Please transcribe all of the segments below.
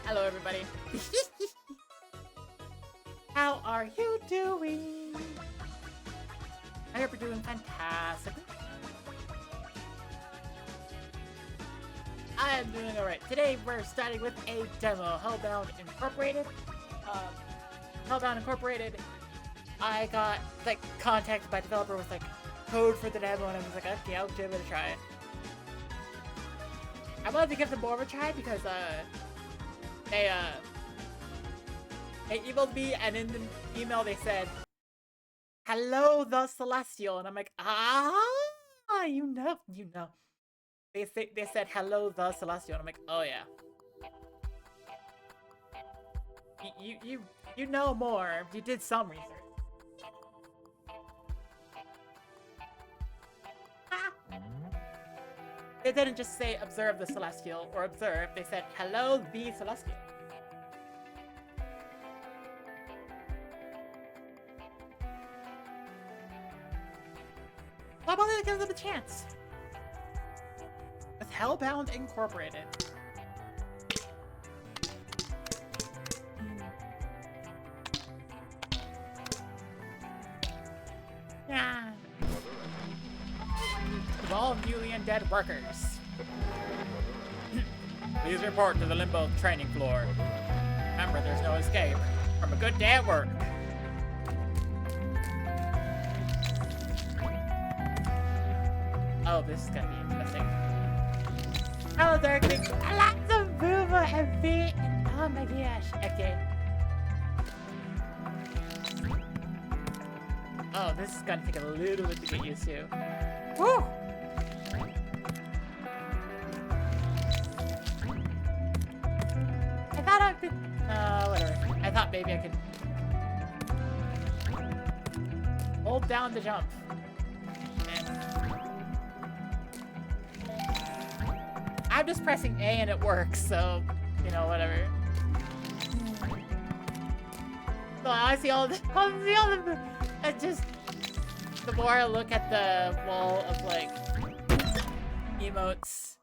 Hello, everybody. How are you doing? I hope you're doing fantastic. I am doing alright. Today we're starting with a demo, Hellbound Incorporated. Hellbound Incorporated. I got like contacted by developer with like code for the demo, and I was like, okay, I'll give it a try. I wanted to give them more of a try because they emailed me, and in the email they said, "Hello, the Celestial," and I'm like, you know. They said, "Hello, the Celestial," and I'm like, oh yeah. You know more. You did some research. They didn't just say observe the Celestial or observe. They said, "Hello, the Celestial." Why bother to give them a chance? With Hellbound Incorporated. Yeah. To all newly undead workers, please report to the Limbo training floor. Remember, there's no escape from a good day at work. Oh, this is gonna be interesting. Hello, Darkling. Lots of boomer and feet. Oh my gosh. Okay. Oh, this is gonna take a little bit to get used to. Woo! I thought I could. Whatever. I thought maybe I could hold down to jump. I'm just pressing A and it works, so, you know, whatever. So I see all the, just, the more I look at the wall of, like, emotes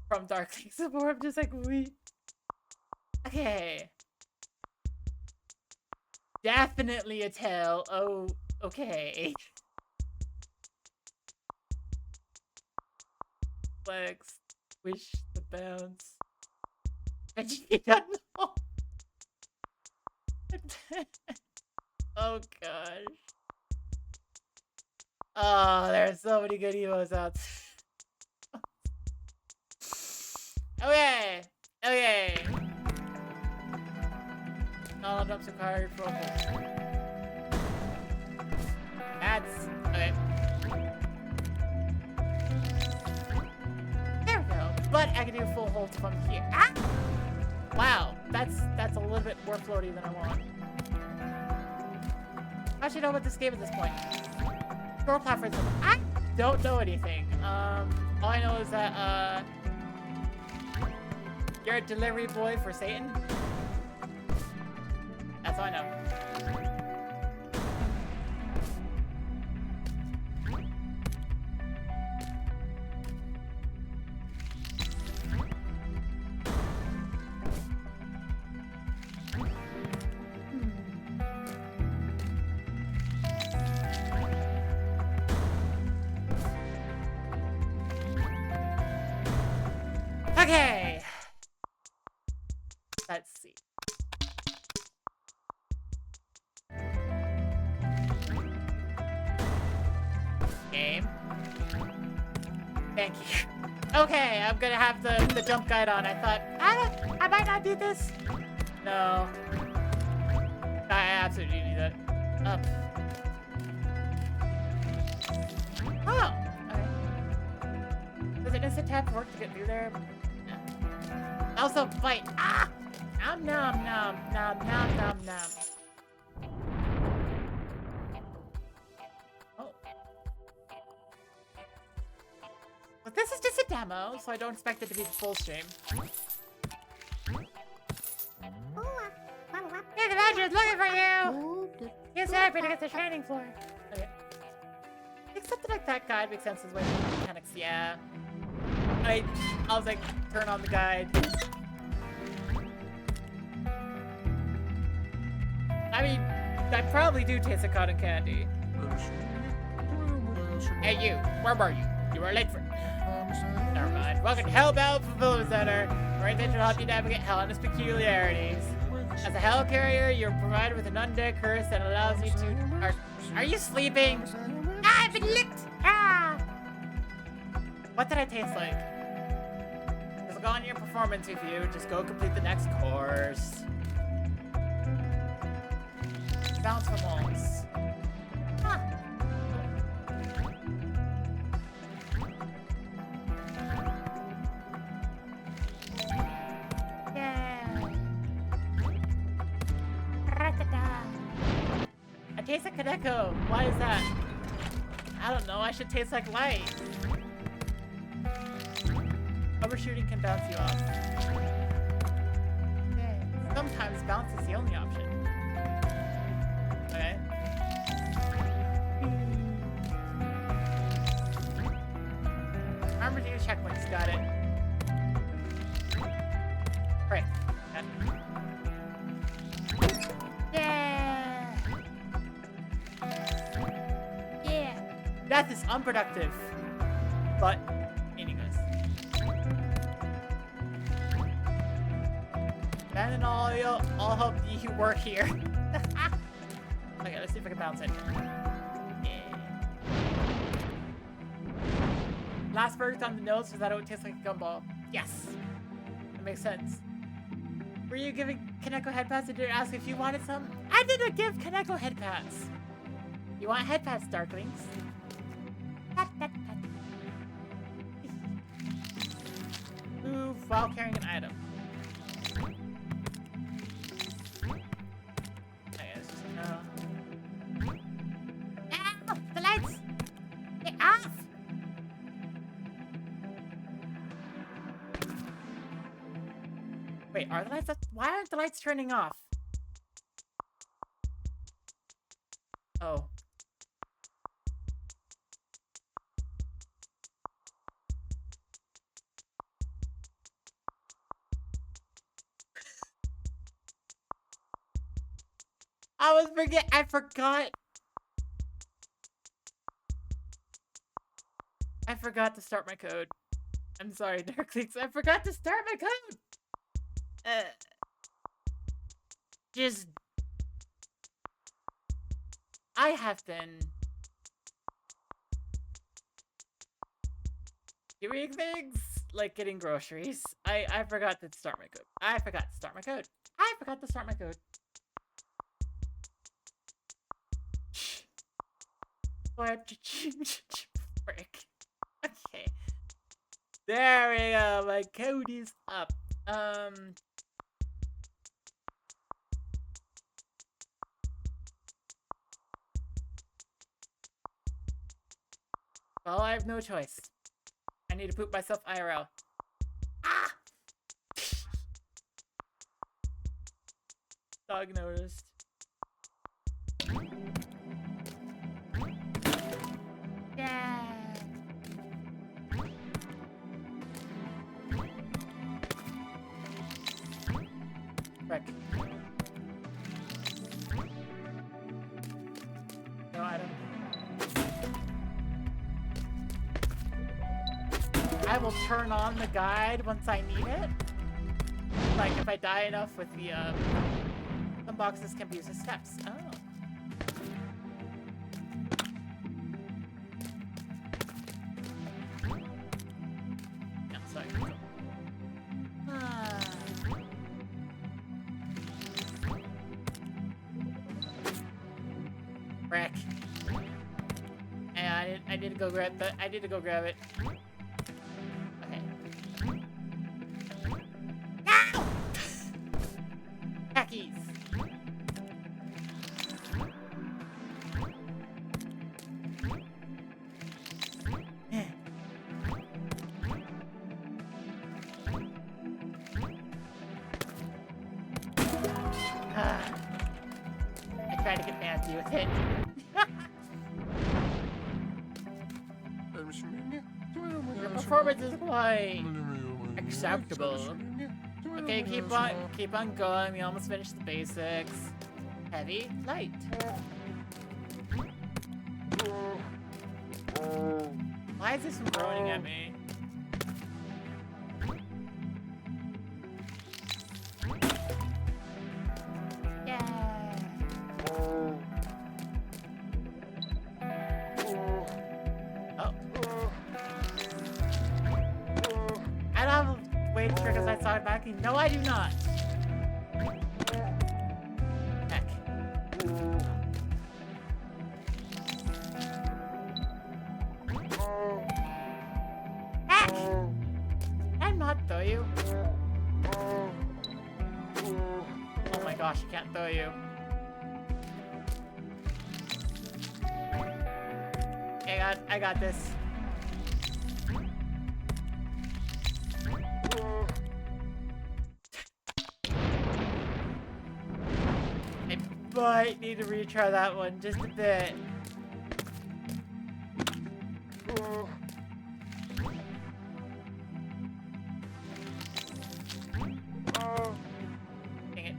from Darklings, the more I'm just like, wait. Okay. Definitely a tail. Oh, okay. Flex. Wish the bounce. Vegeta, no. Oh gosh. Oh, there's so many good emotes out. Okay. All jumps required for a hold. That's okay. There we go. But I can do a full hold from here. Ah! Wow, that's a little bit more floaty than I want. How should I know about this game at this point? Store platforms. I don't know anything. All I know is that you're a delivery boy for Satan. That's all I know. Okay. Let's see. Game. Thank you. Okay, I'm gonna have the jump guide on. I thought I might not do this. No. I absolutely need that. Up. Oh. Okay. Does it instant tap work to get through there? No. Also, fight. Ah! Nom nom nom nom nom nom nom. Oh. But this is just a demo, so I don't expect it to be the full stream. Hey, the Badger's looking for you! He's happy to get the training floor. Okay. Except that like, that guide makes sense as way for the mechanics, yeah. I was like, turn on the guide. I mean, I probably do taste like cotton candy. Hey you, where were you? You were late for... Never mind. Welcome to Hellbound Fulfillment Center, where I think to help you navigate hell and its peculiarities. As a hell carrier, you're provided with an undead curse that allows you to... Are you sleeping? Ah, I've been licked! Ah! What did I taste like? This will go on your performance review. Just go complete the next course. Bounce from walls. Huh. Yeah. I taste like Kaneko. Why is that? I don't know. I should taste like light. Overshooting can bounce you off. Okay. Sometimes bounce is the only option. Okay. Remember to use checkpoints. Got it. Right. Yeah. Yeah. Death is unproductive, but meaningless. Ben and I'll help you work here. Okay, let's see if I can bounce it. Yeah. Last verdict on the notes is that it would taste like a gumball. Yes. That makes sense. Were you giving Kaneko head pats and didn't ask if you wanted some? I didn't give Kaneko head pats. You want head pats, Darklings? Pat, pat, pat. Move while carrying an item. The lights! Get off! Wait, are the lights up? Why aren't the lights turning off? Oh. I forgot. I forgot to start my code. I'm sorry, Darklings. I forgot to start my code! I have been... doing things like getting groceries. I forgot to start my code. I forgot to start my code. I forgot to start my code. Frick. Okay. There we go. My code is up. Well, I have no choice. I need to poop myself IRL. Ah! Dog noticed. Yeah. Frick. No item. I will turn on the guide once I need it. Like if I die enough with the some boxes can be used as steps. Oh. No, sorry. Frick. And I need to go grab the I need to go grab it. Okay. Ow! Packies. I tried to get fancy with it. performance is quite acceptable. Okay, keep on going. We almost finished the basics. Heavy, light. Why is this groaning at me? Yeah. Oh. I don't have a way to trigger that side backing. No, I do not. Heck. Heck! I'm not throw you. Oh my gosh, I can't throw you. I got this. I might need to retry that one just a bit. Dang it.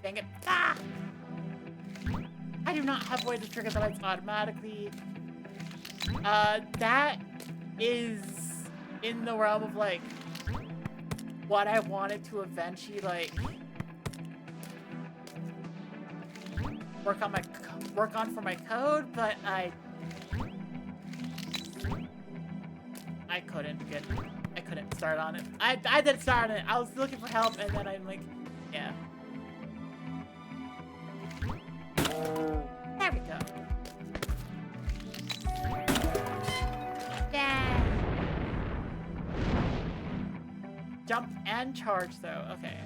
Dang it. Ah! I do not have a way to trigger the lights automatically. That is in the realm of, like, what I wanted to eventually, like, work on for my code, but I couldn't start on it. I didn't start on it. I was looking for help, and then I'm like, yeah. There we go. Yeah. Jump and charge, though. Okay.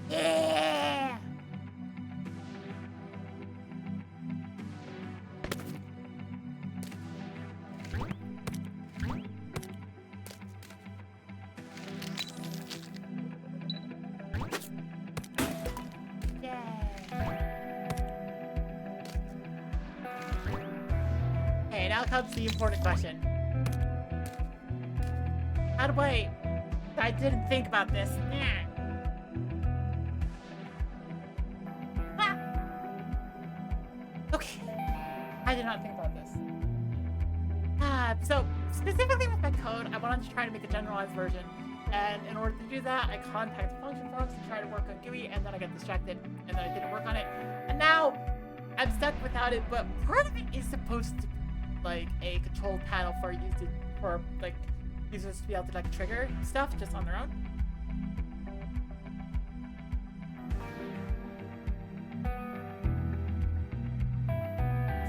Yeah. Okay, now comes the important question. How do I didn't think about this. Ah. Okay. I did not think about this. So, specifically with my code, I wanted to try to make a generalized version. And in order to do that, I contacted function folks and tried to work on GUI, and then I got distracted, and then I didn't work on it. And now, I'm stuck without it, but part of it is supposed to be like a control panel for users to be able to like trigger stuff just on their own.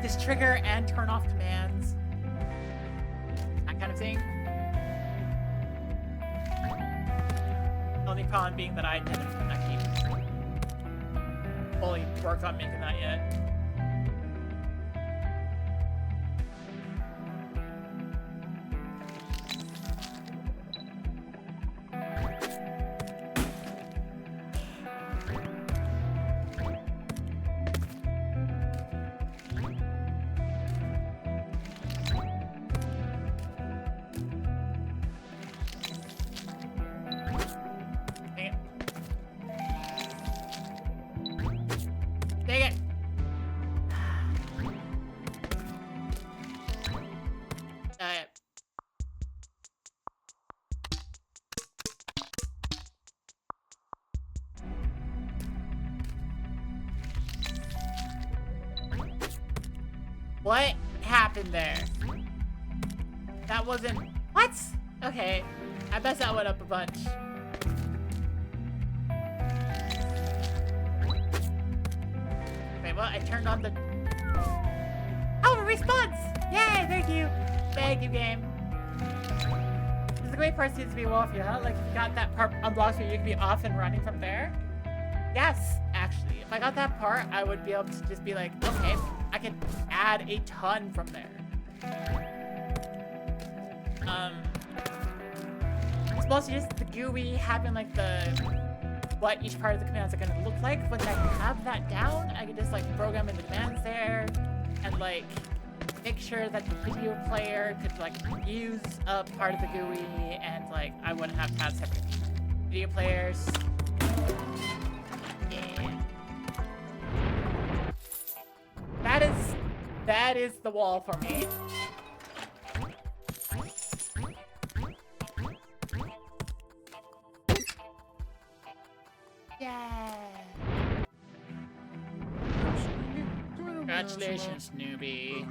Just trigger and turn off commands. That kind of thing. The only problem being that I didn't actually fully work on making that yet. Dang it! What happened there? That wasn't... What? Okay. I bet that went up a bunch. Well, I turned on the... Oh, it respawns! Yay, thank you! Thank you, game. This is a great part seems to be off you, huh? Like, if you got that part unblocked where you can be off and running from there? Yes, actually. If I got that part, I would be able to just be like, okay, I can add a ton from there. It's mostly just the GUI, having like what each part of the commands are gonna look like. Once I have that down, I can just like program in the commands there and like make sure that the video player could like use a part of the GUI and like I wouldn't have to have separate video players. Yeah. That is the wall for me. Yeah. Congratulations, newbie.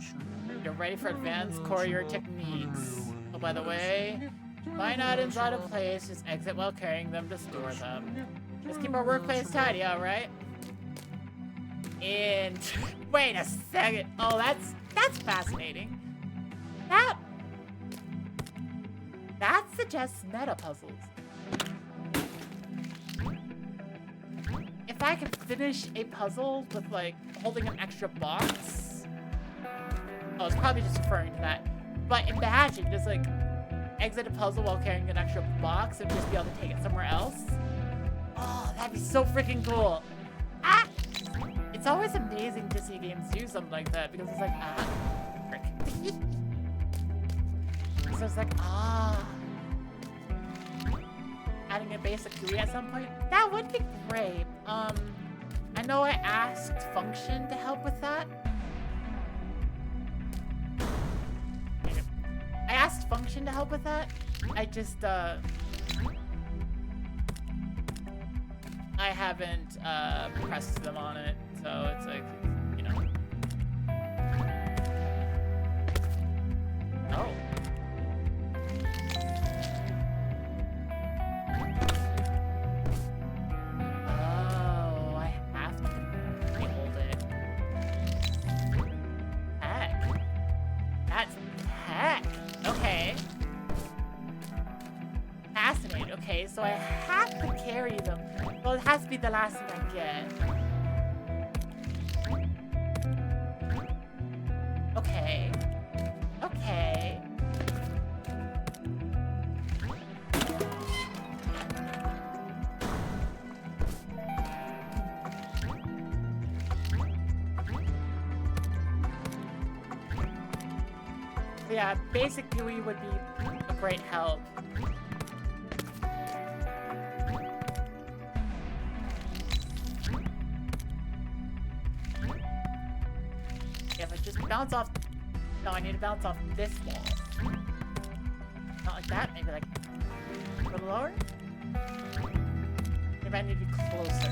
You're ready for advanced courier techniques. Oh, by the way, find items out of place, just exit while carrying them to store them. Just keep our workplace tidy, alright? And wait a second. Oh, that's fascinating. That suggests meta puzzles. If I could finish a puzzle with like holding an extra box. Oh, it's probably just referring to that. But imagine just like exit a puzzle while carrying an extra box and just be able to take it somewhere else. Oh, that'd be so freaking cool. Ah! It's always amazing to see games do something like that because it's like, frick. So it's like, adding a basic GUI at some point. That would be great. I know I asked Function to help with that. I asked Function to help with that. I just, I haven't, pressed them on it. So it's like, you know. Oh. Oh, I have to hold it. Heck. That's heck. Okay. Fascinating. Okay, so I have to carry them. Well, it has to be the last thing I get. Okay. Okay. Yeah, basic GUI would be a great help. If I just bounce off... No, I need to bounce off this wall. Not like that, maybe like a little lower? Maybe I need to be closer.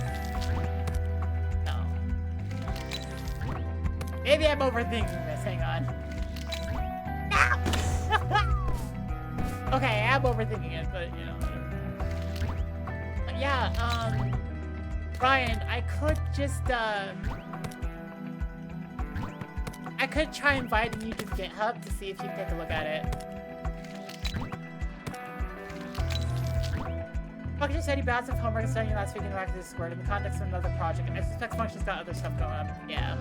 No. Maybe I'm overthinking this, hang on. No! Okay, I'm overthinking it, but you know, whatever. But yeah, Ryan, I could just, I could try inviting you to GitHub to see if you can take a look at it. Function said he bounced off homework and studying last week in the Discord in the context of another project. I suspect Function's got other stuff going on. Yeah.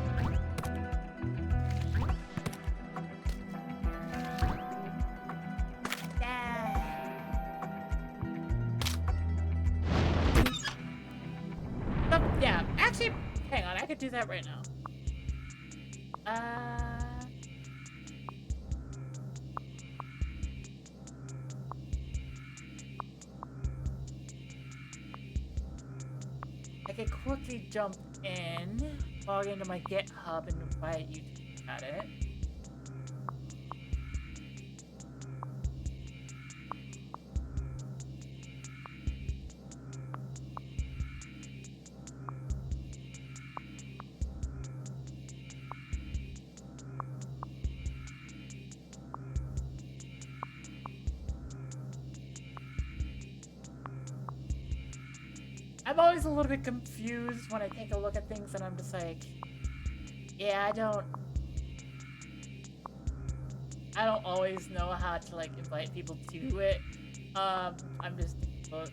Yeah, actually, hang on, I could do that right now. I could quickly jump in, log into my GitHub, and invite you to look at it. I'm always a little bit confused when I take a look at things and I'm just like, yeah, I don't always know how to like invite people to it. I'm just, look.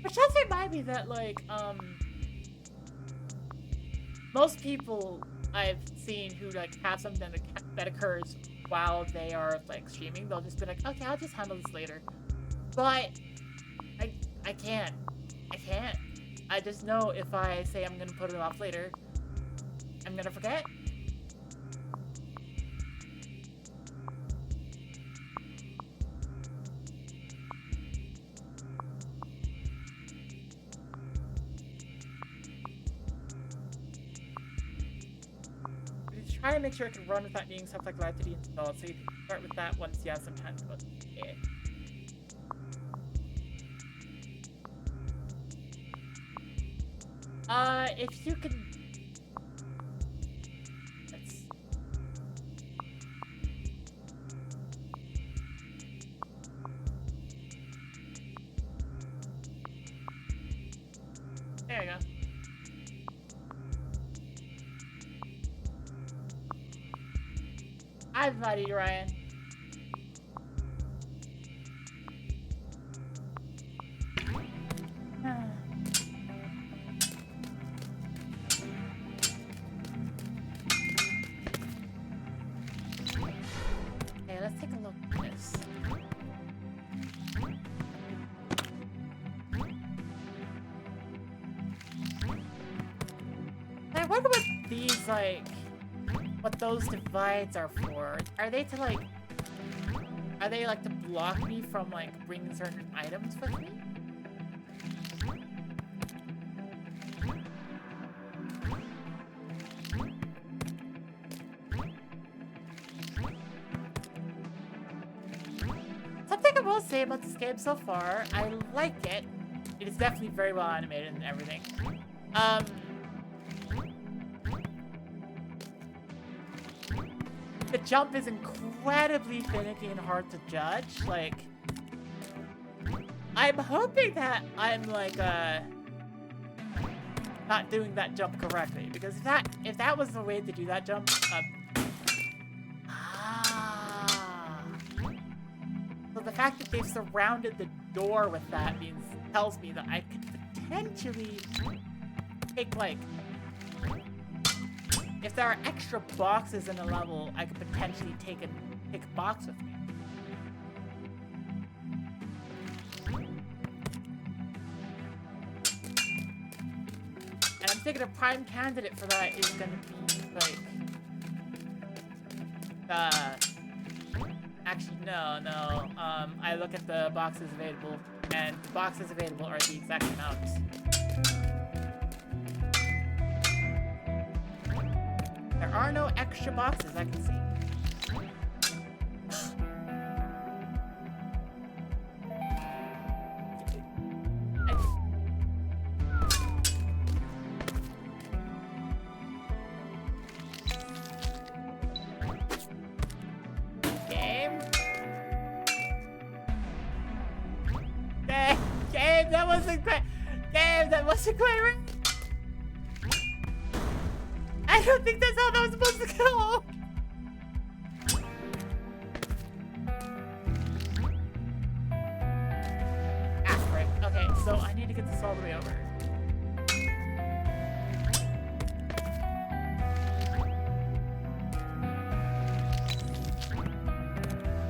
Which does remind me that like, most people I've seen who like have something that occurs while they are like streaming, they'll just be like, okay, I'll just handle this later. But I can't. I can't. I just know if I say I'm gonna put it off later, I'm gonna forget. Try to make sure it can run without needing stuff like Live 3D installed, so you can start with that once you have some time to go. If you can... Let's... There you go. I've invited you, Ryan. Okay, let's take a look at this. I wonder what these, like... what those divides are for. Are they to like... Are they like to block me from like bringing certain items with me? Something I will say about this game so far, I like it. It is definitely very well animated and everything. The jump is incredibly finicky and hard to judge. Like, I'm hoping that I'm like not doing that jump correctly, because if that was the way to do that jump, so the fact that they've surrounded the door with that tells me that I could potentially take like. If there are extra boxes in a level, I could potentially take a box with me. And I'm thinking a prime candidate for that is gonna be like actually no. I look at the boxes available, and the boxes available are the exact amount. There are no extra boxes I can see. Game, that wasn't great. Game, that wasn't great. I don't think that's how that was supposed to go! Aspirin. Okay, so I need to get this all the way over.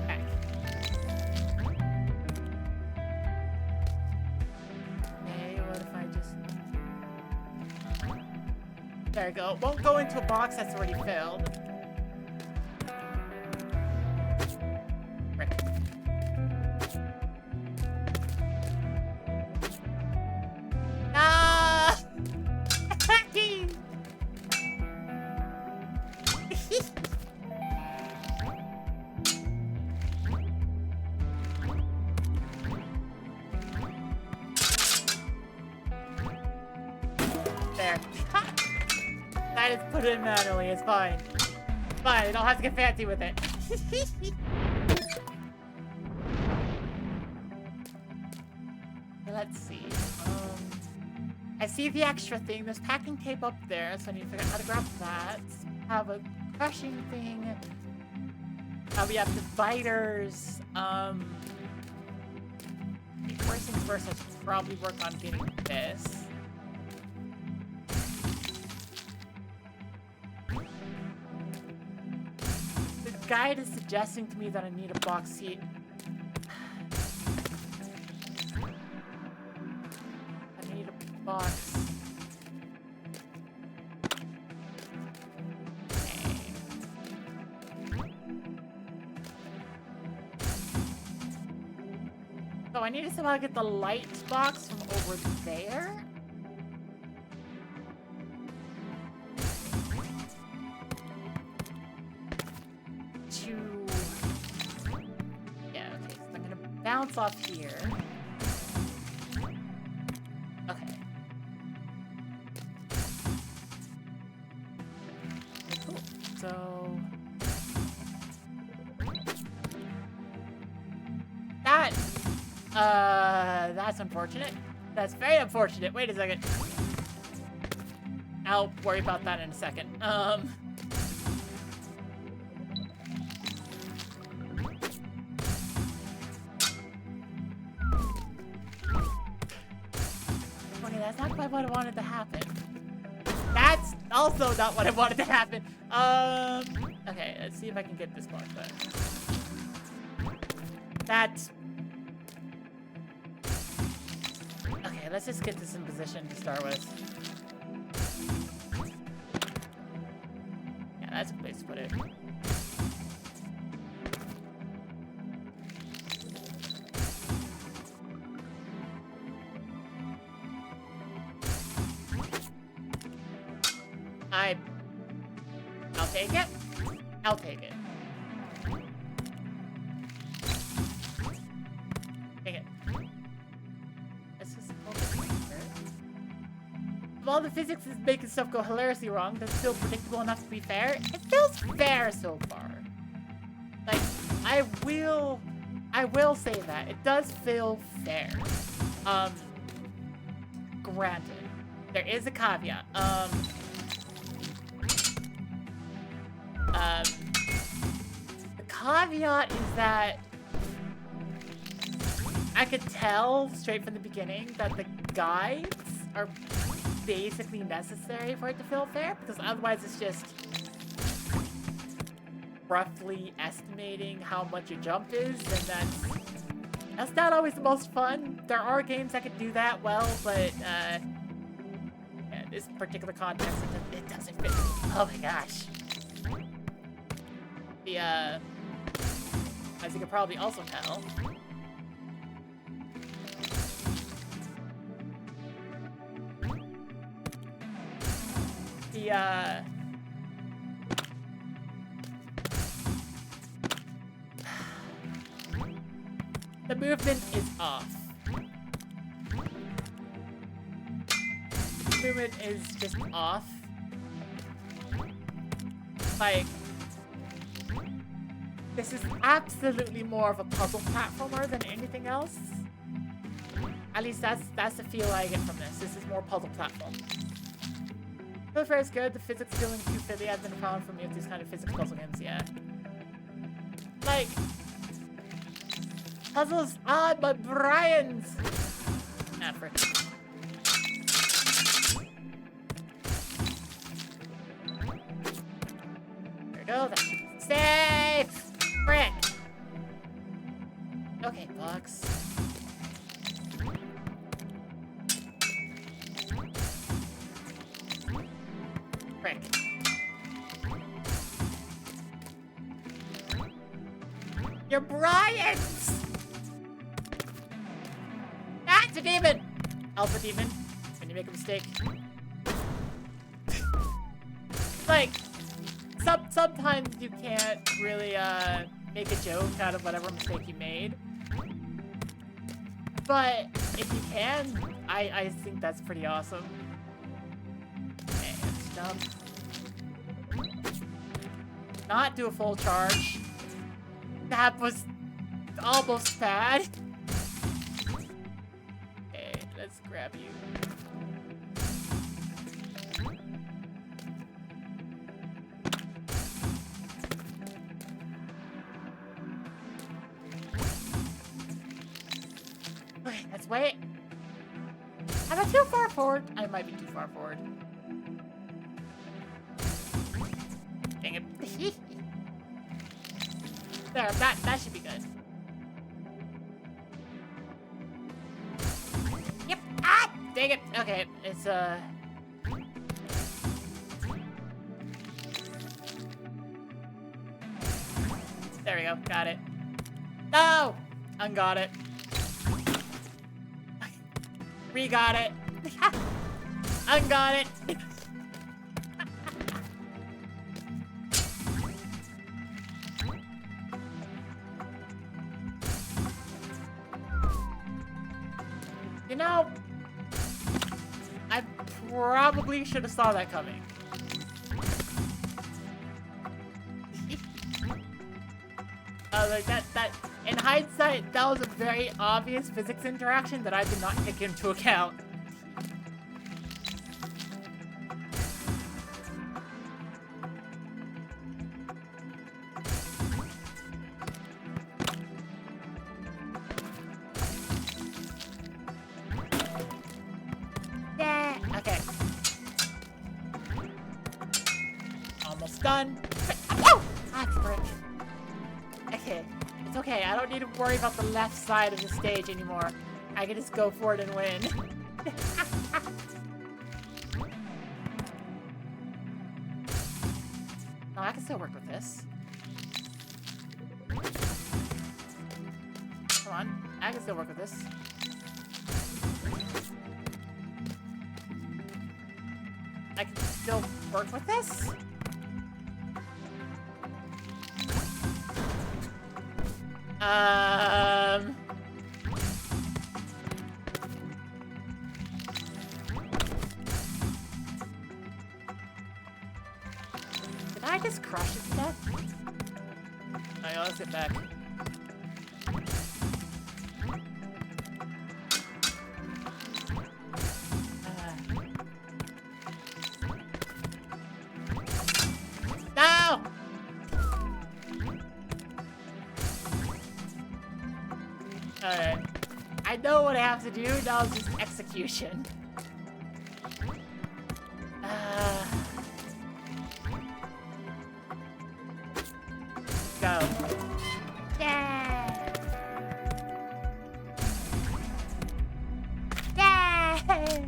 Back. Okay, what if I just... There we go. Won't go into a box that's already filled. Frick. Ah! There. I just put it in manually, it's fine. It's fine, I don't have to get fancy with it. Okay, let's see. I see the extra thing. There's packing tape up there, so I need to figure out how to grab that. Have a crushing thing. We have dividers. First things first, I should probably work on getting this. guide is suggesting to me that I need a box seat. I need a box. So I need to somehow get the light box from over there. Yeah, okay, so I'm gonna bounce off here. Okay. Cool. So that's unfortunate. That's very unfortunate. Wait a second. I'll worry about that in a second. Okay, that's not quite what I wanted to happen. That's also not what I wanted to happen. Okay, let's see if I can get this block back. That's... Okay, let's just get this in position to start with. Yeah, that's a place to put it. I'll take it. I'll take it. Take it. This is of all the physics is making stuff go hilariously wrong, that's still predictable enough to be fair. It feels fair so far. Like, I will say that. It does feel fair. Granted. There is a caveat. The caveat is that I could tell straight from the beginning that the guides are basically necessary for it to feel fair, because otherwise it's just roughly estimating how much a jump is, and that's not always the most fun. There are games that could do that well, but yeah, this particular context, it doesn't fit. Oh my gosh. The, as you can probably also tell, the movement is off. The movement is just off. Like, this is absolutely more of a puzzle platformer than anything else. At least that's the feel I get from this. This is more puzzle platform. So far it's good. The physics feeling too fiddly has been a problem for me with these kind of physics puzzle games, yeah. Like, puzzles on my brains! Ah, frick. There we go, that should be safe! Frick! Okay, box. Frick. You're Brian's! Ah, it's a demon! Alpha demon, when you make a mistake. Like, sometimes you can't really, make a joke out of whatever mistake you made. But if you can, I think that's pretty awesome. And stop. Not do a full charge. That was almost bad. Okay, let's grab you. Okay, let's wait. Am I too far forward? I might be too far forward. Dang it. There, that should be good. Yep. Ah! Dang it. Okay, it's there we go. Got it. No! Ungot it. Re-got it. Ungot it. You know, I probably should have saw that coming. Like that, in hindsight, that was a very obvious physics interaction that I did not take into account. Yeah, okay. Almost done. Oh! Ah, frick. Okay, it's okay. I don't need to worry about the left side of the stage anymore. I can just go for it and win. No, I can still work with this. Come on, I can still work with this. I can still work with this? Did I just crush it to death? Alright, let's get back. No! Alright. I know what I have to do, now it's just execution. Go. Yeah! Yay!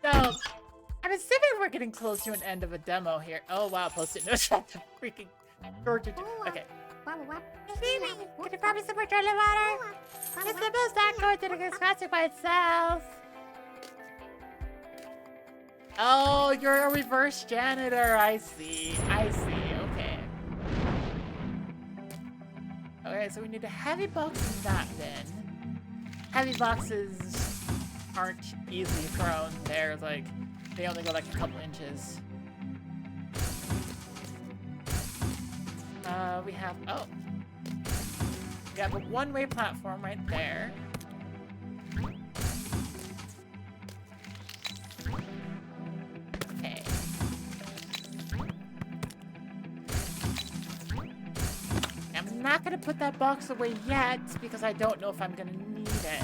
So, I'm assuming we're getting close to an end of a demo here. Oh wow, post-it notes at the freaking Georgia. Okay. Could you probably some more toilet water? The symbol's not going to the classic by itself. Oh, you're a reverse janitor. I see. I see. Okay. Okay, so we need a heavy box in that bin. Heavy boxes aren't easily thrown. They're like, they only go like a couple inches. We have, oh. We have a one-way platform right there. Okay. I'm not gonna put that box away yet because I don't know if I'm gonna need it.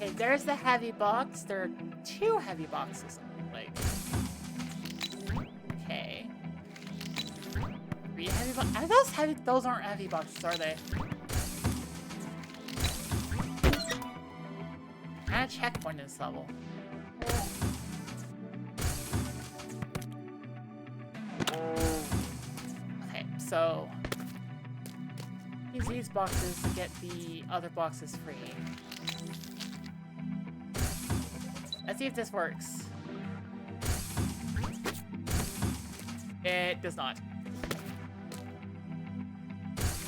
Okay, there's the heavy box. There are two heavy boxes, like. Okay. Three heavy boxes. Are those heavy? Those aren't heavy boxes, are they? And a checkpoint in this level. Okay, so use these boxes to get the other boxes free. Let's see if this works. It does not.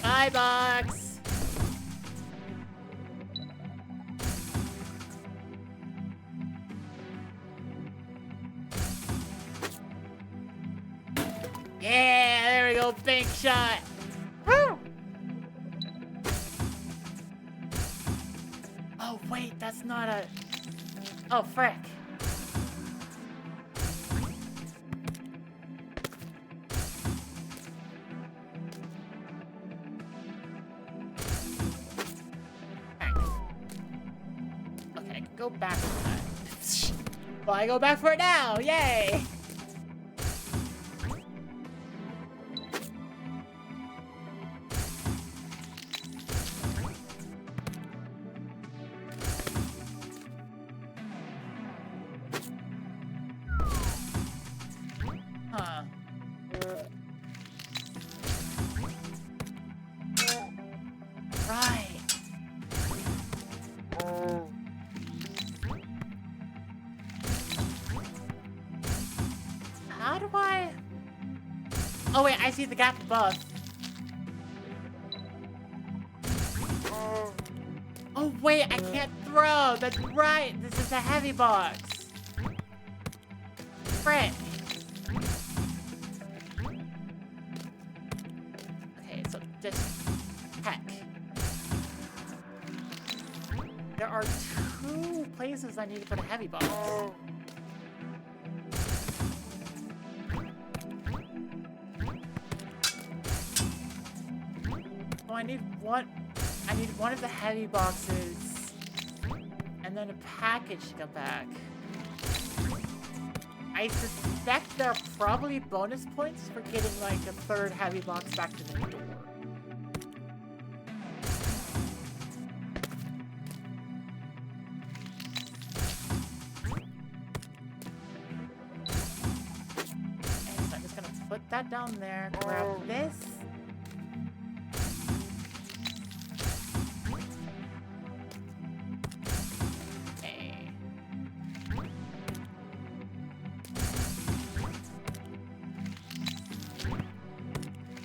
Bye, box! Yeah, there we go, bank shot! Woo! Oh, wait, that's not a... Oh, frick. go back for that. Well, I go back for it now. Yay! Huh. Right. How do I... Oh wait, I see the gap above. Oh wait, I can't throw. That's right. This is a heavy box. Frick. Okay, so just heck. There are 2 places I need to put a heavy box. So I need one of the heavy boxes and then a package to go back. I suspect there are probably bonus points for getting like a 3rd heavy box back to the door. And so I'm just gonna put that down there, grab this.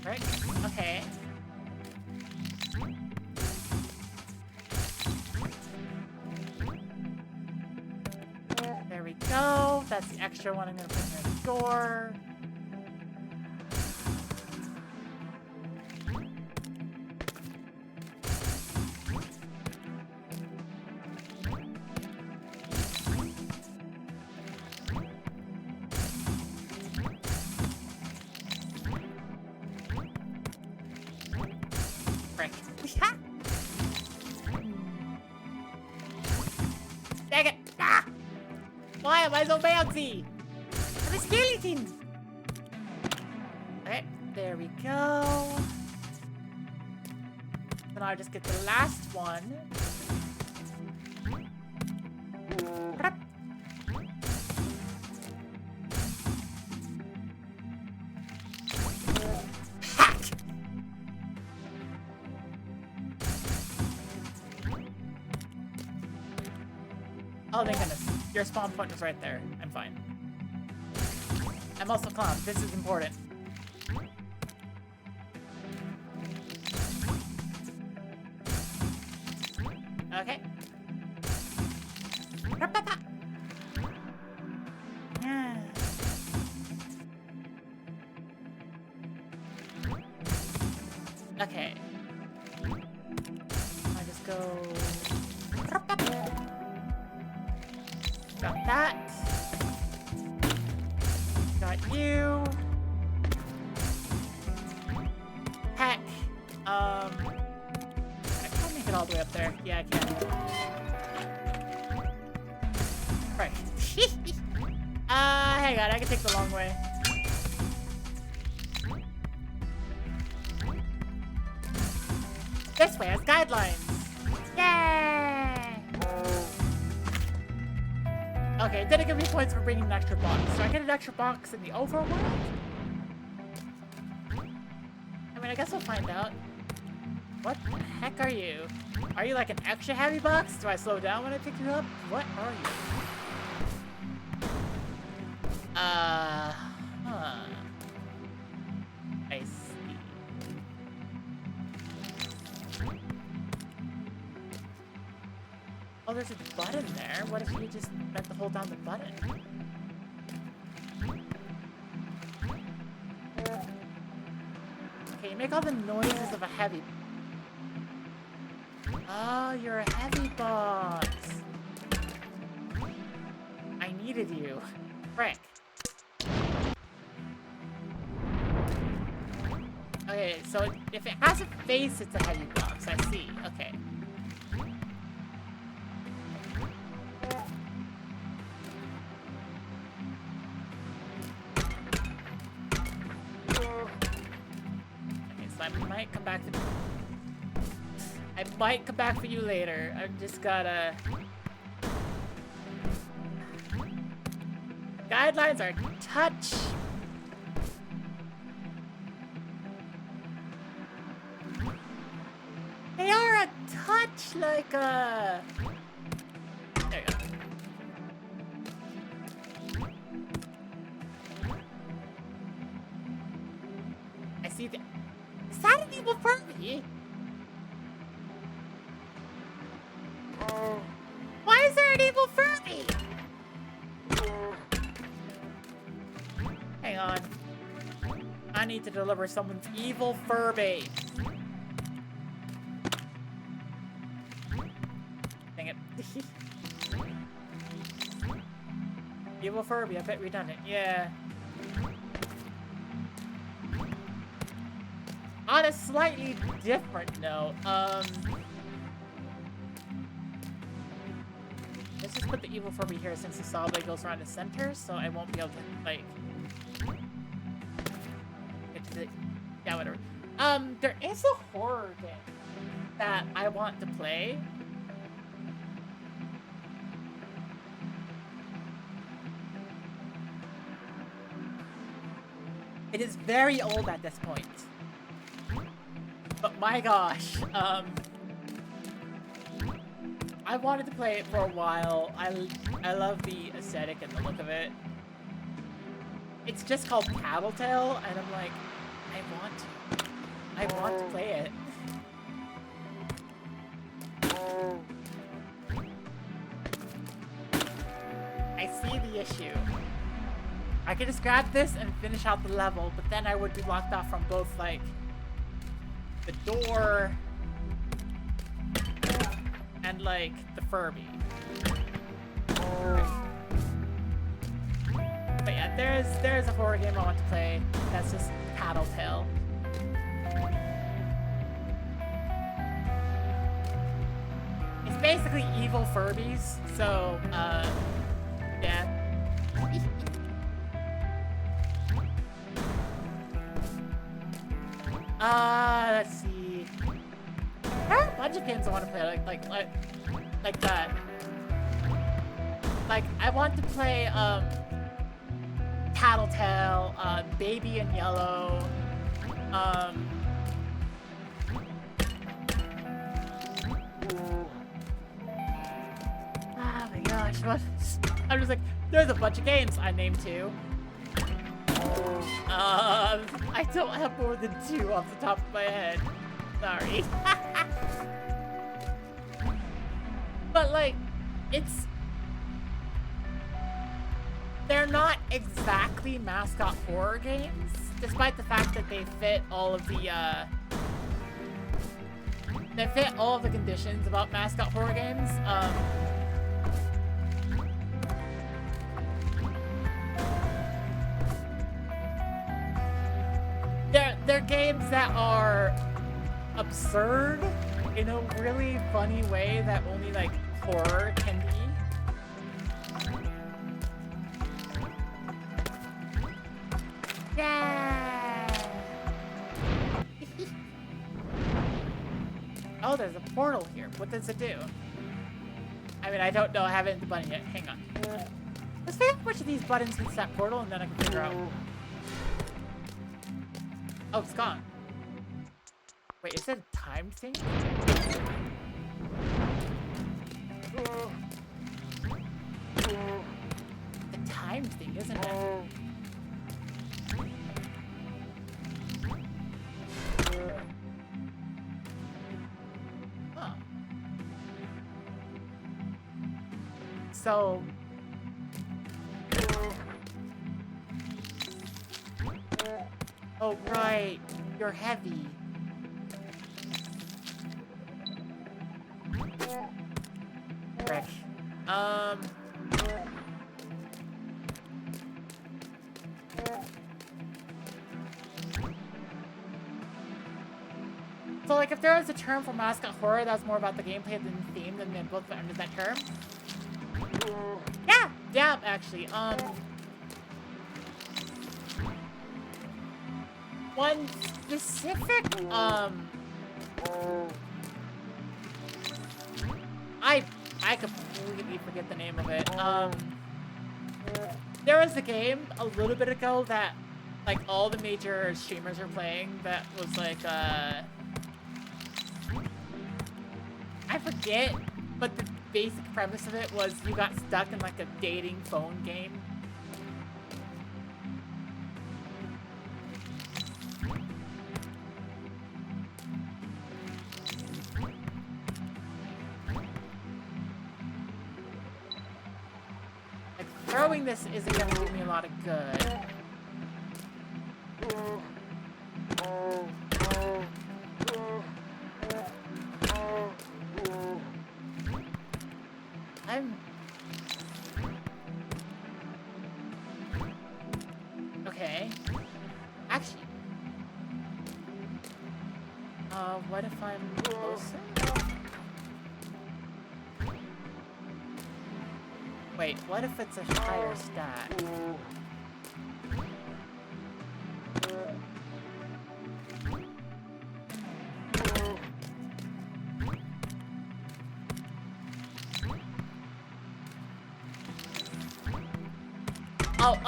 Right? Okay. There we go. That's the extra one I'm gonna put near the door. Frick. Dang it! Ah! Why am I so bouncy? I'm a skeleton! Okay, there we go. Then I just get the last one. Oh, thank goodness. Your spawn point was right there. I'm fine. I'm also calm. This is important. Okay. Okay. I just go... Got that. Got you. Heck. I can't make it all the way up there. Yeah, I can. Right. Hang on. I can take the long way. This way has guidelines. Yay! Okay, it didn't give me points for bringing an extra box. So I get an extra box in the overworld? I mean, I guess we'll find out. What the heck are you? Are you like an extra heavy box? Do I slow down when I pick you up? What are you? Huh. I see. Oh, there's a button there. What if you just meant to hold down the button? Okay, you make all the noises of a heavy... Oh, you're a heavy box. I needed you. Frick. Okay, so if it has a face, it's a heavy box. I see. Okay. might come back to... I might come back for you later. I'm just gotta... Guidelines are touch. They are a touch like a... There you go. I see the... Is that an evil Furby? Why is there an evil Furby? Hang on. I need to deliver someone's evil Furby. Dang it. Evil Furby, I bet redundant. Yeah. On a slightly different note, let's just put the evil Furby here since the saw blade goes around the center, so I won't be able to, like... get to the... Yeah, whatever. There is a horror game that I want to play. It is very old at this point. But my gosh, I wanted to play it for a while. I love the aesthetic and the look of it. It's just called Tattletale, and I'm like, I want to play it. I see the issue. I could just grab this and finish out the level, but then I would be locked off from both, like, the door and, like, the Furby. But yeah, there's a horror game I want to play that's just Tattletale. It's basically evil Furbies, so, yeah. Let's see. There are a bunch of games I want to play, like that. Like, I want to play, Tattletale, Baby in Yellow, oh my gosh, what? I'm just like, there's a bunch of games I named too. I don't have more than 2 off the top of my head. Sorry. But, like, they're not exactly mascot horror games, despite the fact that they fit all of the, they fit all of the conditions about mascot horror games. They're games that are absurd in a really funny way that only, like, horror can be. Yeah! Oh, there's a portal here. What does it do? I mean, I don't know. I haven't hit the button yet. Hang on. Let's figure out which of these buttons hits that portal, and then I can figure out. Oh, it's gone. Wait, is it a timed thing? The timed thing, isn't it? Huh. So... Oh, right. You're heavy. Frick. So, like, if there was a term for mascot horror that's more about the gameplay than the theme, then they both fit under that term. Yeah, actually, one specific, I completely forget the name of it. There was a game a little bit ago that, like, all the major streamers are playing that was, like, I forget, but the basic premise of it was you got stuck in, like, a dating phone game. Like, throwing this isn't gonna do me a lot of good. Okay. Actually... what if I'm closer? Wait, what if it's a higher stat?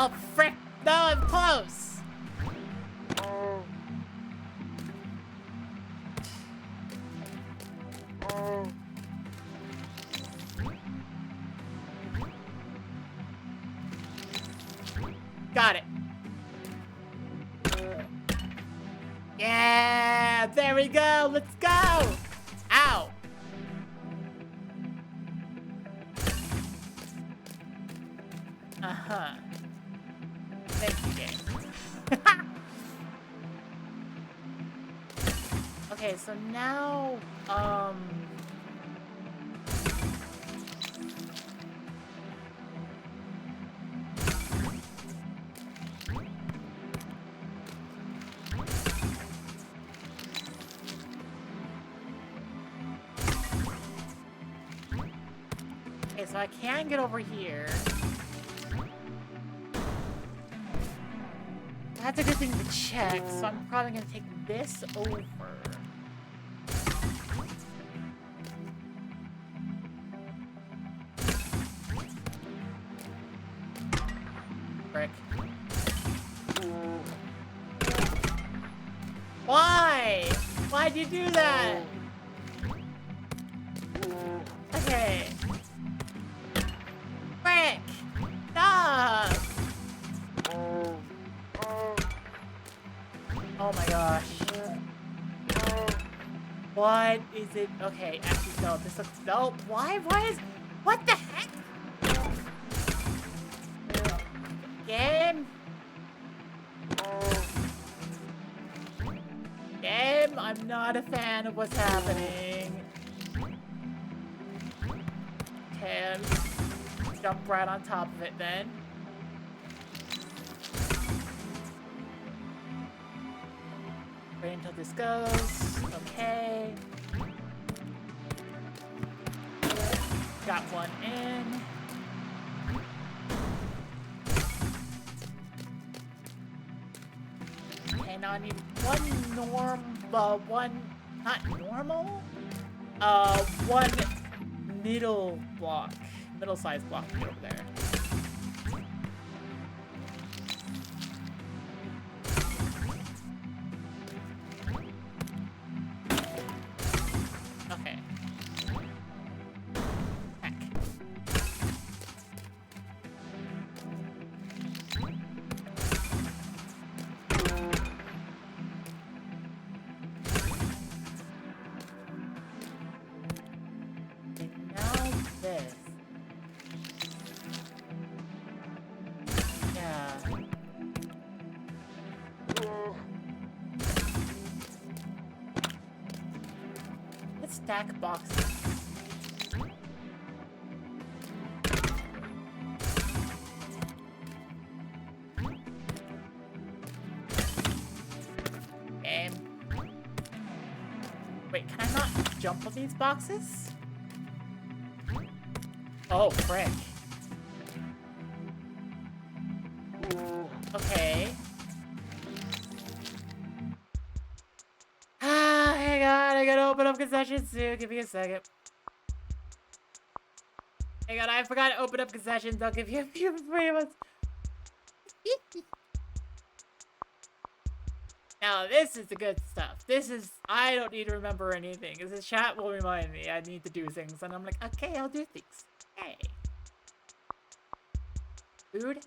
Oh, frick! No, I'm close! Got it. Yeah, there we go. Let's go. Ow. Uh-huh. Thank you, game. Okay, so now, okay, so I can get over here. That's a good thing to check, so I'm probably gonna take this over. Frick. Why? Why'd you do that? Okay. Frick! Stop! Oh my gosh. What is it? Okay, actually, no, this looks... No, why is... What the heck? Game? Game? I'm not a fan of what's happening. Okay, let's jump right on top of it then. Wait until this goes. Okay. Got one in. Okay, now I need one not normal? One middle-sized block to get over there. Stack boxes. And wait, can I not jump on these boxes? Oh, frick. Okay. god, I gotta open up concessions soon. Give me a second. Hang on, I forgot to open up concessions. I'll give you a few moments. Now, this is the good stuff. This is... I don't need to remember anything. Because the chat will remind me I need to do things. And I'm like, okay, I'll do things. Hey. Food?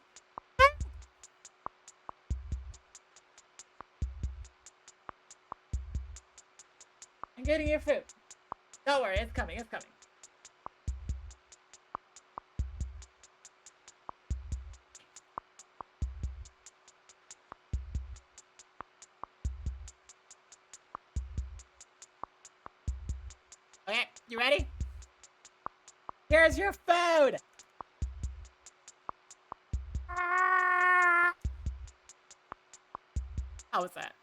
I'm getting your food. Don't worry, it's coming, it's coming. Okay, you ready? Here's your food! How was that?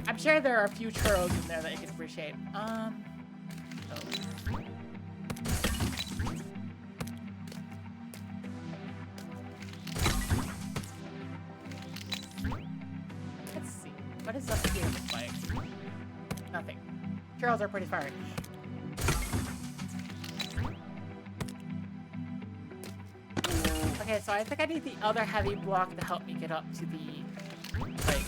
I'm sure there are a few churros in there that you can appreciate. Oh. Let's see. What does up here look like? Nothing. Churros are pretty fire. Okay, so I think I need the other heavy block to help me get up to the, like,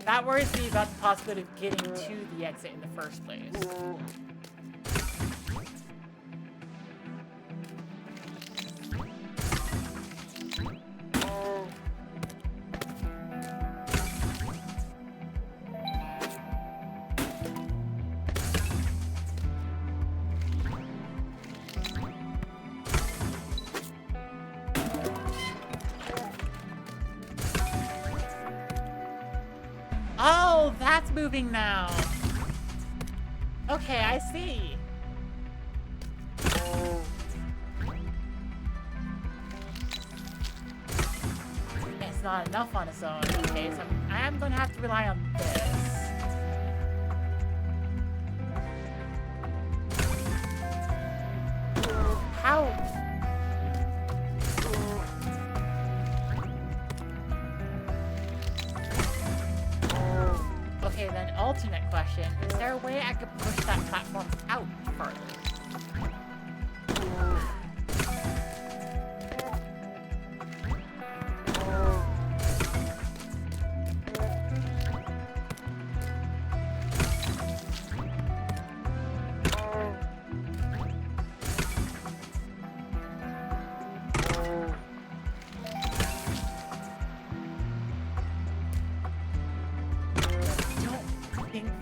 that worries me about the possibility of getting to the exit in the first place. Oh, that's moving now. Okay, I see. It's not enough on its own. Okay, so I am going to have to rely on this. How? Okay, then alternate question. Is there a way I could push that platform out further?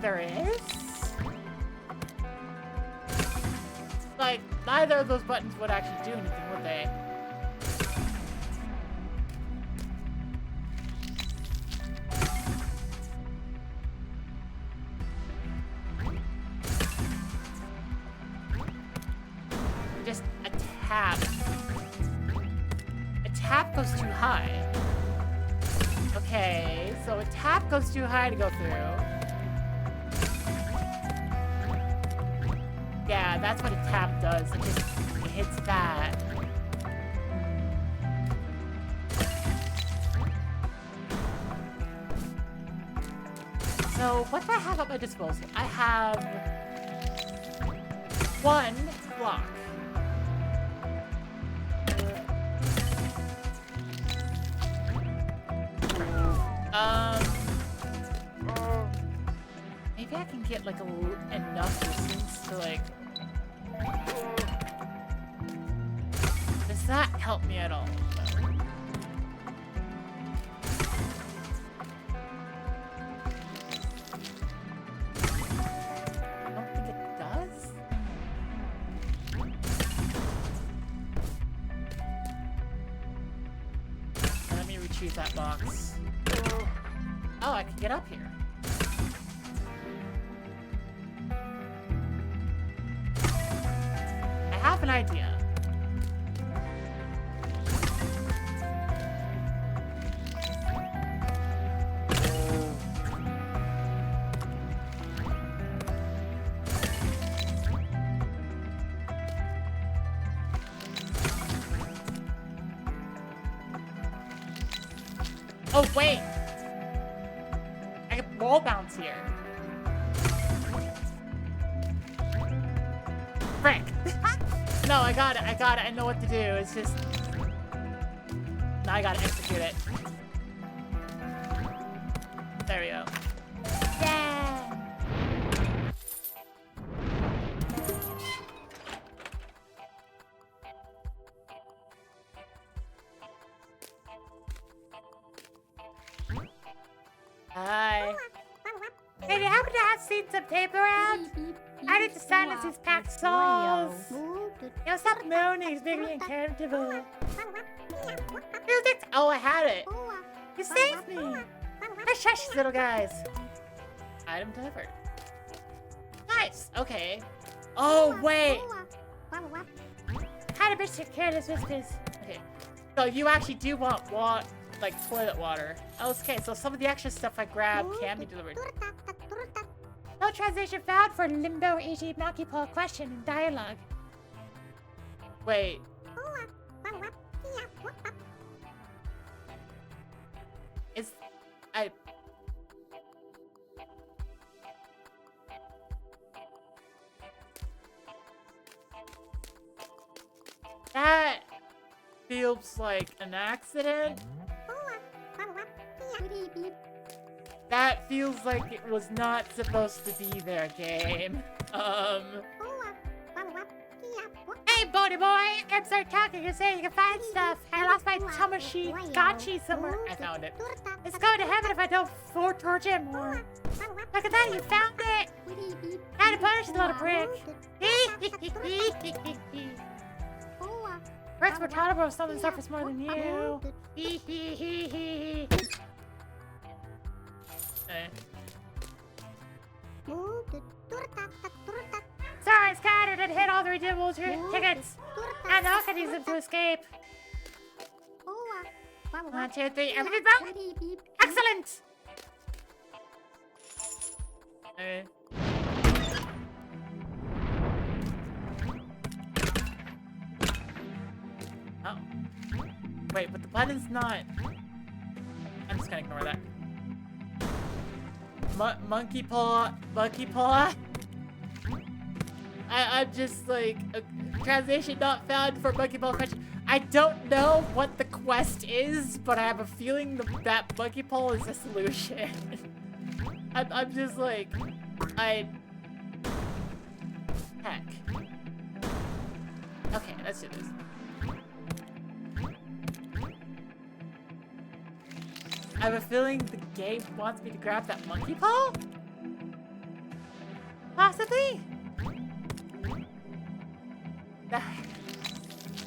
There is? Like, neither of those buttons would actually do anything, would they? Just a tap. A tap goes too high. Okay, so a tap goes too high to go through. Yeah, that's what a tap does. It hits that. So, what do I have at my disposal? I have one block. Maybe I can get like enough distance to like. Does that help me at all? I don't think it does. Let me retrieve that box. Oh, I can get up here. I have an idea. Oh, wait. I can wall bounce here. Frick. No, I got it. I know what to do. It's just... Now I gotta execute it. There we go. Yeah! Hi. Hey, do you happen to have seen some tape around? I need to silence these packed souls. Yo, stop moaning. It's making me uncomfortable. Oh, I had it. You saved me. Hush, hush, little guys. Item delivered. Nice. Okay. Oh, wait. How to bitch take care of this whiskers. Okay. So you actually do want like toilet water. Okay, so some of the extra stuff I grabbed can be delivered. No translation found for limbo EG monkey paw question in dialogue. Wait. That feels like an accident. That feels like it was not supposed to be there, game. Hey, Bodie boy! I'm sorry talking. You say you can find stuff. I lost my Tamashi Gachi somewhere. I found it. It's going to heaven if I don't torture him more. Look at that, you found it! How to punish the little prick. Rex Mortalibro, something suffers more than you. Sorry, scattered and hit all the redeemable tickets. And now I can use them to escape. 1, 2, 3, everything's broken. Excellent! Oh. Wait, but the button's not... I'm just gonna ignore that. Monkey paw. I'm just like, translation not found for monkey paw question. I don't know what the quest is, but I have a feeling that monkey paw is the solution. I'm just like, heck. Okay, let's do this. I have a feeling the game wants me to grab that monkey paw? Possibly?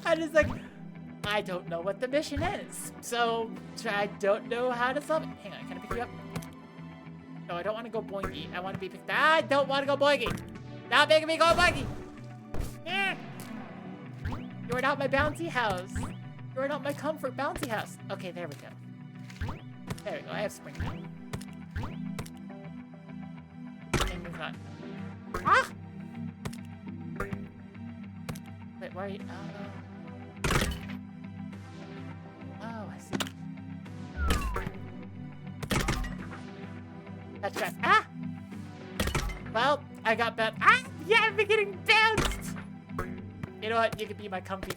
I'm just like, I don't know what the mission is. So, I don't know how to solve it. Hang on, can I pick you up? No, I don't want to go boingy. I want to be picked. I don't want to go boingy. Not making me go boingy. Yeah. You are not my bouncy house. You are not my comfort bouncy house. Okay, there we go. There we go. I have spring now. And move on. Ah! Wait, why are you? Oh, I see. That's right. Ah! Well, I got that. Ah! Yeah, I've been getting bounced! You know what? You can be my comfy.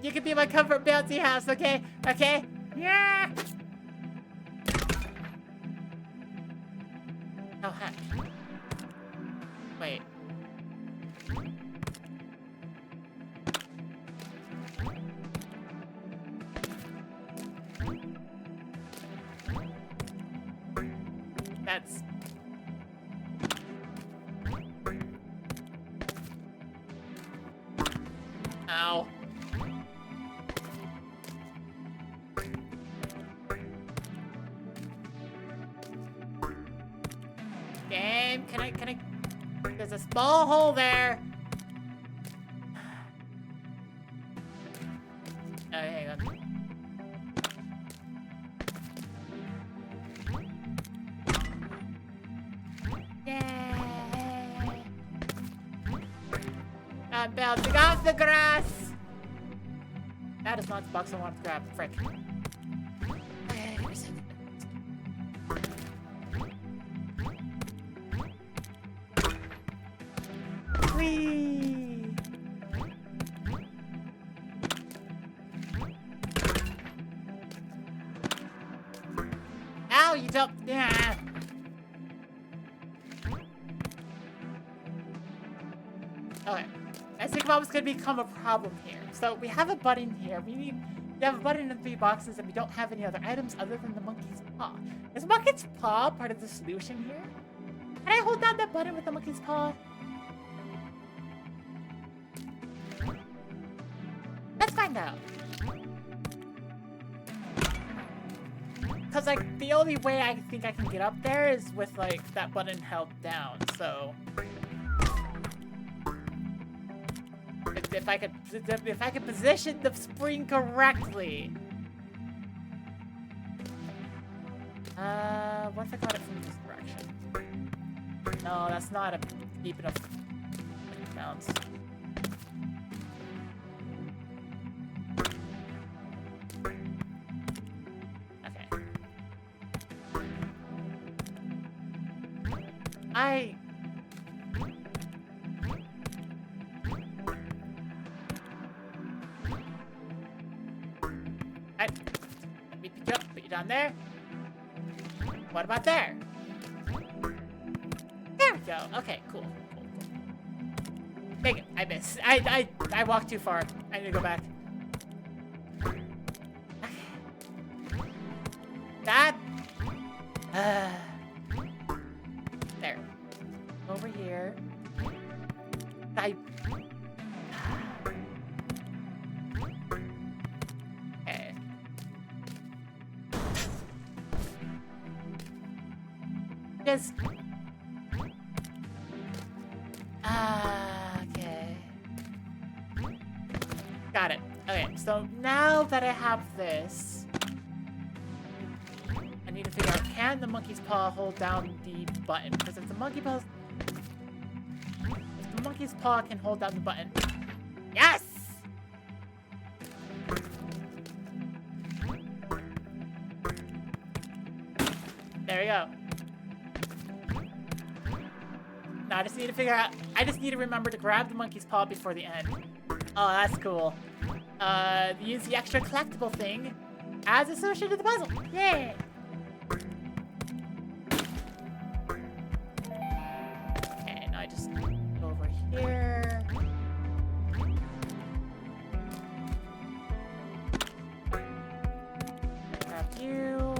You can be my comfort bouncy house, okay? Okay? Yeah! Oh, heck. Wait. That's... Ow. Game, can I... There's a small hole there. Oh, hang on. Yay! I'm bouncing off the grass. That is not the box I want to grab. Frick. Okay, give me a second. Ow, you don't. Yeah. Okay. I think Mom's gonna become a problem here. So we have a button here. We have a button in 3 boxes, and we don't have any other items other than the monkey's paw. Is monkey's paw part of the solution here? Can I hold down that button with the monkey's paw? Let's find out. Cause like the only way I think I can get up there is with like that button held down. So if I could position the spring correctly. What if I got it from this direction? No, that's not a deep enough bounce. Let me pick you up, put you down there. What about there? There we go. Okay, cool. Dang it, I missed. I walked too far. I need to go back. That. There. Over here. Okay. Just. Okay. Got it. Okay, so now that I have this, I need to figure out, can the monkey's paw hold down the button? Because if the monkey's paw can hold down the button. Yes! There we go. Now I just need to figure out, I just need to remember to grab the monkey's paw before the end. Oh, that's cool. Use the extra collectible thing as associated with the puzzle. Yay! Okay, now I just go over here. Grab you.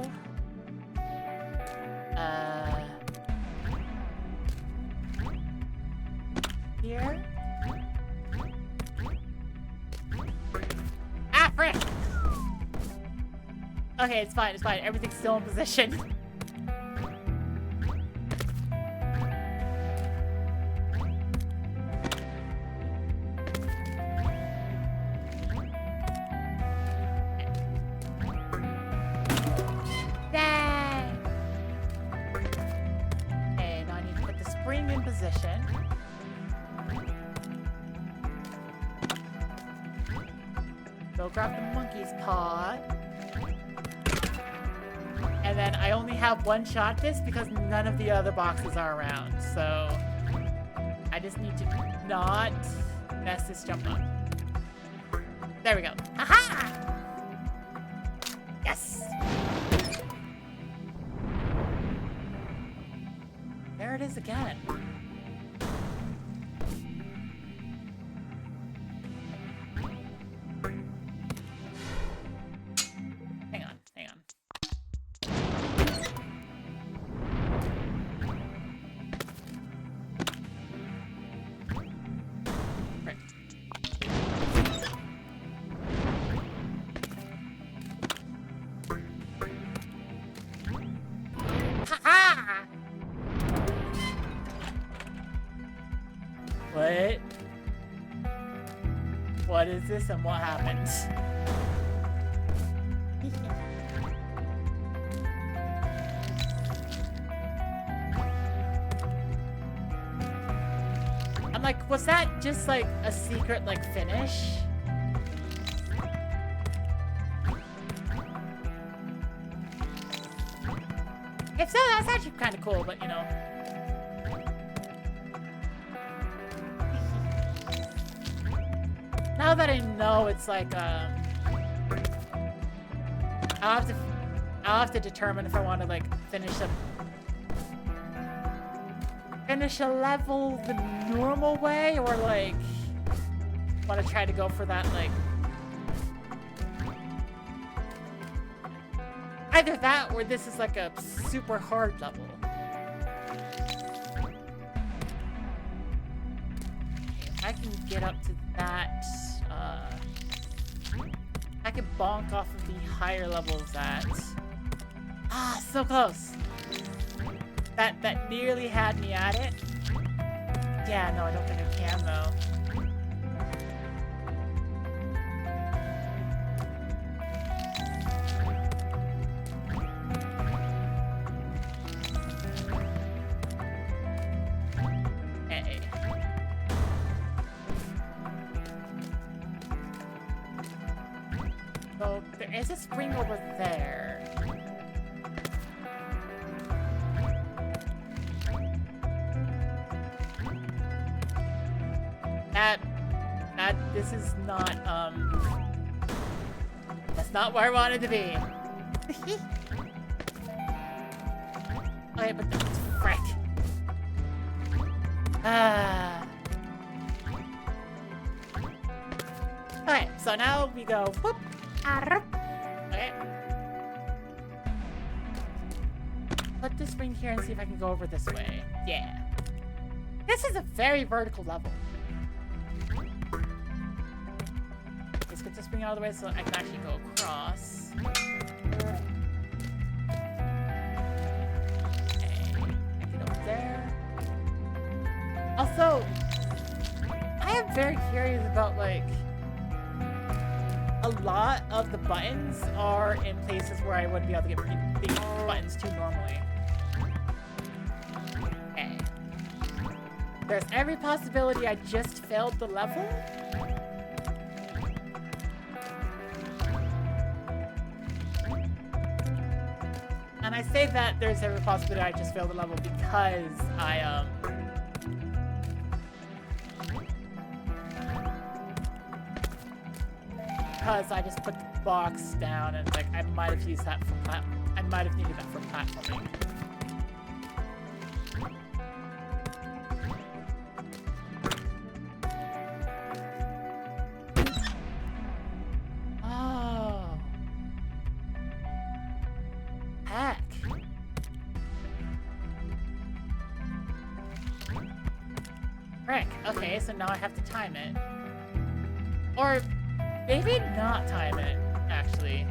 Here. Ah, frick! Okay, it's fine, Everything's still in position. Yay! Okay, now I need to put the spring in position. Go grab the monkey's paw. And then I only have one shot at this because none of the other boxes are around. So I just need to not mess this jump up. There we go. Aha! Yes! There it is again. What is this and what happens? I'm like, was that just like a secret like finish? If so, that's actually kind of cool, but you know. Now that I know it's like, I'll I'll have to determine if I want to like finish a level the normal way, or like want to try to go for that like either that or this is like a super hard level. If I can get up to that, I can bonk off of the higher levels at. Ah, so close. That nearly had me at it. Yeah, no, I don't think I can though. Hey. So there is a spring over there. This is not, that's not where I wanted to be. Okay, but that's frick. Okay, so now we go, whoop, okay. Put this ring here and see if I can go over this way. Yeah. This is a very vertical level. Get this ring out of the way so I can actually go across. Okay, get over there. Also, I am very curious about like a lot of the buttons are in places where I wouldn't be able to get the buttons to normally. Okay. There's every possibility I just failed the level. And I say that there's every possibility I just failed the level because I just put the box down and like I might have used that for I might have needed that for platforming. Okay, so now I have to time it. Or maybe not time it, actually.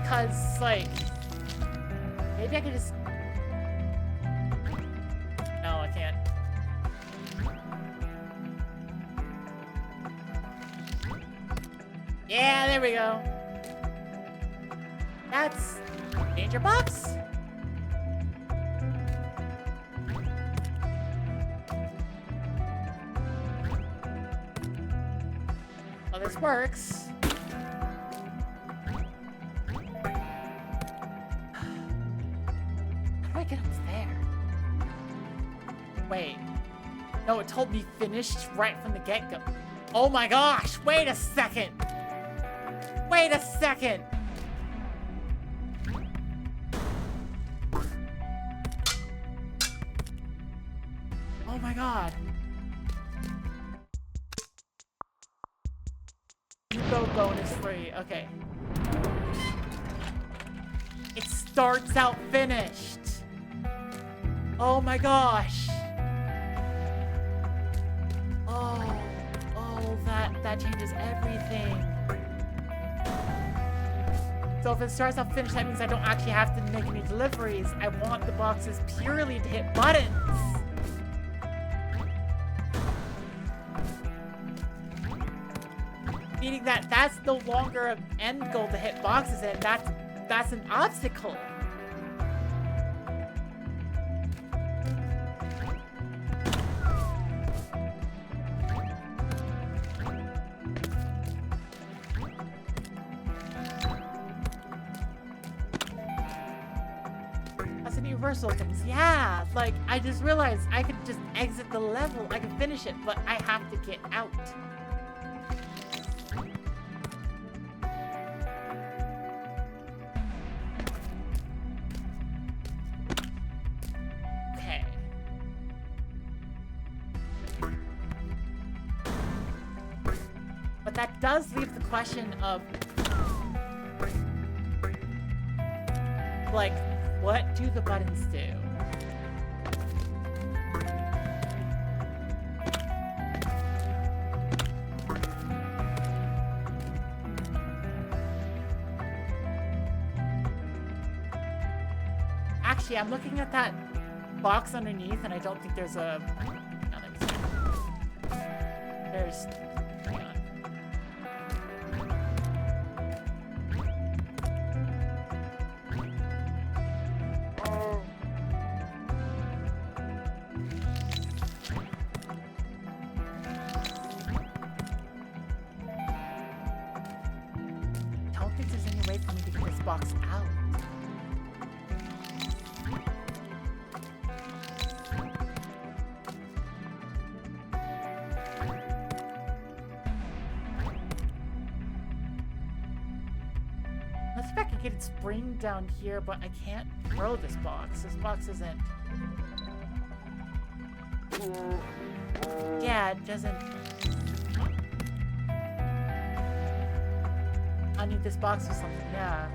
Because, like, maybe I could just... No, I can't. Yeah, there we go. That's... Danger box? Well, this works. How do I get up there? Wait. No, it told me finished right from the get-go. Oh my gosh! Wait a second! Wait a second! Oh my god. You go bonus free. Okay. It starts out finished. Oh my gosh. Oh, that changes everything. So if it starts out finished, that means I don't actually have to make any deliveries. I want the boxes purely to hit buttons. Meaning that that's no longer an end goal to hit boxes in. That's an obstacle. That's an universal things. Yeah, like I just realized I could just exit the level. I could finish it, but I have to get out. Okay. But that does leave the question of, like, what do the buttons do? Actually, I'm looking at that box underneath, and I don't think there's a... No, let me see. There's... Hang on. I don't think there's any way for me to get this box out. Let's see if I can get its spring down here, but I can't throw this box. This box isn't... Yeah, it doesn't... I need this box or something, yeah.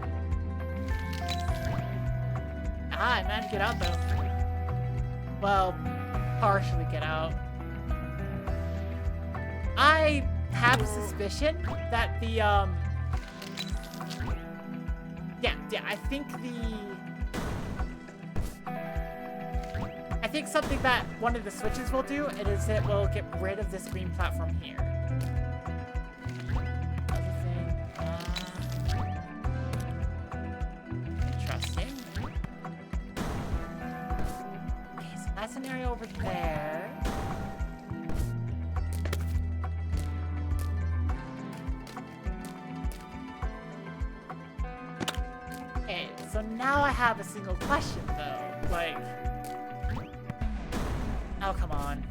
Ah, I managed to get out, though. Well, partially get out. I have a suspicion that the, Yeah, I think something that one of the switches will do is it will get rid of this green platform here. Other thing, interesting. Okay, so that's an area over there. Okay, so now I have a single question though, like... Oh, come on.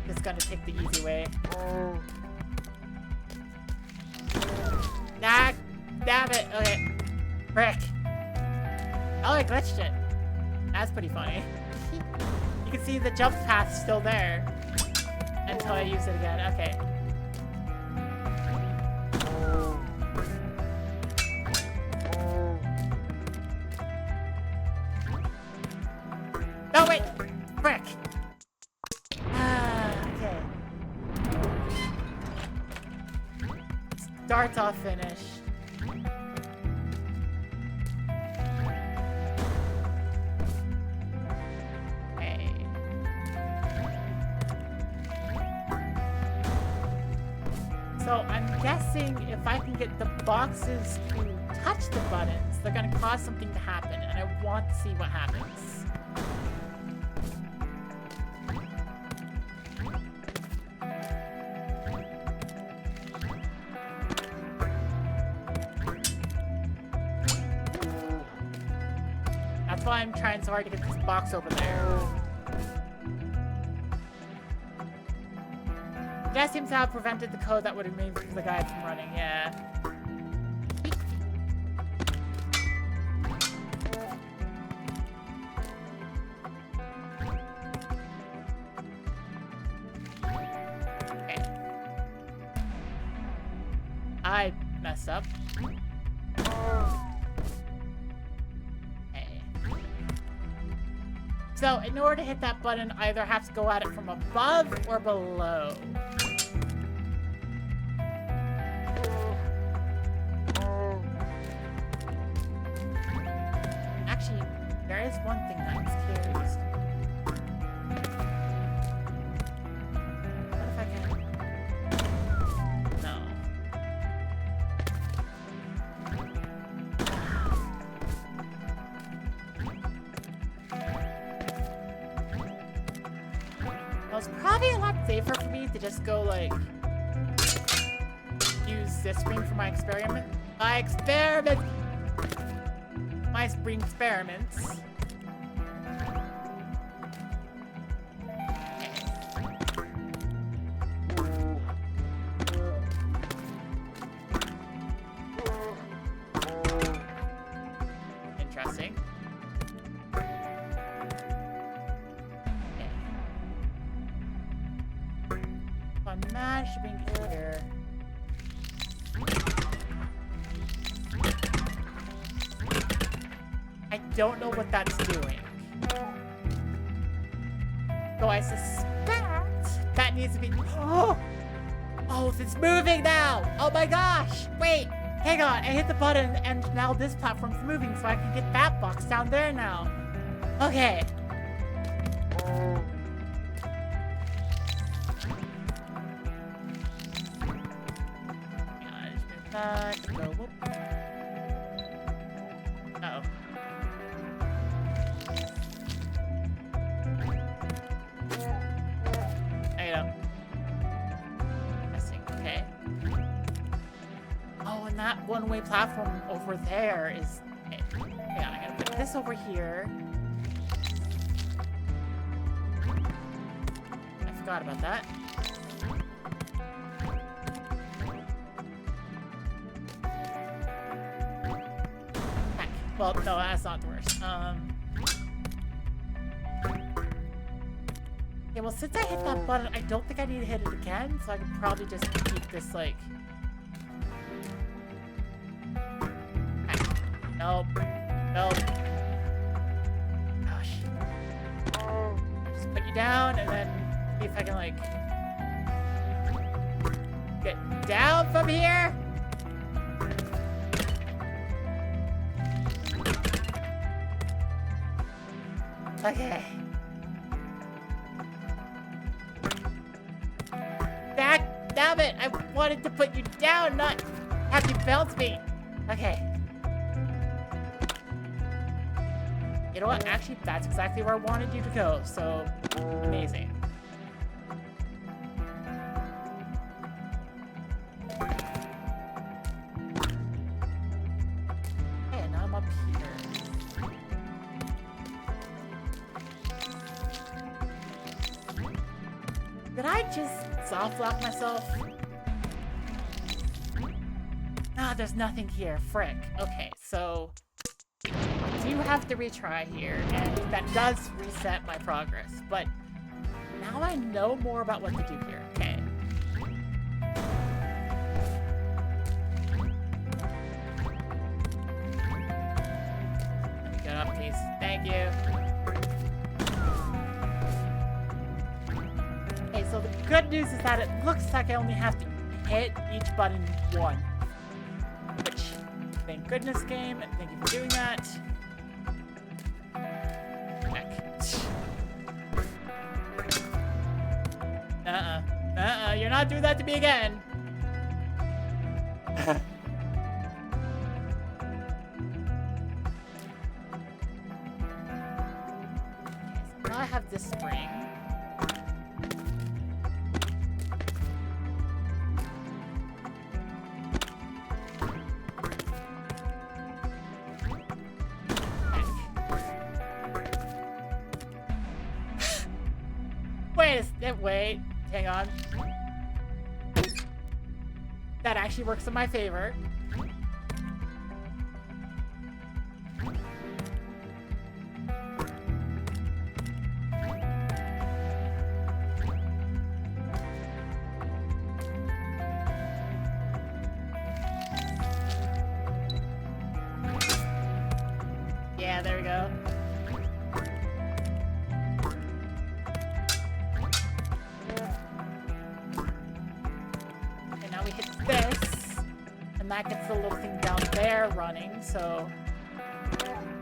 Just gonna take the easy way. Nah, damn it. Okay. Frick. Oh, I glitched it. That's pretty funny. You can see the jump path still there until I use it again. Okay. No, wait! Frick! Okay. Starts off finished. Okay. So I'm guessing if I can get the boxes to touch the buttons, they're gonna cause something to happen, and I want to see what happens. That's why I'm trying so hard to get this box over there. That seems to have prevented the code that would have made the guide from running, yeah. Okay. I messed up. So, in order to hit that button, I either have to go at it from above or below. Actually, there is one thing that I'm curious. What if I can... No. It's probably a lot safer for me to just go, like, use this screen for my experiment. My experiment! my spring experiments. Interesting. I managed to bring it here. I don't know what that's doing. So I suspect that needs to be... Oh! Oh, it's moving now! Oh my gosh! Wait! Hang on, I hit the button and now this platform's moving so I can get that box down there now. Okay. Go. Whoop. Uh-oh. There you go. Missing. Okay. Oh, and that one-way platform over there is... Okay. Hang on, I gotta put this over here. I forgot about that. Well, no, that's not the worst. Okay, well, since I hit that button, I don't think I need to hit it again, so I can probably just keep this, like... Nope. Nope. Gosh. Just put you down, and then see if I can, like... get down from here? Okay. Damn it! I wanted to put you down, not have you bounce me. Okay. You know what? Actually, that's exactly where I wanted you to go, so amazing. Okay, now I'm up here. Did I just soft lock myself? Ah, there's nothing here. Frick. Okay, so I do have to retry here, and that does reset my progress. But now I know more about what to do here. Okay. Let me get up, please. Thank you. So the good news is that it looks like I only have to hit each button one. Which, thank goodness, game. Thank you for doing that. Heck. You're not doing that to me again. Okay, so now I have this spring. Wait, hang on. That actually works in my favor. Yeah, there we go. That gets the little thing down there running, so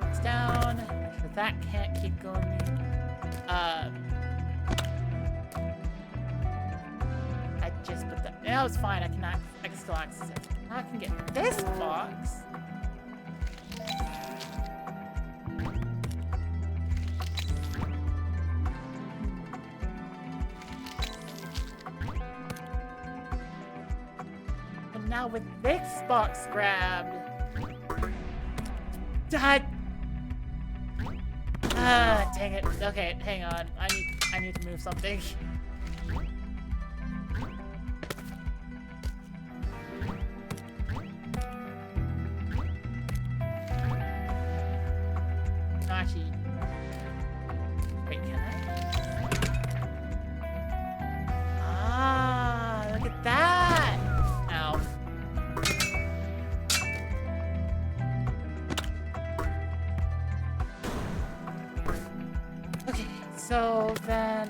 it's down. Make sure that can't keep going. I just put that. No, it's fine. I can still access it. Now I can get this box. Now with this box grabbed, dang it. Okay, hang on. I need to move something. No, actually. Wait, can I? Ah, look at that! Ow. Okay, so then,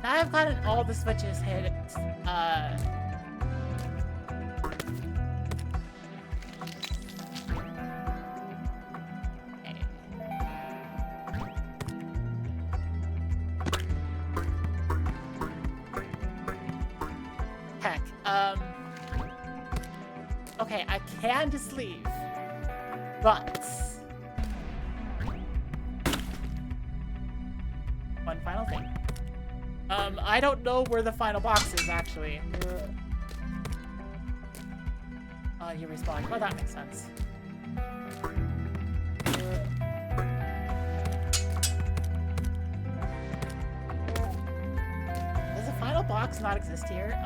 now I've gotten all the switches hit, heck, okay, I can just leave, but one final thing. I don't know where the final box is, actually. Oh, you respawn. Well, that makes sense. Does the final box not exist here?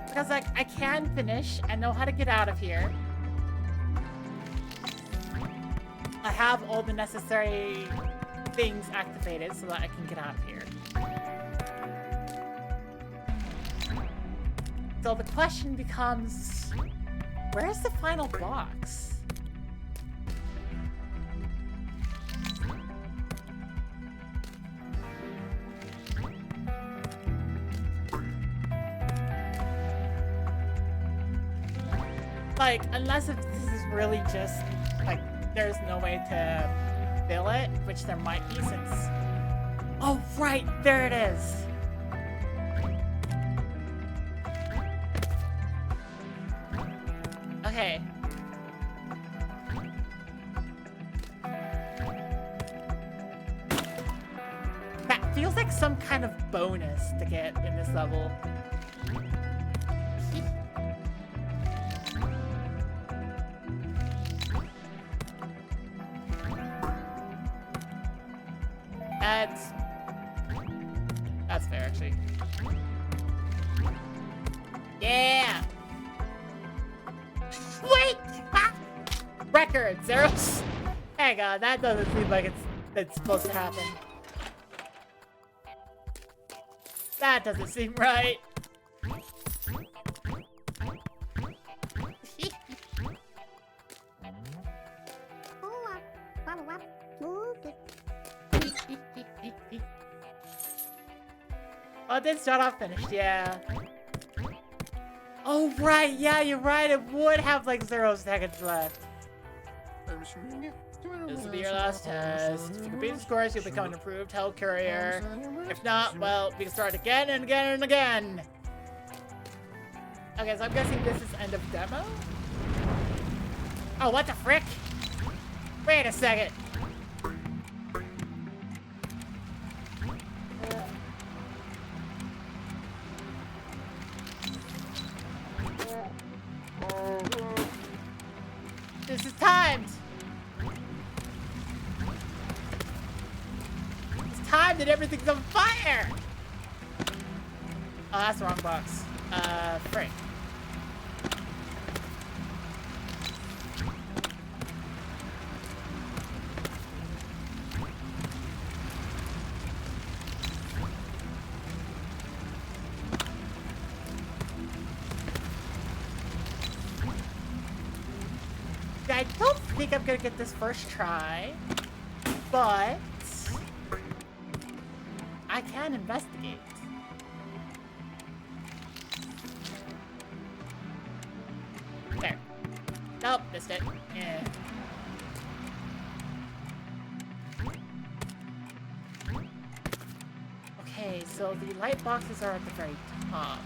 Because, like, I can finish and know how to get out of here. I have all the necessary things activated so that I can get out of here. So the question becomes, where's the final box? Like, unless if this is really just, like, there's no way to fill it, which there might be since... Oh, right! There it is! Okay. That feels like some kind of bonus to get in this level. That's fair, actually. Yeah! Wait! Ah! Record! Zeros! Hang on, that doesn't seem like it's supposed to happen. That doesn't seem right. Oh, it did start off finished, yeah. Oh, right, yeah, you're right. It would have like 0 seconds left. This will be your last test. If you complete the scores, you'll become an improved Hell Courier. If not, well, we can start again and again and again. Okay, so I'm guessing this is end of demo? Oh, what the frick? Wait a second. This is timed. It's timed and everything's on fire. Oh, that's the wrong box. Frick. I don't think I'm gonna get this first try, but I can investigate. Oh, missed it. Yeah. Okay, so the light boxes are at the very top.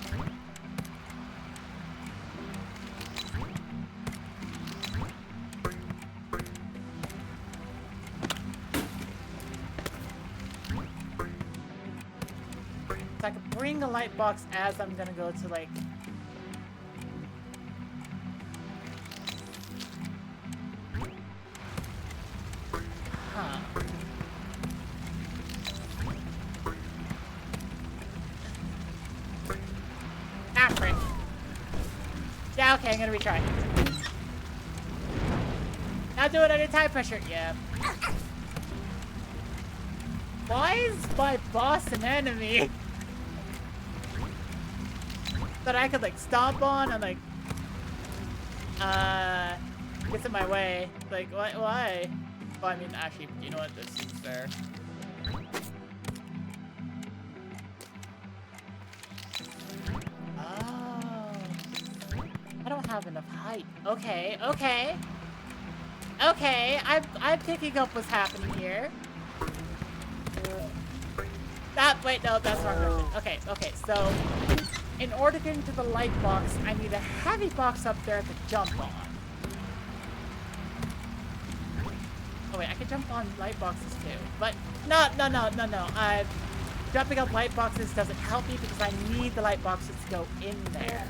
So I can bring a light box as I'm gonna go to, like... Huh. Ah, frick. Yeah, okay, I'm gonna retry. Now do it under time pressure. Yeah. Why is my boss an enemy? That I could, like, stomp on and, like, gets in my way. Like, why? Well, I mean, actually, you know what? This is fair. Oh. I don't have enough height. Okay, okay. Okay, I'm picking up what's happening here. Wait, no, that's the wrong direction. Okay, okay, so... In order to get into the light box, I need a heavy box up there to jump on. Oh wait, I can jump on light boxes too. But no. Jumping up light boxes doesn't help me because I need the light boxes to go in there.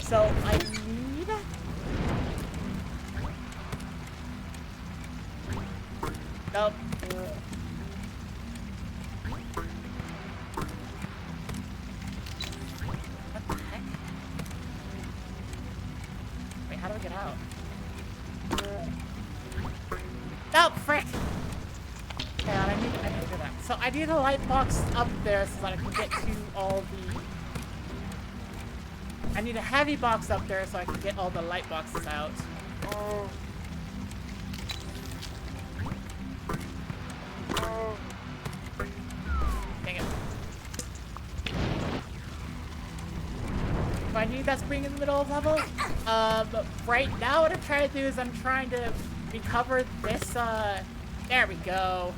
So I need... Nope. How do I get out? Oh, frick! Okay, I need to do that. So I need a light box up there so that I can get to all the... I need a heavy box up there so I can get all the light boxes out. Dang it. Do I need that spring in the middle of the level? Right now what I'm trying to do is I'm trying to recover this, there we go.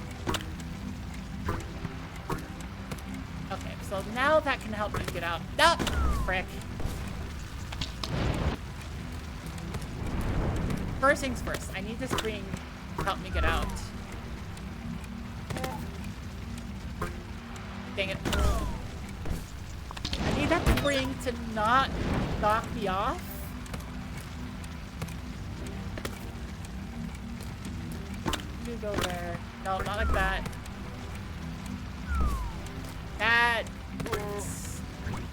Okay, so now that can help me get out. No! Frick. First things first, I need this spring to help me get out. Dang it. I need that spring to not knock me off. You go there. No, not like that. That's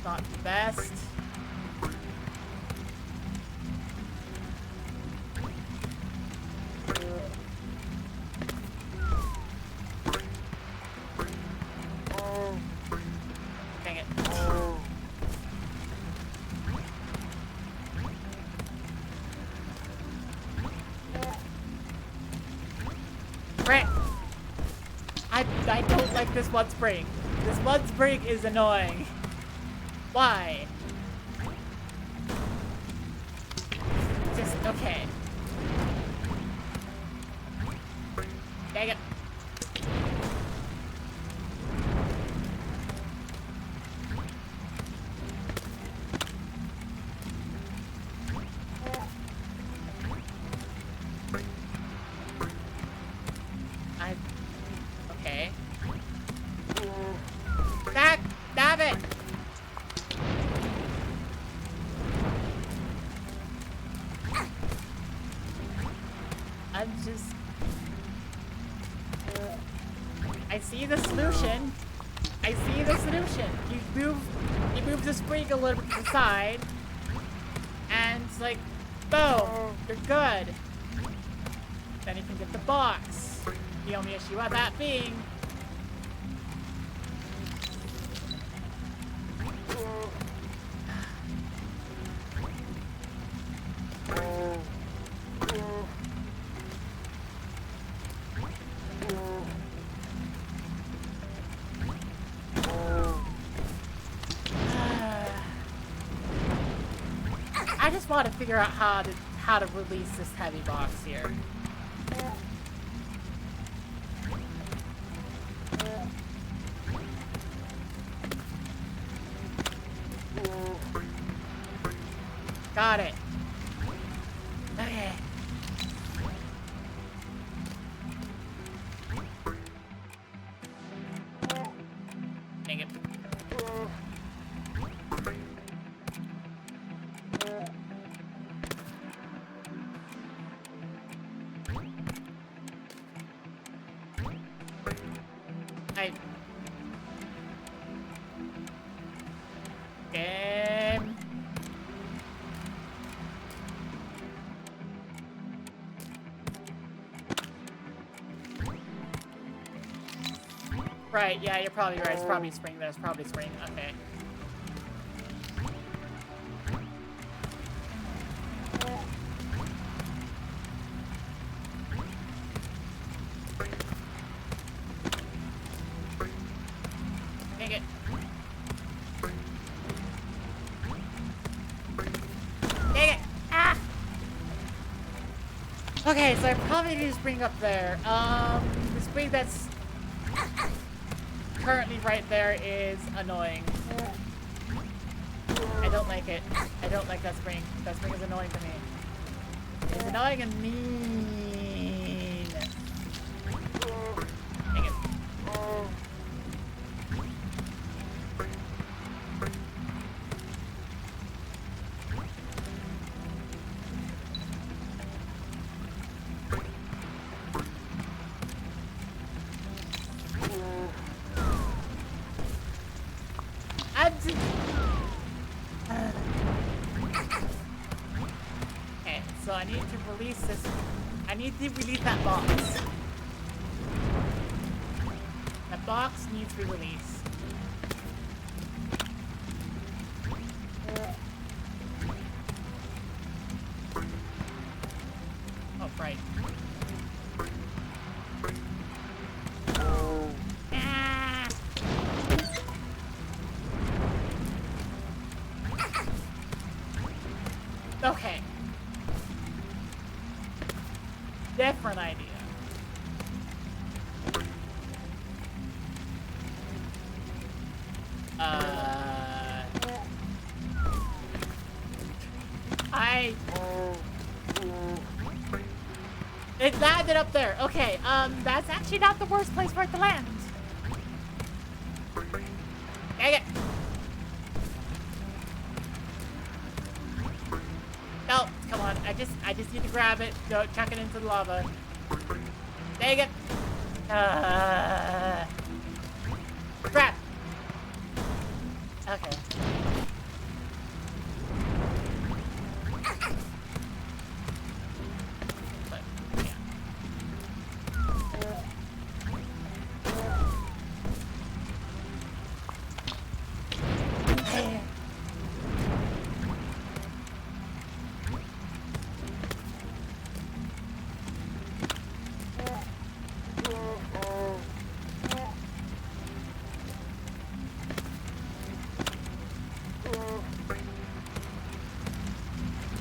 not the best. Dang it. Frick! I don't like this one spring. This one spring is annoying. Why? Just, okay. Dang it. Okay. Damn it! I'm just... I see the solution. I see the solution. You move the spring a little bit to the side, and it's like, boom, you're good. Then you can get the box. The only issue with that being... just want to figure out how to release this heavy box here. Got it. Okay. Dang it. Game. Right, yeah, you're probably right. It's probably spring. There's probably spring. Okay. Dang it. Dang it! Ah! Okay, so I probably need to spring up there. The spring that's currently right there is annoying. I don't like it. I don't like that spring. That spring is annoying to me. It's annoying and mean. Dang it. Okay, so I need to release this. I need to release that box. That box needs to be released. Oh, right. Ah! Okay. Different idea. It landed up there. Okay, that's actually not the worst place for it to land. Dang it. No, come on. I just need to grab it. Go chuck it into the lava. Dang it. Crap. Okay. But, yeah.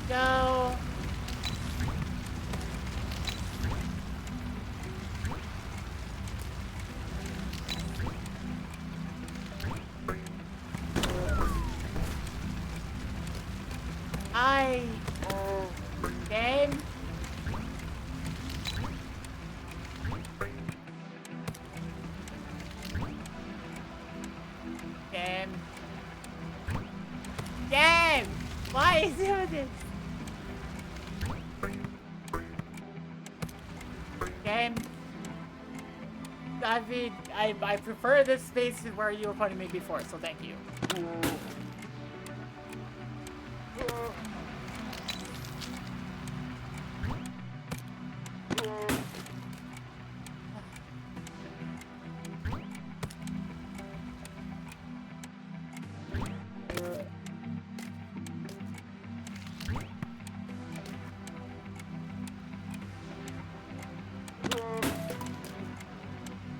Go. Game. Game. Game. Why is it doing this? Game. I mean, I prefer this space to where you were putting me before, so thank you.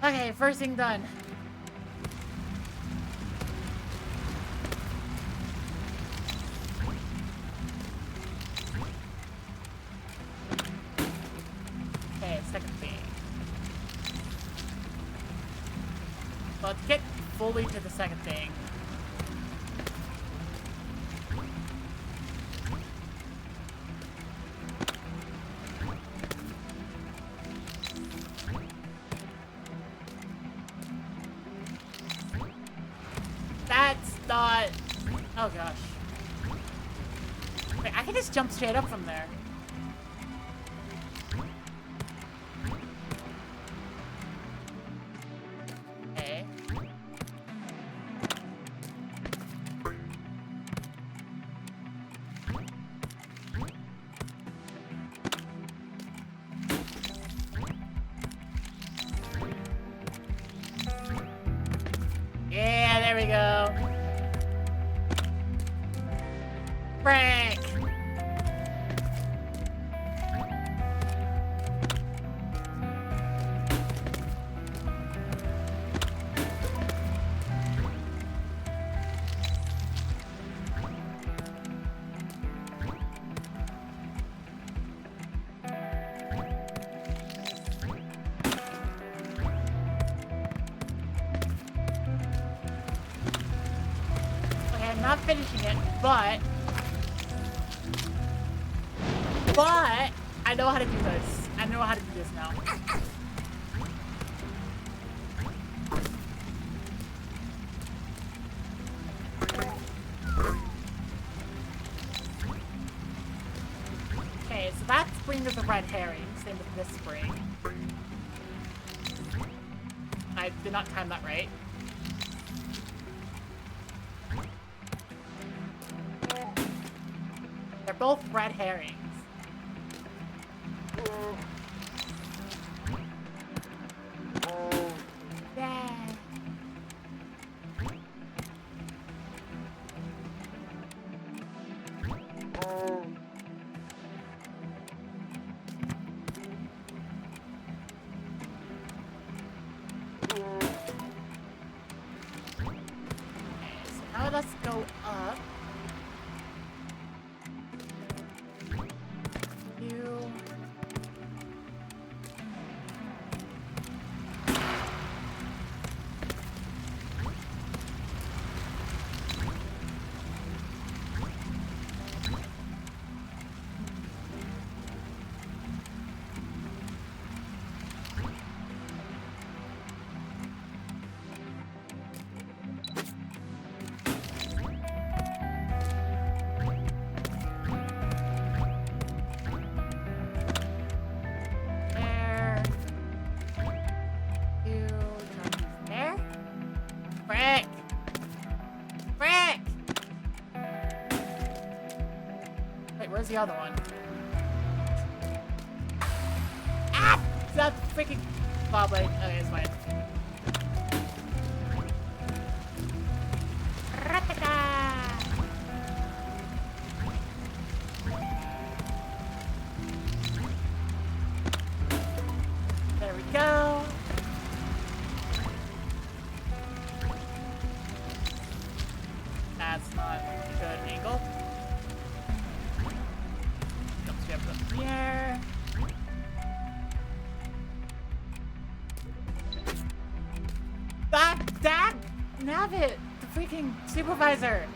Okay, first thing done. lead to the second thing. That's not... Oh gosh. Wait, I can just jump straight up from there. Okay. Yeah, there we go. Frick! Okay, I'm not finishing it, but I know how to do this. I know how to do this now. Okay, so that spring is a red herring. Same with this spring. I did not time that right. They're both red herrings. Yeah. So now let's go up. You. Where's the other one? Ah! Is that freaking bob blade? Okay, it's fine. There we go. That's not a good angle. Here. That Nabbit, the freaking supervisor.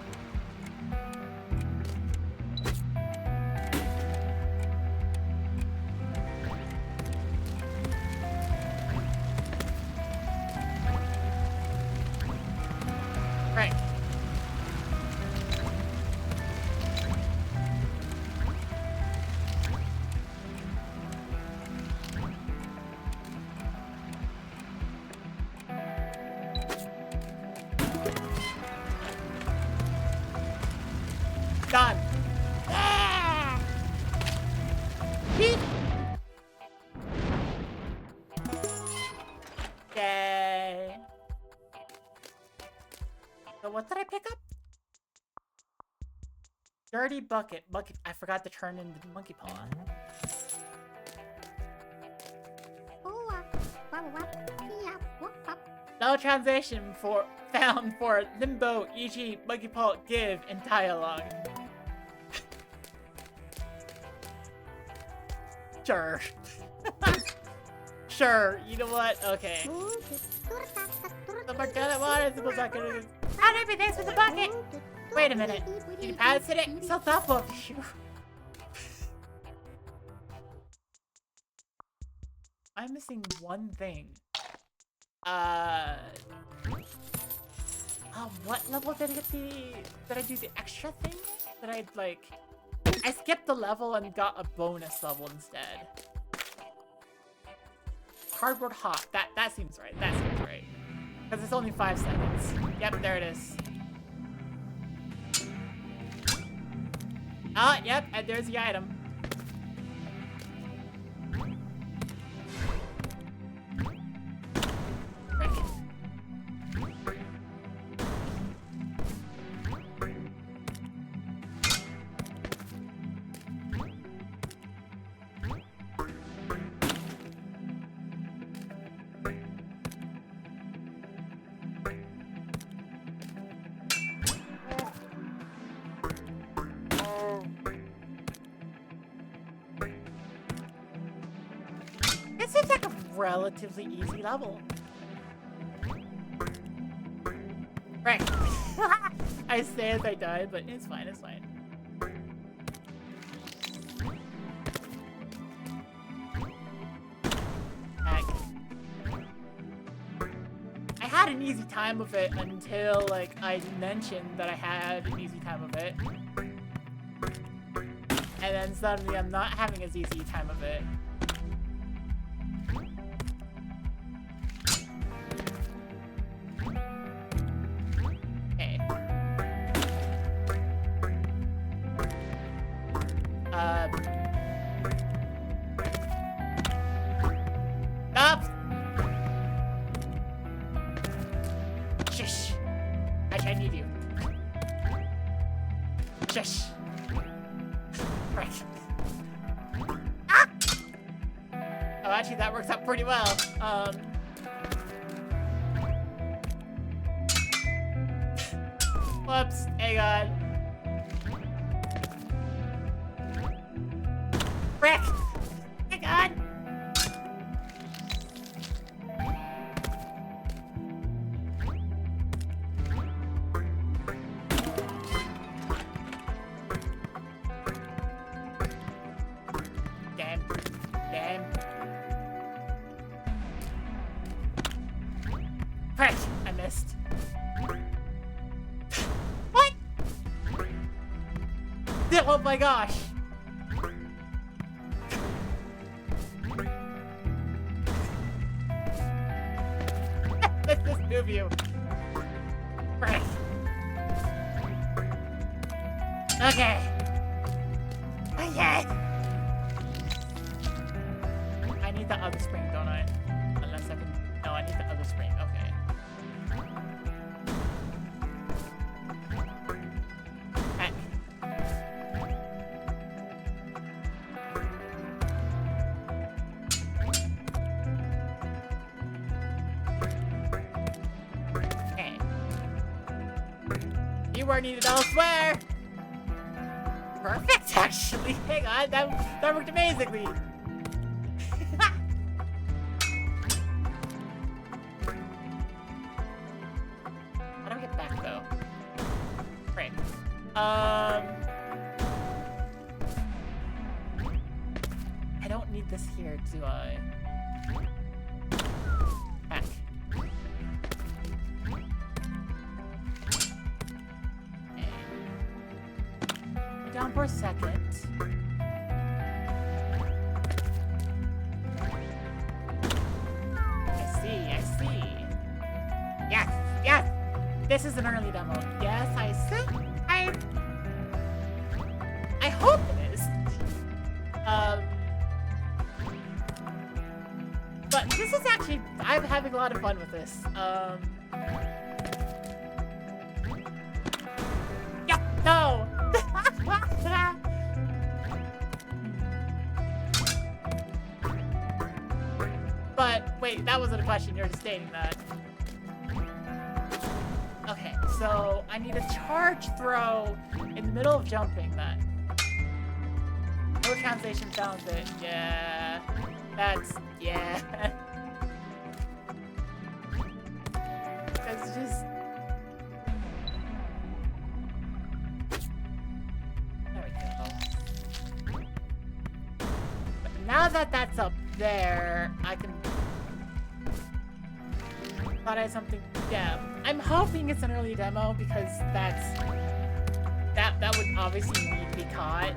Right. Done. Ah! Yay. So what did I pick up? Dirty bucket. I forgot to turn in the monkey paw. No translation found for limbo, e.g. monkey paw give in dialogue. Sure. Sure, you know what? Okay. The Martella water symbol's not gonna. How did I be thanks for the bucket? Wait a minute. You pads today? So thoughtful of you. I'm missing one thing. What level did I get the... Did I do the extra thing? Did I, like... I skipped the level and got a bonus level instead. Cardboard hop. That seems right. That seems right. Because it's only 5 seconds. Yep, there it is. Ah, yep, and there's the item. It seems like a relatively easy level. Right. I say as I died, but it's fine, it's fine. Heck. I had an easy time of it until, like, I mentioned that I had an easy time of it. And then suddenly I'm not having as easy a time of it. Stop! Shush! I need you. Shush! Right. Ah! Oh, actually, that works out pretty well. Whoops. Hey, God. Frick! Hey, God! Damn. Damn. Frick! I missed. What? Oh my gosh! Let's just move you. Frick. Okay. Okay. I need the other spring, don't I? Unless I can... No, I need the other spring. Okay. Heck. Okay. You are needed elsewhere! Perfect, actually. Hang on, that worked amazingly. How do I get back though? Great. I don't need this here, do I? Back. Down for a second. I see. Yes, yes! This is an early demo. Yes, I see. I hope it is. But this is actually, I'm having a lot of fun with this. Yep, no! But, wait, that wasn't a question, you're just stating that. Okay, so I need a charge throw in the middle of jumping then. No translation found it. Yeah. That's, yeah. now that that's up there, I can... Thought I had something... Yeah, I'm hoping it's an early demo because that's... That would obviously need to be caught.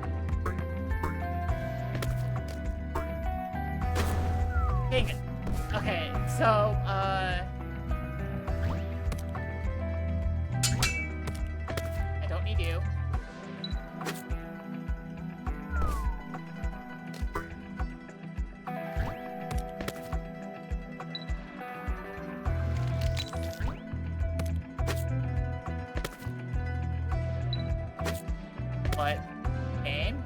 Dang it. Okay, so, I don't need you. What? Game?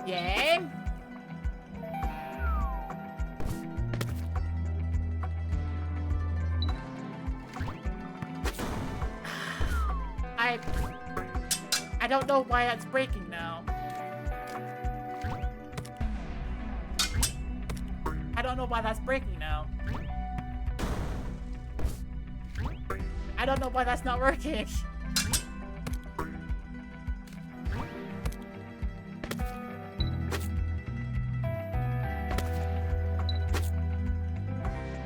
Game? I don't know why that's breaking now. I don't know why that's breaking now. I don't know why that's not working.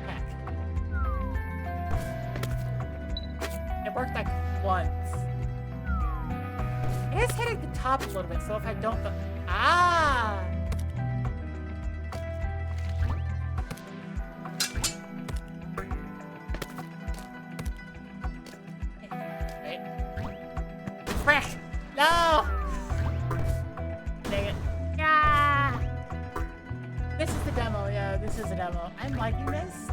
Heck. It worked like once. It is hitting the top a little bit, so if I don't... Ah! Wait. Frick! No! Dang it. Ah! This is the demo, yeah, this is a demo. I'm liking this.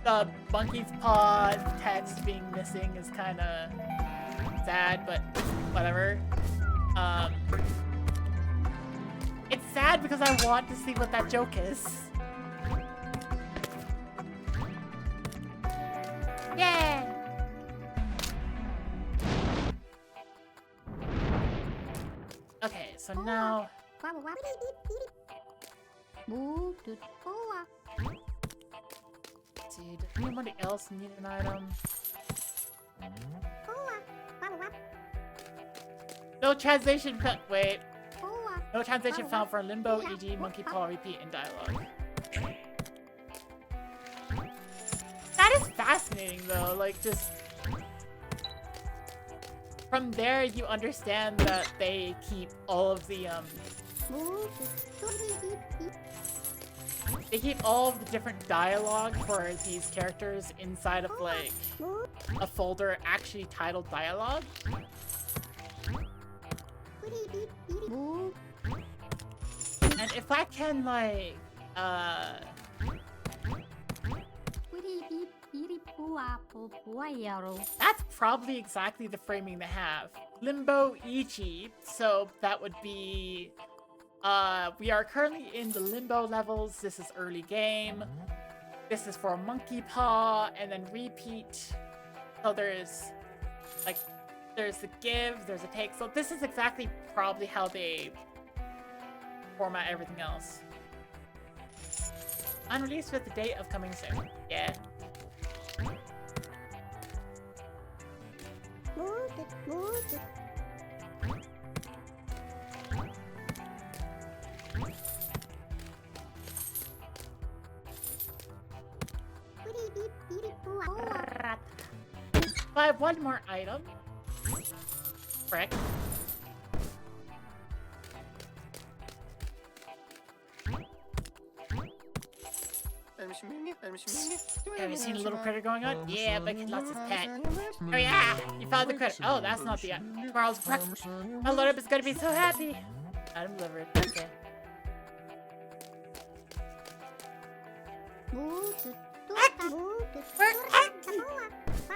The monkey's paw text being missing is kind of sad, but whatever. It's sad because I want to see what that joke is. Yay! Okay, so now... Did anybody else need an item? No translation found. Wait. No translation found for Limbo, e.g. Monkey Paw repeat in dialogue. That is fascinating though, like just... From there you understand that they keep all of the they keep all of the different dialogue for these characters inside of like a folder actually titled dialogue. And if I can like that's probably exactly the framing they have. Limbo Ichi, so that would be we are currently in the Limbo levels. This is early game. This is for Monkey Paw, and then repeat. So there's like there's the give, there's a take. So this is exactly probably how they format everything else. Unreleased with the date of coming soon. Yeah. I have one more item. Frick. Have you seen a little critter going on? Yeah, but lots of pet. Oh yeah, you found the critter. Oh, that's not the Carl's breakfast. My Lord is gonna be so happy. Item delivered. Okay.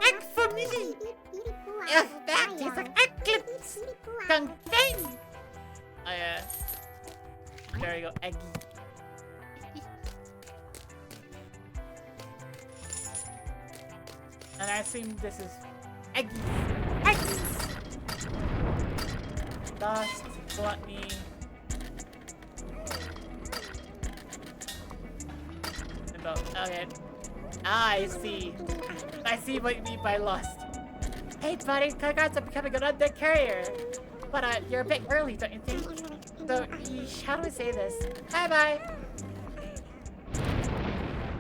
Egg for me! Ugh, that tastes like eggplants! Contain! Oh yeah. There you go, eggy. And I assume this is eggy. Eggies! Dust, gluttony. Okay. Ah, I see. I see what you mean by lust. Hey, buddy, congrats on becoming an undead carrier. But you're a bit early, don't you think? So, how do I say this? Bye-bye.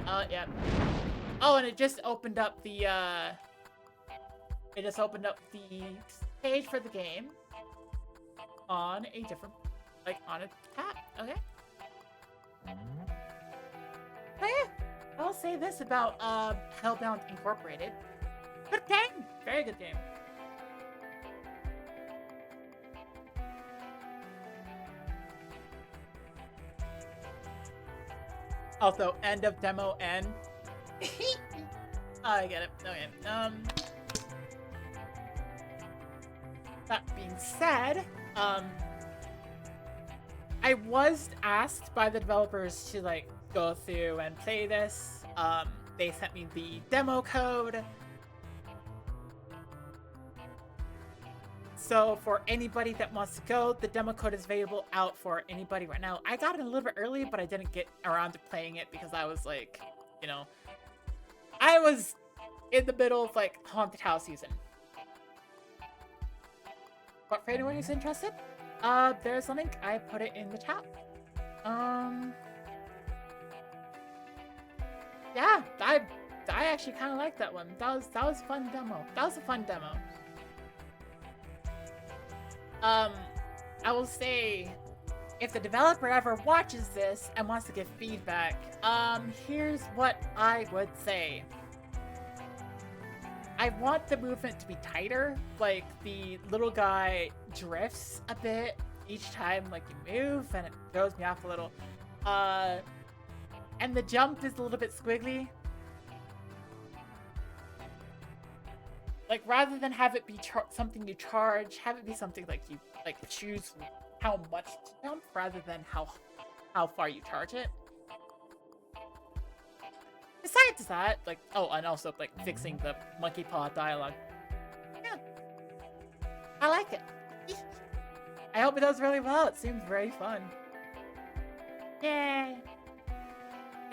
Oh, yeah. Oh, and it just opened up the, It just opened up the page for the game on a different, like, on a tab. Okay. But yeah, I'll say this about, Hellbound Incorporated. Good game! Very good game. Also, end of demo N. I get it. Okay. That being said, I was asked by the developers to like go through and play this. They sent me the demo code. So for anybody that wants to go, the demo code is available out for anybody right now. I got it a little bit early, but I didn't get around to playing it because I was like, you know, I was in the middle of like haunted house season. But for anyone who's interested, there's a link. I put it in the chat. Yeah, I actually kind of like that one. That was a fun demo. That was a fun demo. I will say, if the developer ever watches this and wants to give feedback, here's what I would say. I want the movement to be tighter. Like, the little guy drifts a bit each time, like, you move, and it throws me off a little. And the jump is a little bit squiggly. Like, rather than have it be something you charge, have it be something like you, like, choose how much to jump rather than how far you charge it. Besides that, like, oh, and also, like, fixing the monkey paw dialogue. Yeah. I like it. I hope it does really well. It seems very fun. Yay.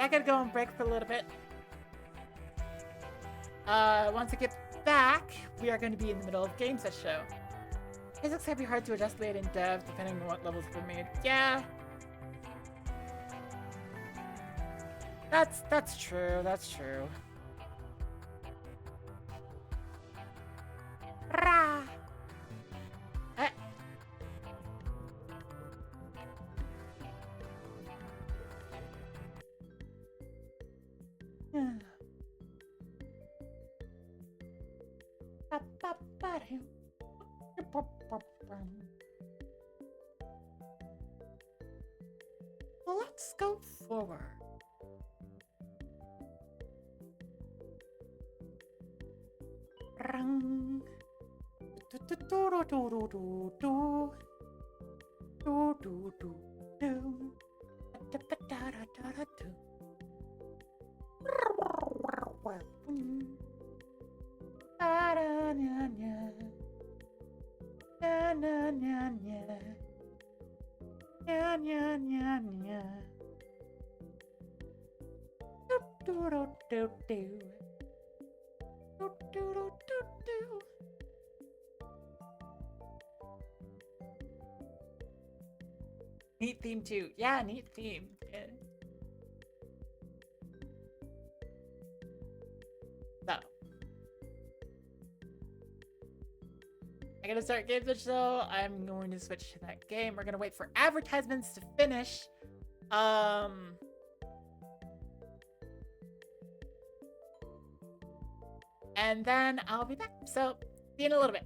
I gotta go on break for a little bit. Once I get back, we are going to be in the middle of Games That Show. Physics can be hard to adjust late in dev, depending on what levels have been made. Yeah. That's true, that's true. Rah! Eh. Let's go forward. Rang. Do do do do do do do do do do do. Da da da da da do. Neat theme too. Yeah, neat theme. Yeah. So, I'm gonna start Games That Show. I'm going to switch to that game. We're gonna wait for advertisements to finish. And then I'll be back. So, see you in a little bit.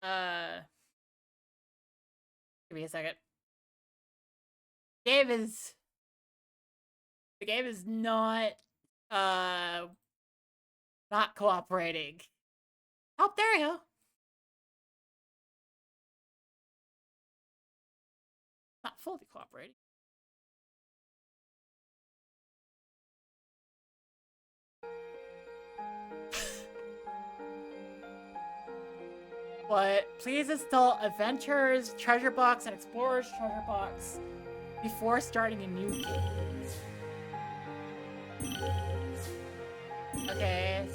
uh, give me a second. Game is the game is uh not cooperating. Oh, there you go. Not fully cooperating. But please install Adventurer's Treasure Box and Explorer's Treasure Box before starting a new game. Okay.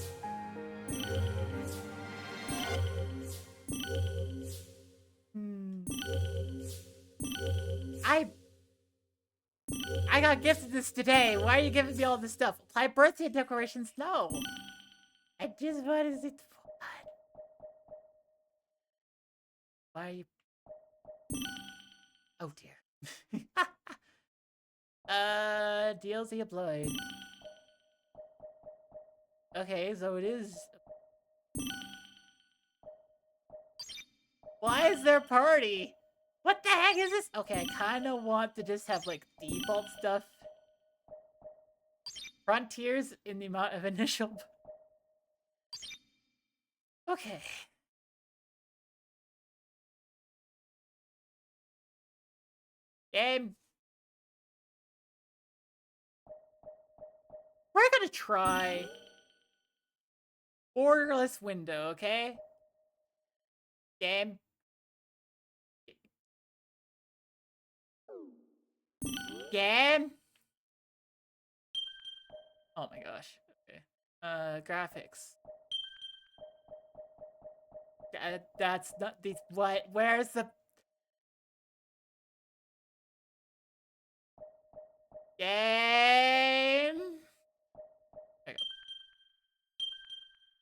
I got gifted this today. Why are you giving me all this stuff? Apply birthday decorations? No. I just wanted it. Why are you? Oh dear. DLC applied. Okay, so it is. Why is there a party? What the heck is this? Okay, I kind of want to just have like default stuff. Frontiers in the amount of initial. Okay. Game. We're gonna try borderless window, okay? Game. Game. Oh my gosh. Okay. Graphics. That's not the what? Where's the game? There we go.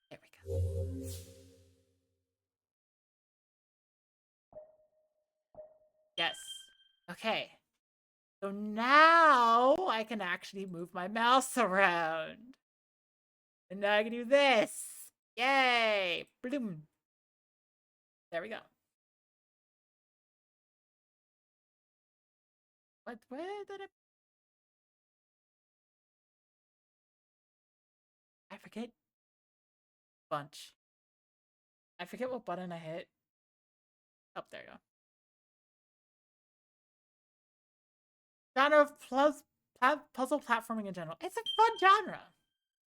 There we go. Yes. Okay. So now I can actually move my mouse around. And now I can do this. Yay! Bloom. There we go. What? Where did it? I forget. Bunch. I forget what button I hit. Oh, there you go. Genre of puzzle platforming in general. It's a fun genre.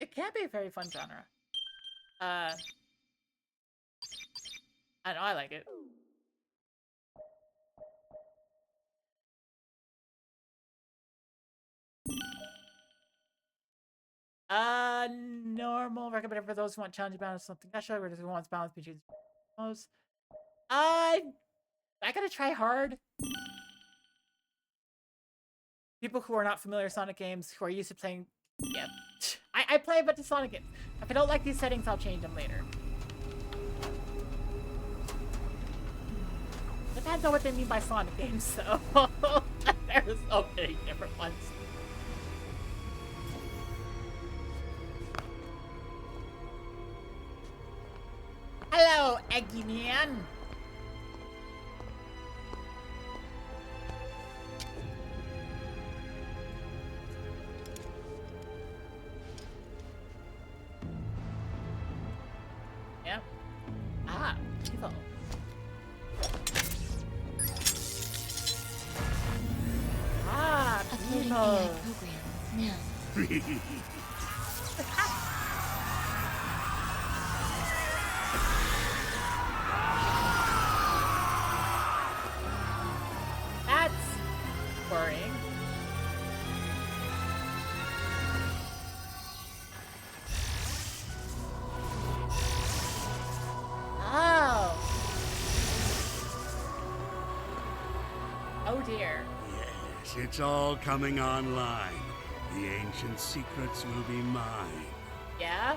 It can be a very fun genre. I know, I like it. Normal. Recommended for those who want challenging balance something special, or who wants balance between most. I gotta try hard. People who are not familiar with Sonic games, who are used to playing, yeah. I play a bunch of Sonic games. If I don't like these settings, I'll change them later. Depends on what they mean by Sonic games, so there's so many different ones. Hello, Eggy Man. Yep. Ah, people. Ah, people. AI program now. That's worrying. Oh. Oh dear. Yes, it's all coming online. The ancient secrets will be mine. Yeah?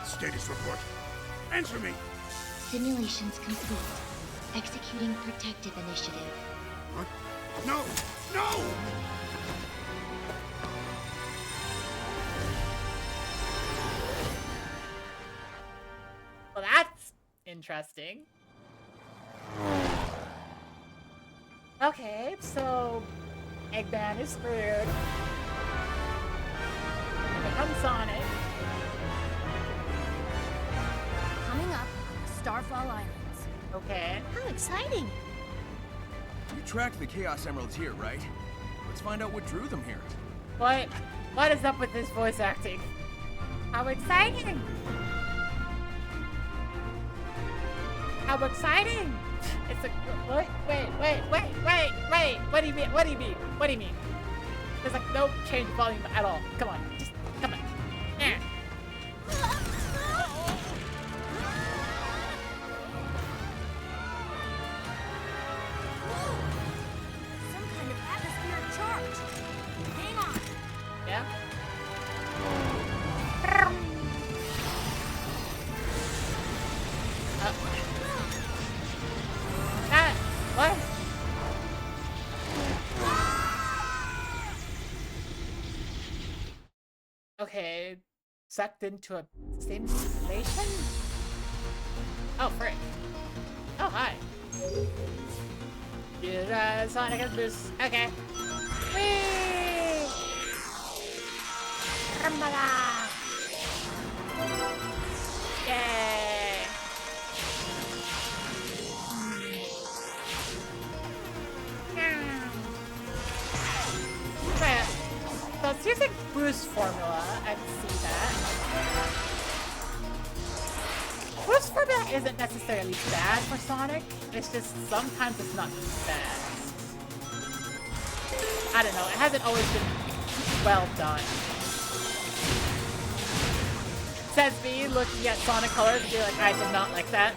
Status report. Answer me. Simulations complete. Executing protective initiative. What? No! No! interesting. Okay, so Eggman is screwed. Here comes Sonic. Coming up, Starfall Islands. Okay. How exciting! You tracked the Chaos Emeralds here, right? Let's find out what drew them here. What is up with this voice acting? How exciting! How exciting! It's a wait. What do you mean? What do you mean? What do you mean? There's like no change of volume at all. Come on, just come on. Yeah. Some kind of atmospheric charge. Hang on. Yeah. What? Okay, sucked into a simulation? Oh, frick. Oh, hi. Use Sonic as boost. Okay. Whee! Rumala! Yay! Right. So it's using boost formula. I can see that. Boost formula isn't necessarily bad for Sonic. It's just sometimes it's not bad. I don't know. It hasn't always been well done. Says me looking at Sonic colors and be like, I did not like that.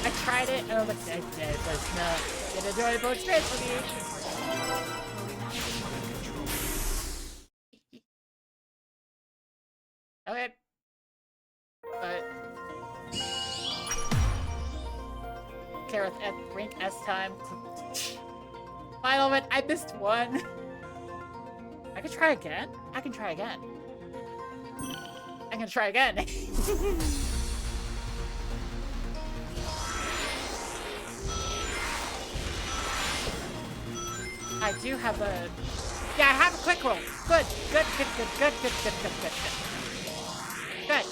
I tried it and I was like, it was not an enjoyable experience for me. Okay. But Kareth at rank S time. Final one, I missed one. I can try again. I can try again. I'm gonna try again. I do have a... Yeah, I have a quick roll. Good. Good.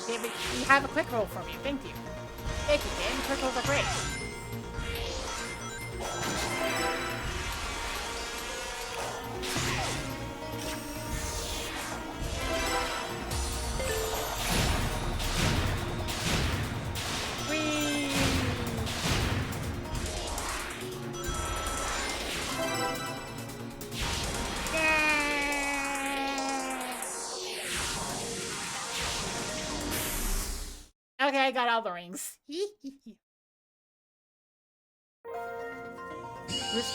You have a quick roll for me. Thank you. Thank you, game. Quick rolls are great. Okay, I got all the rings. Which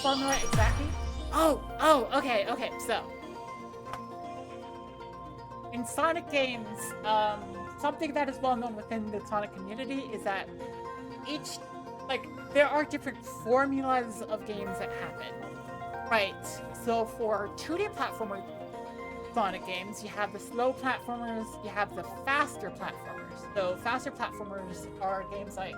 formula exactly? Oh, okay, so. In Sonic games, something that is well known within the Sonic community is that there are different formulas of games that happen. Right, so for 2D platformer Sonic games, you have the slow platformers, you have the faster platformers. So faster platformers are games like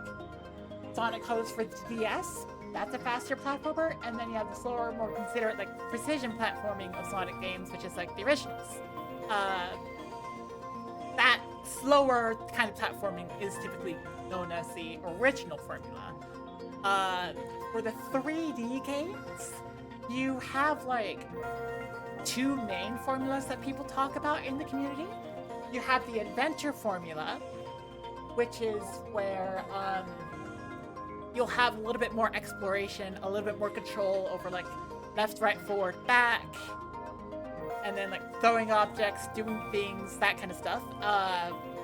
Sonic Colors for the DS, that's a faster platformer, and then you have the slower, more considerate, like, precision platforming of Sonic games, which is like the originals. That slower kind of platforming is typically known as the original formula. For the 3D games, you have like two main formulas that people talk about in the community. You have the adventure formula, which is where you'll have a little bit more exploration, a little bit more control over like left, right, forward, back, and then like throwing objects, doing things, that kind of stuff,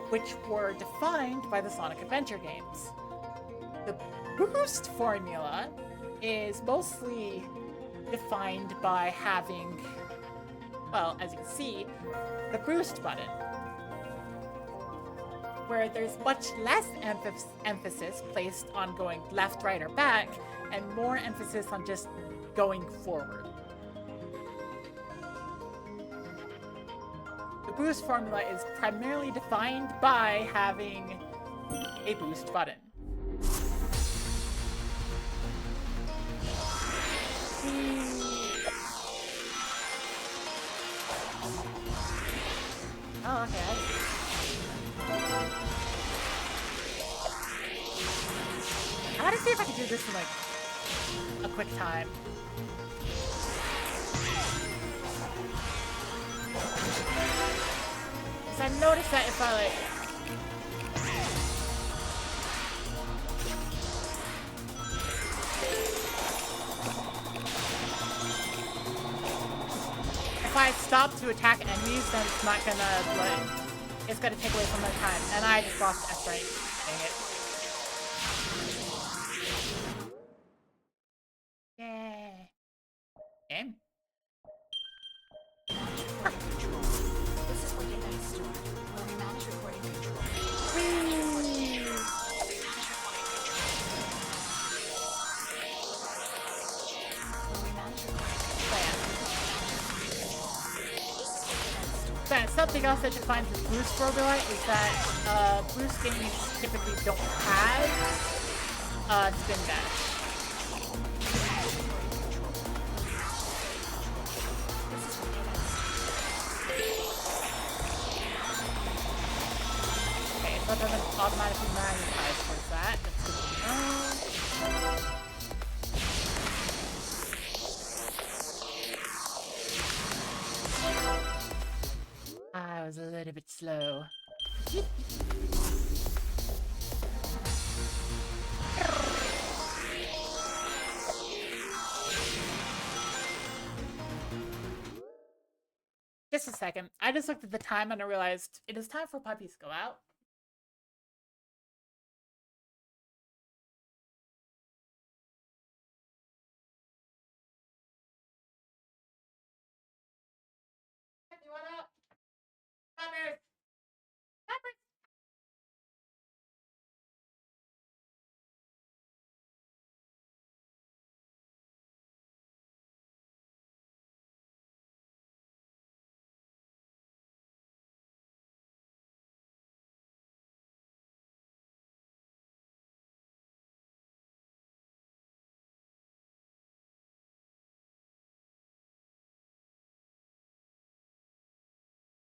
which were defined by the Sonic Adventure games. The boost formula is mostly defined by having, well, as you can see, the boost button, where there's much less emphasis placed on going left, right, or back, and more emphasis on just going forward. The boost formula is primarily defined by having a boost button. Oh, okay. I want to see if I can do this in, like, a quick time. Because I've noticed that if I, like... If I stop to attack enemies, then it's not gonna, like... It's gonna take away from my time. And I just lost F right. Dang it. Yay. Game? This is where data is stored, where we manage recording control. Something else that defines the boost formula is that boost games typically don't have spin dash. Okay, so it doesn't automatically magnetize towards that. That's good to know. I was a little bit slow. Just a second. I just looked at the time and I realized it is time for puppies to go out. You want out? Puppers! Puppers!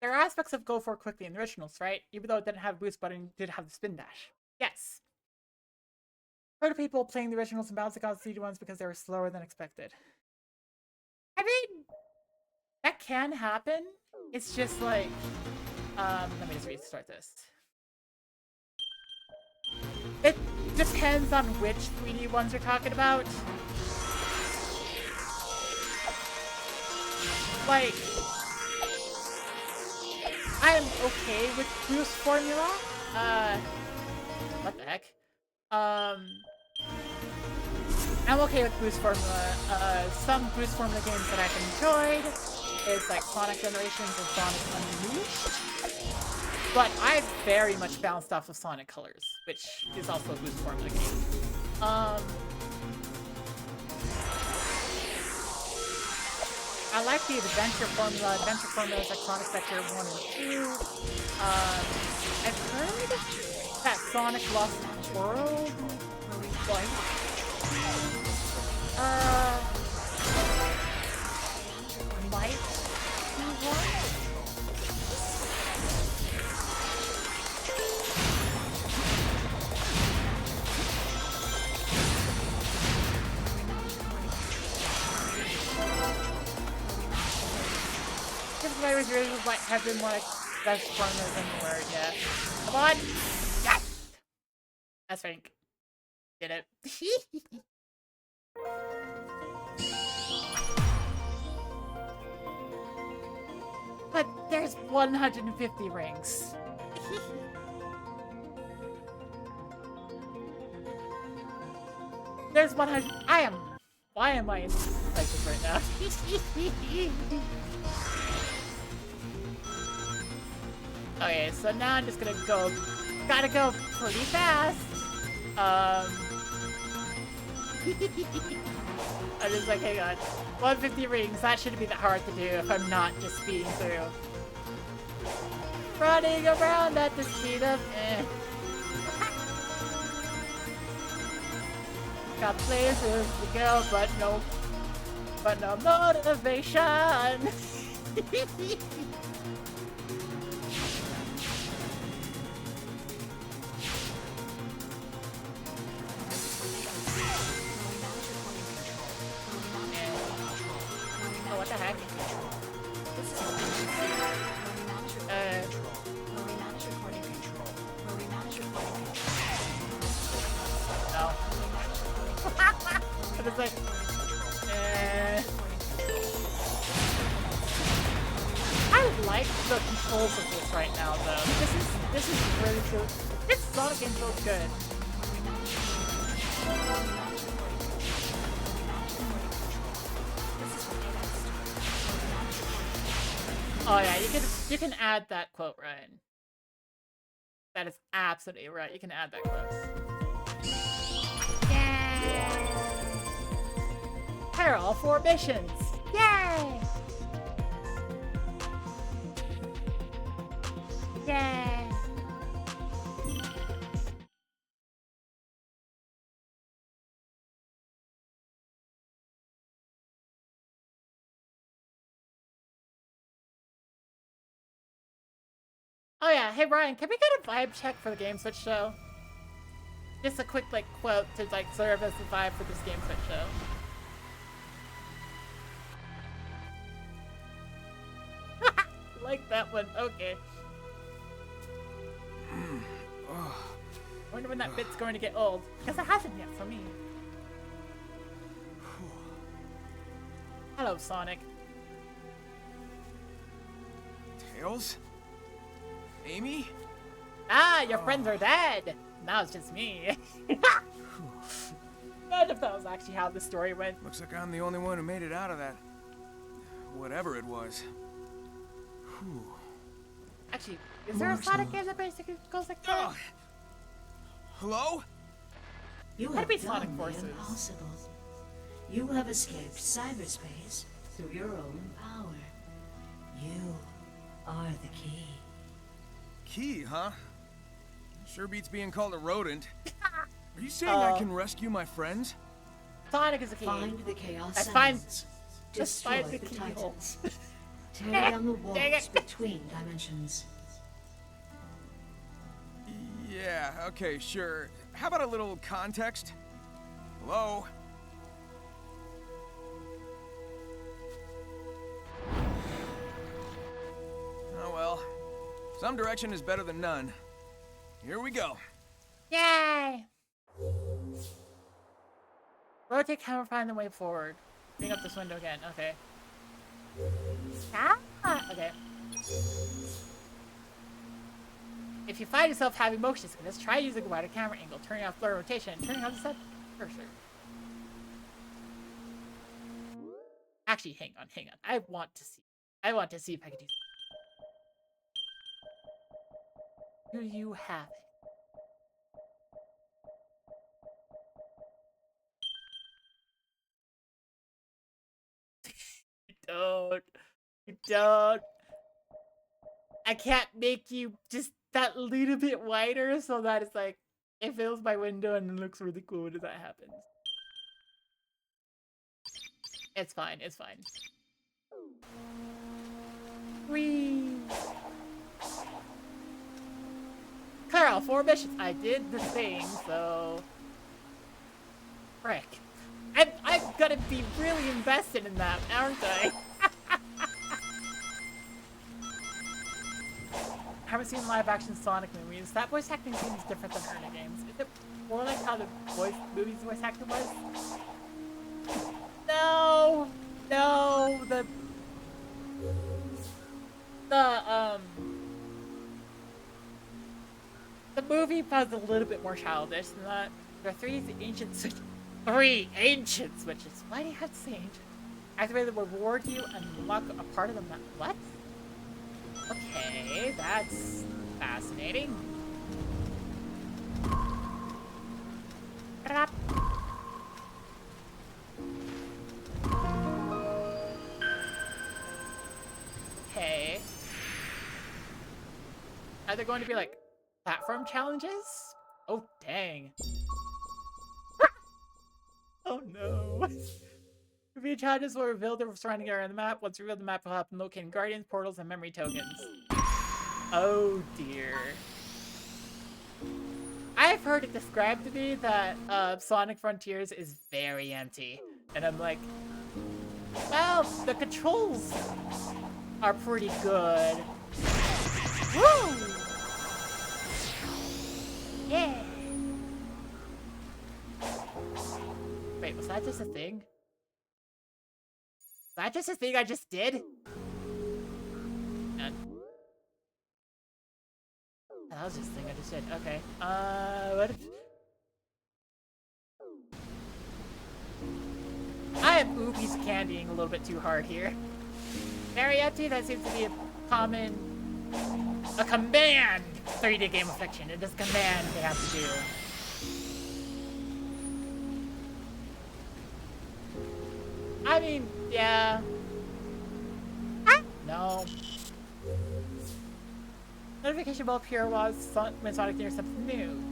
There are aspects of go for quickly in the originals, right? Even though it didn't have a boost button, it did have the spin dash. Yes. Heard of people playing the originals and bouncing off the CD ones because they were slower than expected. I mean, that can happen. It's just like, let me just restart this. It depends on which 3D ones you're talking about. Like, I am okay with boost formula. What the heck? I'm okay with boost formula. Some boost formula games that I've enjoyed is like Sonic Generations and Sonic Unleashed. But I've very much bounced off of Sonic Colors, which is also a boost formula game. I like the adventure formula. Adventure formula is like Sonic Adventure 1 and 2. I've heard that Sonic Lost World might be one. My reservations might have been more like best formula anywhere, yeah. Come on! Yes! That's Frank. Did it. But there's 150 rings. There's 100. Why am I in like this right now? Okay, so now I'm just gonna go. Gotta go pretty fast. I'm just like, hang on. 150 rings, that shouldn't be that hard to do if I'm not just speeding through. Running around at the speed of Got places to go, but no motivation. but it's like, eh. I like the controls of this right now, though. This is really cool. This Sonic game feels good. Oh yeah, you can add that quote, Ryan. That is absolutely right. You can add that quote. Yay! Here are all 4 missions. Yay! Yay! Oh yeah, hey Ryan, can we get a vibe check for the Game Switch show? Just a quick like quote to like serve as the vibe for this Game Switch show. Like that one, okay. Wonder when that bit's going to get old. Because it hasn't yet for me. Hello, Sonic. Tails? Amy? Ah, your friends are dead! Now it's just me. Imagine if that was actually how the story went. Looks like I'm the only one who made it out of that. Whatever it was. Whew. Actually, is there a Sonic game that basically goes like that? Hello? You That'd have be done Sonic the Forces. impossible. You have escaped cyberspace through your own power. You are the key. Key, huh? Sure beats being called a rodent. Are you saying I can rescue my friends? Sonic is a key. Find the chaos That's fine. elements. Just Destroy find the the keyhole. titans. Tear down the Dang walls it. between dimensions. Yeah, okay, sure. How about a little context? Hello? Oh well. Some direction is better than none. Here we go. Yay! Rotate camera, find the way forward. Bring up this window again. Okay. Ah! Okay. If you find yourself having motion sickness, try using a wider camera angle, turning off blur rotation, and turning on the set cursor. Actually, hang on. I want to see if I can do. Do you have it? You don't. I can't make you just that little bit wider so that it's like, it fills my window and it looks really cool when that happens. It's fine, it's fine. Whee! Clear all 4 missions. I did the thing, so... Frick. I'm gonna be really invested in that, aren't I? Haven't seen live-action Sonic movies. That voice acting seems different than early games. Is it more like how the movie's voice acting was? No! No! The movie was a little bit more childish than that. There are 3 ancient switches. 3 ancient switches. Why do you have to say ancient? Activate the reward you and unlock a part of the map. What? Okay, that's fascinating. Okay. Are there going to be like platform challenges? Oh, dang. Oh no. Review challenges will reveal the surrounding area on the map. Once revealed, the map will help in locating guardians, portals, and memory tokens. Oh dear. I've heard it described to me that Sonic Frontiers is very empty. And I'm like, well, the controls are pretty good. Woo! Yeah. Wait, what's that just a thing? Is that just a thing I just did? That was just a thing I just did. Okay. What? I am oopies candying a little bit too hard here. Marietti, that seems to be a command 3D game of fiction. It is command they have to do. I mean, yeah. No. Notification will appear when Sonic nears something new.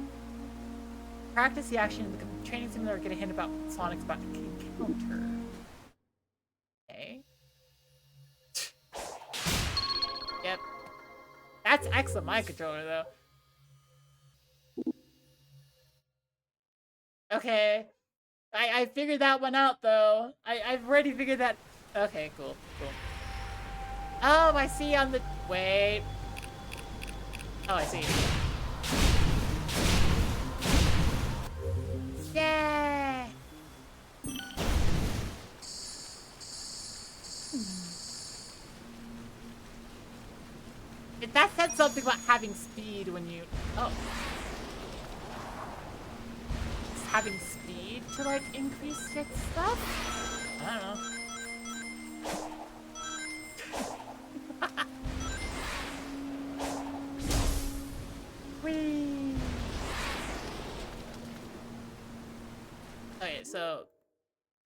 Practice the action in the training simulator, get a hint about what Sonic's about to encounter. Okay. Yep. That's excellent mind controller, though. Okay. I figured that one out, though. I've already figured that... Okay, cool. Oh, I see on the... Wait. Oh, I see. Yay! That said something about having speed when you... Oh. Having speed to, like, increase your stuff? I don't know. Whee! Okay, so...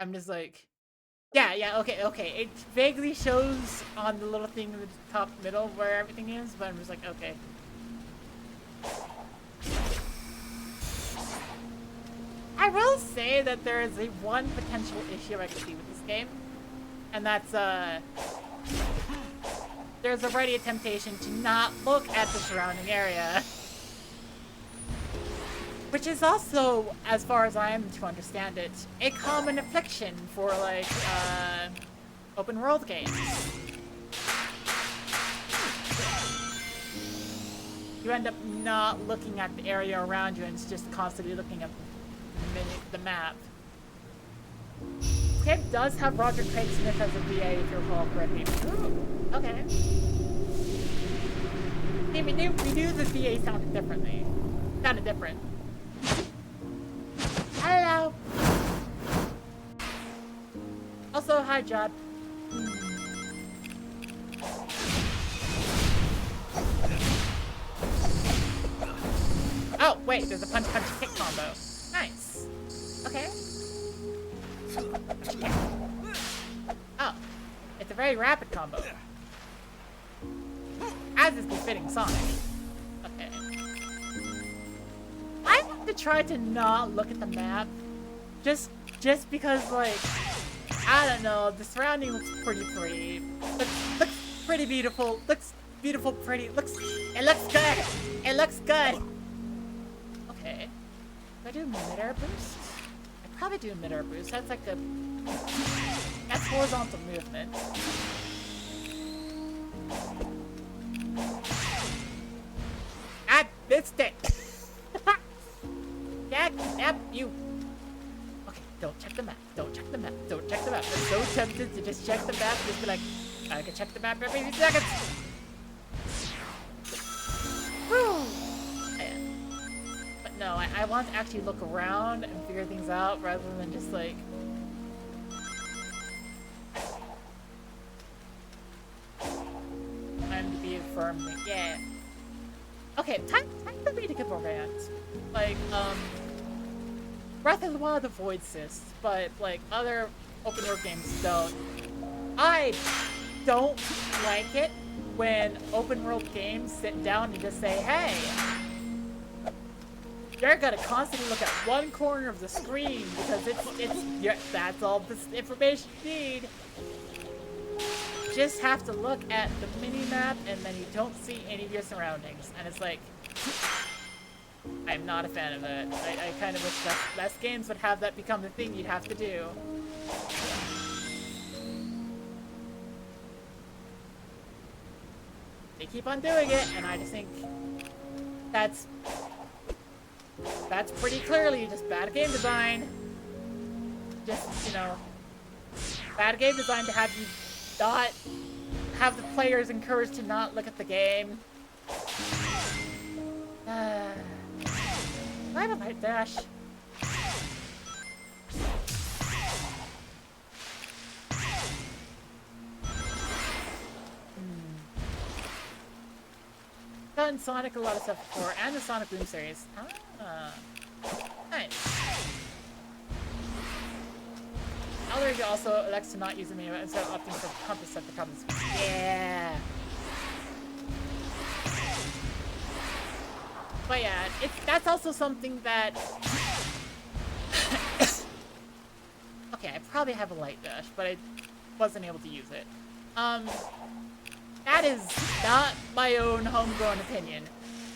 I'm just like... Yeah, okay. It vaguely shows on the little thing in the top middle where everything is, but I'm just like, okay. I will say that there is one potential issue I can see with this game, and that's, there's already a temptation to not look at the surrounding area. Which is also, as far as I am to understand it, a common affliction for, like, open world games. You end up not looking at the area around you and it's just constantly looking at the map. This game does have Roger Craig Smith as a VA, if you recall correctly. Ooh, okay. See, we knew the VA sounded differently. Sounded different. Hello. Also, hi, Judd. Oh, wait, there's a punch-punch-kick combo. Nice. Okay. Oh, it's a very rapid combo. As is befitting Sonic. Okay. I have to try to not look at the map, just because, like, I don't know, the surrounding looks pretty pretty. Looks pretty beautiful. Looks beautiful, pretty. It looks good. It looks good. Okay. Do I do mid-air boost? I probably do mid-air boost. That's like that's horizontal movement. I missed it. Yep, you. Okay, don't check the map. Don't check the map. Don't check the map. I'm so tempted to just check the map. Just be like, I can check the map every few seconds. Woo! Yeah. But no, I want to actually look around and figure things out rather than just like. Time to be firm. Yeah. Okay, time for me to give a rant. Like, Breath of the Wild avoids this, but, like, other open world games don't. I don't like it when open world games sit down and just say, hey, you're gonna constantly look at one corner of the screen because that's all the information you need. You just have to look at the mini-map and then you don't see any of your surroundings. And it's like, I'm not a fan of it. I kind of wish that less games would have that become the thing you'd have to do. They keep on doing it, and I just think that's pretty clearly just bad game design. just, you know, bad game design to have you not have the players encouraged to not look at the game. I have a light dash. Done Sonic a lot of stuff before, and the Sonic Boom series. Ah, nice. Ellery also elects to not use the menu instead of opting for compass at the compass. Yeah. But yeah, that's also something that. Okay, I probably have a light dash, but I wasn't able to use it. That is not my own homegrown opinion.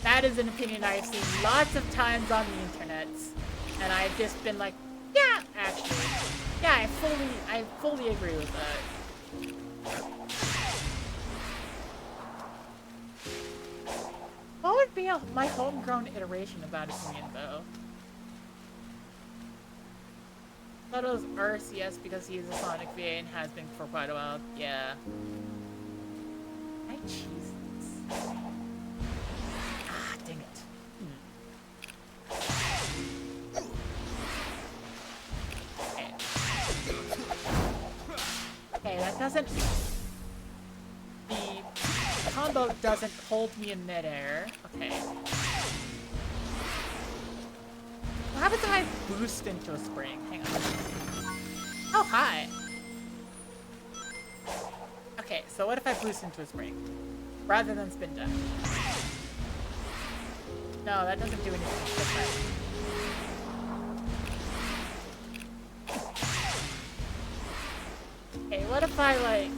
That is an opinion I've seen lots of times on the internet, and I've just been like, yeah, actually, yeah, I fully agree with that. What would be my homegrown iteration of that opinion, though? Photos RCS because he is a Sonic VA and has been for quite a while. Yeah. I cheese this. Ah, dang it. Okay. Okay, that doesn't... The combo doesn't hold me in midair. Okay. What happens if I boost into a spring? Hang on. Oh, hi. Okay, so what if I boost into a spring? Rather than spin dash? No, that doesn't do anything different. Okay, what if I, like,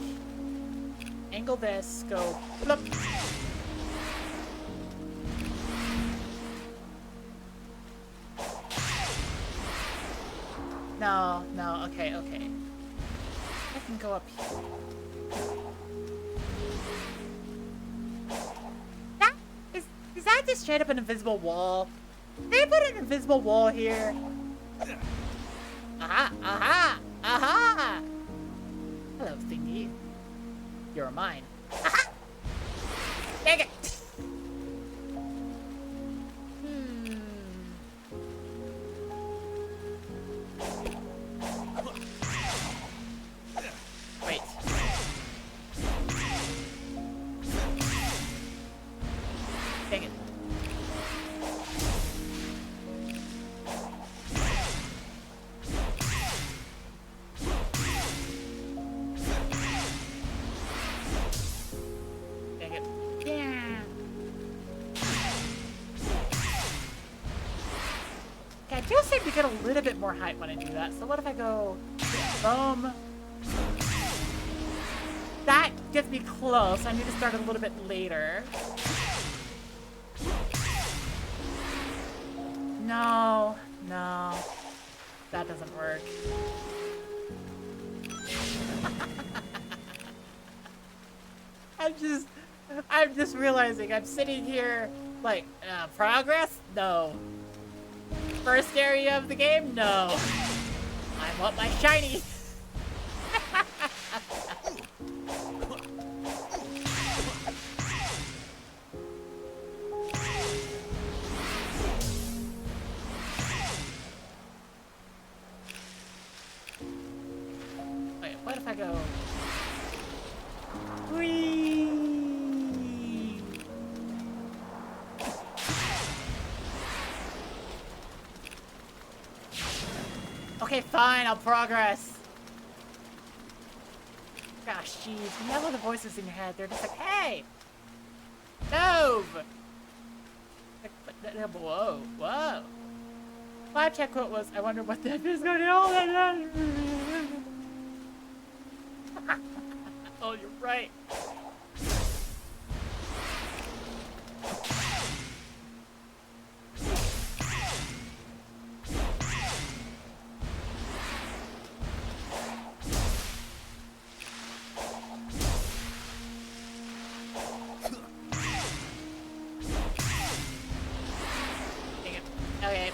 angle this, go, bloop. No, okay. I can go up here. Is that just straight up an invisible wall? They put an invisible wall here. Aha! Hello, thingy. You're mine. Aha! Dang it! Wait. Dang it. Dang it. Yeah. Okay, I do seem to get a little bit more height when I do that. So what if I go that gets me close. I need to start a little bit later. No. That doesn't work. I'm just realizing I'm sitting here like, progress? No. First area of the game? No. I want my shiny. Wait, what if I go... Whee! Okay, fine, I'll progress. Gosh, jeez, you have all the voices in your head. They're just like, hey! Move! Like, whoa. My check quote was, I wonder what the is going on. Oh, you're right. Okay,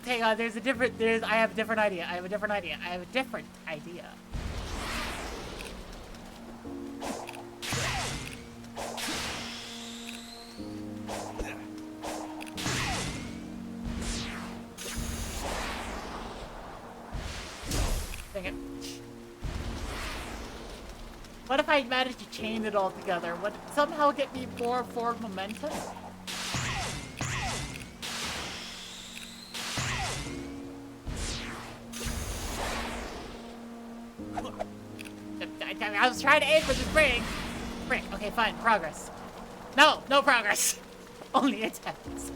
hang on, I have a different idea. Dang it. What if I managed to chain it all together? Would it somehow get me more forward momentum? I was trying to aim for this ring. Frick. Okay, fine. Progress. No progress. Only attempts.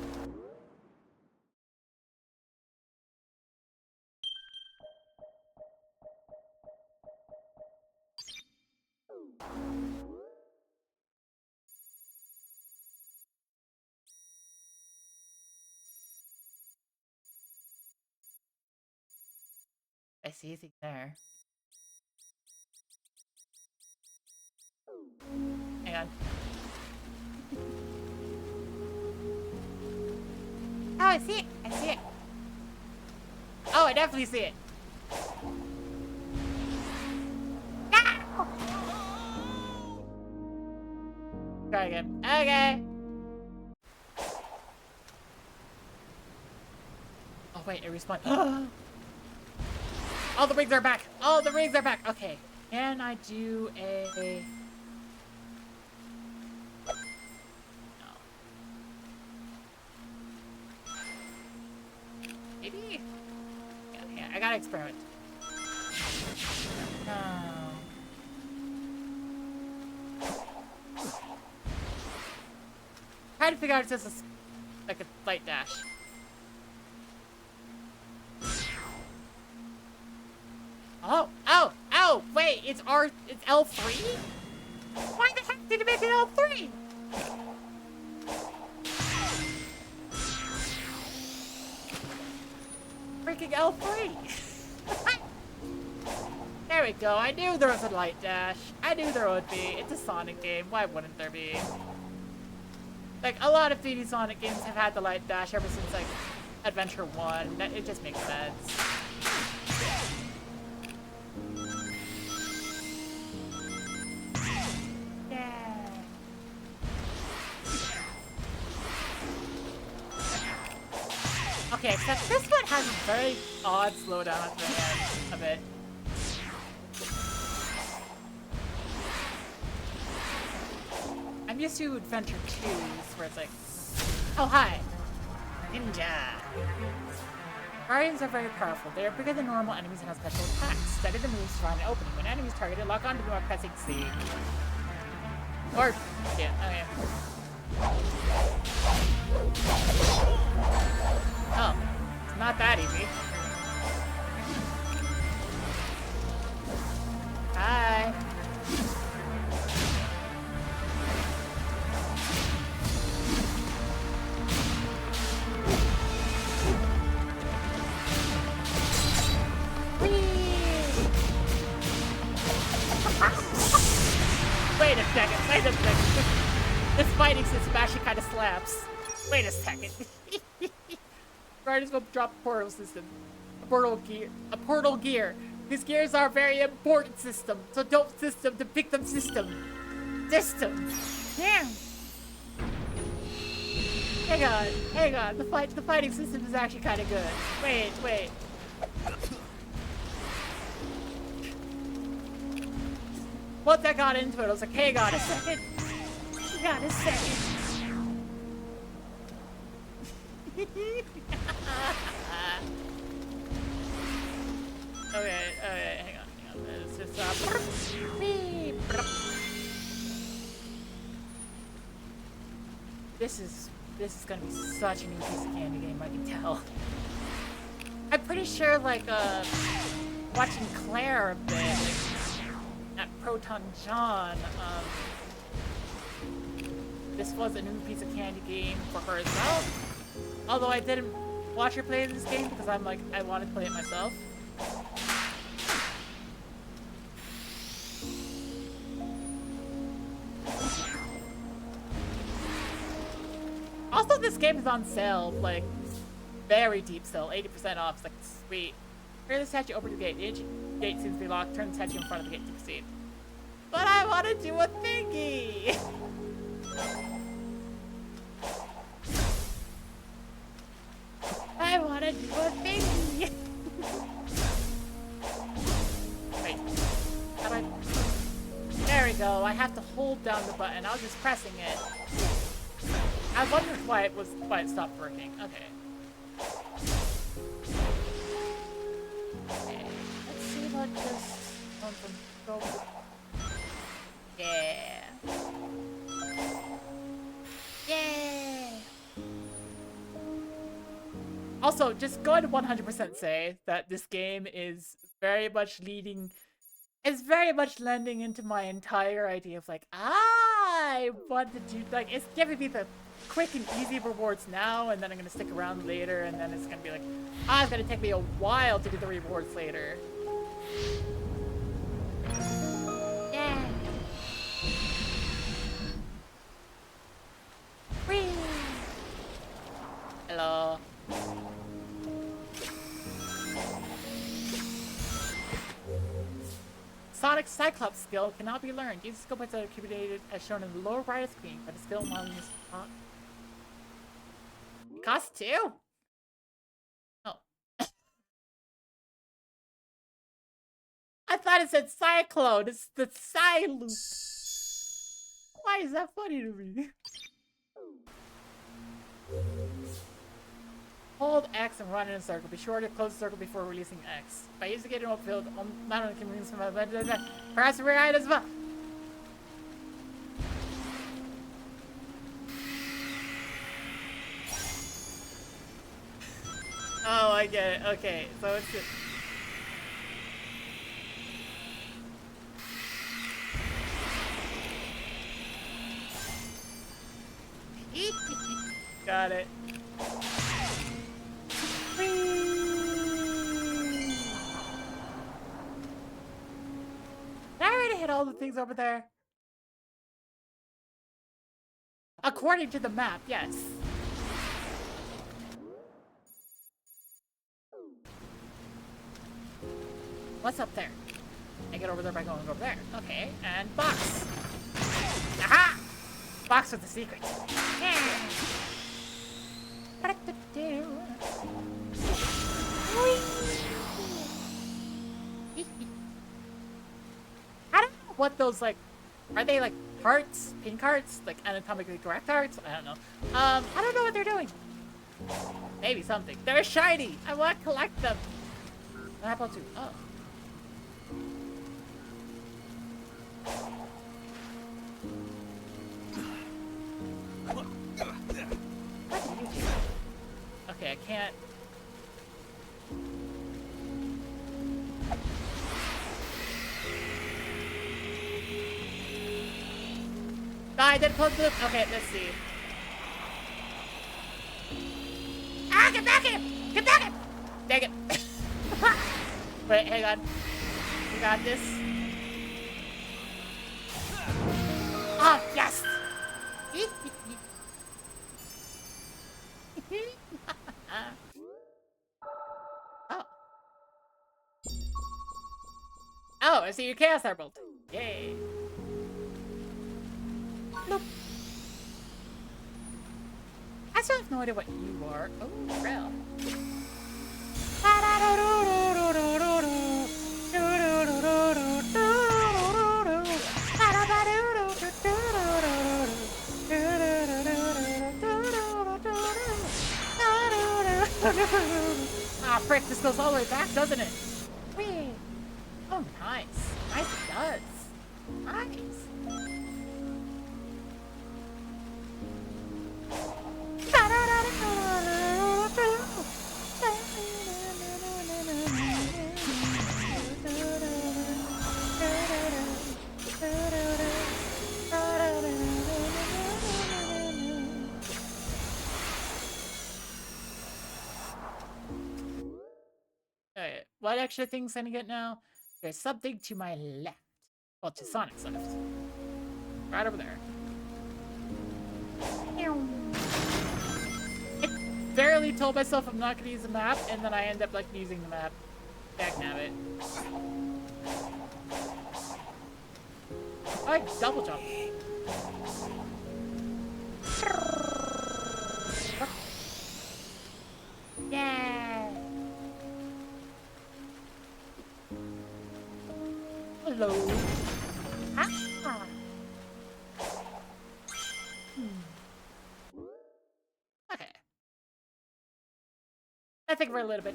I see anything there. Hang on. Oh, I see it. Oh, I definitely see it. No! Try again. Okay. Oh wait, it respawned. All the rings are back. Okay. Can I do a? No. Maybe. Yeah. I gotta experiment. No. Trying to figure out if this is like a light dash. Oh, wait, it's L3? Why the heck did it make it L3? Freaking L3. There we go, I knew there was a light dash. I knew there would be. It's a Sonic game, why wouldn't there be? Like, a lot of 3D Sonic games have had the light dash ever since, like, Adventure 1. It just makes sense. Okay, except this one has a very odd slowdown at the end of it. I'm used to Adventure 2s, where it's like, oh hi, ninja. Guardians are very powerful. They are bigger than normal enemies and have special attacks. Study the moves to find an opening. When enemies targeted, lock onto them by pressing C. Or, yeah, okay. Oh, it's not that easy. Hi. Wait a second. This fighting system actually kind of slaps. Wait a second. Guardians go drop a portal system. A portal gear. These gears are a very important system. So don't system to pick them system. Yeah. Hang on. The fighting system is actually kind of good. Wait. Once I got into it, I was like, hang on a second. Okay, hang on. This is this is gonna be such a new piece of candy game, I can tell. I'm pretty sure, like, watching Claire a bit, like, at Proton John, this was a new piece of candy game for her as well. Although I didn't watch her play this game because I'm like, I wanted to play it myself. Also, this game is on sale, like, very deep still, 80% off. It's like, sweet. Turn the statue over to the gate. The ancient gate seems to be locked. Turn the statue in front of the gate to proceed. But I want to do a thingy! I want to do a thingy! Wait. How do I... There we go. I have to hold down the button. I was just pressing it. I was wondering why it stopped working. Okay. Okay. Let's see about this one from go. Yeah. Yeah. Also, just going to 100% say that this game is very much lending into my entire idea of like, I want to do, like, it's giving me the quick and easy rewards now, and then I'm gonna stick around later, and then it's gonna be like, it's gonna take me a while to do the rewards later. Yeah. Whee! Hello. Sonic's Cyclops skill cannot be learned. Use skill points that are accumulated as shown in the lower right of the screen, but the skill model is not. It costs 2? Oh. I thought it said Cyclone. It's the Cyloop. Why is that funny to me? Hold X and run in a circle. Be sure to close the circle before releasing X. By using it in open field, not only can we use perhaps rare items as well. Oh, I get it. Okay, so it's just... Got it. Did I already hit all the things over there? According to the map, yes. What's up there? I get over there by going over there. Okay, and box. Aha! Box with the secret. Yeah. I don't know what those, like, are they like hearts, pink hearts, like anatomically correct hearts? I don't know. I don't know what they're doing. Maybe something. They're shiny. I want to collect them. What happened to? Oh. What do you do? Okay, I can't. I did close the loop. Okay, let's see. Ah, get back here! Get back here! Dang it. Wait, hang on. We got this. Oh, yes! Oh. Oh, I see your Chaos Emerald. Yay. Nope. I still have no idea what you are. Oh, real. Ah, frick, this goes all the way back, doesn't it? Whee. Oh, nice. Nice it does. Nice. Alright, what extra things can I get now? There's something to my left. Well, to Sonic's left. Right over there. barely told myself I'm not gonna use the map, and then I end up like using the map. Dagnabbit. I double jump. Yeah. Hello. Ah. Okay. I think for a little bit.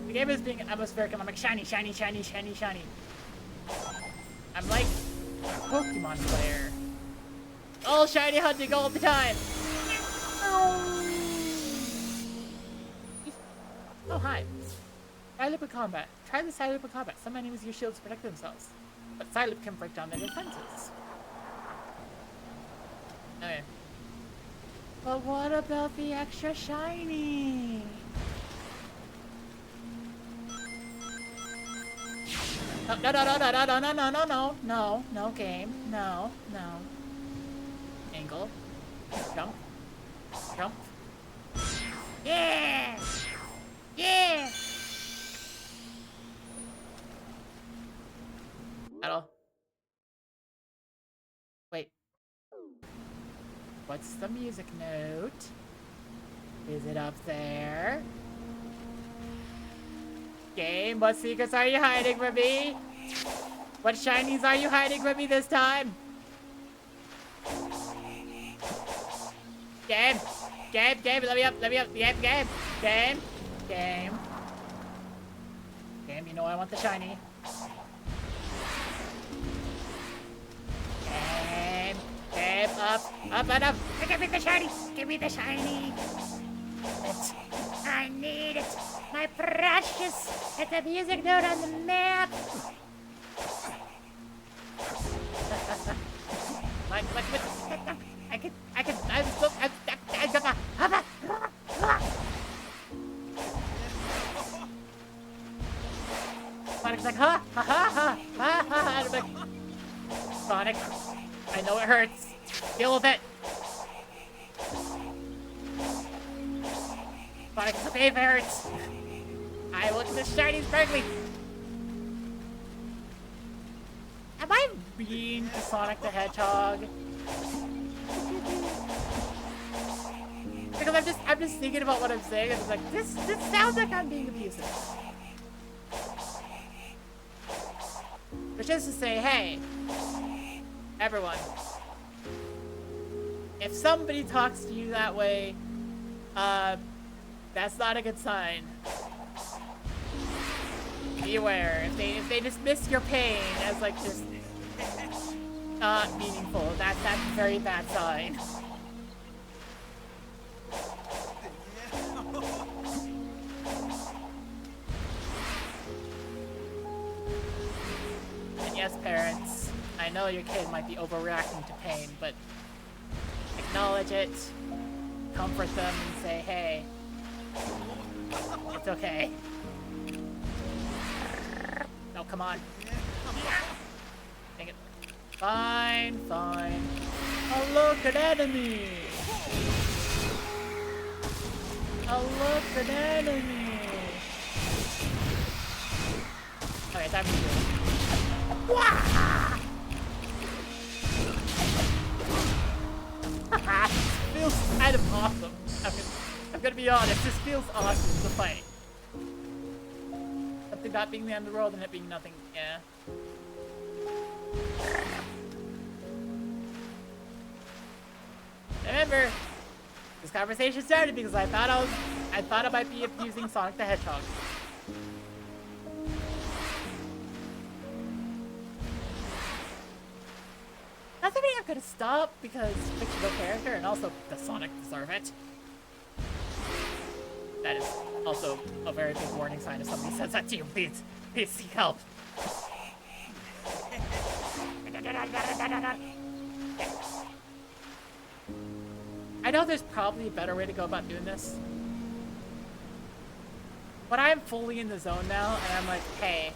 The game is being atmospheric and I'm like shiny, shiny, shiny, shiny, shiny. I'm like a Pokemon player. All shiny hunting all the time. Oh, hi. Silent loop combat. Try the silent loop combat. Some enemies use shields to protect themselves, but silent loop can break down their defenses. Okay. But what about the extra shiny? No, no, no, no, no, no, no, no, no, no, no, no, game. No, no. Angle. Jump. Jump. Yeah! Yeah! Battle. Wait. What's the music note? Is it up there? Game, what secrets are you hiding from me? What shinies are you hiding from me this time? Game! Game, game, let me up, game, game! Game! Game. Game, you know I want the shiny. Game! Game, up, up, and up! Give me the shiny! Give me the shiny! I need it! My precious! It's a music note on the map! Sonic's like, ha, ha, ha, ha, ha, ha, and I'm like, Sonic, I know it hurts. Deal with it. Sonic, it's okay if it hurts. I look at the shinies perfectly. Am I mean to Sonic the Hedgehog? Because I'm just thinking about what I'm saying, and it's like, this sounds like I'm being abusive. Which is to say, hey, everyone, if somebody talks to you that way, that's not a good sign. Be aware. If they dismiss your pain as like just not meaningful, that's a very bad sign. And yes, parents, I know your kid might be overreacting to pain, but acknowledge it, comfort them, and say, hey, it's okay. No, come on. Dang it. Fine, fine. Oh, look, an enemy! Oh, look, an enemy! Okay, time to do it. Wah! Feels kind of awesome. I'm gonna be honest, this feels awesome to fight. Something not being the end of the world and it being nothing, yeah. Remember, this conversation started because I thought I might be abusing Sonic the Hedgehog. Doesn't mean I'm gonna stop because fictional character and also does Sonic deserve it? That is also a very big warning sign if somebody says that to you. Please seek help. I know there's probably a better way to go about doing this. But I'm fully in the zone now, and I'm like, hey,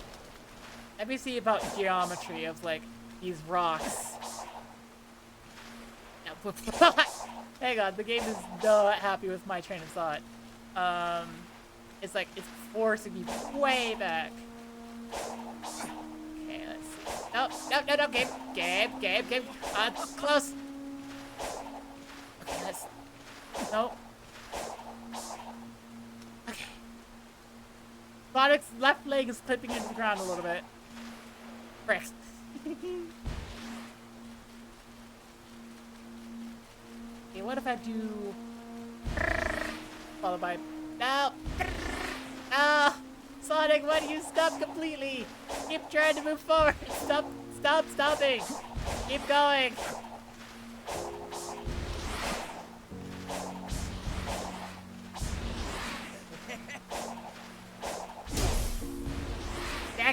let me see about geometry of, like, these rocks Hang on, the game is not happy with my train of thought. It's like, it's forcing me way back. Okay, let's see. No, game. Close. Okay, let's, no. Okay. Sonic's left leg is clipping into the ground a little bit. Bricks. Okay, what if I do... Followed by... No! No! Sonic, why do you stop completely? Keep trying to move forward. Stop stopping. Keep going.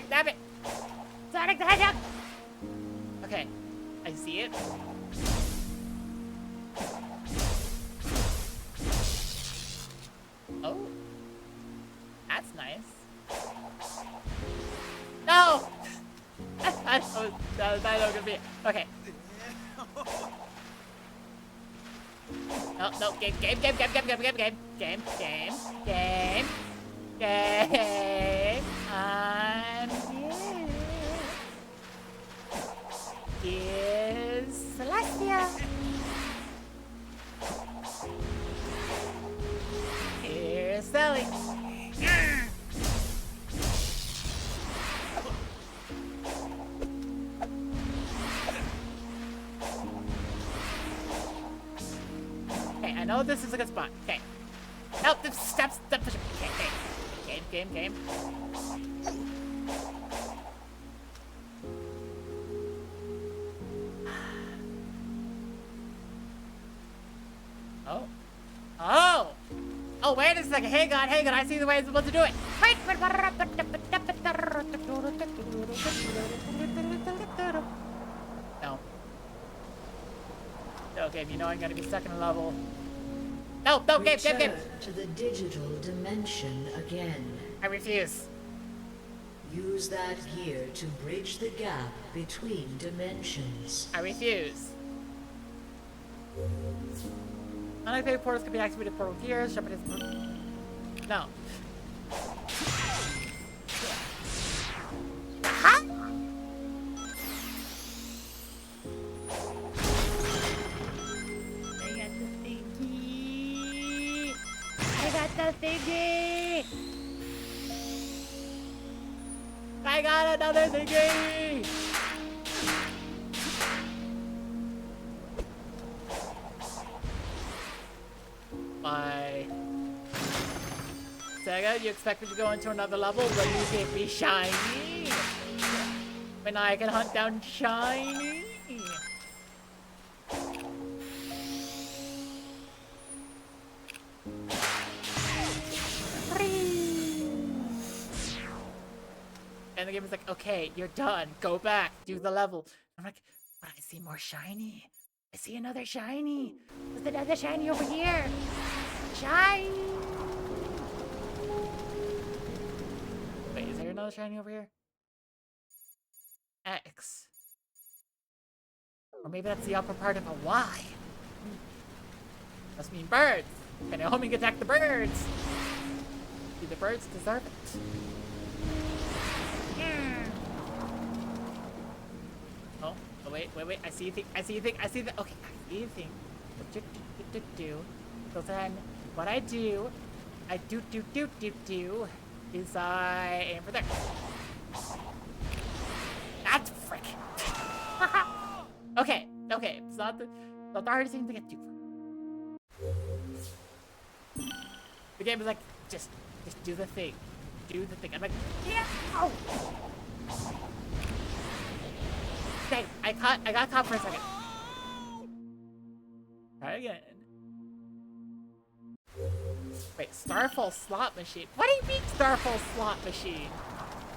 Damn it! Sonic the Hedgehog! Okay, I see it. Oh, that's nice. No! That's not gonna be. Okay. No, game. I'm here. Here's Celestia. Here's Sally. Okay, I know this is a good spot. Okay. Nope, step. Okay. Game. Oh, wait a second. Hang on. I see the way I'm supposed to do it. Wait. No. No, game, you know I'm gonna be stuck in a level. No, game. Return to the digital dimension again. I refuse. Use that gear to bridge the gap between dimensions. I refuse. Unactivated portals can be activated portal gears. No. Aha! I got the thingy! I got another thingy! Bye. Sega, you expect me to go into another level when you give me shiny? When I can hunt down shiny? And the game is like, okay, you're done. Go back. Do the level. I'm like, but I see more shiny. I see another shiny. There's another shiny over here. Shiny. Wait, is there another shiny over here? X. Or maybe that's the upper part of a Y. Must mean birds. Can I homing attack the birds? Do the birds deserve it? Oh, wait. I see a thing. Okay, I see a thing. So then, what I do is I aim for there. That's frick. Okay. It's not the hardest thing to get to. The game is like, just do the thing. I'm like, yeah. Oh. Okay, I got caught for a second. Try again. Wait, Starfall slot machine? What do you mean Starfall slot machine?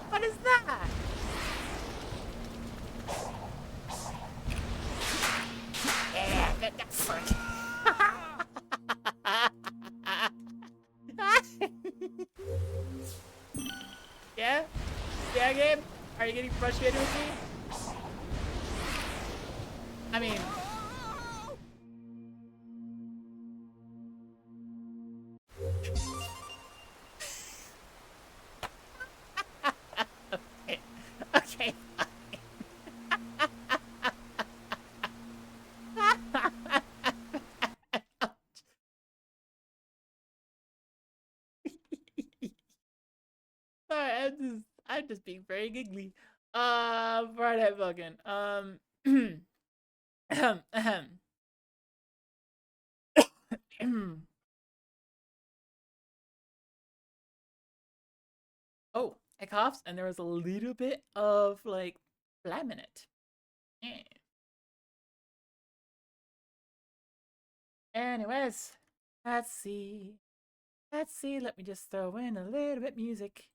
What is that? Yeah, that frick. Yeah, game? Are you getting frustrated with me? I mean, sorry. I'm just being very giggly. Friday fucking. Ahem, ahem. Oh, I coughed, and there was a little bit of like phlegm in it. Yeah. Anyways, let's see. Let's see. Let me just throw in a little bit music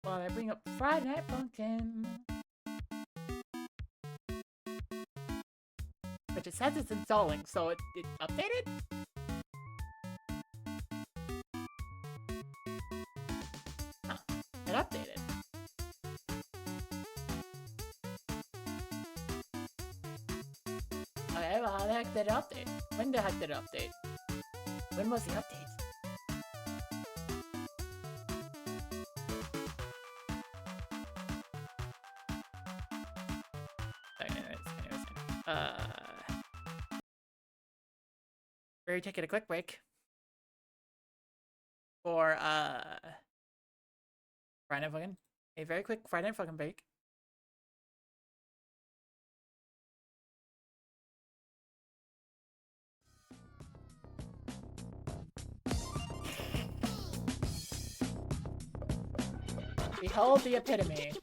while I bring up Friday Night Funkin'. Which it says it's installing, so it updated? Huh. It updated. Okay, well, how the heck did it update? When the heck did it update? When was the update? Anyways. We're taking a quick break for Friday Night Funkin'. A very quick Friday Night Funkin' break. Behold the epitome.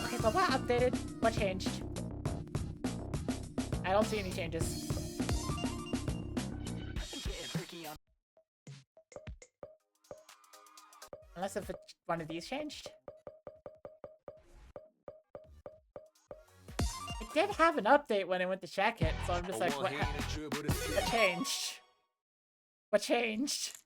Okay, but what updated? What changed? I don't see any changes. Unless if one of these changed. It did have an update when I went to check it, so I'm just like, what changed? What changed?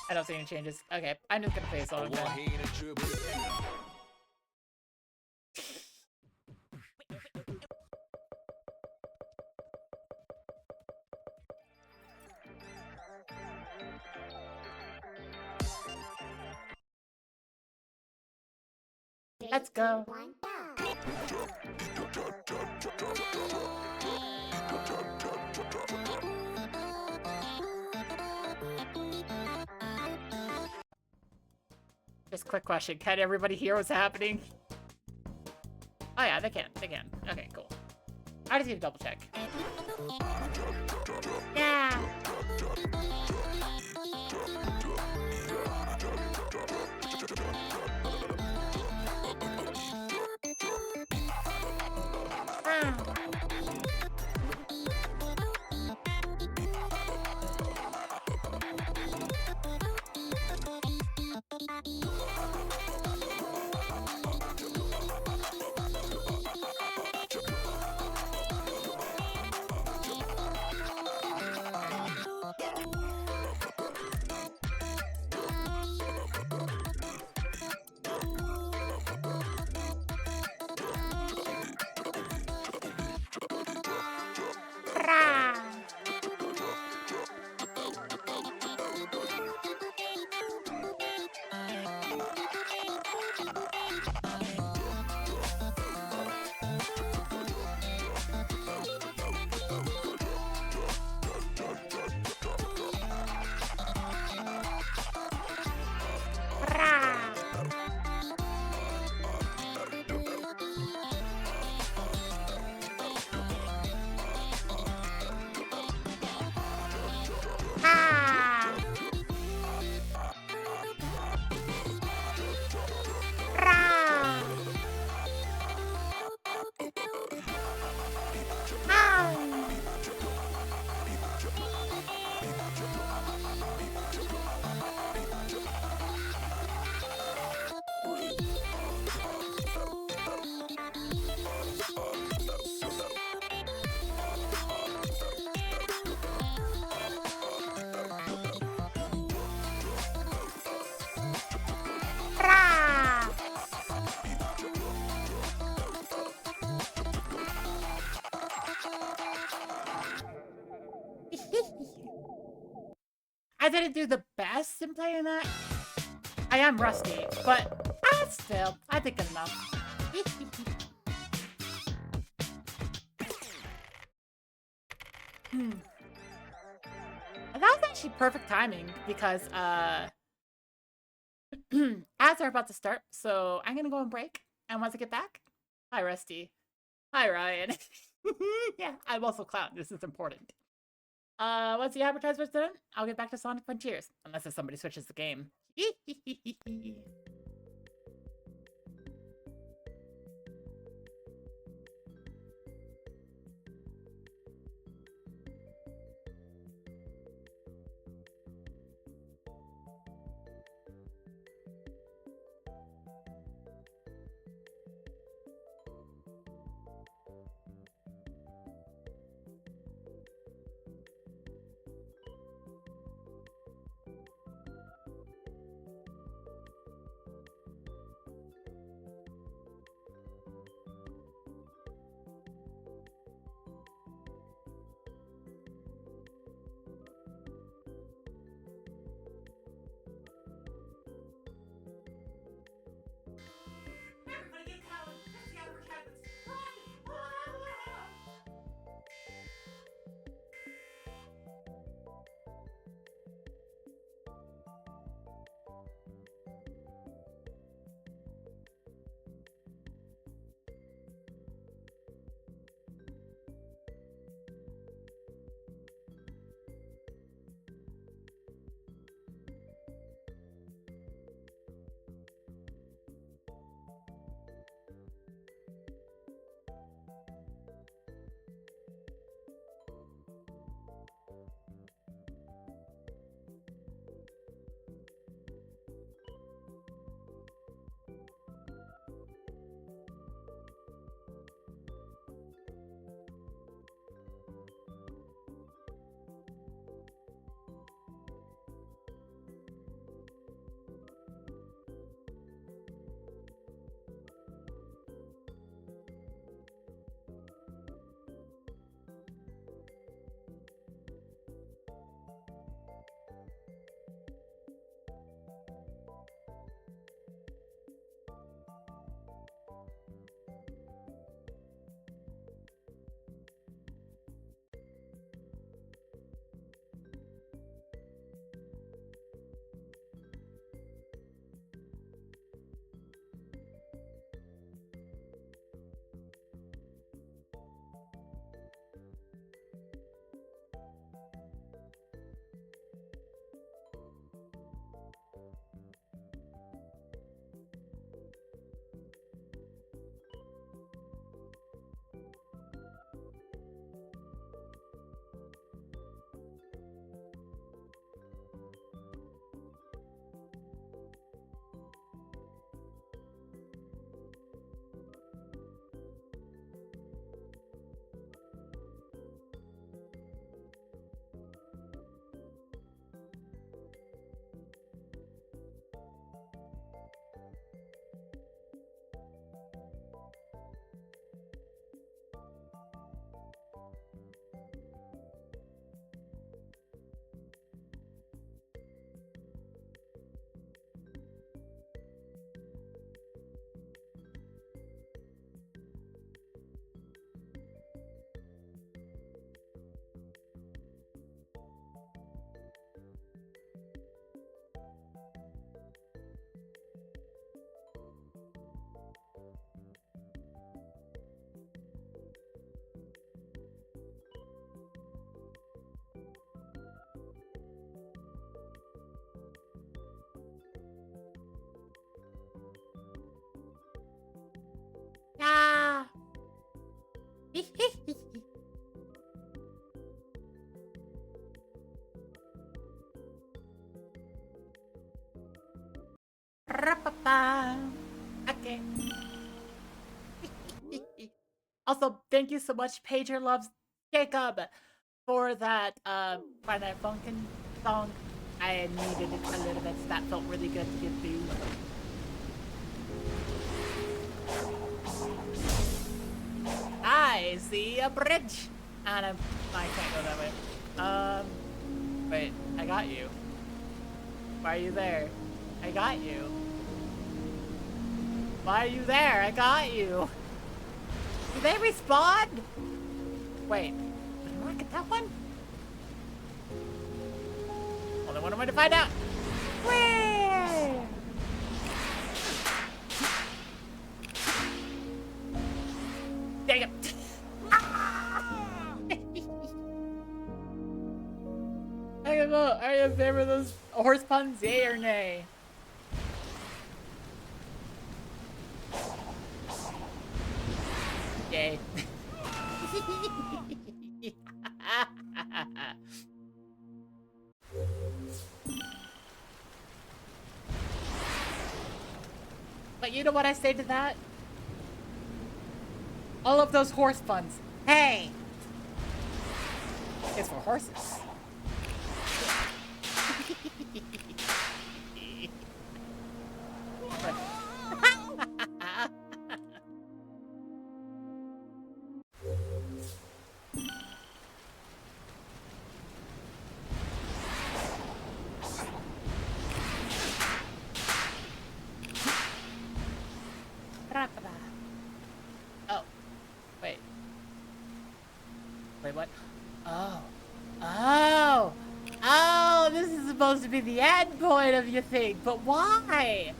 I don't see any changes. Okay, I'm just gonna play a song then. Let's go. Just quick question. Can everybody hear what's happening? Oh yeah, they can. They can. Okay, cool. I just need to double check. Yeah. I didn't do the best in playing that. I am rusty, but still, I think it's enough. And that was actually perfect timing because ads are about to start, so I'm gonna go on break. And once I get back, hi Rusty, hi Ryan. Yeah, I'm also Clown. This is important. Once the advertisement's done, I'll get back to Sonic Frontiers, unless if somebody switches the game. Yeah. Ra-pa-pa. Okay. Also, thank you so much, Pager Loves Jacob, for that Friday Night Funkin' song. I needed it a little bit, so that felt really good to get through. I see a bridge. And I can't go that way. Wait, I got you. Why are you there? I got you. Why are you there? I got you. Did they respawn? Wait, did I get that one? Only one way to find out. Whee! Dang it. I don't know. Are you in favor of those horse puns, yay or nay? Yay. But you know what I say to that? All of those horse puns. Hey! It's for horses. Oh. Wait. Wait, what? Oh. Oh! Oh, this is supposed to be the end point of your thing, but why?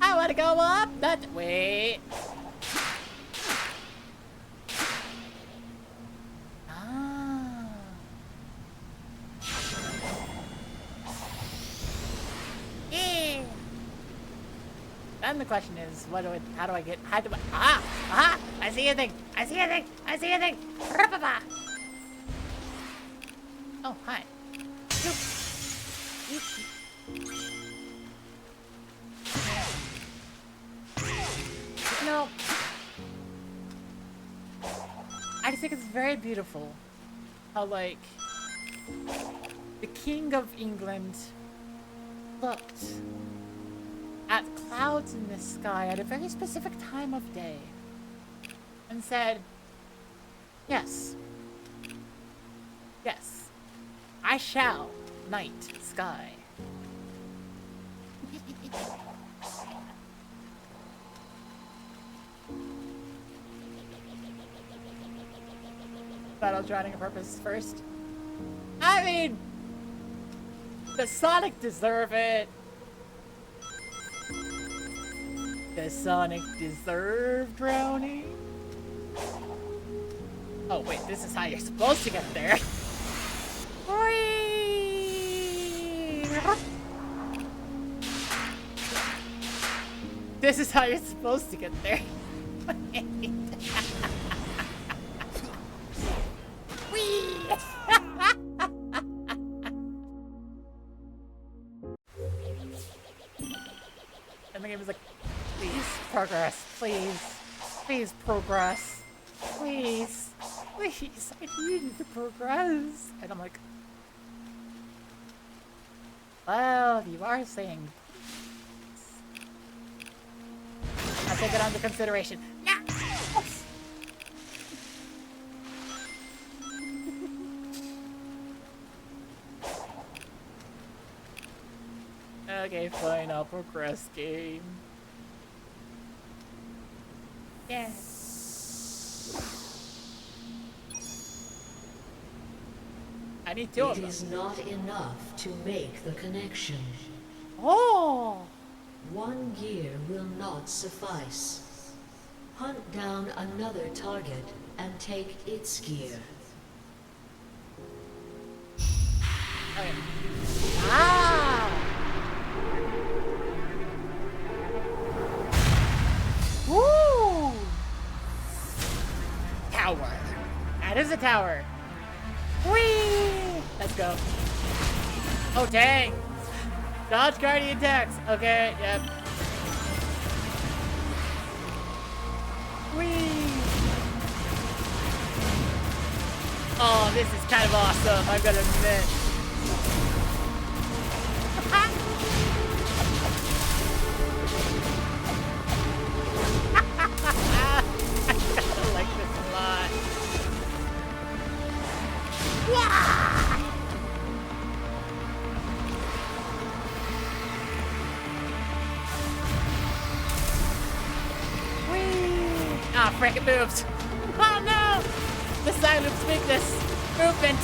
I want to go up, not... Wait. Ah. Yeah. Then the question is, how do I get, I see a thing, I see a thing, I see a thing. Oh, hi. No. I just think it's very beautiful how, like, the King of England looked at clouds in the sky at a very specific time of day and said, yes, yes, I shall night sky. Battle drowning a purpose first. I mean, the Sonic deserve it. Does Sonic deserve drowning? Oh wait, this is how you're supposed to get there. Whee! This is how you're supposed to get there. Whee! And the game is like, please, progress, please. Please, progress. Please. Please, I need you to progress. And I'm like, well, if you are saying please, I'll take it under consideration. No! Okay, fine, I'll progress, game. Yeah. I need two of them. It is not enough to make the connection. Oh! One gear will not suffice. Hunt down another target and take its gear. Okay. Ah! Woo! Tower. That is a tower. Whee! Let's go. Oh, dang. Dodge guardian attacks. Okay, yep. Whee! Oh, this is kind of awesome, I'm gonna admit. I kinda like this a lot. Oh, frick, it moved. Oh, no! The silence weakness. Movement.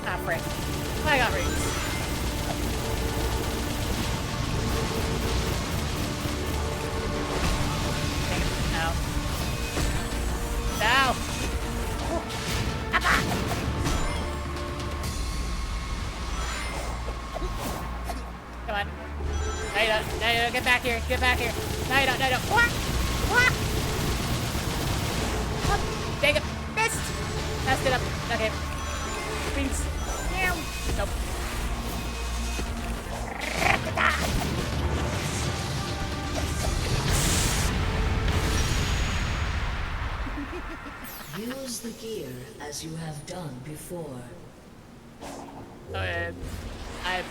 Ah, frick. I got rings. Ow. Ow! Come on. No, you don't. No, you don't. Get back here. Get back here. No, you don't. No, you don't. Wah! Wah! Dang it. Missed! Messed it up. Okay. Please. Meow. Nope. Use the gear as you have done before. Oh, and I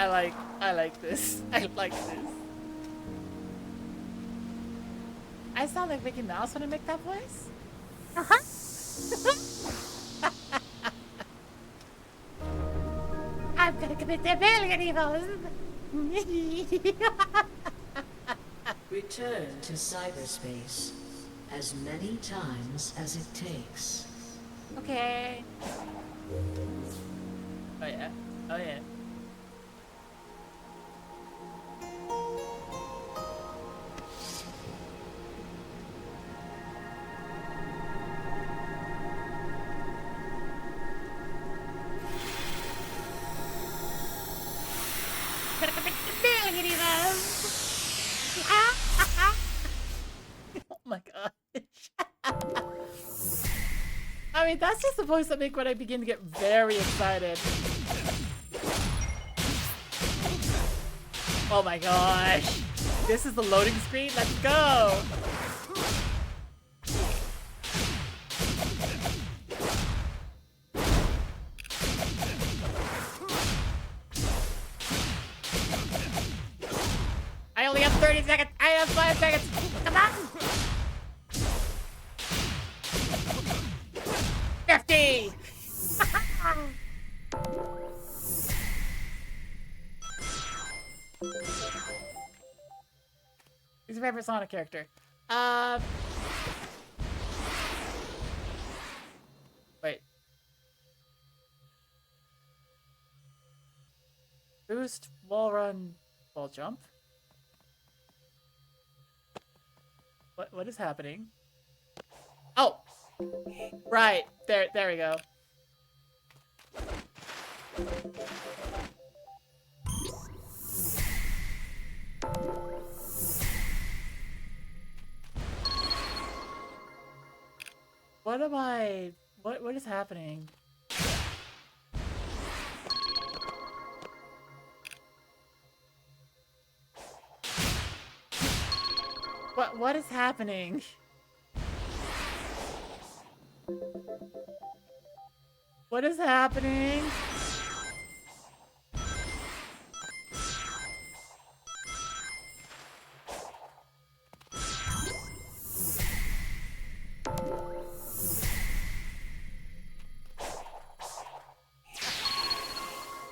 like this. I like this. I sound like Mickey Mouse when I make that voice. I'm gonna commit a million evils. Return to cyberspace as many times as it takes. Okay. Oh yeah. Oh yeah. Gonna commit a million evils. Oh my gosh. I mean, that's just the voice I make when I begin to get very excited. Oh my gosh. This is the loading screen? Let's go! I only have 30 seconds! I have 5 seconds! Come on! 50! Who's your favorite Sonic character? Wait. Boost, wall run, wall jump? What is happening? Oh! Right. There we go. What am I... What is happening? What is happening? What is happening?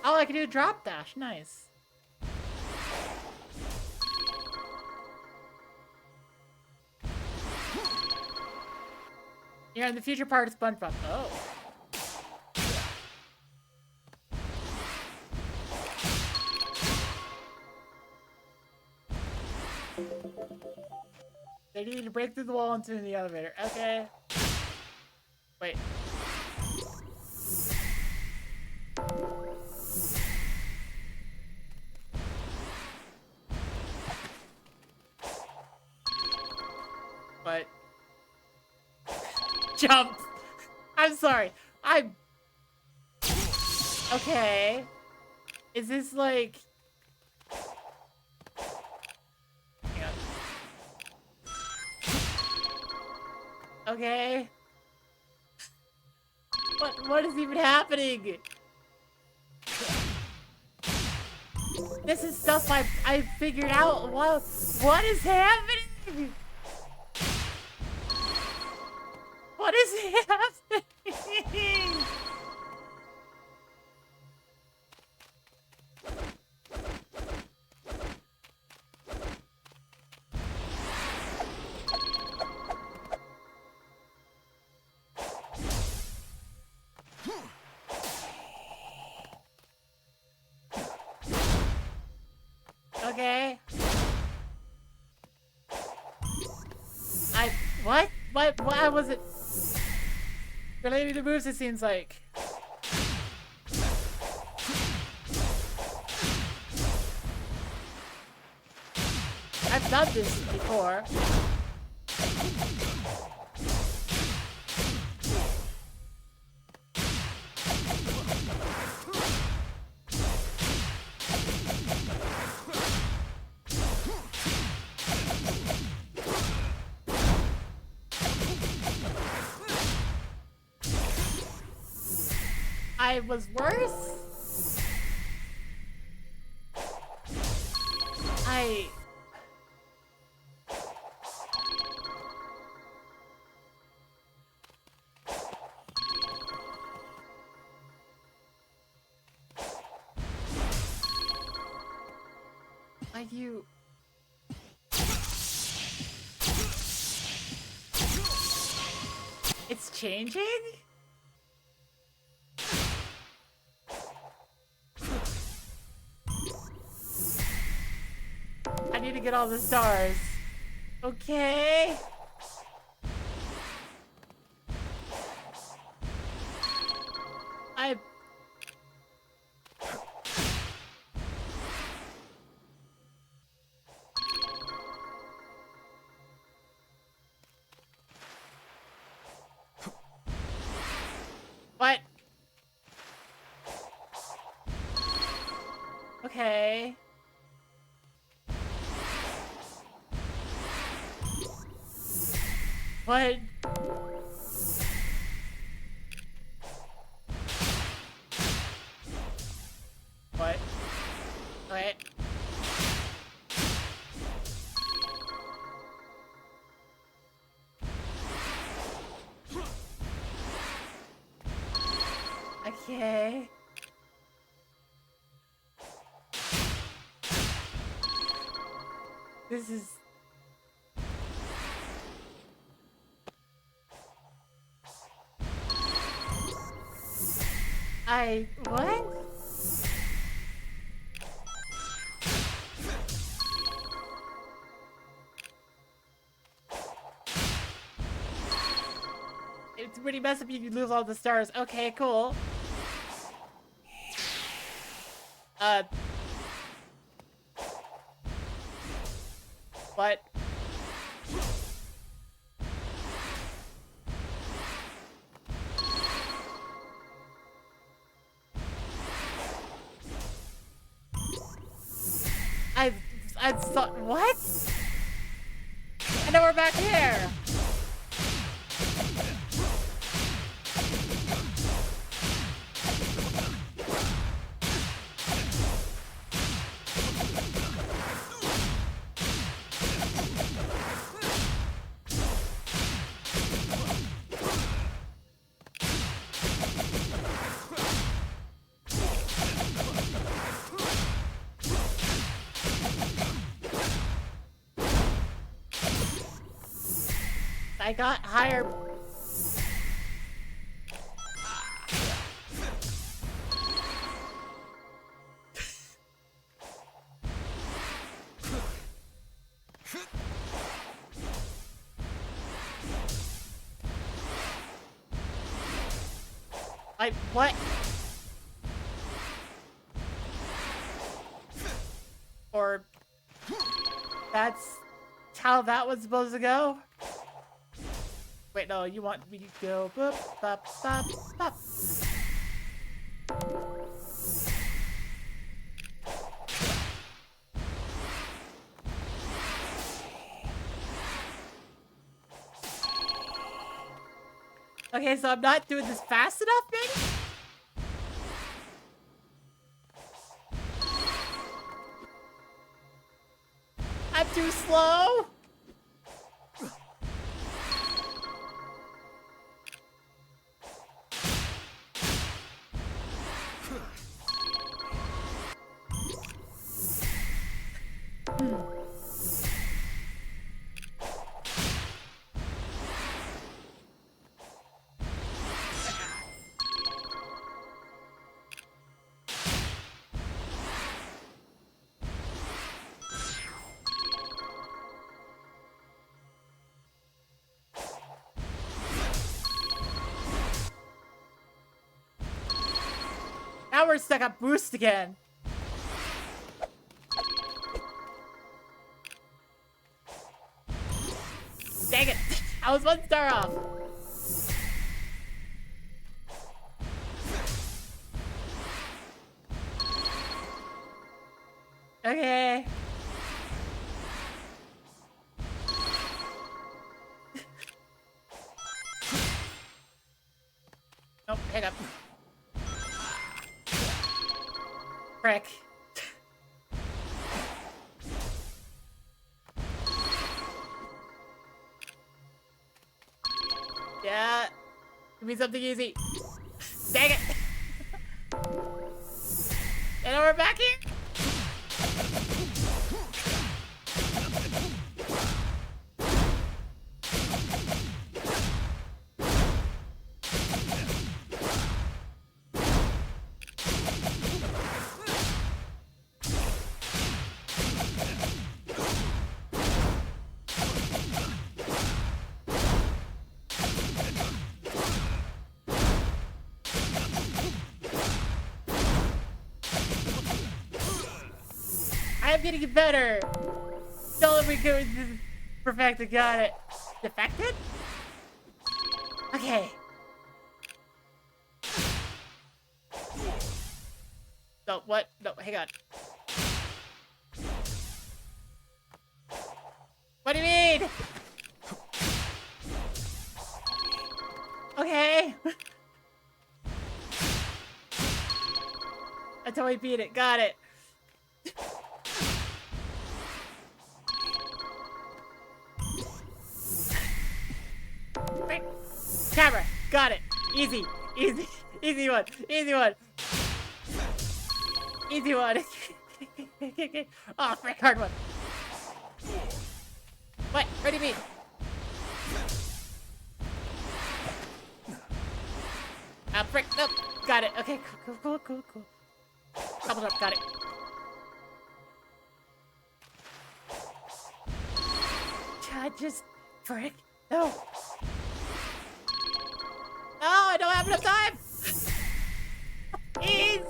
Oh, I can do a drop dash. Nice. You're in the future part of SpongeBob. Oh. They need to break through the wall into the elevator. Okay. Wait. What? Jump! I'm sorry. Okay. Is this like... Hang on. Okay. What is even happening? This is stuff I figured out. What is happening? What is happening? Okay. What? Why was it related to moves, it seems like? I've done this before. I was worse? Are you... It's changing? I need to get all the stars. Okay. What? Okay. What? What? What? Okay. This is... What? It's pretty messed up if you lose all the stars. Okay, cool. What? I thought, what? And now we're back here. I got higher. What? Or that's how that was supposed to go? Wait, no, you want me to go boop, bop, bop, bop. Okay, so I'm not doing this fast enough, maybe? I'm too slow? burst, I got boost again. Dang it! I was 1 star off. Okay. Nope, hang up. Frick. Yeah. Give me something easy. Dang it. And we're back here. I'm getting it better. Don't we go perfected? Got it. Defected? Okay. No, what? No, hang on. What do you mean? Okay. I totally beat it. Got it. Camera. Got it. Easy. Easy. Easy one. Easy one. Easy one. Oh, frick. Hard one. What? What do you mean? Ah, frick. Nope. Got it. Okay. Cool. Double up. Got it. God, just frick. No. No, I don't have enough time. Please.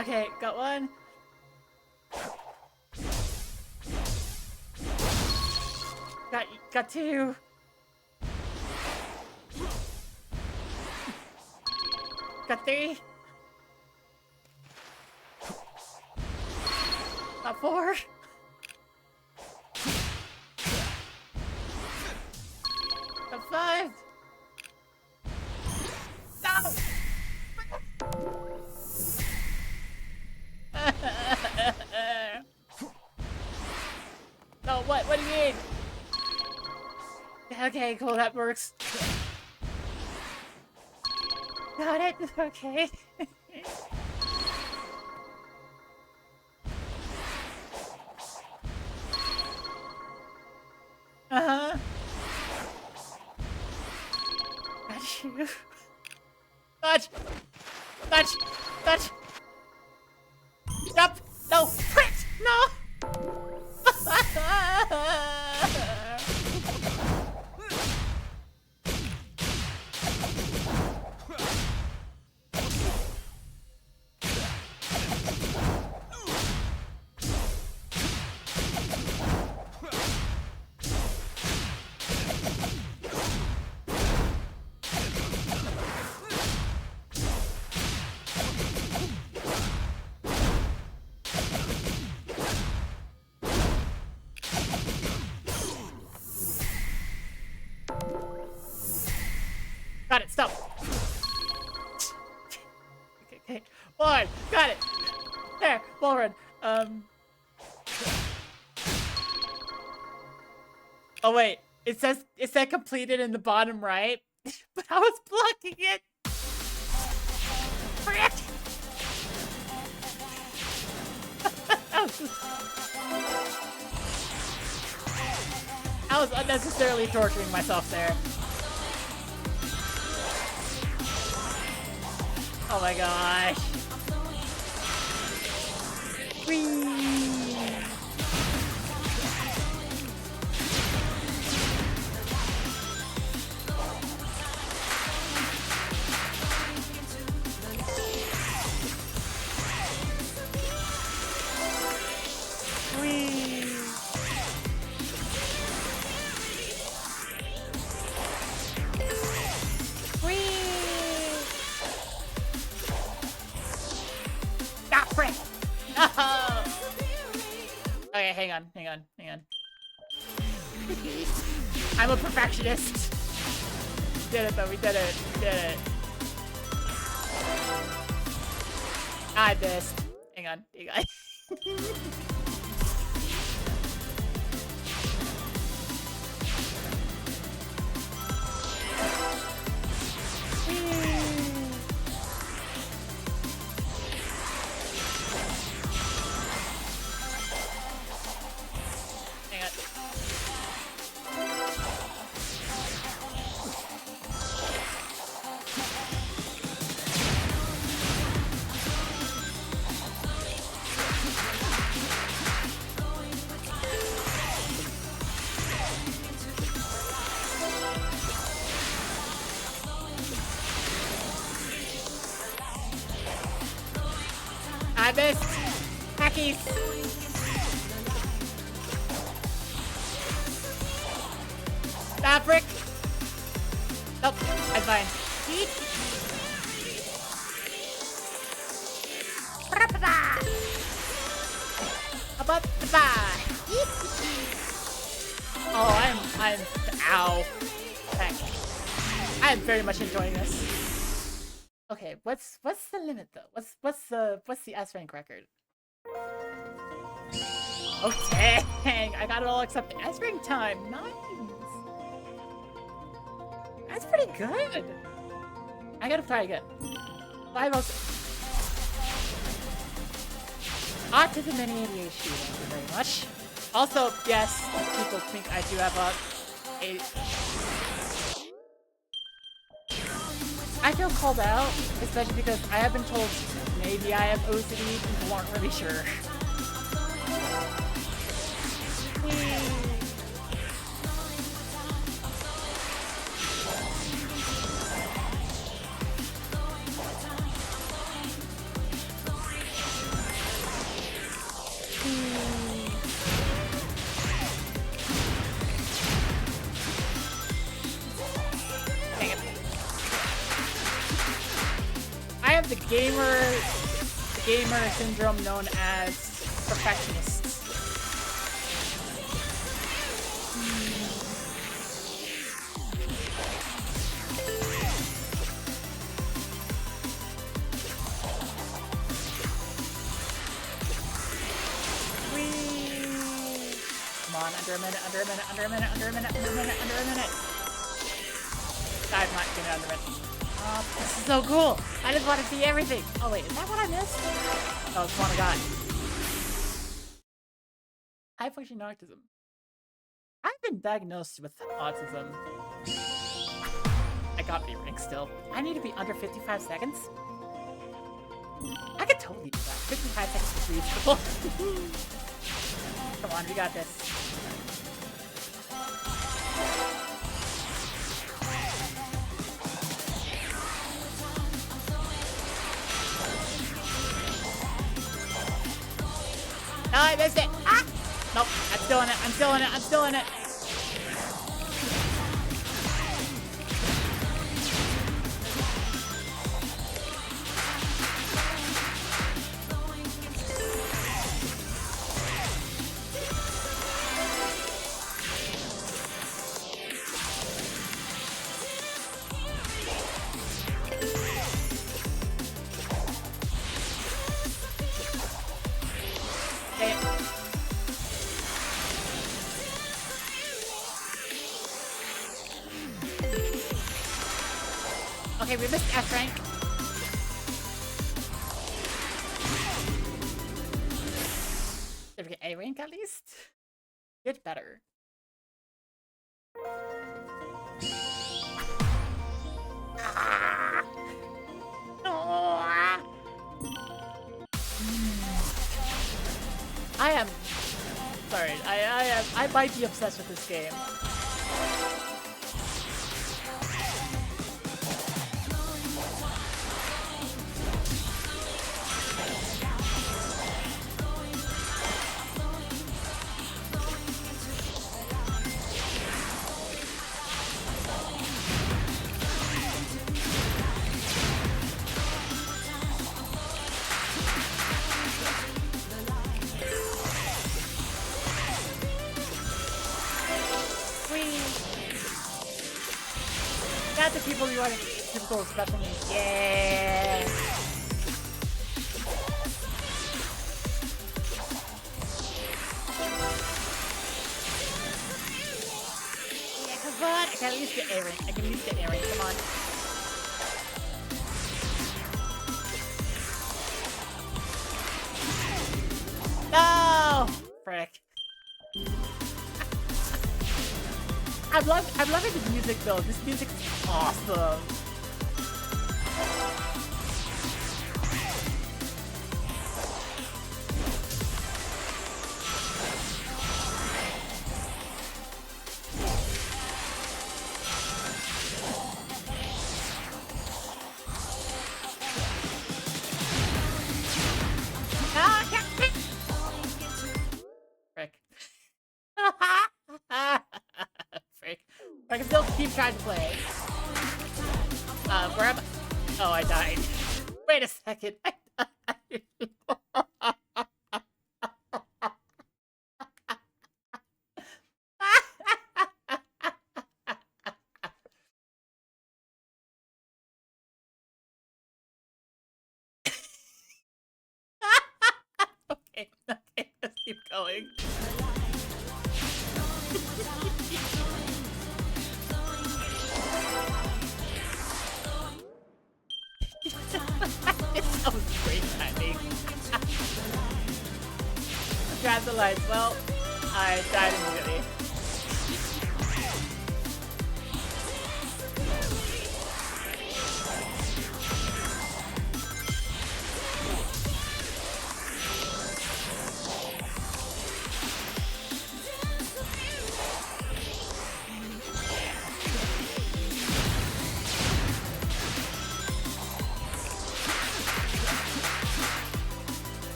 Okay, got one. Got two. Got three. Got four. Got five. No. No, what? What do you mean? Okay, cool, that works. Got it, okay. Uh-huh. Got you. Dodge! Dodge! Dodge! Stop! No! Frick! No! Got it, stop. Okay. One, got it. There, wall run. Oh wait, it said completed in the bottom right, but I was blocking it. Frick. I was unnecessarily torturing myself there. Oh my gosh. Whee! hang on. I'm a perfectionist. We did it though, we did it. I missed. Hang on. I missed! Hackies! Fabric! Nope, I'm fine. Oh, I'm, ow. Heck. I'm very much enjoying this. Okay, what's the limit though? What's the S rank record? Oh dang! I got it all except the S rank time. Nice. That's pretty good. I gotta try again. 506. Autism and ADHD. Thank you very much. Also, yes, people think I do have a. I feel called out, especially because I have been told maybe I have OCD, people aren't really sure. Dang it. I have the gamer syndrome known as perfectionists. Come on, under a minute. I'm not getting under a minute. This is so cool! I just want to see everything! Oh wait, is that what I missed? Oh, it's one I got. High functioning autism. I've been diagnosed with autism. I got B rank still. I need to be under 55 seconds? I could totally do that. 55 seconds is reasonable. Come on, we got this. No, I missed it! Ah! Nope, I'm still in it. Okay, we missed F rank. Did we get A rank at least? Get better. I am sorry. I might be obsessed with this game. out to people who are super cool with special needs. Yeah. Yeah, come on. I can at least get A-rank. I can at least get A-rank. Come on. No! Frick. I'm loving the music though. This music is awesome. Frick. Frick. I can still keep trying to play. Where am I? Oh, I died. Wait a second. I died. Okay, let's keep going. That was great timing. Grab the lights. Well, I died immediately.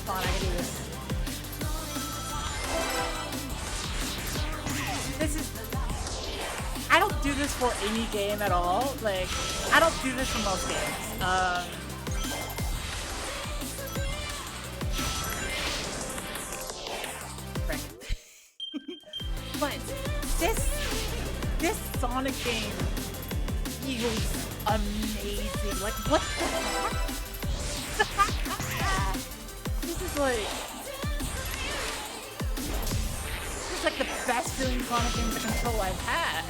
Come on, I can do this. This is... I don't do this for any game at all. Like, I don't do this for most games. Frick. But this Sonic game feels amazing. Like, what the heck? This is like the best feeling Sonic game to control I've had.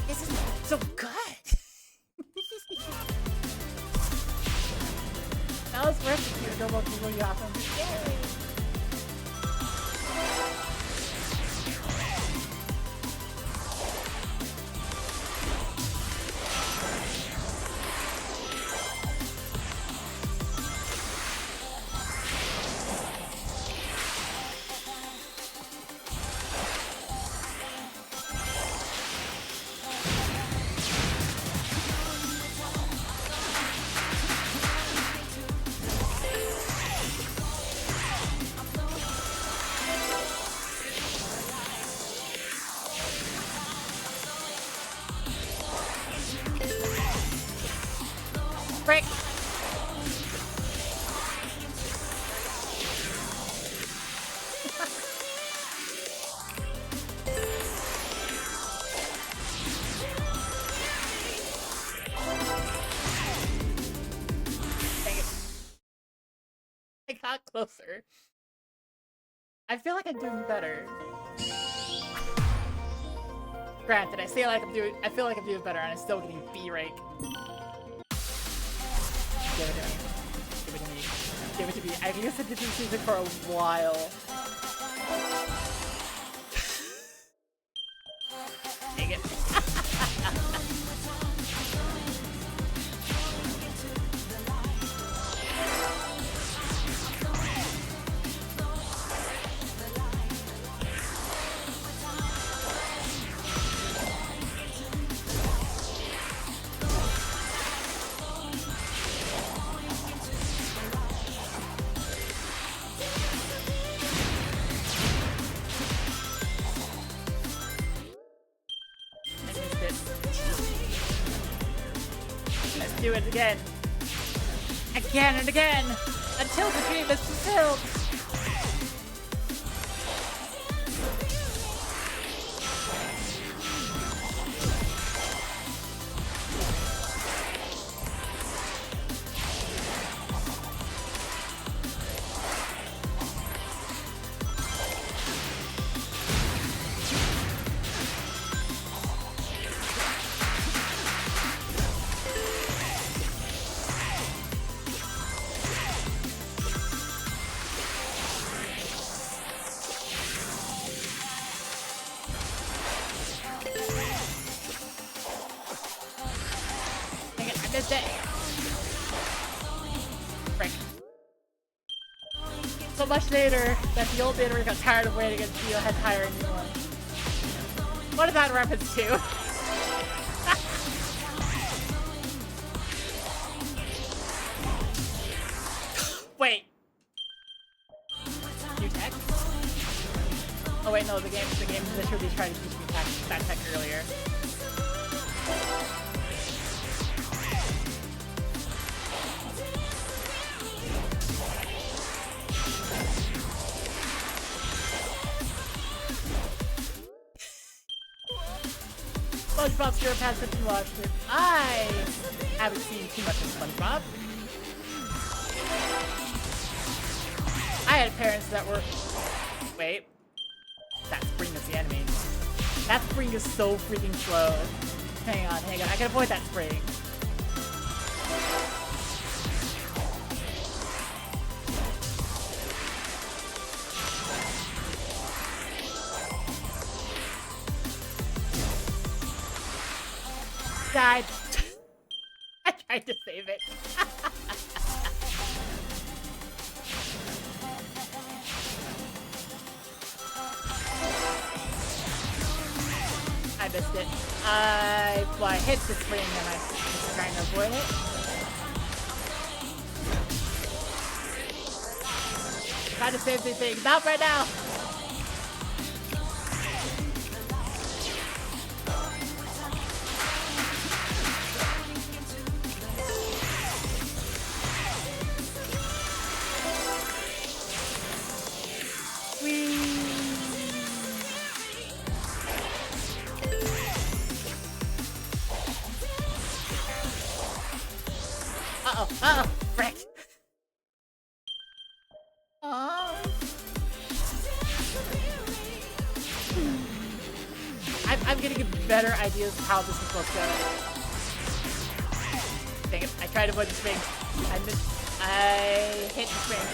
This is so good. That was worth it. Double people, you awesome. Yay! Frick. Dang it. I got closer. I feel like I'm doing better. Granted, I feel like I'm doing better and I'm still getting B rank. Give it to me. Give it to me. Give it to me. I've listened to this music for a while. Dang it. do it again. Again and again. Until the dream is fulfilled. Dang it, I missed it. Frick. So much later that the old Vader got tired of waiting and Theo had to hire a new one. What is that a reference to? Wait. New tech? Oh wait, no, the game literally tried to teach me that tech earlier. SpongeBob SquarePants if you watched it. I haven't seen too much of SpongeBob. I had parents that were... Wait. That spring is the enemy. That spring is so freaking slow. Hang on. I can avoid that spring. Died. I tried to save it. I missed it. Well, I hit the spring and I was trying to avoid it. Trying to save these things. Not right now. Uh-oh, frick. Oh. I'm getting better ideas of how this is supposed to go. Dang it, I tried to avoid the spring. I hit the spring.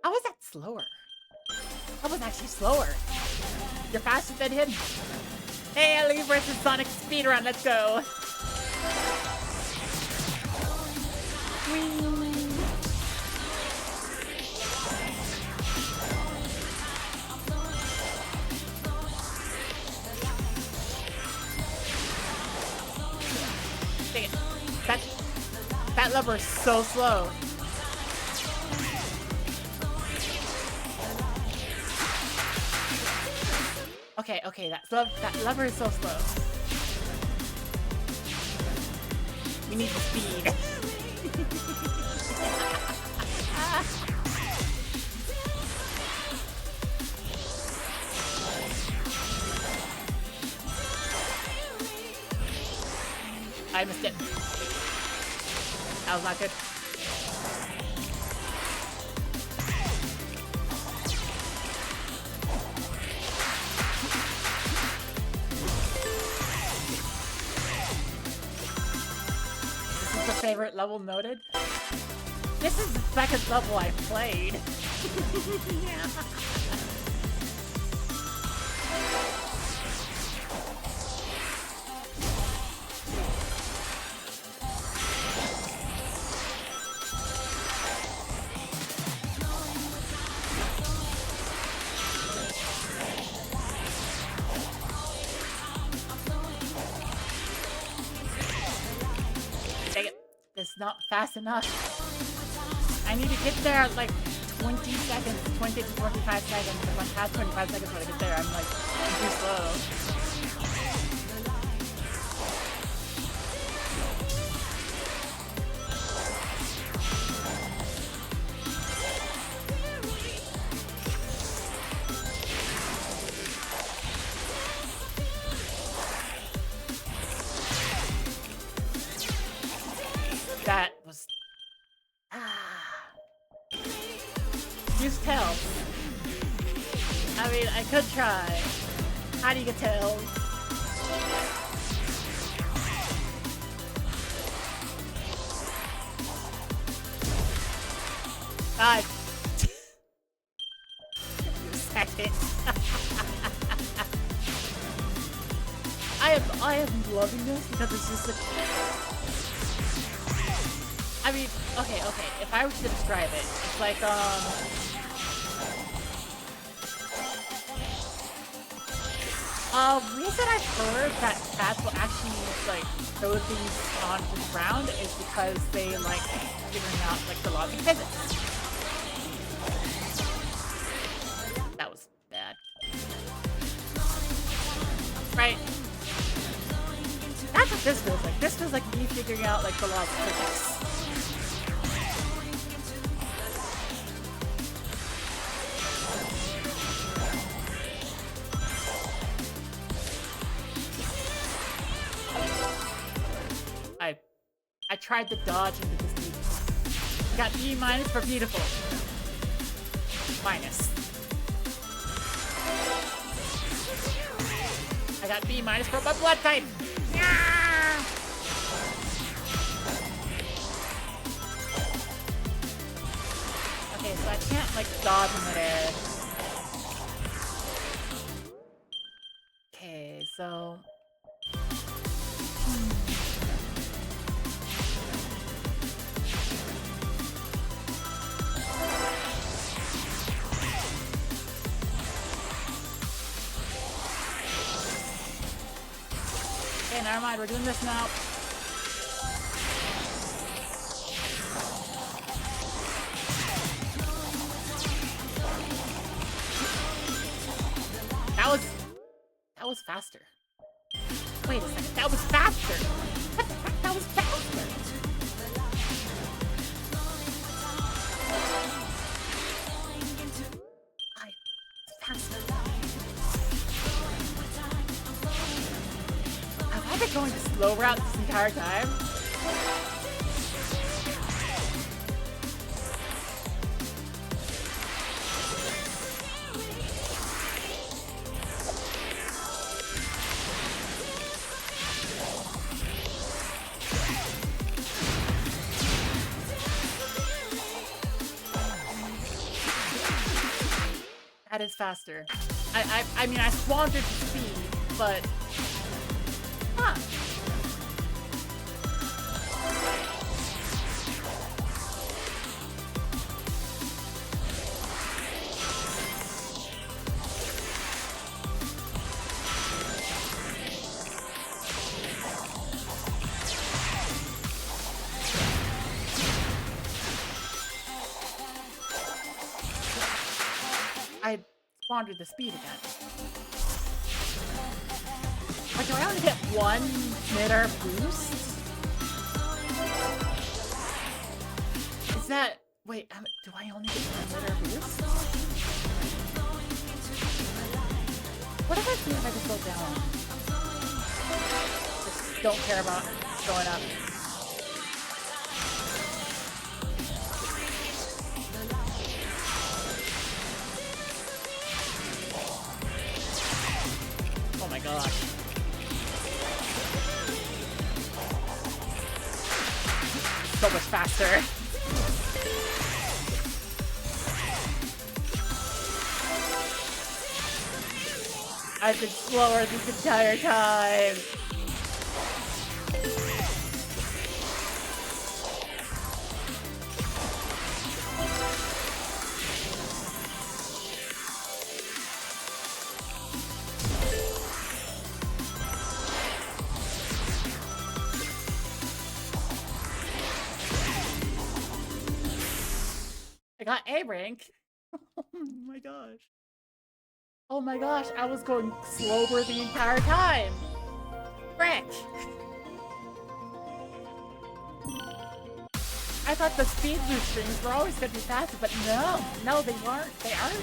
How was that slower? That was actually slower. You're faster than him. Hey, Ellie versus Sonic speedrun, let's go. Whee. Dang it. That lever is so slow. Okay, that lever is so slow. We need the speed. I missed it. That was not good. Favorite level noted. This is the second level I played. Yeah. It's not fast enough. I need to get there at like 20 seconds, 20 to 25 seconds. If I'm past 25 seconds when I get there, I'm like, I'm too slow. That was... Use tails. I mean, I could try. How do you get tails? God. Give me a second. I am loving this because it's just a... I mean, okay, if I were to describe it, it's like, reason I've heard that cats will actually, like, throw things onto the ground is because they like figuring out, like, the laws of physics. That was bad. Right? That's what this feels like. This feels like me figuring out, like, the laws of physics. I tried to dodge into this beat. I got B- for beautiful. Minus. I got B- for my blood type. Yeah! Okay, so I can't like dodge in midair. Okay, so... Okay, never mind, we're doing this now. That was faster. Wait a second, that was faster! What the heck? That was faster! Faster. Have I been going the slow route this entire time? That is faster. I mean, I squandered the speed, but... Huh. I squandered the speed again. Like, do I only get one mid-air boost? Is that... Wait, do I only get one mid-air boost? What if I do if I just go down? Just don't care about going up. Oh my god. So much faster. I've been slower this entire time. got A rank. Oh my gosh. Oh my gosh, I was going slower the entire time. Frick. I thought the speed boost strings were always gonna be faster, but no, they weren't. They aren't.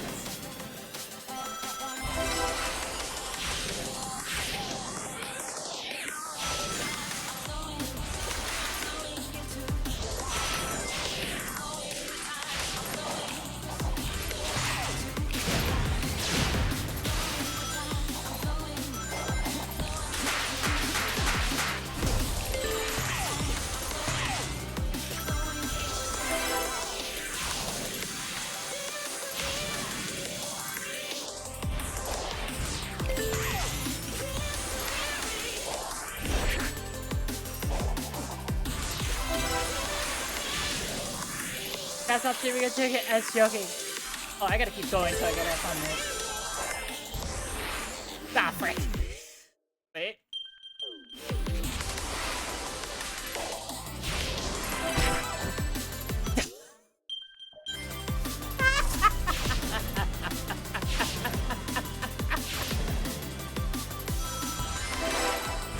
That's not serious, it's joking. Oh, I gotta keep going so I get F on this. Ah, frick. Wait.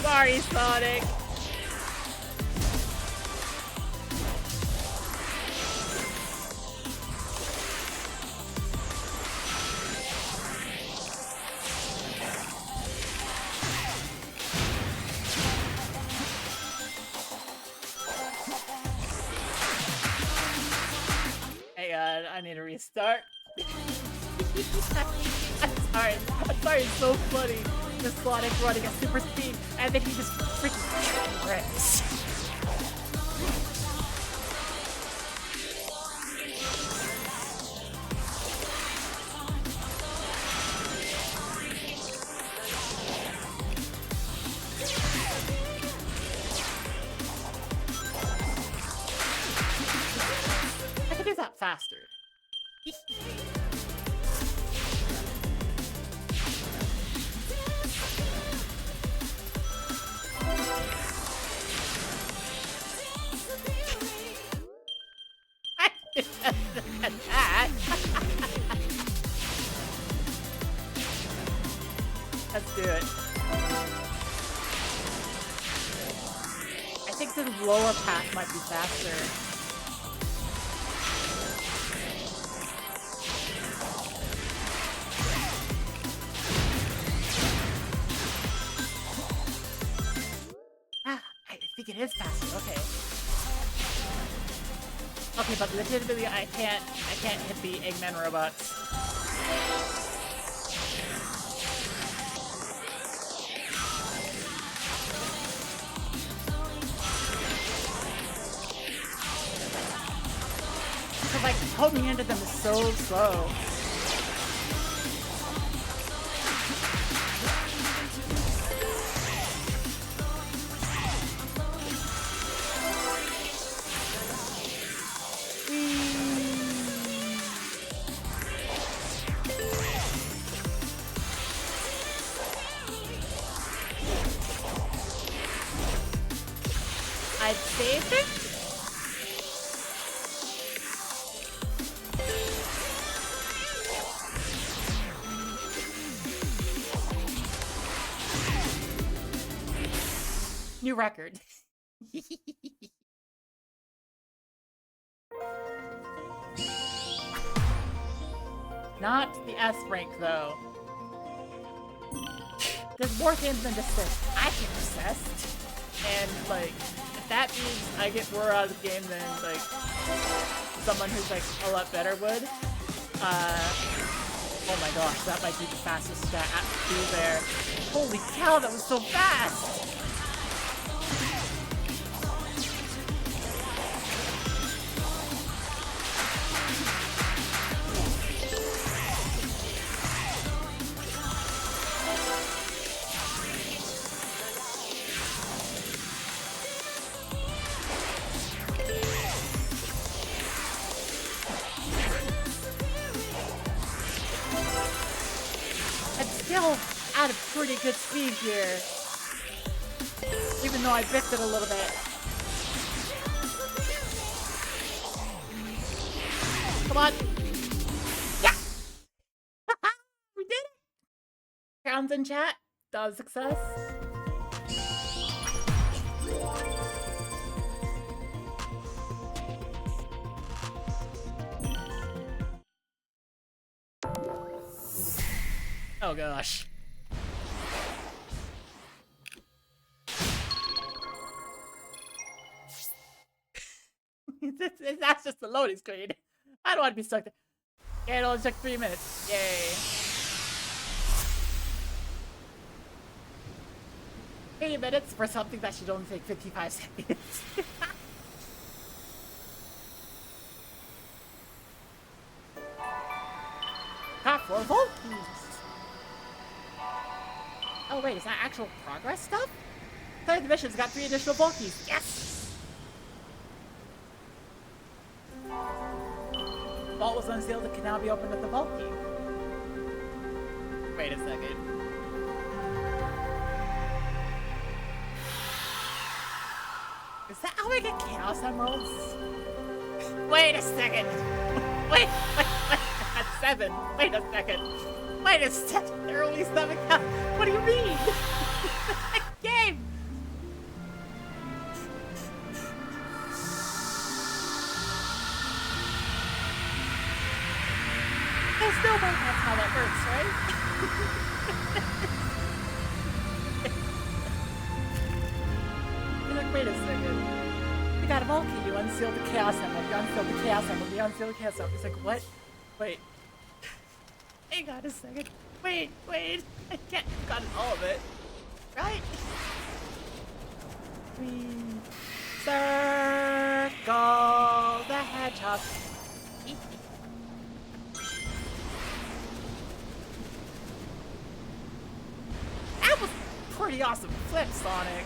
Sorry, Sonic. Hang on, I need to restart. I'm sorry, it's so funny. This Sonic running at super speed, and then he just freaking trips. I can do that faster. Let's do it. I think the lower path might be faster. I think it is faster. Okay. Okay, but legitimately, I can't hit the Eggman robots. Because like homing into them is so slow. I'd saved it? New record. Not the S rank though. There's more games than just this. I get obsessed. And like, if that means I get more out of the game than like someone who's like a lot better would. Oh my gosh, that might be the fastest stat through there. Holy cow, that was so fast! Still at a pretty good speed here, even though I biffed it a little bit. Come on. Yeah! We did it! Rounds in chat. That was a success. Oh gosh. That's just the loading screen. I don't want to be stuck there. Yeah, it only took 3 minutes. Yay. 3 minutes for something that should only take 55 seconds. Top 4 volt keys. Oh wait, is that actual progress stuff? Third mission's got 3 additional vault keys. Yes! Vault was unsealed and can now be opened with the vault key. Wait a second. Is that how I get Chaos Emeralds? Wait a second. Wait. That's 7. Wait a second. Wait a second. There are only 7 counts. What do you mean? Game. There's no way that's how that works, right? You're like, wait a second. You got a vault key, you unsealed the Chaos Emerald, you unsealed the Chaos Emerald, you unsealed the Chaos Emerald. It's like, what? Wait. Hang on a second. Wait. I can't have gotten all of it. Right? We circle the hedgehog. That was pretty awesome flip, Sonic.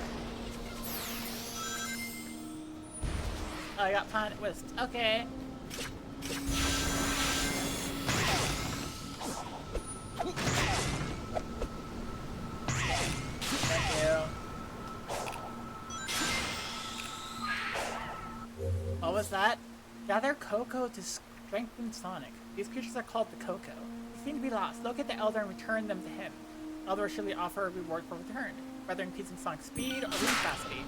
Oh, I got Planet Wisp. Okay. Thank you. What was that? Gather Cocoa to strengthen Sonic. These creatures are called the Cocoa. They seem to be lost. Locate the Elder and return them to him. Elder will surely offer a reward for return, whether increasing Sonic's speed or room capacity.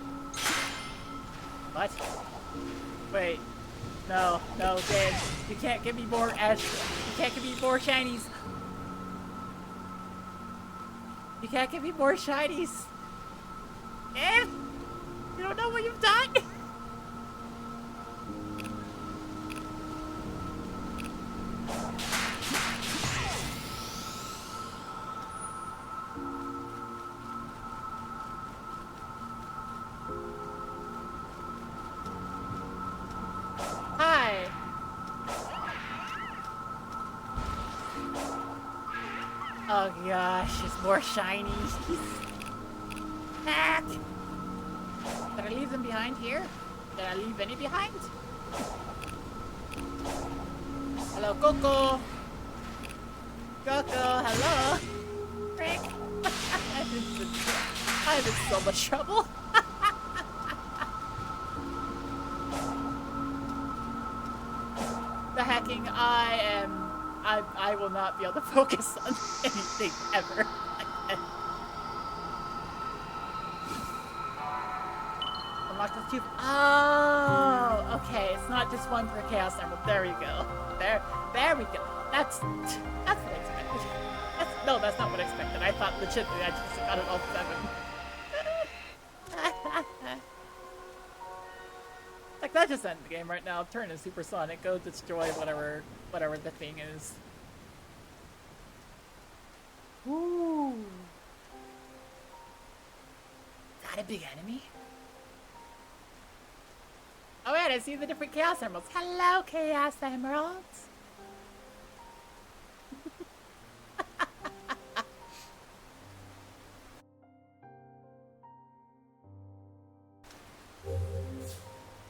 What? Wait. No, game. You can't give me more Ash. You can't give me more shinies. You can't give me more shinies. Eh? You don't know what you've done? Hi. Oh gosh, it's more shinies. Heck! Did I leave them behind here? Did I leave any behind? Hello, Coco. Coco, hello. Frick. I'm in so much trouble. The hacking, I will not be able to focus on anything ever. Unlock the cube. Oh, okay. It's not just one per Chaos Emerald. There we go. There we go. That's what I expected. No, that's not what I expected. I thought legitimately I just got it all 7. Like, that just ended the game right now. Turn to Supersonic. Go destroy whatever the thing is. Ooh. Is that a big enemy? Oh wait, I see the different Chaos Emeralds. Hello, Chaos Emeralds.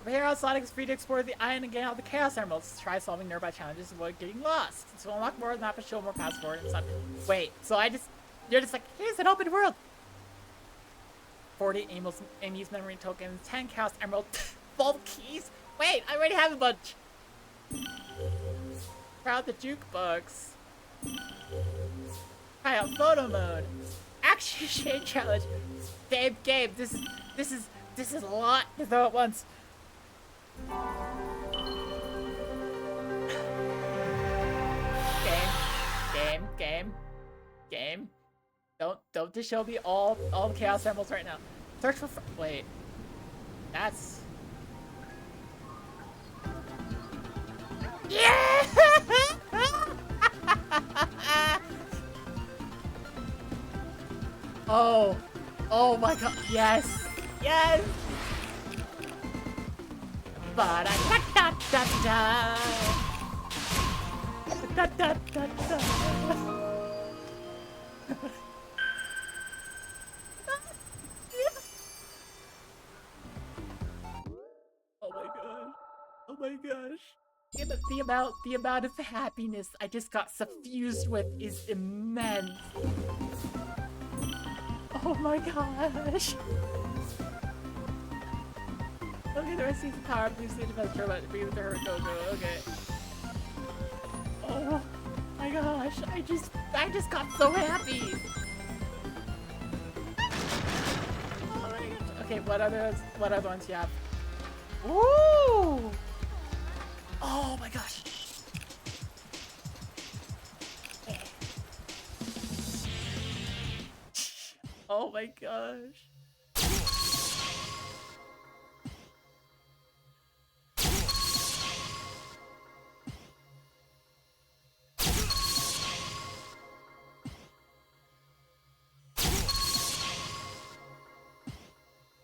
Over here, Sonic is free to explore the island and gain all the Chaos Emeralds. Try solving nearby challenges and avoid getting lost. To unlock more of the map and show more paths forward and such. Wait, so you're just like, here's an open world. 40 Amy's memory tokens, 10 Chaos Emerald vault keys. Wait, I already have a bunch. Try out the jukebox. Try out photo mode. Action shade challenge. Gabe, this is a lot to throw at once. Game. Don't just show me all chaos symbols right now. Search for wait. That's yeah. Oh my god. Yes. Ba da da da da da da da. Oh my gosh. The amount of happiness I just got suffused with is immense. Oh my gosh. Okay, the rest of the power up, use the adventure, let it breathe with her go. Okay. Oh my gosh, I just got so happy. Oh my gosh. Okay, what other ones do you have? Ooh! Oh my gosh. Oh my gosh.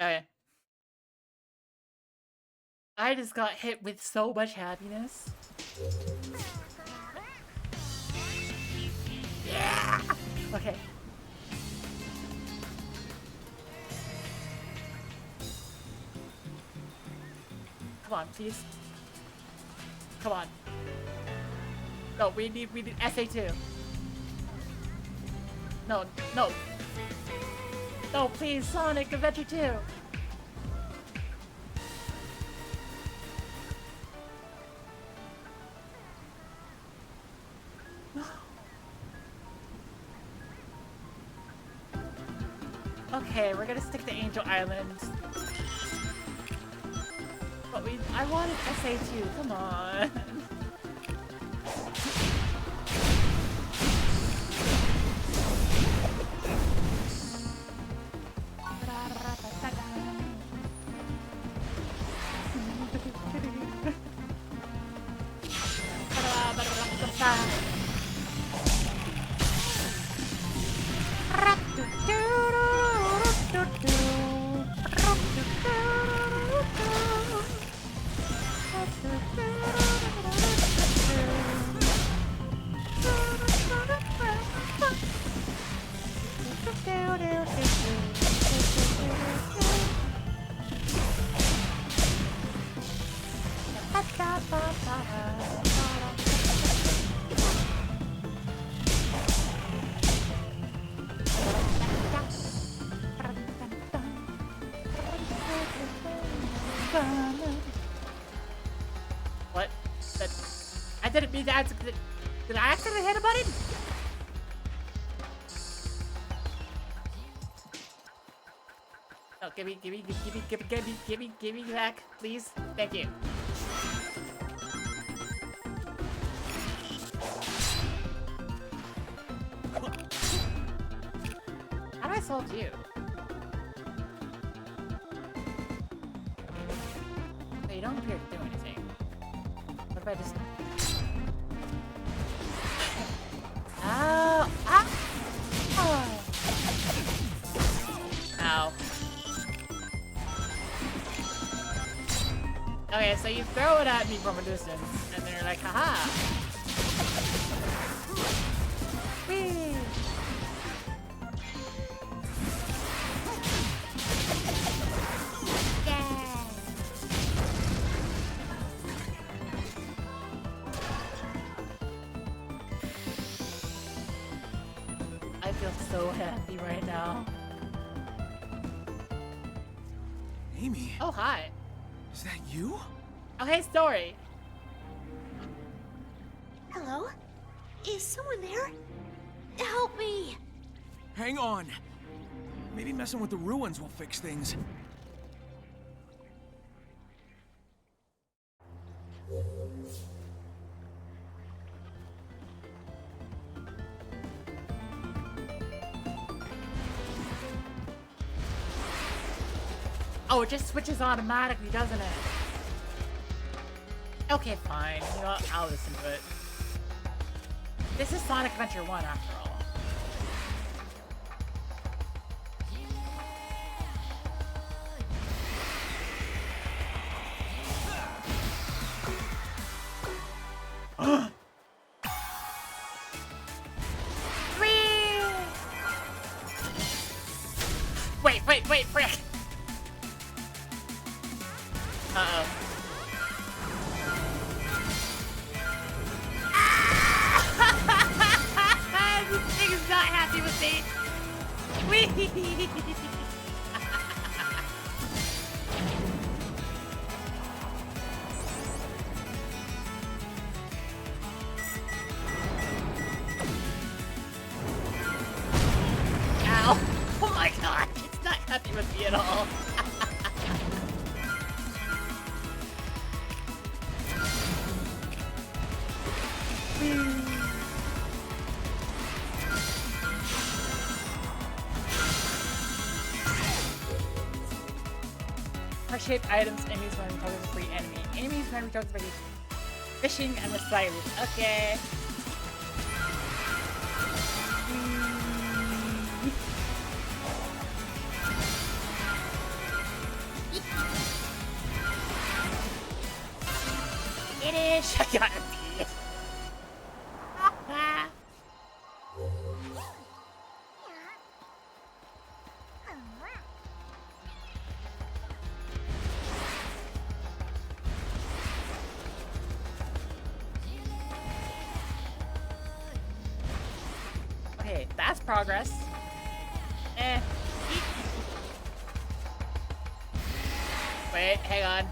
Okay. I just got hit with so much happiness. Yeah! Okay. Come on, please. Come on. No, we need SA2. No. No, please, Sonic Adventure 2. Okay, we're gonna stick to Angel Island. But I wanted SA2, come on. What? I didn't mean that. Did I accidentally hit a button? Oh, give me back, please. Thank you. How do I solve you? You don't appear to do anything. What if I just... Ow! Ah! Oh. Ow. Okay, so you throw it at me from a distance, and then you're like, haha! Whee! I feel so happy right now. Amy, Oh, hi. is that you? Oh, hey, Story. Hello? Is someone there? Help me! Hang on. Maybe messing with the ruins will fix things. Oh, it just switches automatically, doesn't it? Okay, fine. You know what? I'll listen to it. This is Sonic Adventure 1, after all. Wait, frick! Uh-oh. This thing is not happy with me! Whee! Ow! Oh my god! It's not happy with me at all! Heart-shaped items, enemies when targets a free enemy. Enemies when targets by fishing and the side loop. Okay. Finish! I got it. Okay, that's progress. Wait, hang on.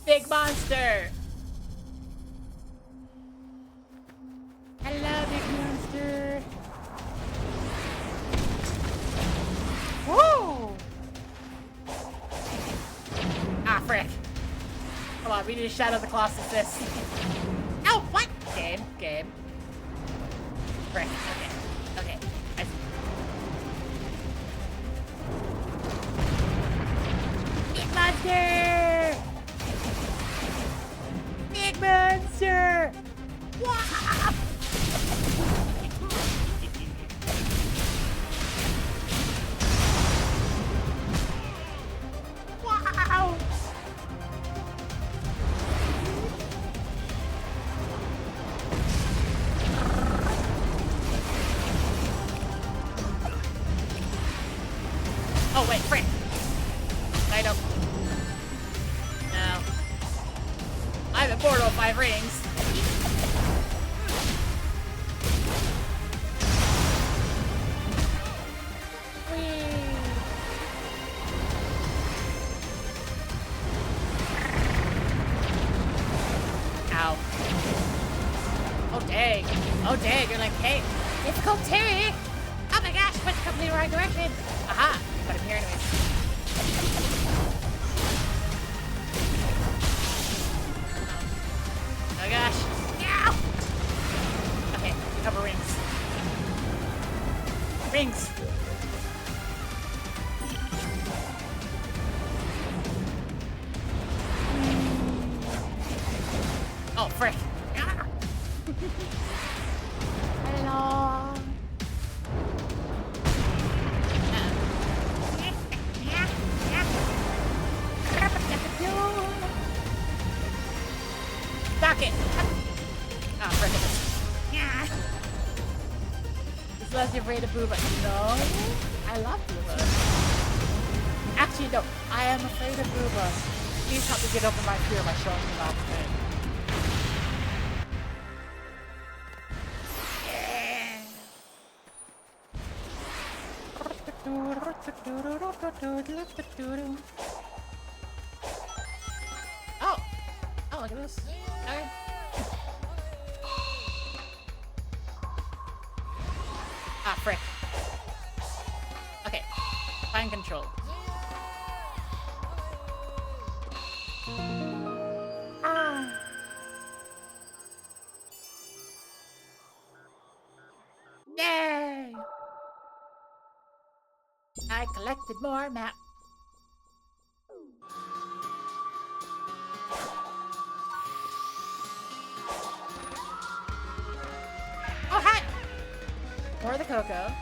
Big monster! Hello, big monster! Woo! Ah, frick. Come on, we need to Shadow the Colossus this. Oh, what? Game. Frick, okay. I see. Big monster! Big monster! Wow! Wow! Oh wait, frick! I don't. No. I'm immortal 5 rings. Ow. Oh dang, you're like, hey, difficulty! Oh my gosh, what's coming in the right direction? Aha, but I'm here anyways. Oh my gosh. Ow! Okay, cover rings. Rings! Oh, frick. Hello. Back it. Oh, frick it. This lets you afraid of Booba. No. I love Booba. Actually, no. I am afraid of Booba. Please help me get over my fear by showing me last bit. Oh, look at this. Okay. Ah, frick. Okay. Find control. Ah. Yay! I collected more map. Oh, hi! More of the cocoa.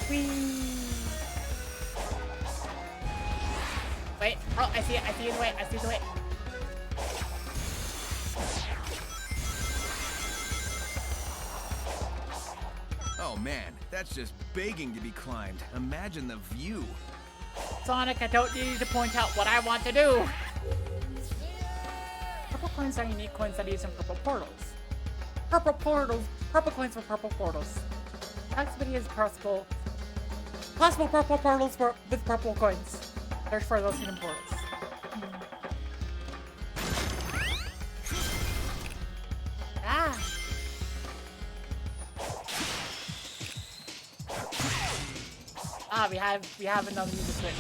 Whee! Wait, oh, I see it, I see the way, I see the way. Oh man, that's just begging to be climbed. Imagine the view. Sonic, I don't need you to point out what I want to do. Purple coins are unique coins that use in purple portals. Purple coins for purple portals. Proximity is possible purple portals with purple coins. Search for those hidden portals. Ah! Ah, we have another music switch.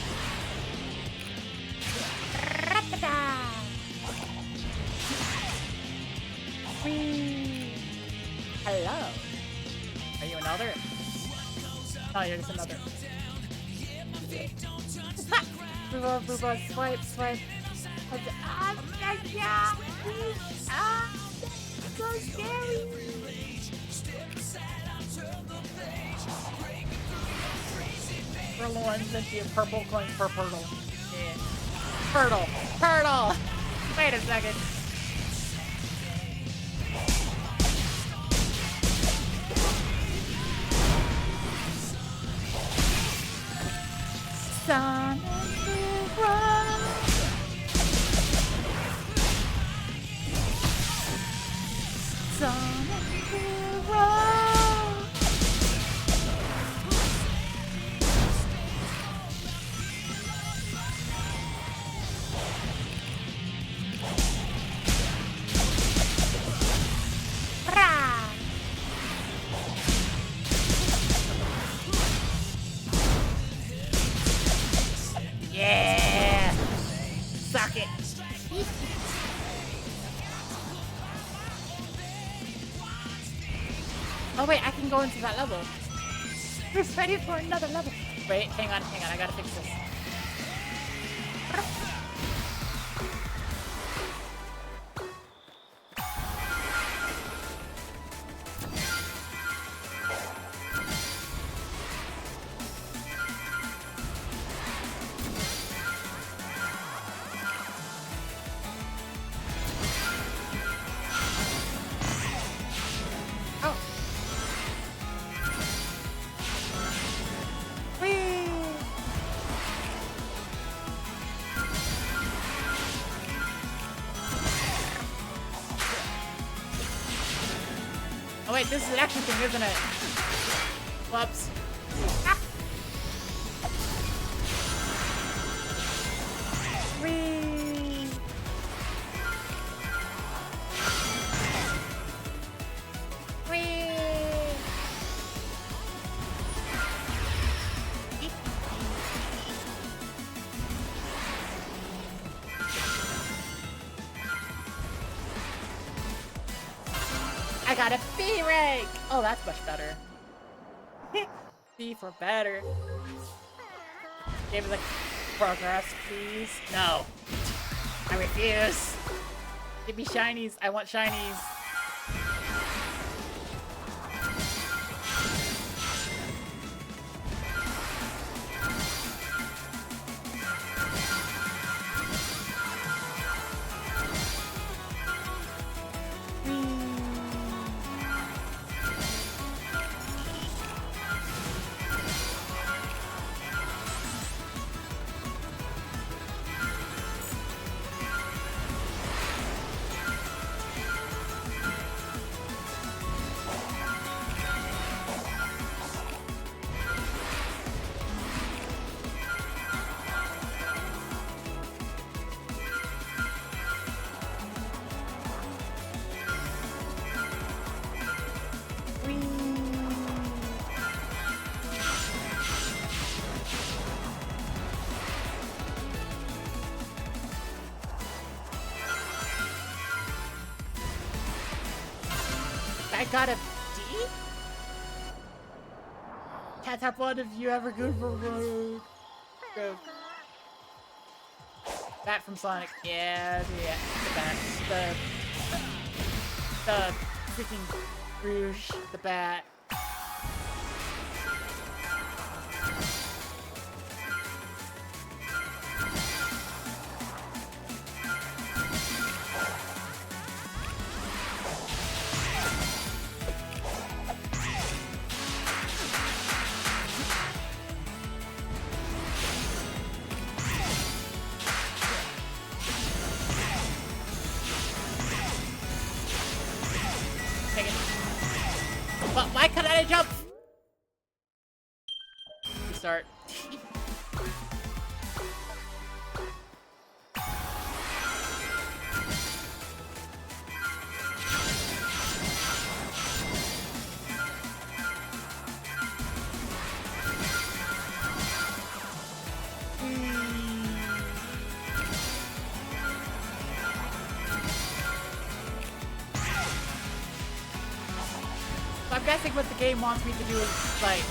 Whee! Hello. Are you another? Oh, you're just another. Booba, booba, swipe, swipe. Ah, yeah. Ah, that's so scary. Purple ones and the purple coins per portal. Yeah. Turtle. Wait a second. Sonic Hero. Sonic Hero. Yeah! Suck it! Oh wait, I can go into that level. We're ready for another level. Wait, hang on, I gotta fix this. Oh wait, this is an action thing, isn't it? Whoops. Ah. Whee! Whee! I got a B rank! Oh, that's much better. B for better. Give me the progress, please. No. I refuse. Give me shinies. I want shinies. I got a D? Can't have one of you ever good for road. Go. Bat from Sonic. Yeah, the bat. The freaking Rouge. The bat. But why couldn't I jump? Restart. I'm guessing what the game wants me to do is, like,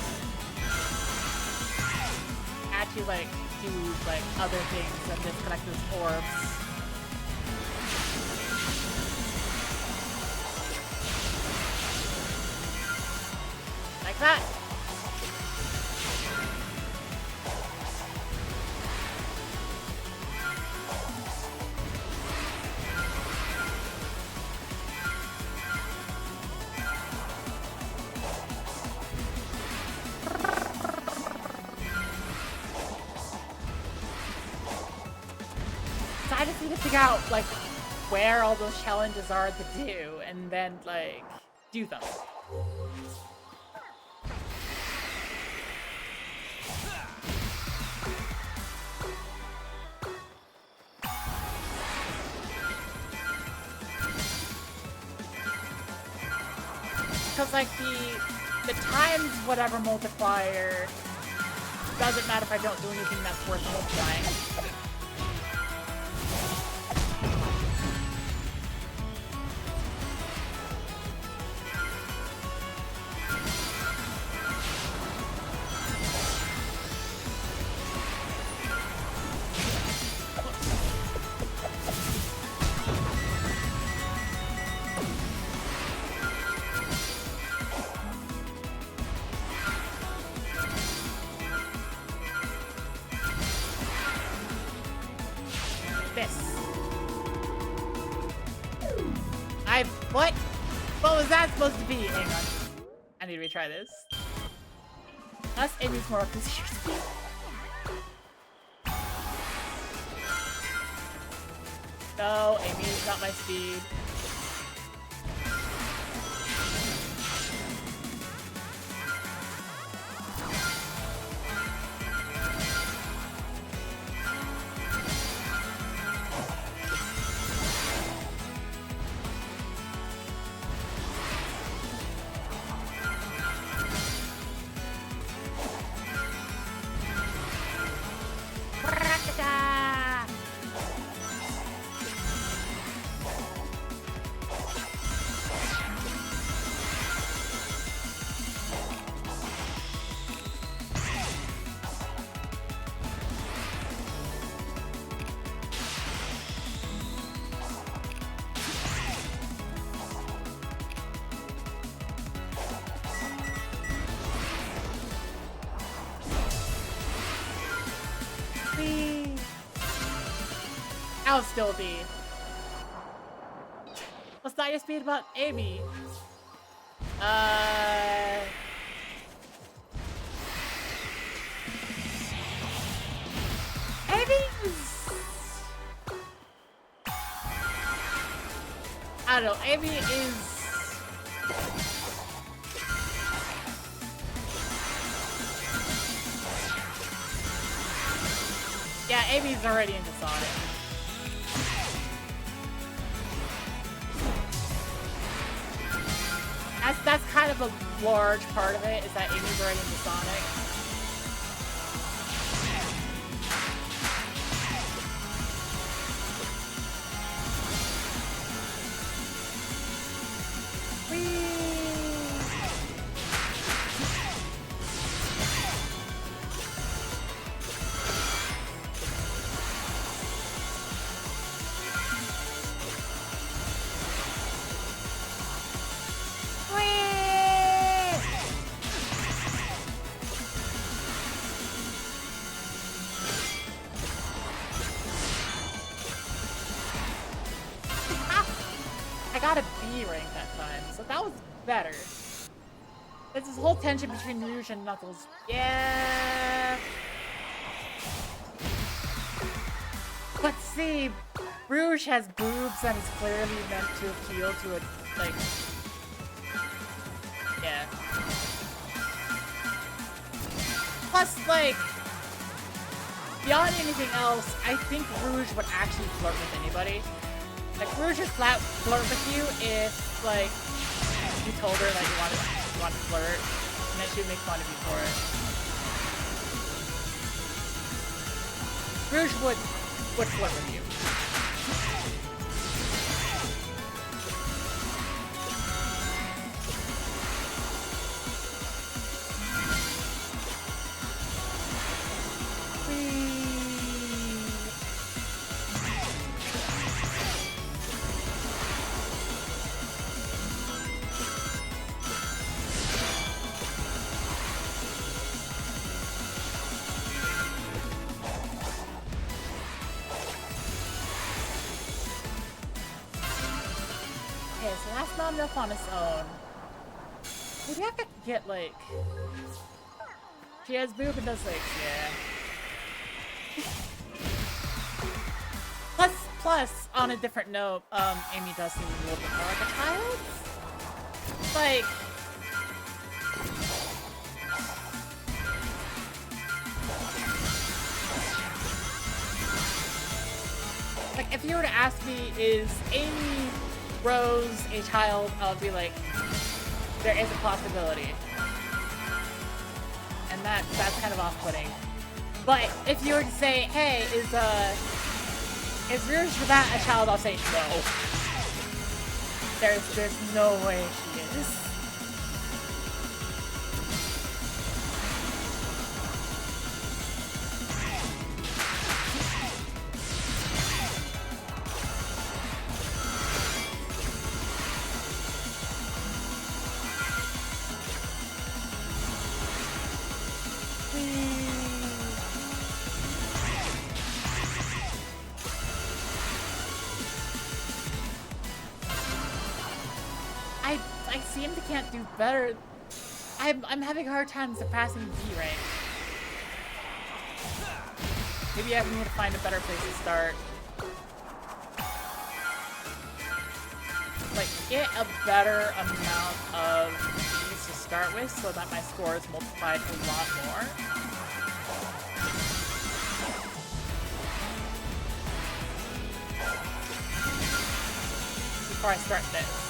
actually, like, do, like, other things than just collect those orbs. Like that. I just need to figure out, like, where all those challenges are to do, and then, like, do them. Because, like, the times whatever multiplier doesn't matter if I don't do anything that's worth multiplying. What? What was that supposed to be? Hang on. I need to retry this. Us Amy's more up to your speed. No, Amy's not my speed. I'll still be. What's not your speed about Amy? Amy's... I don't know, Amy is... Yeah, Amy's already into Sonic. That's kind of a large part of it, is that Amy's already into Sonic. Whee! I got a B rank that time, so that was better. There's this whole tension between Rouge and Knuckles. Yeah. But see, Rouge has boobs and is clearly meant to appeal to a, like... Yeah. Plus, like... Beyond anything else, I think Rouge would actually flirt with anybody. Like, Rouge would flirt with you if, like, you told her that you wanted to flirt, and then she would make fun of you for it. Rouge would flirt with you. Okay, so that's not enough on its own. Maybe I could get, like... She has boob and does legs, yeah. Plus, on a different note, Amy does seem a little bit more like a child. Like... Like, if you were to ask me, is Amy Rose a child, I would be like, there is a possibility. And that's kind of off-putting. But if you were to say, hey, is Rouge for that a child, I'll say no. There's no way she is. I seem to can't do better. I'm having a hard time surpassing B rank. Maybe I need to find a better place to start. Like, get a better amount of B's to start with so that my score is multiplied a lot more. Before I start this.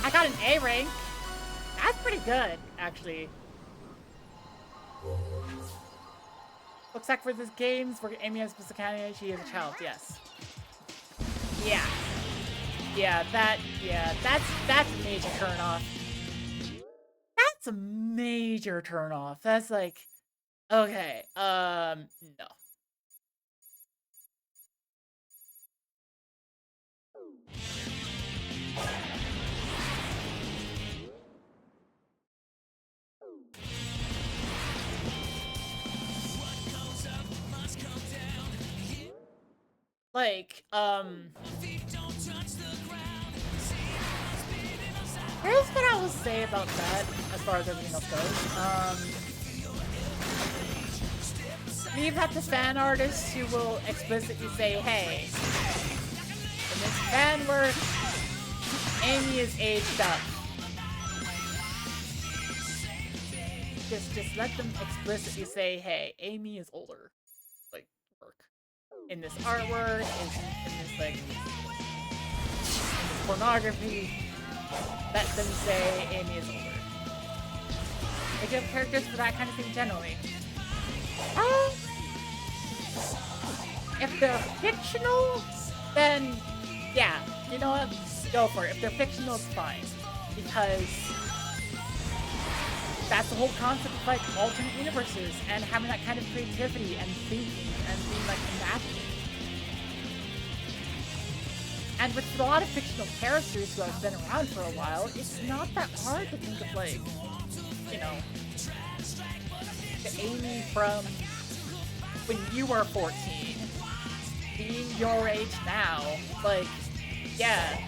I got an A rank. That's pretty good, actually. Looks like for this games, where Amy has specific candidate, she is a child, yes. Yeah. That's a major turnoff. That's a major turnoff. That's like, okay, no. Like, here's what I will say about that, as far as everything else goes. We've had the fan artists who will explicitly say, hey, in this fan work, Amy is aged up. Just let them explicitly say, hey, Amy is older. Like, work. In this artwork, in this, like, in this pornography, Let them say Amy is older. They do have characters for that kind of thing generally. If they're fictional, then yeah, you know what? Go for it. If they're fictional, it's fine. Because that's the whole concept of like alternate universes and having that kind of creativity and thinking and being like imaginative. And with a lot of fictional characters who have been around for a while, it's not that hard to think of like, you know, the Amy from when you were 14 being your age now. Like, yeah.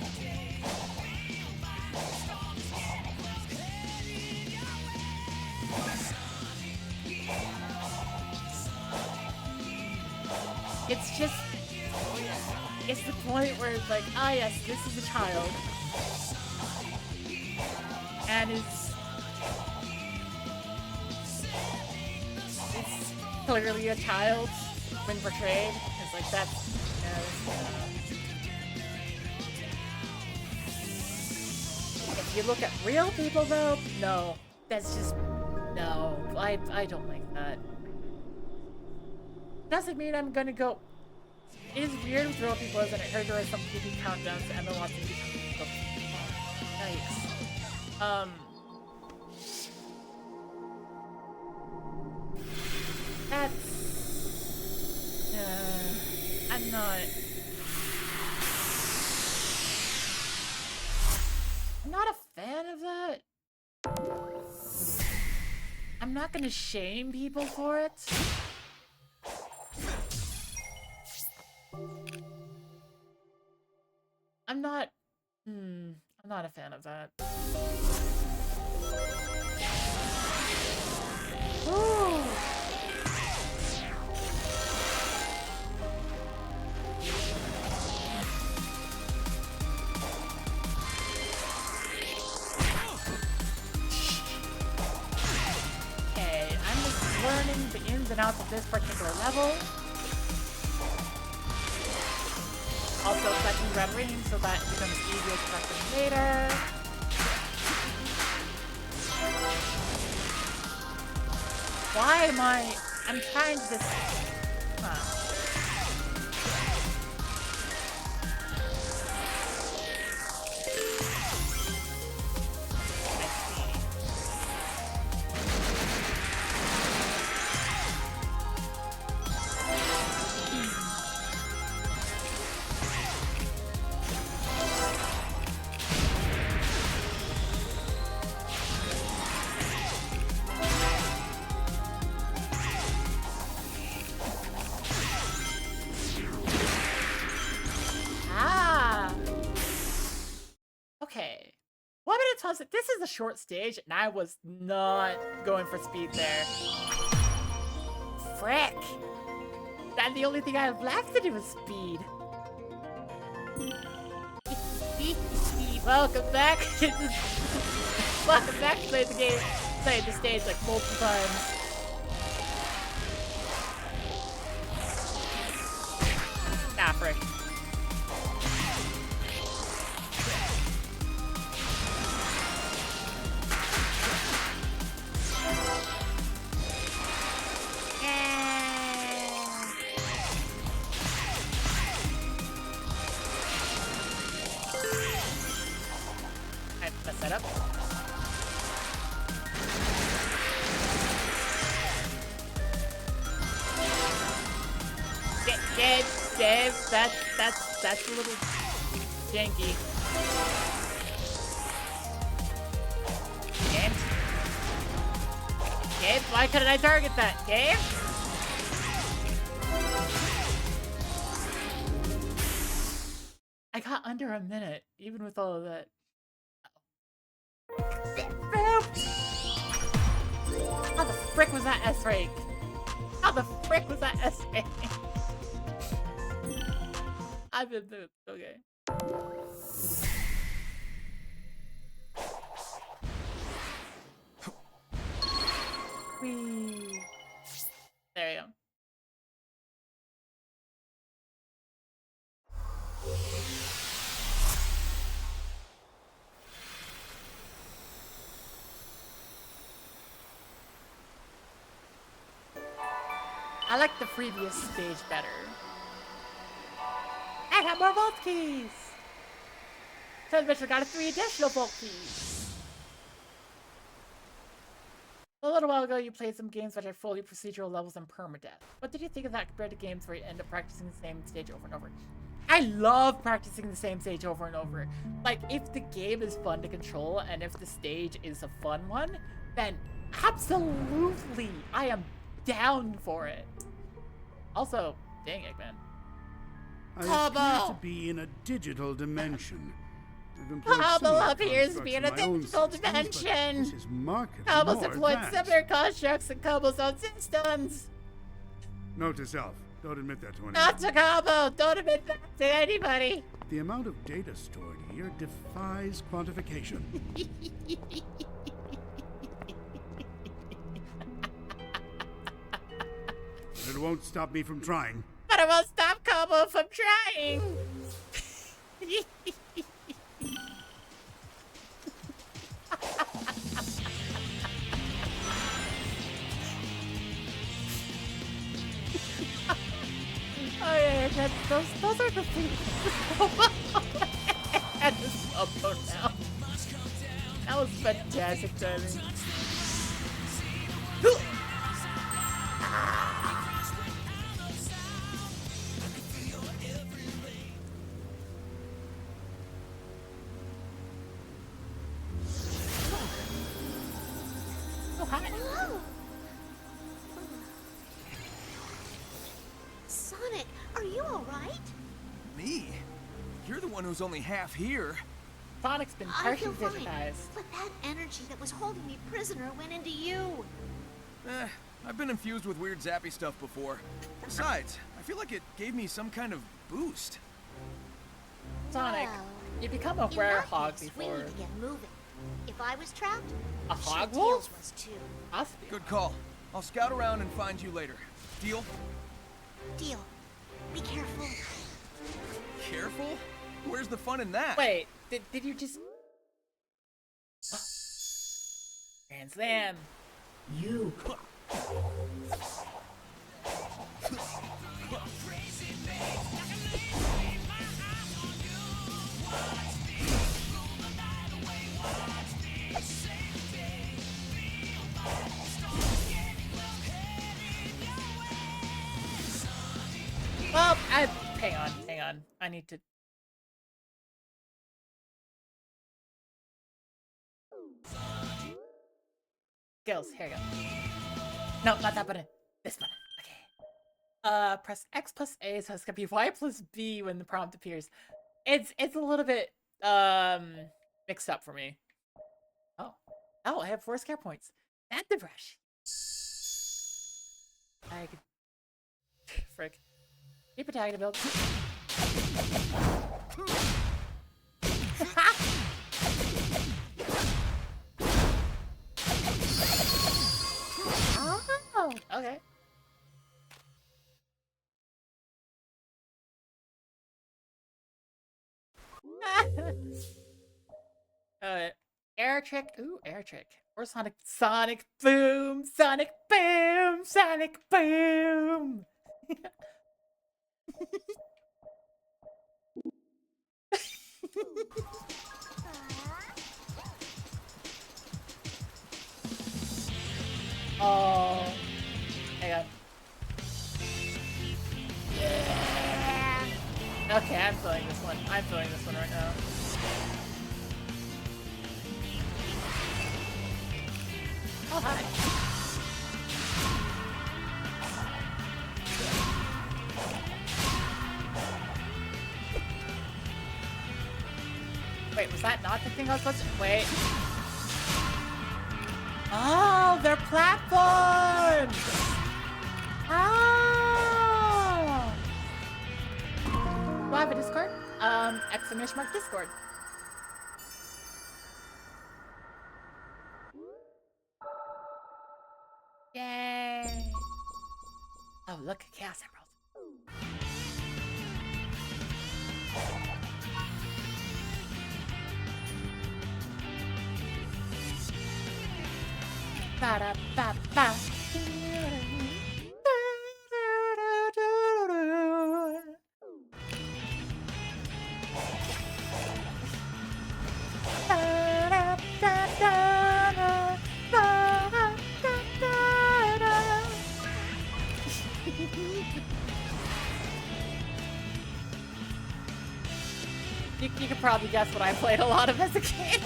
It's just, it's the point where it's like, ah yes, this is a child. And it's clearly a child when portrayed. It's like, that's, if you look at real people though, no. That's just, no. I don't like that. Doesn't mean I'm gonna go. It is weird with real people, isn't it? I heard there are some creepy countdowns to Emma Watson becoming. Yikes. That's. I'm not a fan of that. I'm not gonna shame people for it. I'm not a fan of that. Ooh. Okay, I'm just learning the ins and outs of this particular level. Also collecting red rings so that it becomes easier to collect them later. Why am I'm trying to just... Huh. Okay. 1 minute toss. This is a short stage, and I was not going for speed there. Frick! And the only thing I have left to do is speed. Welcome back. Welcome back to play the game. Played the stage like multiple times. Ah, frick. That up. Gabe, that's a little janky. Gabe, why couldn't I target that? Gabe? I got under a minute, even with all of that. How the frick was that S rank? How the frick was that S rank? I've been moved. Okay. Whee. There you go. I like the previous stage better. I have more vault keys! Transmission got 3 additional vault keys! A little while ago, you played some games which had fully procedural levels and permadeath. What did you think of that compared to games where you end up practicing the same stage over and over? I love practicing the same stage over and over. Like, if the game is fun to control and if the stage is a fun one, then absolutely, I am down for it. Also, dang Eggman. I appear to be in a digital dimension. Hubble appears to be in a digital dimension. This is markedly Hubble's more employed advanced. similar constructs in Hubble's own systems. Note to self, don't admit that to anyone. Not to Hubble. Don't admit that to anybody. The amount of data stored here defies quantification. But it won't stop me from trying. But it won't stop Hubble from trying. Oh yeah, those are the things. And the sub now. That was fantastic timing. Oh, hi. Whoa. Sonic, are you alright? Me? You're the one who's only half here. Sonic's been I partially feel fine, digitized. but that energy that was holding me prisoner went into you. I've been infused with weird zappy stuff before. Besides, I feel like it gave me some kind of boost. Sonic, Well, you become a in werehog that case, we before. need to get moving. If I was trapped, A I'm sure hog Tails wolf? was too. Possibly. Good call. I'll scout around and find you later. Deal? Deal. Be careful. Careful? Where's the fun in that? Wait, did you just... Grand Slam. You Well, hang on. I need to... Skills, here you go. No, not that button. This button. Okay. Press X plus A so it's gonna be Y plus B when the prompt appears. It's a little bit mixed up for me. Oh, I have 4 scare points. And the brush. I could... Frick. Keep attacking the building. Oh, okay. Air trick. Ooh, air trick. Or Sonic. Sonic boom! Sonic boom! Sonic boom! Oh. Hang on. Yeah. Okay, I'm feeling this one. I'm feeling this one right now. Oh, hi. Wait, was that not the thing I was supposed to... Wait. Oh, they're platforms! Oh! Do I have a Discord? Exclamation mark Discord. Yay! Oh, look, Chaos Emerald. Ba-da-ba-ba. probably guessed what I played a lot of as a kid.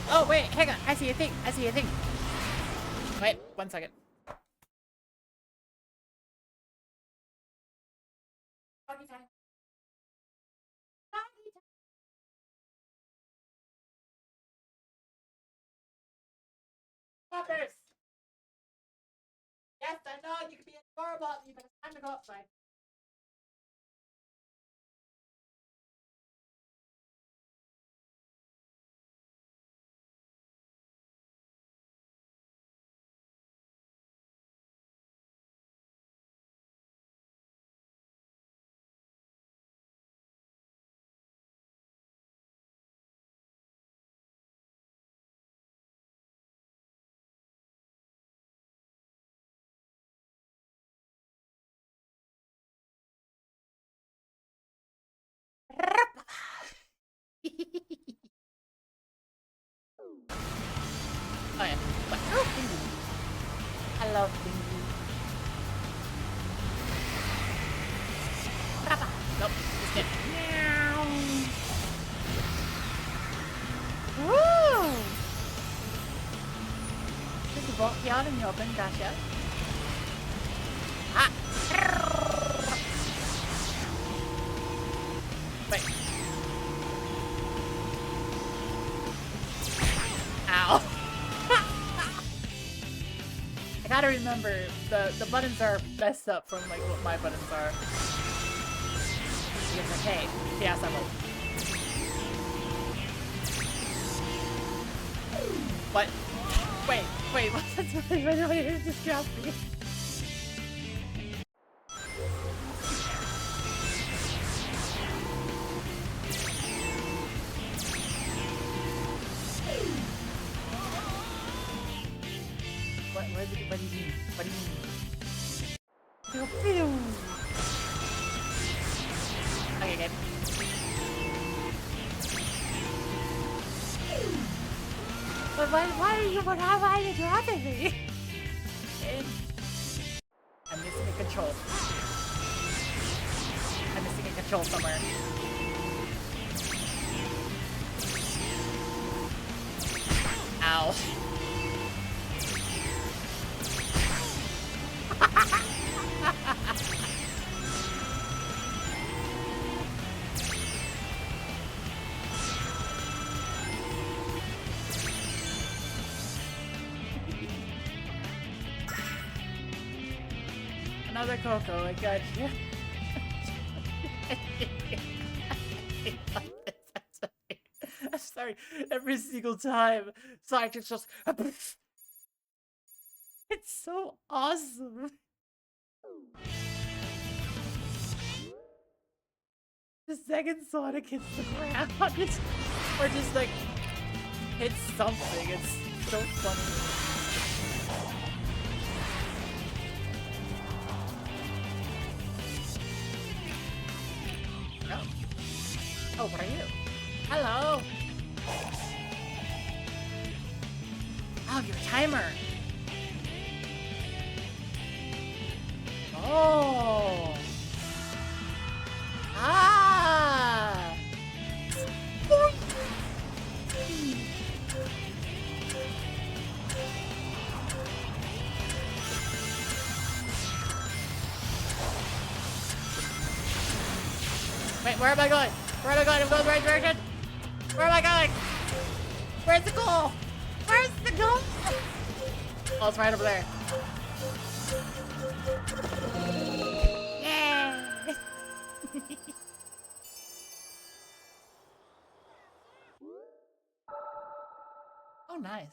Oh, wait, hang on. I see a thing. I see a thing. Wait, 1 second. Doggy time. Doggy time. Poppers! Yes, I know you can be adorable at me, but it's time to go outside. Oh yeah. What? Oh, Bingy. I love Bingy. Papa. Nope. Just kidding. Meow. Woo! Just walk out in the open, gotcha. Ah! Wait. Ow. I gotta remember, the buttons are messed up from like what my buttons are. Because like, hey, yes, I'm like... What? Wait, wait, it just dropped me. What do you mean? What do you mean? Okay, good. But why are you dropping me? I'm missing a control. I'm missing a control somewhere. Ow. Another Coco, I got you. I'm sorry. Every single time, Sonic just it's so awesome. The second Sonic hits the ground, or just like hits something. It's so funny. Oh, what are you? Hello. Oh, your timer. Oh. Ah. Wait, where am I going? Where am I going? I'm going the right direction. Where am I going? Where's the goal? Where's the goal? Oh, it's right over there. Yeah. Oh, nice.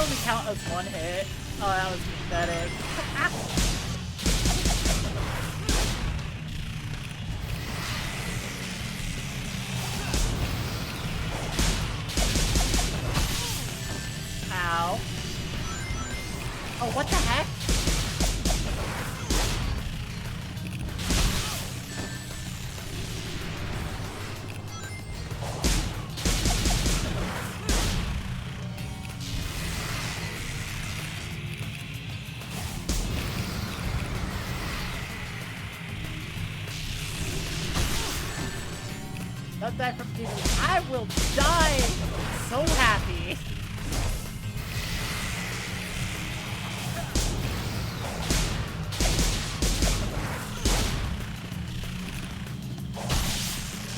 only count as one hit. Oh, that was pathetic. Ow. Oh, what the heck? Not that from TV. I will die so happy.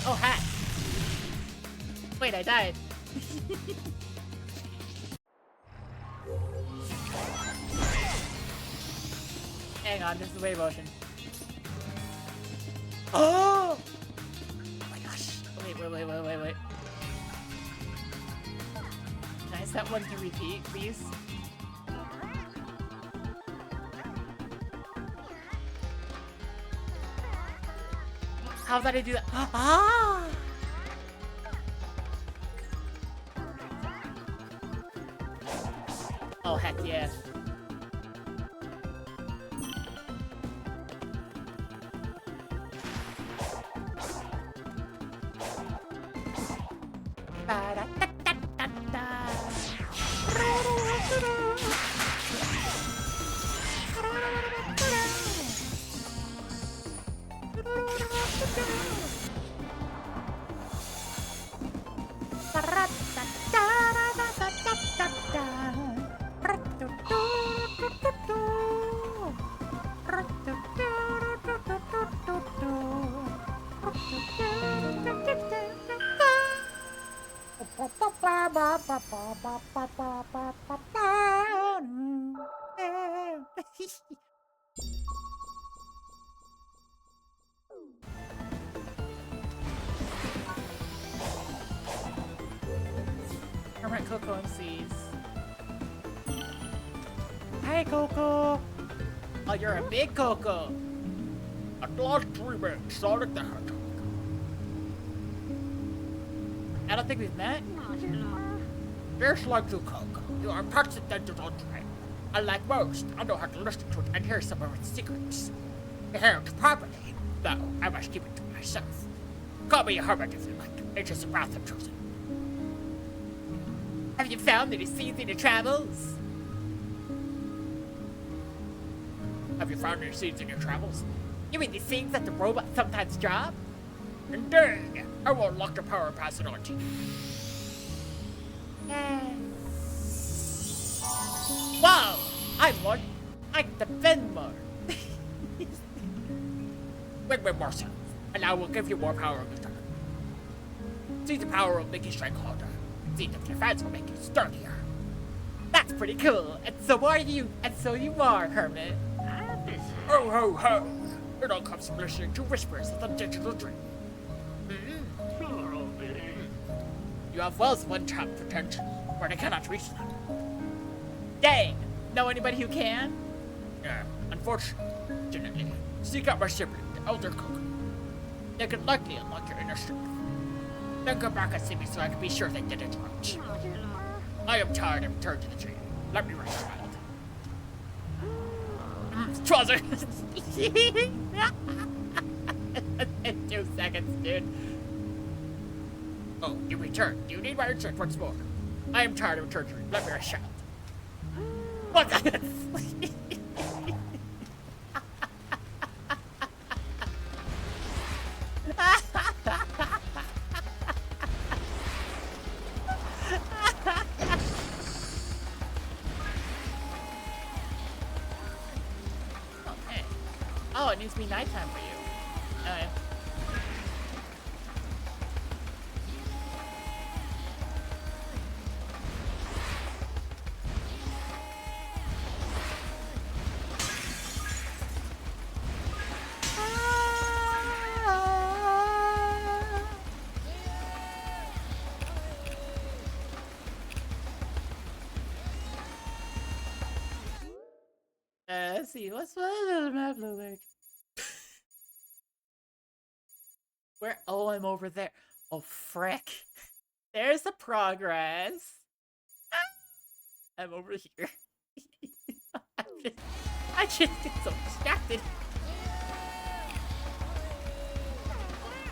Oh, hat. Wait, I died. Hang on, this is wave motion. Oh! My gosh. Wait. Can I set one to repeat, please? How did I do that? Ah! Oh, heck yeah. Hermit Coco MCs. Hi, Coco. Oh, you're a big Coco. At last we met Sonic the Hedgehog. I don't think we've met. Just like you, Coco, you are transcendental trained. Unlike most, I know how to listen to it and hear some of its secrets. Behaved properly, though I must keep it to myself. Call me a hermit if you like. It's just a path I've chosen. Have you found any seeds in your travels? Have you found any seeds in your travels? You mean the seeds that the robots sometimes drop? Indeed. I will unlock the power and pass it on to you. Whoa! I'm one. I can defend more. Make me more sense, and I will give you more power in return. Seeds of power will make you strike harder. Seeds of defense will make you sturdier. That's pretty cool. And so are you. And so you are, Hermit. Ho ho ho! It all comes from listening to whispers of the digital dream. You have wells of untapped potential, but I cannot reach them. Dang! Know anybody who can? Yeah, unfortunately, seek out my sibling, the Elder Cook. They could likely unlock your inner strength. Then come back and see me so I can be sure they did it right. I am tired and returned to the tree. Let me rest, child. Trouser! In 2 seconds, dude. Oh, you returned. Do you need my return once more? I am tired of returning. Let me rest, child. What the? Okay. Oh, it needs to be nighttime for you. Okay. Let's see. What does the map look like? Where? Oh, I'm over there. Oh, frick. There's the progress. I'm over here. I just get so distracted.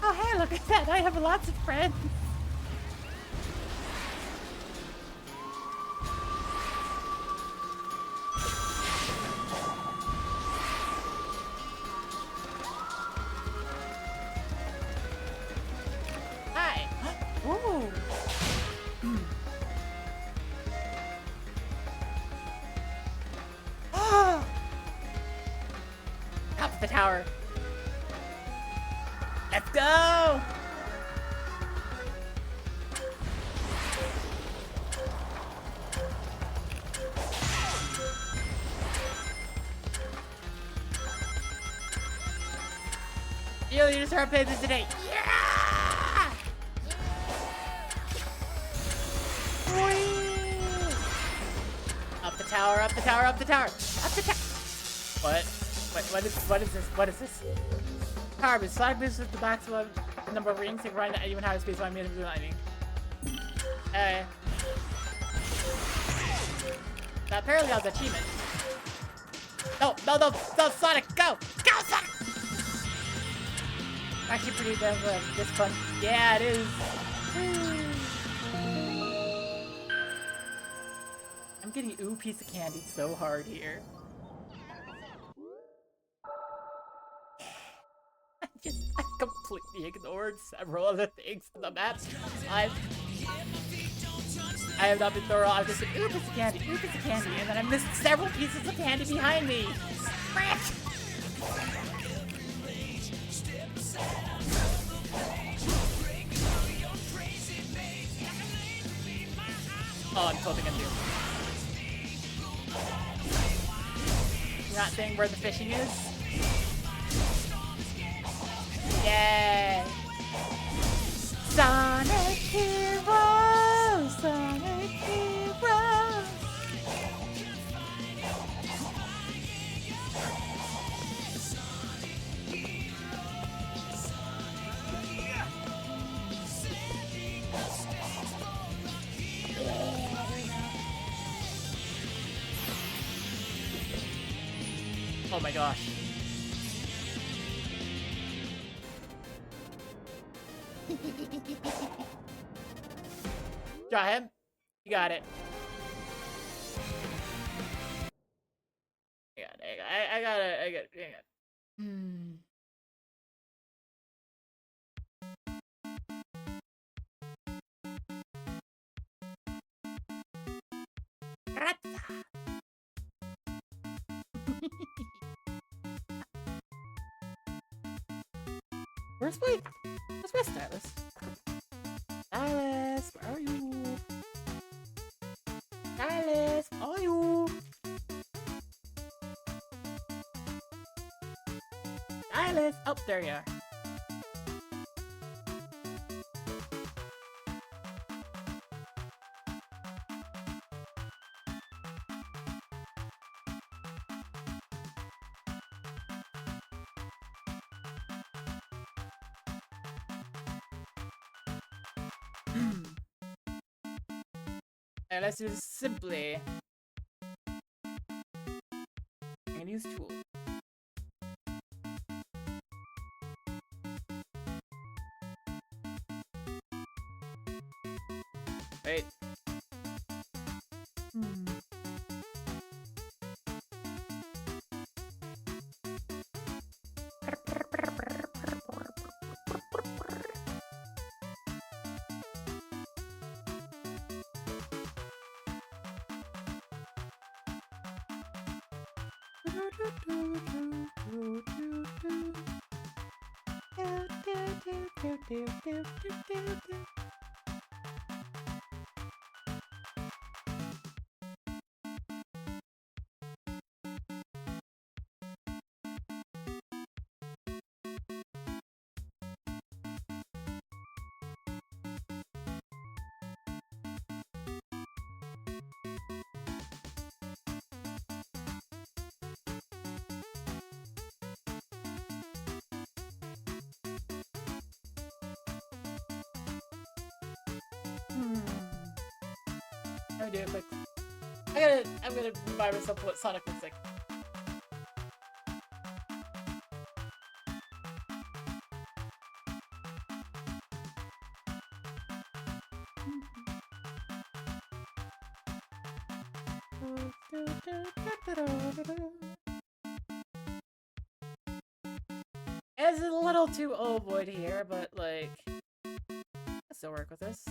Oh, hey, look at that. I have lots of friends. Hi. Ooh. Top of the tower. Let's go! You need to start playing this today. Yeah! Whee! Up the tower, up the tower, up the tower, up the tower. What? What is this? What is this? Power boost. Flag boost with the maximum number of rings and grind at even higher speeds while meeting the lightning. That apparently has achievement. No, Sonic, go! Go, Sonic! Actually pretty damn this fun. Yeah, it is. I'm getting ooh piece of candy so hard here. I completely ignored several other things in the map. I have not been thorough. I've just been ooh piece of candy, and then I missed several pieces of candy behind me. Frick! Oh, I'm totally gonna do. You're not saying where the fishing is? Yay! Sonic Heroes! Sonic Heroes! Oh my gosh. Got him? You got it. I got it. Hang on. Where's my stylus? Stylus, where are you? Stylus, where are you? Stylus! Oh, there you are. And let's do this simply. I'm gonna use tool. Wait. Let me do it quick. I'm gonna remind myself what Sonic looks like. It's a little too ovoid here, but like, I still work with this.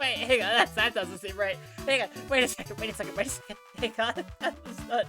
Wait, hang on, that doesn't seem right. Hang on, wait a second. Hang on, that's not...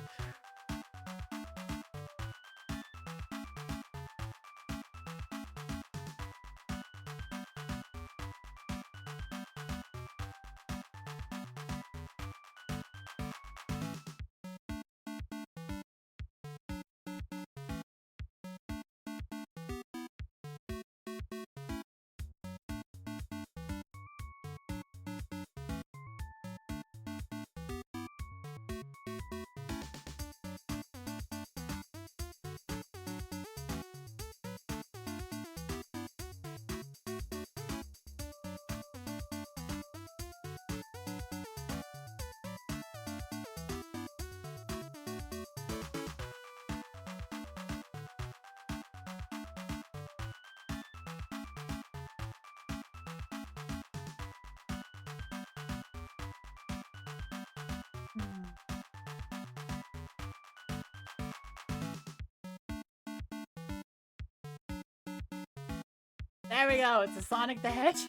There we go, it's a Sonic the Hedge.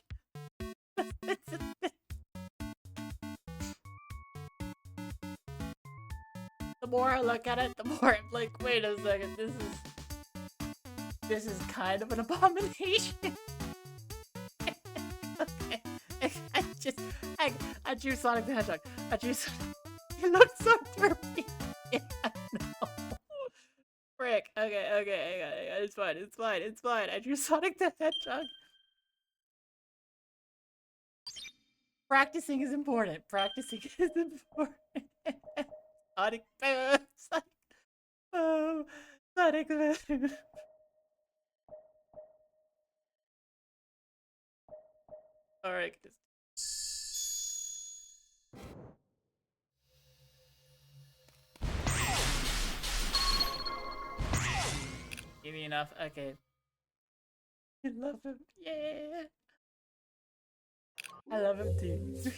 The more I look at it, the more I'm like, wait a second, this is kind of an abomination. Okay. I drew Sonic the Hedgehog. He looks so derpy. Yeah, I know. Frick. Okay, hang on. It's fine. I drew Sonic the Hedgehog. Practicing is important. Sonic Boom. Sonic Boom. Alright, give me enough. Okay. I love him. Yeah. I love him too.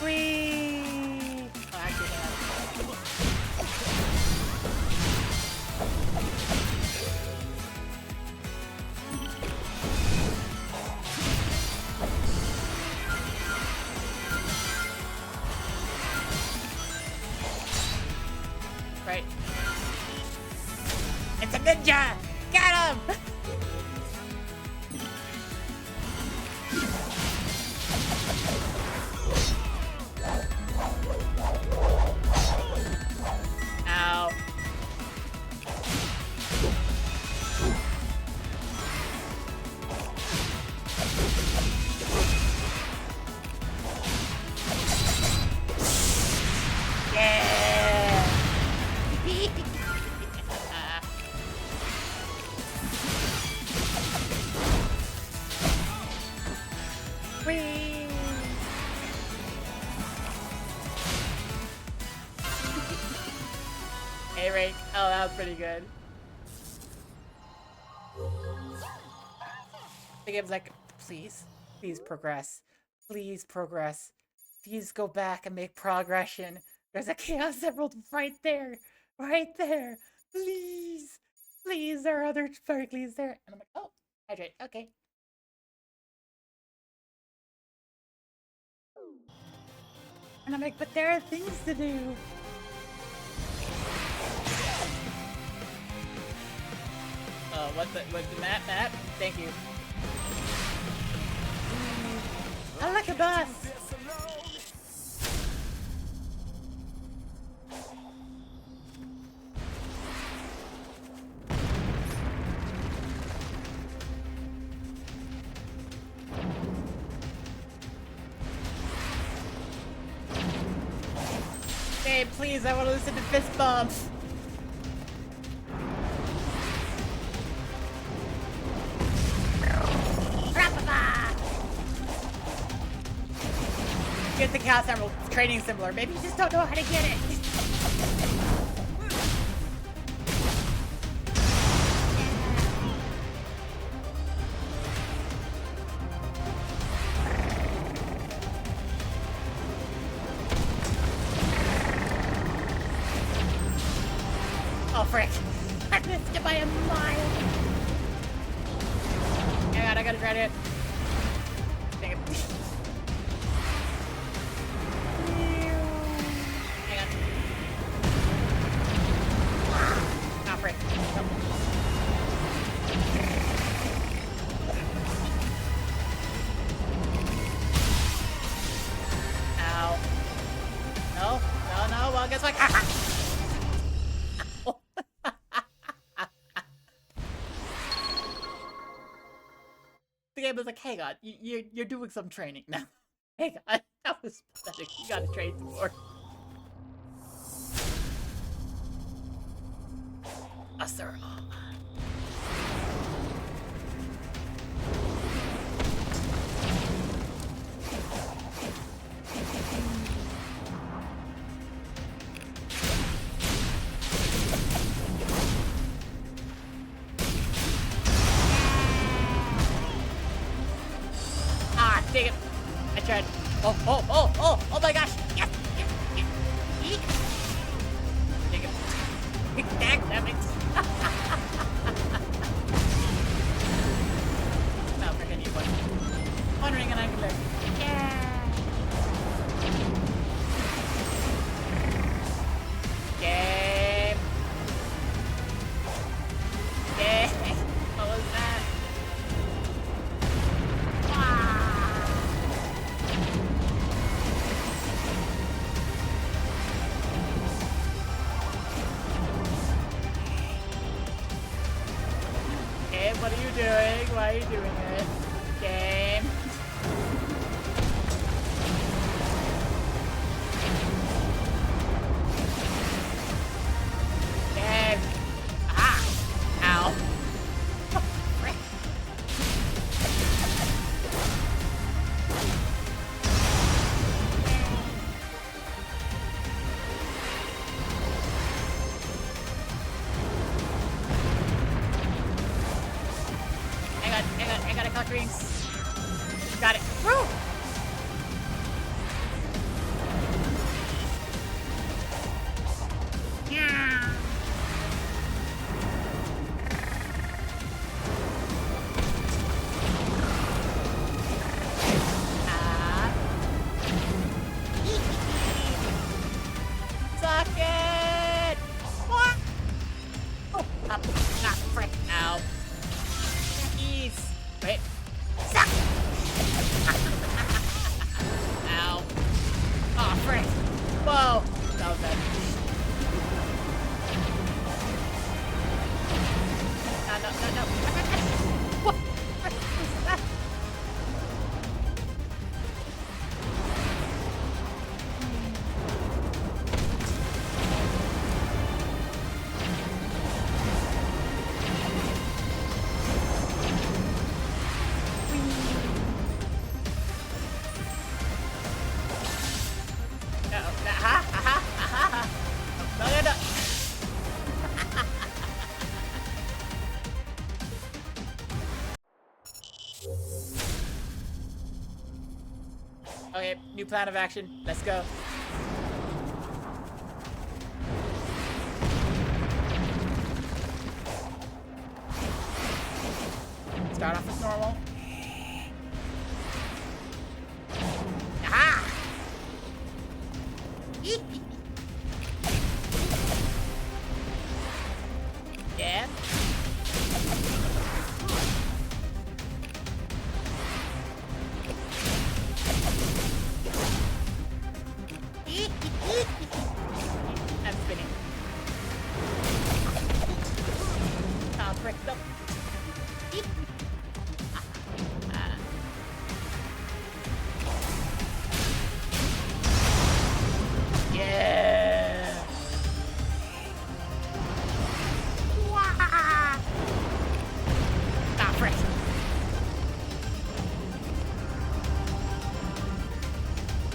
Whee! Oh, actually, right. It's a ninja! Get him! Ow. Yeah! was pretty good. The game's like, please, please progress. Please progress. Please go back and make progression. There's a Chaos Emerald right there. Right there. Please. Please, there are other sparklies there. And I'm like, oh, hydrate. Okay. And I'm like, but there are things to do. What's the map? Thank you. I like a bus. Babe, please, I want to listen to fist bumps. Get the Chaos Emerald training similar. Maybe you just don't know how to get it. Oh, frick. I missed it by a mile. Oh god, I gotta try it. Dang it. Hang on. Oh, frick. Nope. Ow. No. Well, guess what? The game was like, hey God, you're doing some training now. Hey God, that was pathetic. You gotta train some more. Sir. Dang it. I tried. Oh my gosh. Yes. Eek. Dang it. Dang it. No, freaking you, one. One ring and I'm clear. Yeah. Game. Game. What was that? What are you doing? Why are you doing it? Game. Game. Ah! Ow. Frick. I got a collect rings. Got it. Woo! Yeah. Suck it! What? Oh, up. Ah, frick. Ow. Ease. Wait. Suck! Ow. Oh, frick. Whoa. That was bad. No. What? What is that? No. Okay, new plan of action. Let's go. Start off as normal. Ah! Yeah. I'm spinning. Ah, frick, no. Yeah. Ah, frick.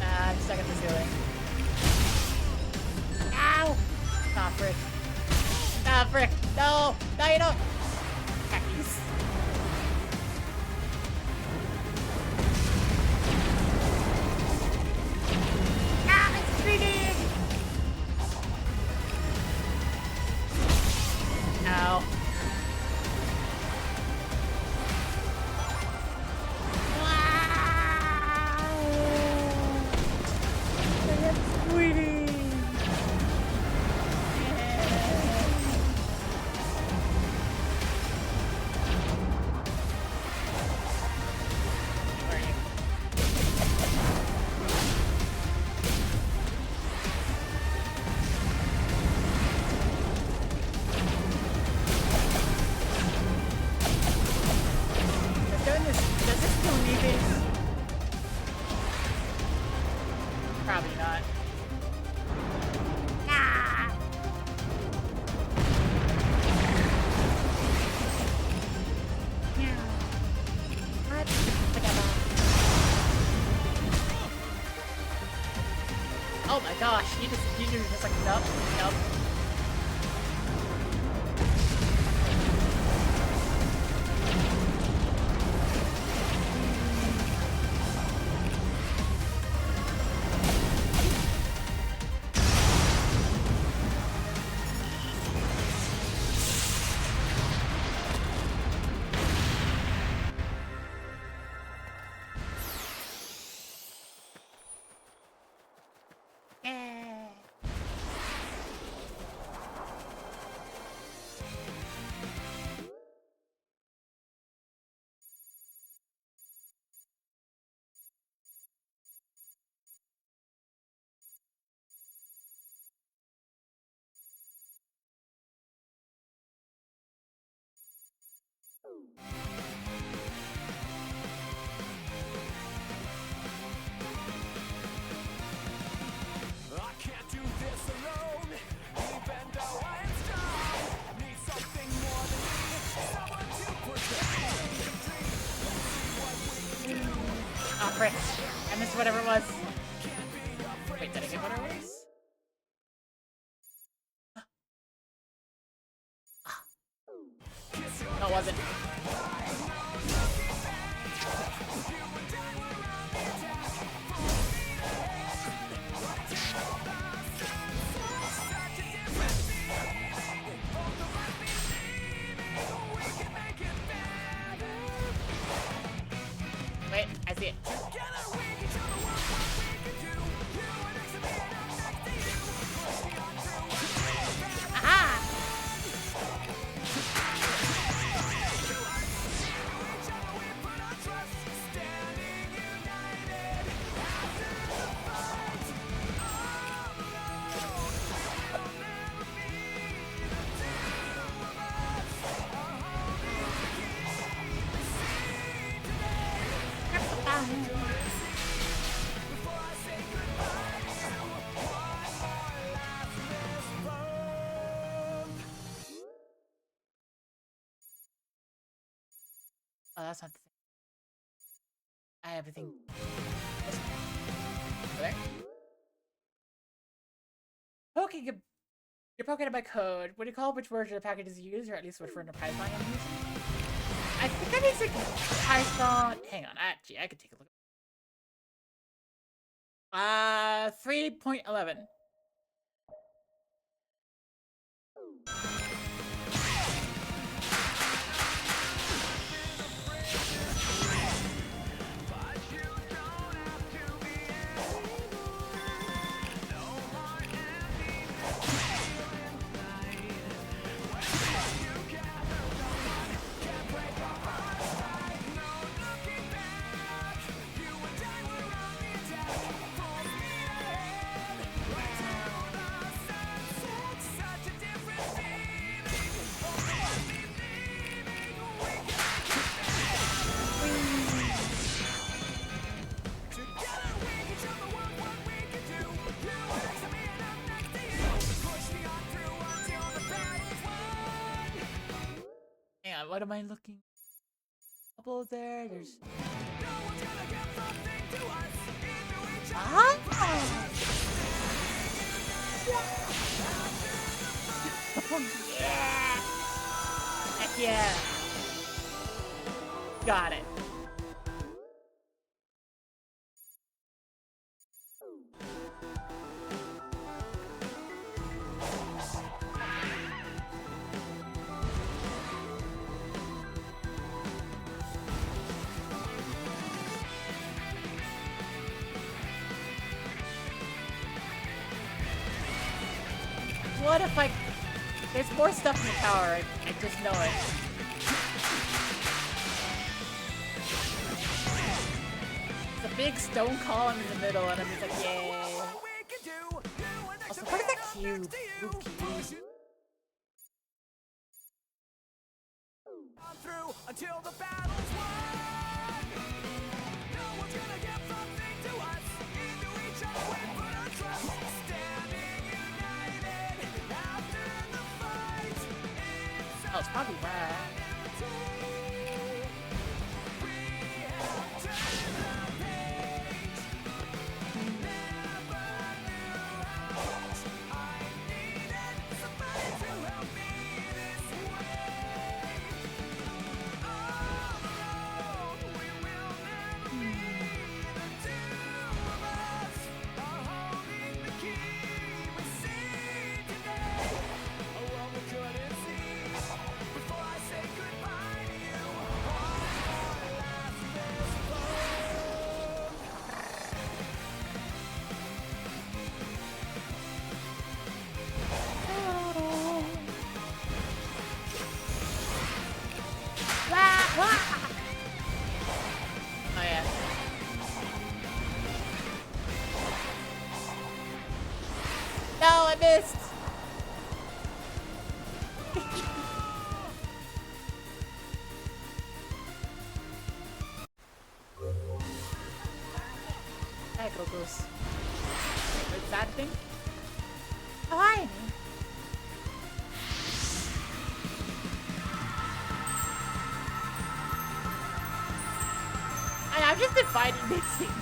I'm stuck at the ceiling. Ow! Ah, frick. Ah, frick. No! No, you don't! Khakis. Ah, it's bleeding! Ow. It's bleeding! Does this kill anything? Probably not. Ah! What? Oh my gosh, you just like, nope, nope. Eh. I can't do this alone, even though I am strong. Need something more than me, someone to protect. Ah, frick. I missed whatever it was. Wait, did I get whatever it was? No, it wasn't. Wait, I see it. Aha! Oh, that's not the thing. I have everything. There. Okay, you're poking at my code. What do you call which version of packages you use, or at least which version of Python I'm using? I think I need to Python. Hang on, actually, I could take a look. 3.11. Hang on, what am I looking? Couple there. There's. Ah! Yeah! Heck yeah! Got it. What if I... There's more stuff in the tower. I just know it. It's a big stone column in the middle, and I'm just like, yay. Also, what is that cube? Ooh, cube. Through until the battle's won. No one's gonna give something to us. Into each other we put our trust. Standing united after the fight. Oh, it's probably right. We have turned the page. Never knew how much I needed somebody to help me this way. All alone, we will never be. The two of us are holding the key. We see today a world we couldn't see. Before I say goodbye to you, one more last fist bump. Oh yeah. No, I missed. Hey, Gokus. What's that thing? Oh, hi. I've just been fighting these things.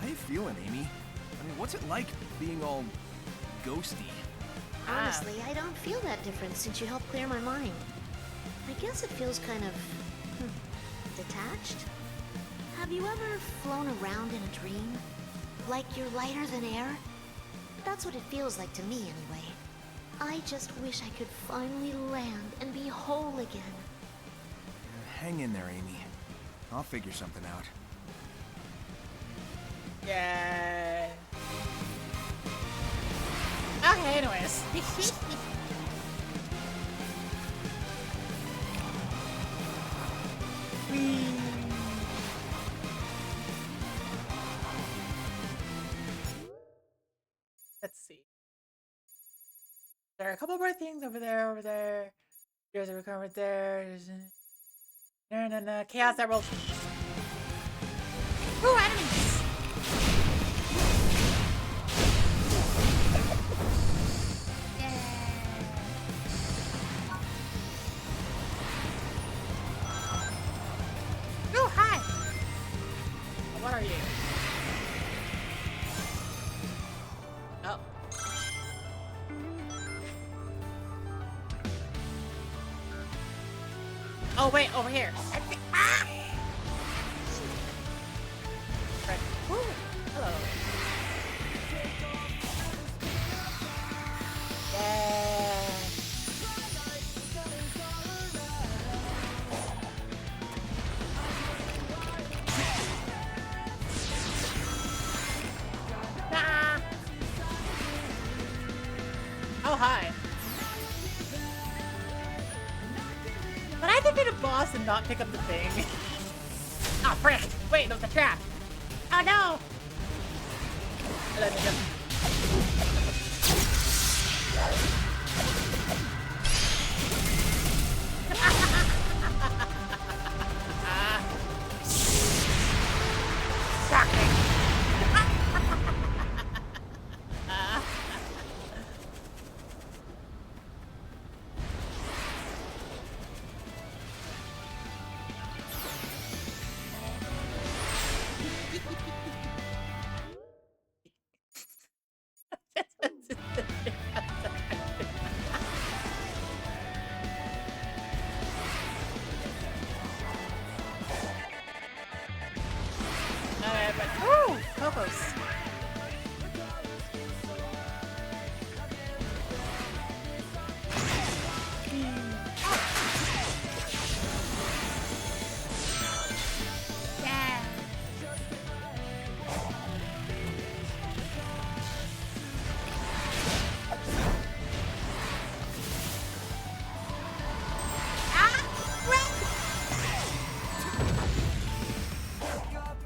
How you feeling, Amy? I mean, what's it like being all ghosty? Honestly, I don't feel that different since you helped clear my mind. I guess it feels kind of... detached? Have you ever flown around in a dream? Like you're lighter than air? That's what it feels like to me, anyway. I just wish I could finally land and be whole again. Hang in there, Amy. I'll figure something out. Yay. Okay, anyways. Whee. Let's see. There are a couple more things over there. There's a recurrent right there. There's a... No. Chaos Emerald. Ooh, enemies! Ooh, hi! What are you? Oh. Oh wait, over here. Ah! Right. Woo. Hello. Yeah. Ah. Oh hi. But I defeat a boss and not pick up the thing. Ah, frick! Wait, that was a trap! Oh no! Let me just... Shocking! Woo! Cocos. Yeah.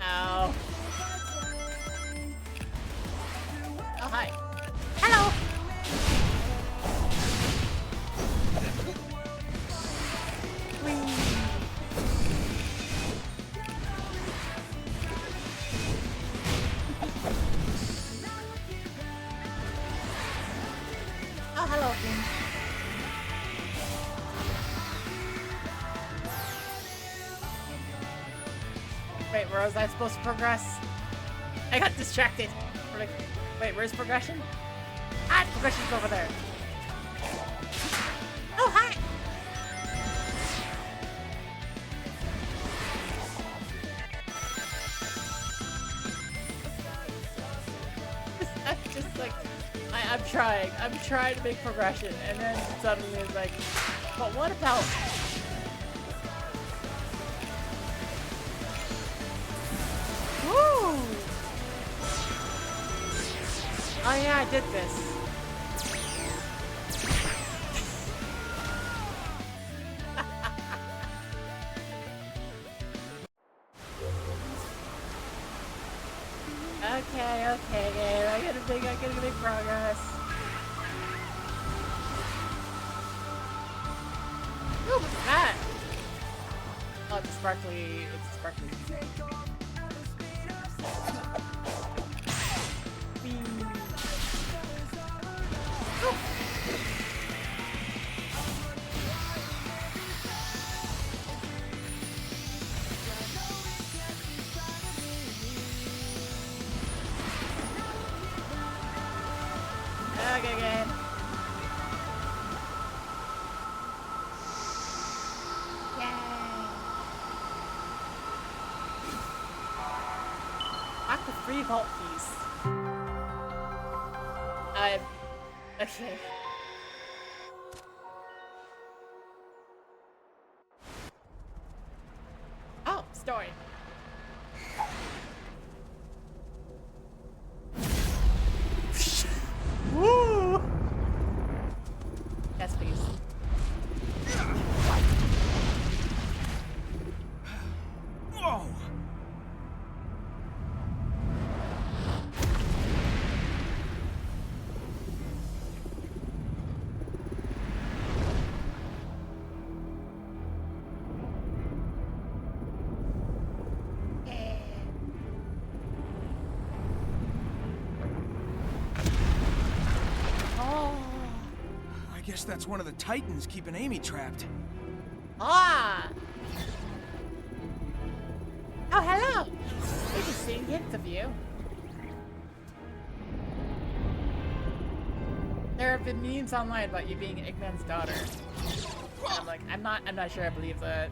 Ow. Oh, hi. Hello! Oh, hello, King. Wait, where was I supposed to progress? I got distracted. We're like, wait, where's progression? Ah, progression's over there. Oh, hi! I'm just like, I'm trying to make progression, and then suddenly it's like, but what about... Woo! Oh yeah, I did this. Okay, I'm gonna make progress. Ooh, what's that? Oh, it's a sparkly. Okay, again. Yay! Back to free vault keys. Okay. Oh, story. Woo! Yes, please. Whoa! I guess that's one of the Titans keeping Amy trapped. Ah! Oh, hello! We're just seeing hints of you. There have been memes online about you being Eggman's daughter. I'm like, I'm not sure I believe that.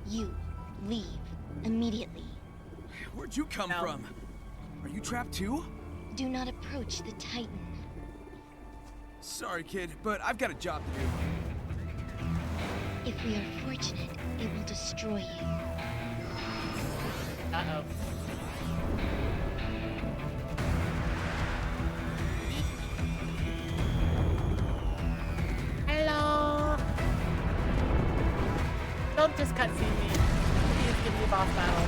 You leave immediately. Where'd you come No. from? Are you trapped too? Do not approach the Titan. Sorry, kid, but I've got a job to do. If we are fortunate, it will destroy you. Uh-oh. Hello! Don't just cutscene me. Please give me a boss battle.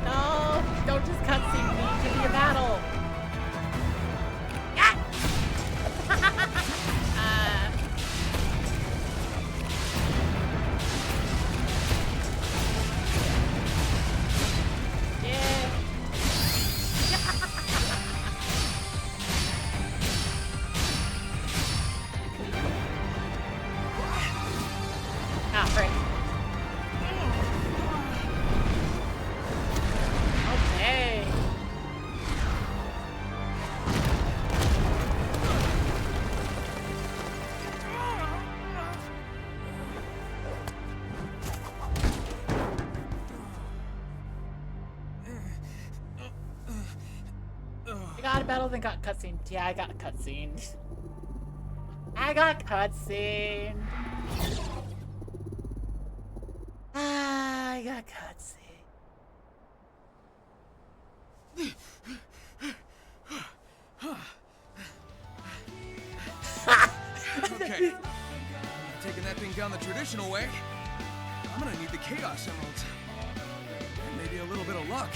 No! Don't just cutscene me. Give me a battle. Ah! Yeah. Ah, frick. Okay. I got a battle, then got cutscene. Yeah, I got cutscene. I got cutscene. I got cutscene. Okay. Taking that thing down the traditional way, I'm gonna need the Chaos Emeralds. And maybe a little bit of luck.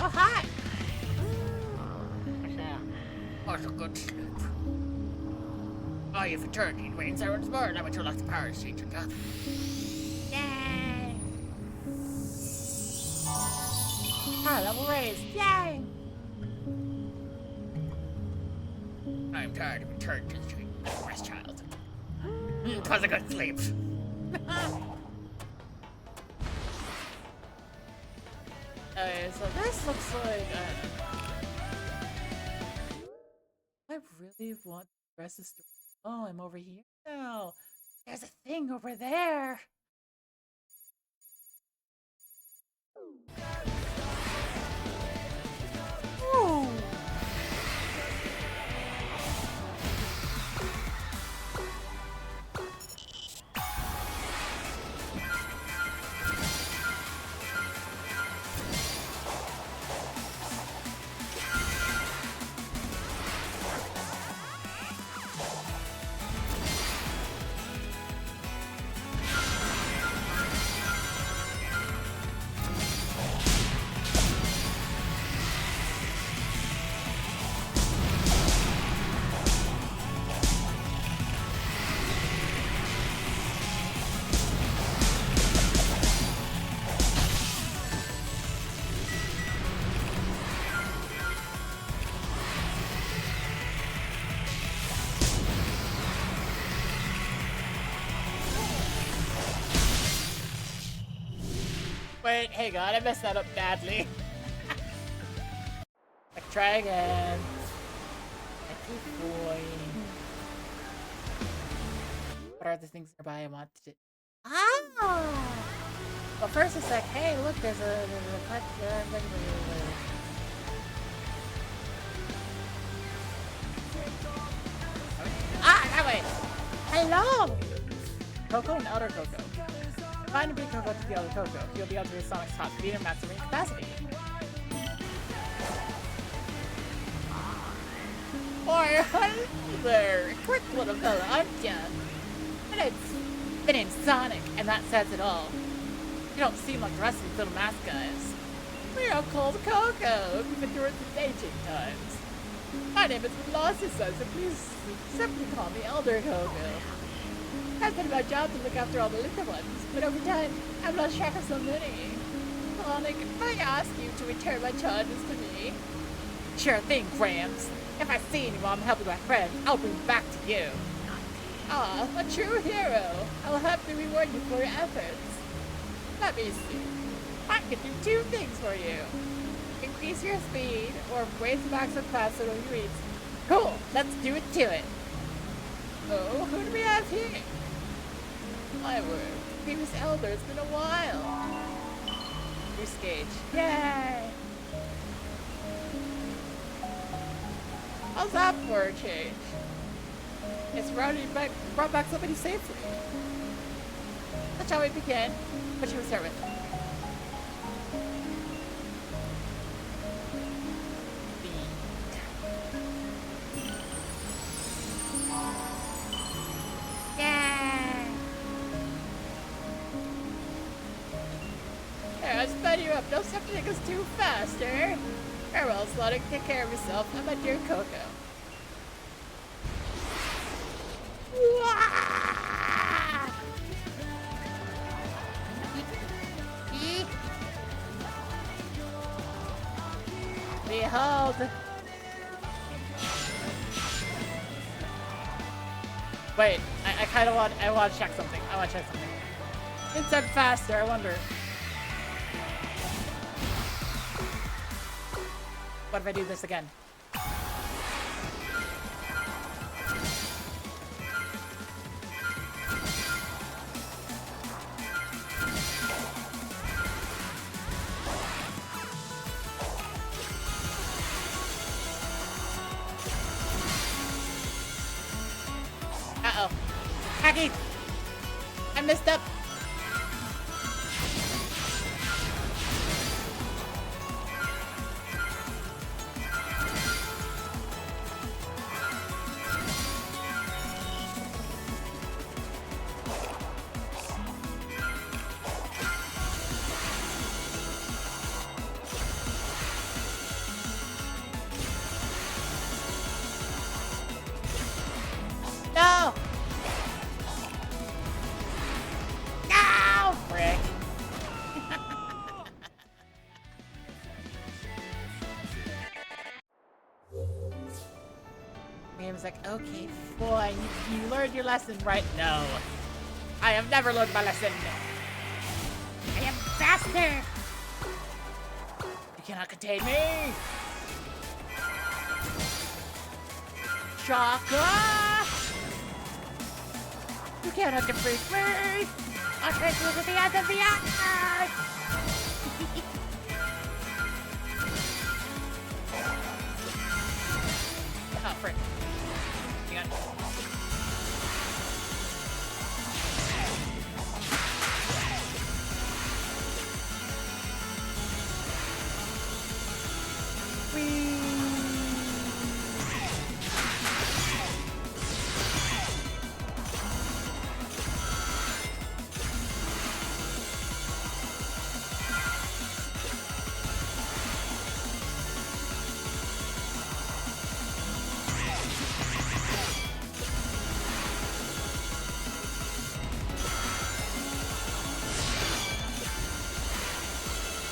Oh, hi! What a good sleep. Oh, you've returned, Dean Wayne Siren's Bird. I went to lock the power seat together. Yay! Power level raised. Yay! I'm tired of returning to the street. Rest, child. Twas a good sleep. Okay, so this looks like I really want the rest of the story. Oh, I'm over here now. There's a thing over there. Ooh. Wait, hang on, I messed that up badly. Like, try again. I keep going. What are the things nearby I want to do? Ah! Well, first it's like, hey, look, there's a cut. Ah, that way! Hello! Coco and Outer Coco. Find a big Coco to the other Coco. You'll be able to reach Sonic's top speed and maximum capacity. Boy, hello there! Quick little fella, aren't ya? The name's Sonic, and that says it all. You don't seem like the rest of these little mask guys. We are called Coco. We've endured since ancient times. My name is Velocisa, so please simply call me Elder Coco. It's been my job to look after all the little ones, but over time, I've lost track of so many. Sonic, may I ask you to return my charges to me? Sure thing, Grams. If I see you while I'm helping my friend, I'll bring them back to you. Ah, a true hero. I'll happily reward you for your efforts. Let me see. I can do two things for you. Increase your speed, or raise the maximum class so you reach. Cool, let's do it to it. Oh, who do we have here? My word, previous elder, it's been a while. Bruce Gage. Yay! How's that for a change? It's brought back somebody safely. That's how we begin. What should we start with? Yeah! There, I sped you up. Don't have to take us too fast, eh? Farewell, Slaughter. Take care of yourself. And my dear Coco. Behold! Wait, I kind of want to check something. I want to check something. It said faster, I wonder. What if I do this again? Uh-oh. Hacky! I messed up! No! No! Frick. Game's like, okay, fine. You learned your lesson, right? No. I have never learned my lesson. I am faster! You cannot contain me! Shaka! You cannot defeat me! I'll take you to the end of the earth! Oh, frick. Hang on.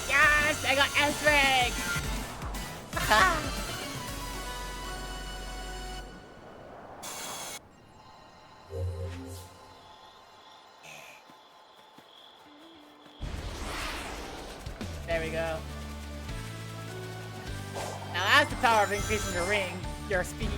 Yes, I got S-Ring! There we go. Now that's the power of increasing your speed.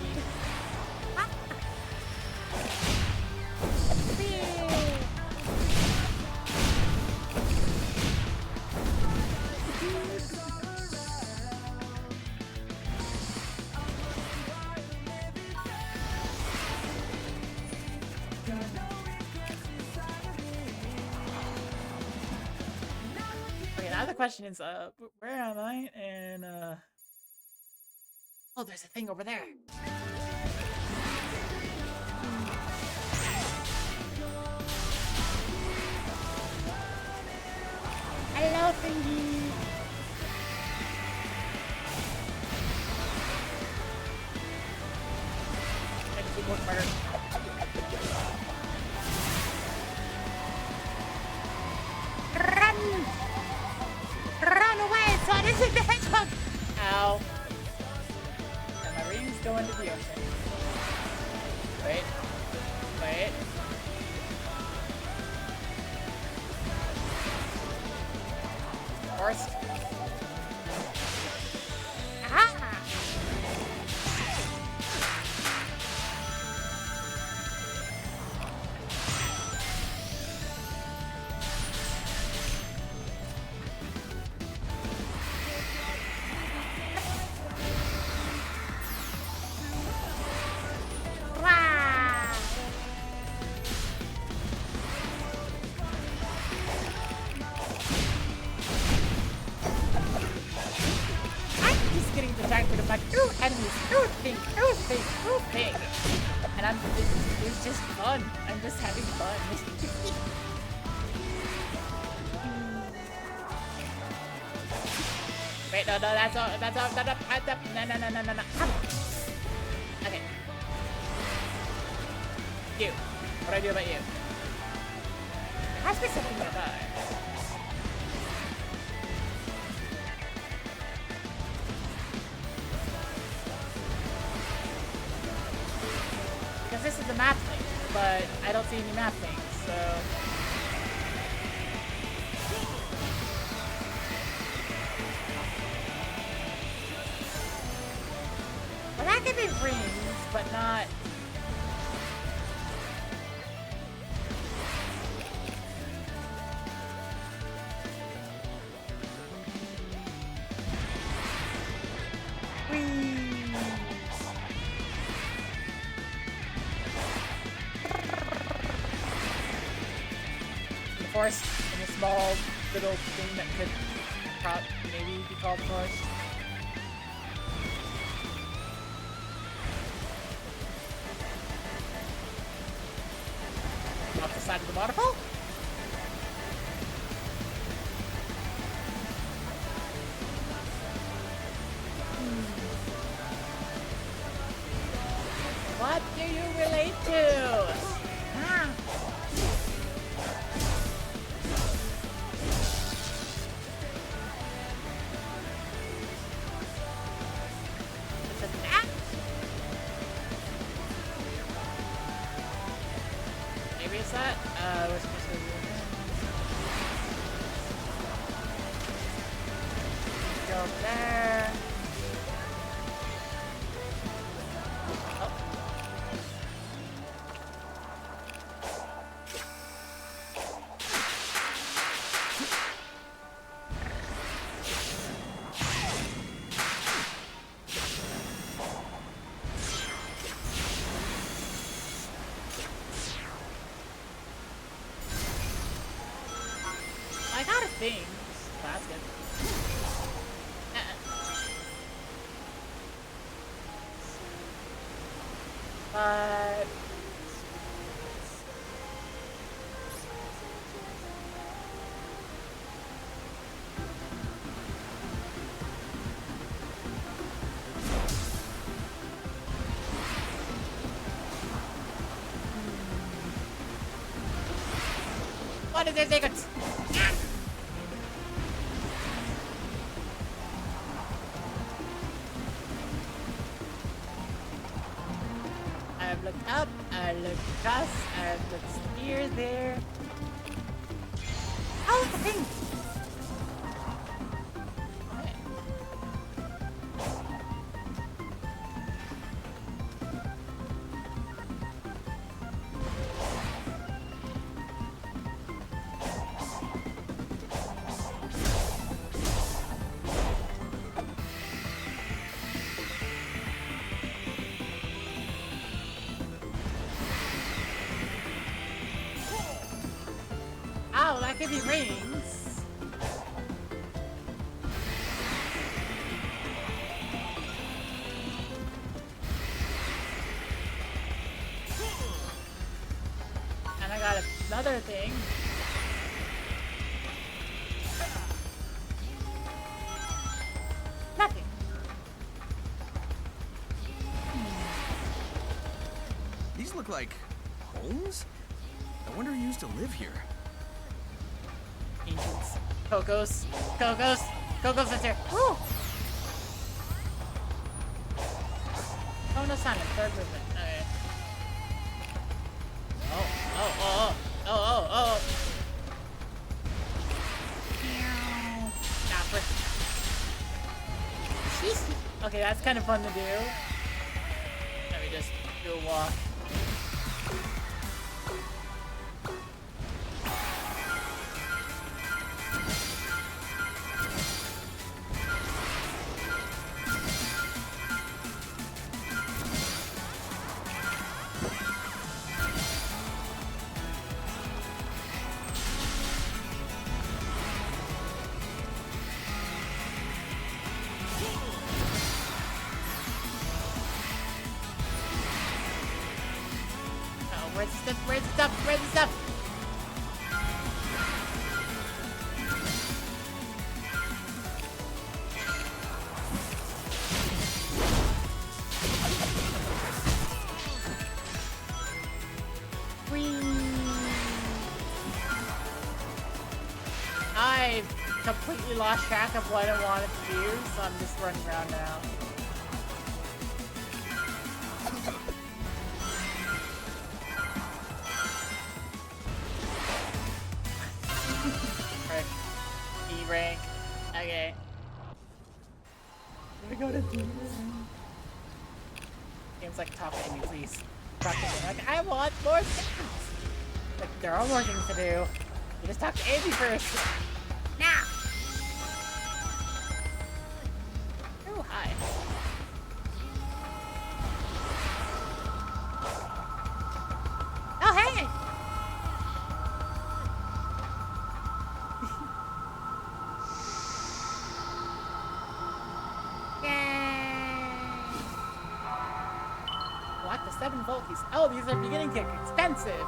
Okay, now the question is, where am I? And, oh, there's a thing over there. Hello, thingy. I just need more fire. Run! Run away, Sonic the Hedgehog! Ow. And my rings go into the ocean. Wait. Wait. playing. And it's just fun. I'm just having fun. Wait, no, that's all, no. Okay. You. What do I do about you? There has to be something nearby. Because this is a map thing, but I don't see any map things, so... Well, that could be rings, but not... Forest in a small little thing that could maybe be called a forest. Off the side of the waterfall? What do you relate to? Ah. Maybe it's that? We're supposed to go there. Oh. I got a thing. That's good. But... What is this secret? I've looked up, I looked across, I've looked here, there. Oh, the thing! Okay. Ow, that could be rings. And I got another thing. Nothing. These look like homes? I wonder who used to live here. Ancients. Cocos. Cocos. Cocos is here. Woo! Oh, no, Simon. Third movement. Okay. Oh. Nah, Jeez. Okay, that's kind of fun to do. Let me just do a walk. Where's the stuff? Where's the stuff? Where's the stuff? I've completely lost track of what I wanted to do, so I'm just running around now. Right. E rank. Okay. I'm gonna go to D rank. Game's like, talk to me, please. Talk to me. Like, I want more things. Like, there are more things to do. You just talk to Amy first. Now! Oh, hi. Oh, hey! Yay! What? The 7 volt keys. Oh, these are beginning kick. Expensive.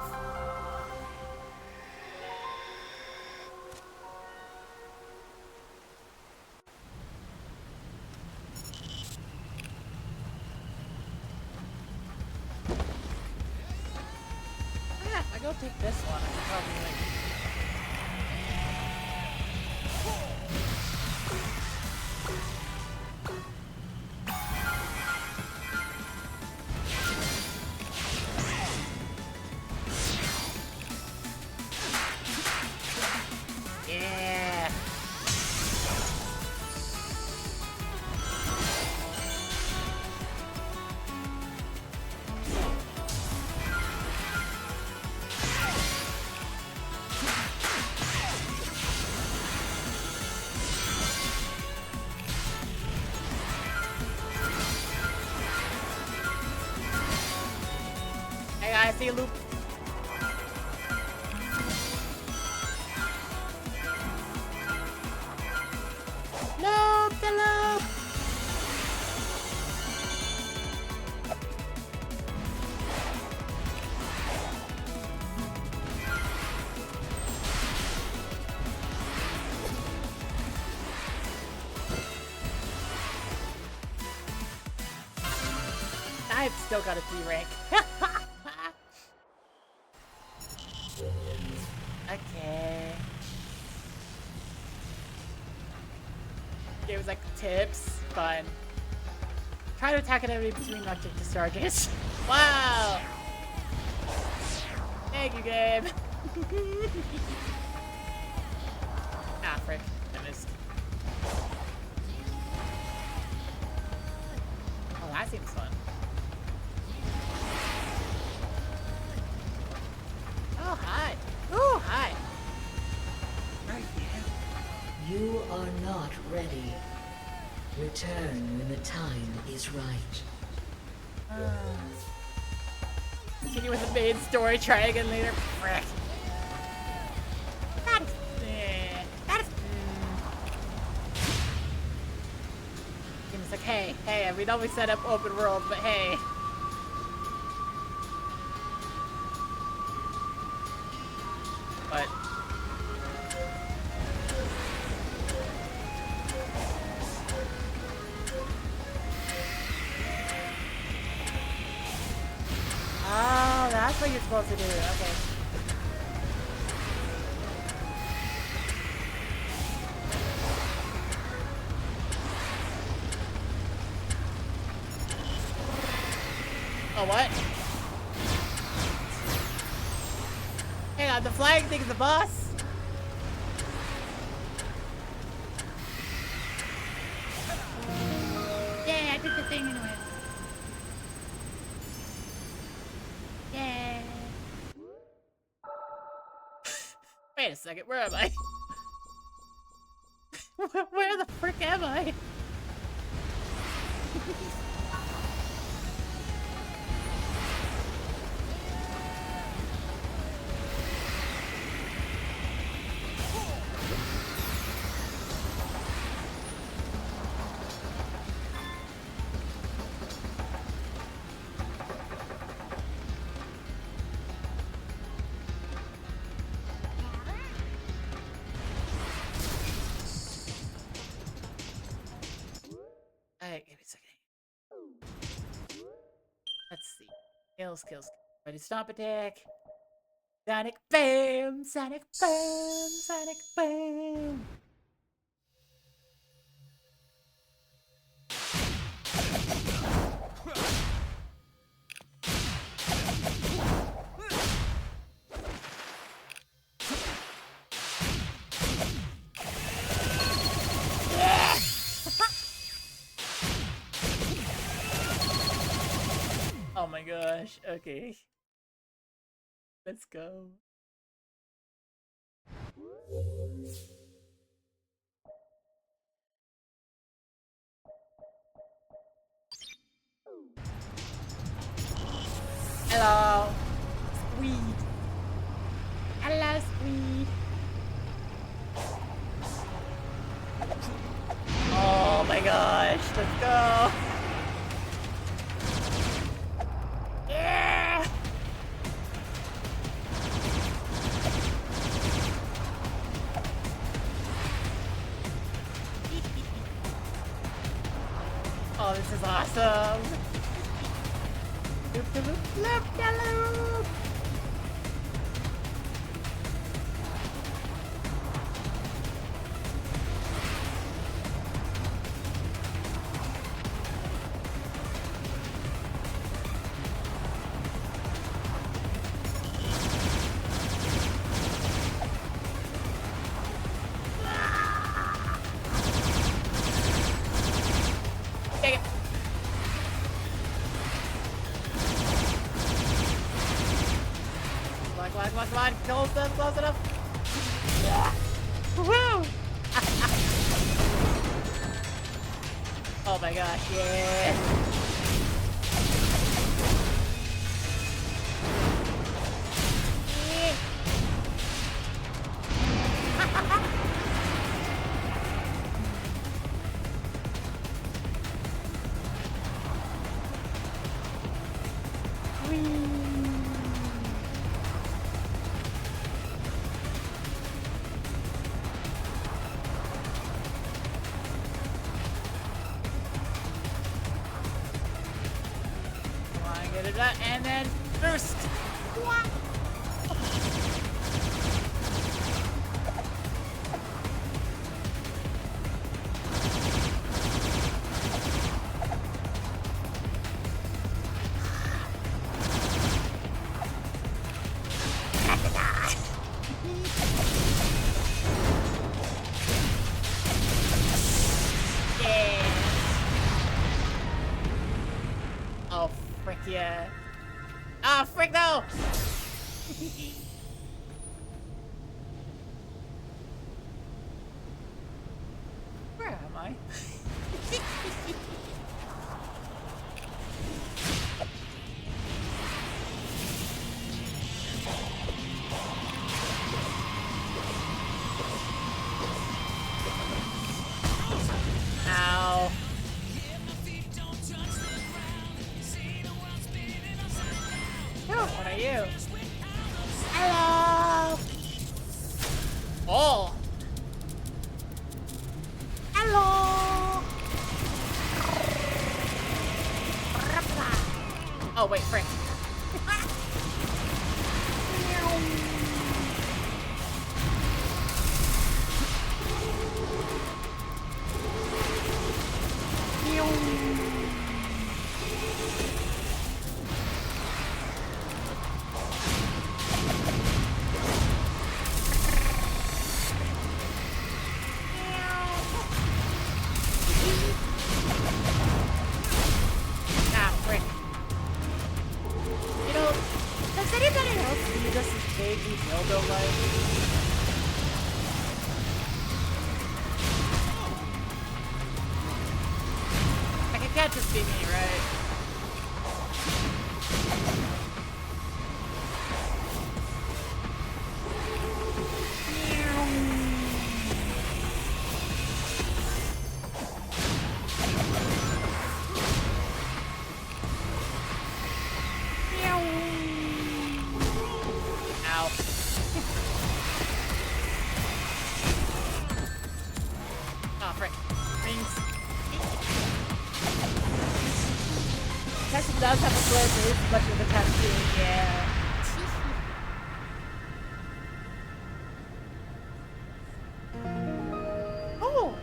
If I go take this one, I can probably like... Yeah! Hey guys, see you, Loop. Loop the loop! I've still got a D rank. Okay. It was like tips, fun. Try to attack an enemy between object discharges. Wow! Thank you, game. Ah, frick. I missed. Oh, that seems fun. Oh, hi. Oh, hi. Right, yeah. You are not ready. Return when the time is right. Continue with the main story, try again later. Frick. That is... Game's like, hey, we know we set up open world, but hey. But... Oh, that's what you're supposed to do. Okay. Oh, what? Hang on, the flag thing is the boss? Yeah, I did the thing anyway. Yeah. Wait a second, where am I? Where the frick am I? Skills. Ready, stomp attack. Sonic bam! Sonic bam! Sonic bam! Oh my gosh, okay. Let's go. Hello, Squeed. Hello, Squeed. Oh my gosh, let's go. Yeah. Oh, this is awesome. Loop, loop, loop, loop. Take it. Come on, close enough. Yeah. Woo! Oh my gosh, yeah. Get it up, and then boost. What? Yeah. Oh, frick yeah. Ah, frick no! Where am I? Ow. Oh, what are you? Hello! Oh! Hello! Oh, wait, frick. Ah, frick. You know, does anybody else see this as vaguely dildo-like? Like, it can't just be me, right? Ow. Blitz is much of a tattoo, yeah. Oh!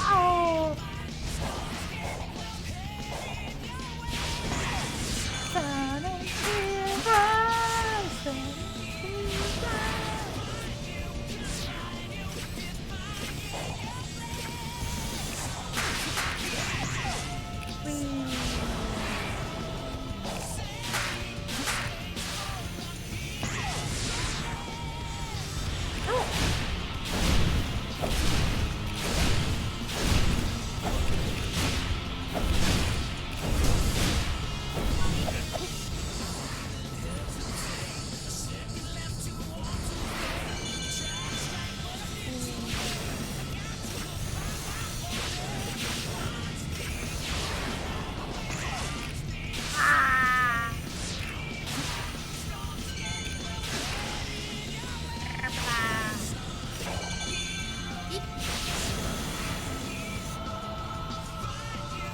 Oh! Sonic Heroes, Sonic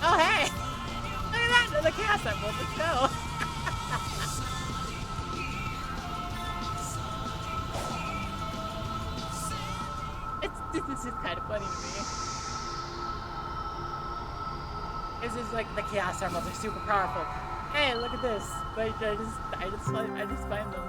Oh, hey! Look at that! Another chaos emerald. Let's go! This is kind of funny to me. This is like the chaos emeralds are super powerful. Hey, look at this! But I just find them.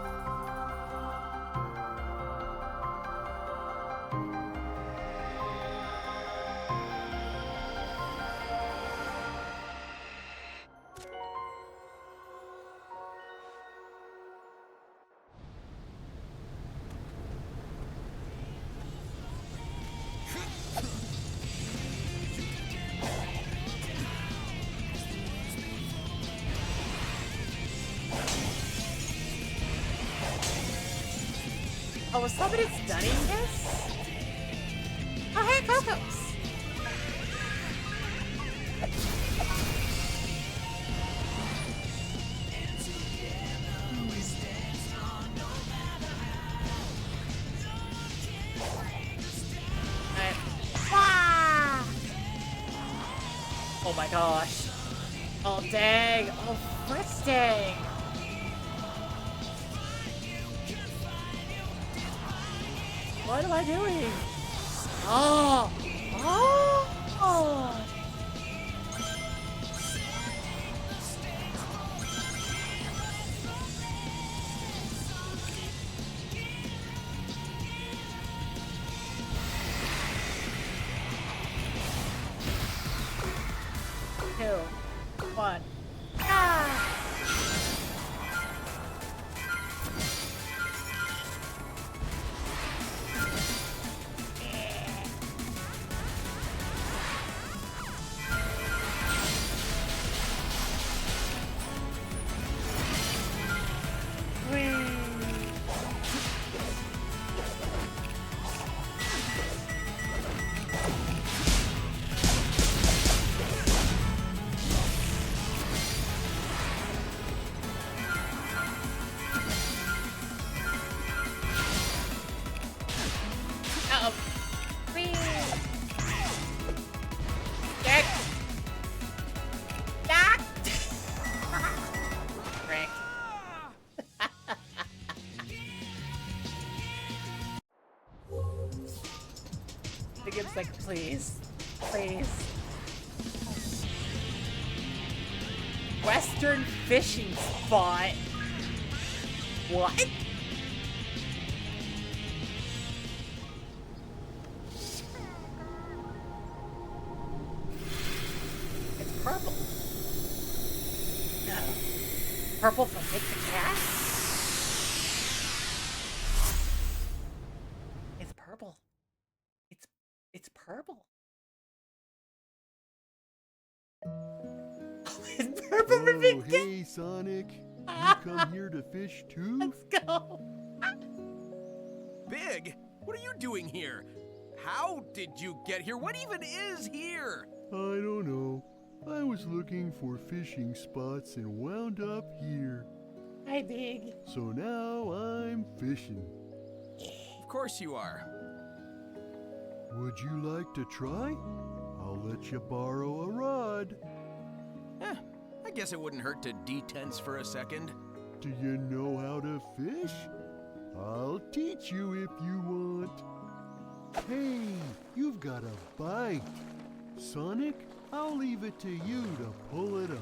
Oh, was somebody studying this? Oh, hey, Cocos! Alright. Ah! Oh my gosh. Oh, dang. Oh, frick dang. What am I doing? Oh! Oh! Two, one. Ah! Uh-oh. Whee! Dick! Doc! Frick. The game's like, please. Please. Western fishing spot? What? It's purple. No. Purple from Nick the Cat? It's purple. It's purple. It's purple from Oh, Nick the Cat. hey, Sonic. You come here to fish too? Let's go. Big, what are you doing here? How did you get here? What even is here? I don't know. I was looking for fishing spots and wound up here. Hi, Big. So now I'm fishing. Of Of course you are. Would you like to try? I'll let you borrow a rod. I guess it wouldn't hurt to detense for a second. Do you know how to fish? I'll teach you if you want. Hey, you've got a bite. Sonic, I'll leave it to you to pull it up.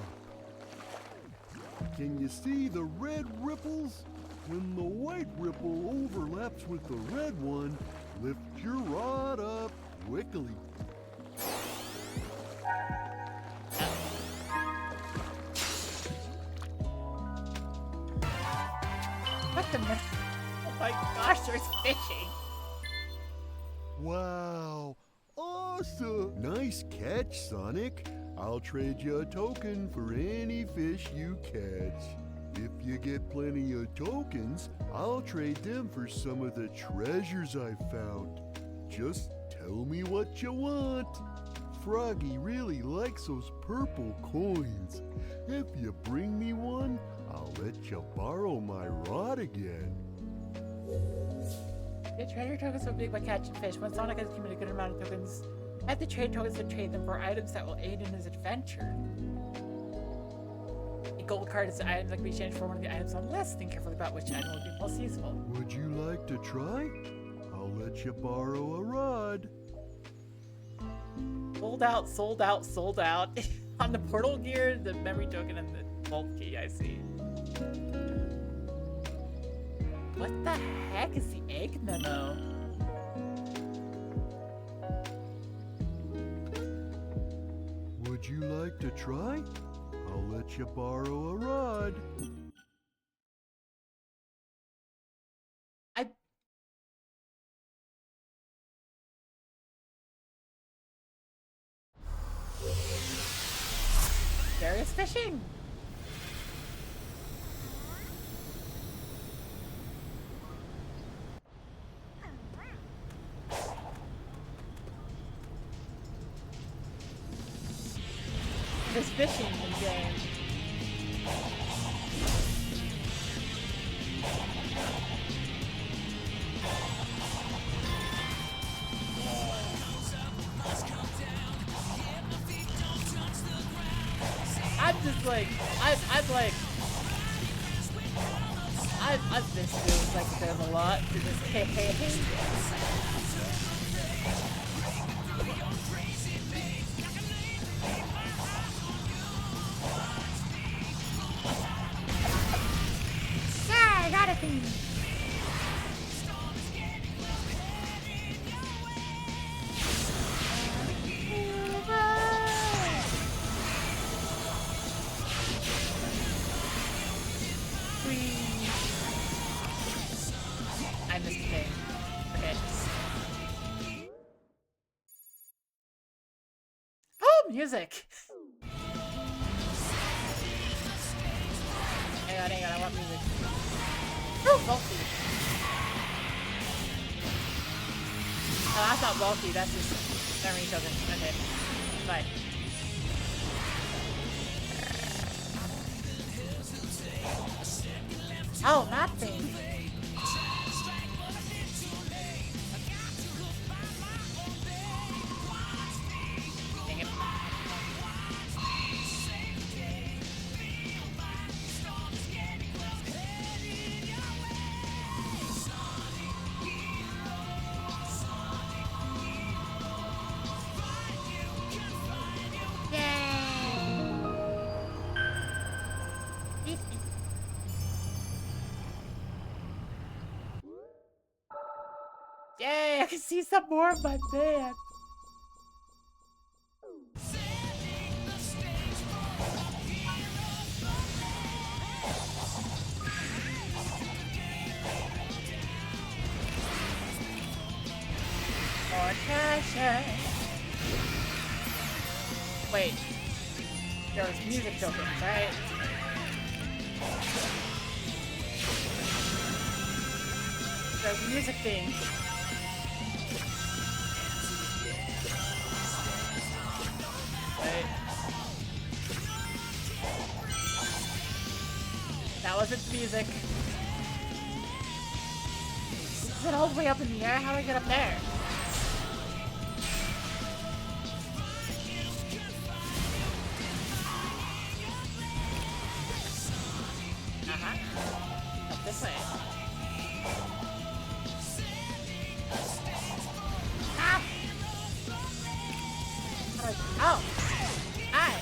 Can you see the red ripples? When the white ripple overlaps with the red one, lift your rod up quickly. What the mess? Oh my gosh, there's fishing. Wow, awesome! Nice catch, Sonic. I'll trade you a token for any fish you catch. If you get plenty of tokens, I'll trade them for some of the treasures I found. Just tell me what you want. Froggy really likes those purple coins. If you bring me one, I'll let you borrow my rod again. Get treasure tokens so big by catching fish. When Sonic has accumulated a good amount of tokens, add the trade tokens to trade them for items that will aid in his adventure. A gold card is the item that can be changed for one of the items on the list. Think carefully about which item will be most useful. Would you like to try? I'll let you borrow a rod. Sold out, sold out, sold out. On the portal gear, the memory token, and the vault key, I see. What the heck is the egg memo? Would you like to try? I'll let you borrow a rod. There is fishing! There's fishing in the game. I'm just like, I've missed games like them a lot to this game. Yeah, I got a thing. I missed the thing. Okay. Oh, music! Hang on, I want music. Oh, bulky. Oh, that's not bulky, that's just memory token. Okay, fine. Oh, that thing. Dang it. Yay, I can see some more of my band. More treasure. Wait, there's music tokens, right? There's music thing. Wait. That wasn't music. it all the way up in the air? How do I get up there? Up this way. Ah! Oh! Hi!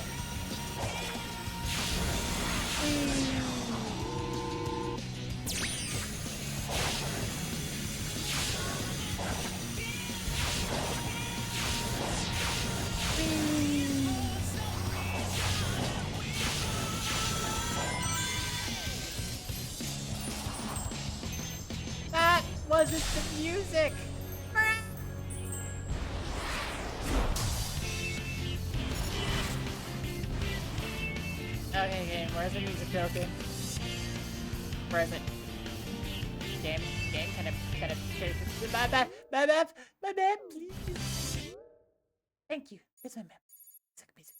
That wasn't the music! Okay, game, where's the music token? Where is it? Game, kind of, my map, please. Thank you. Here's my map. Music.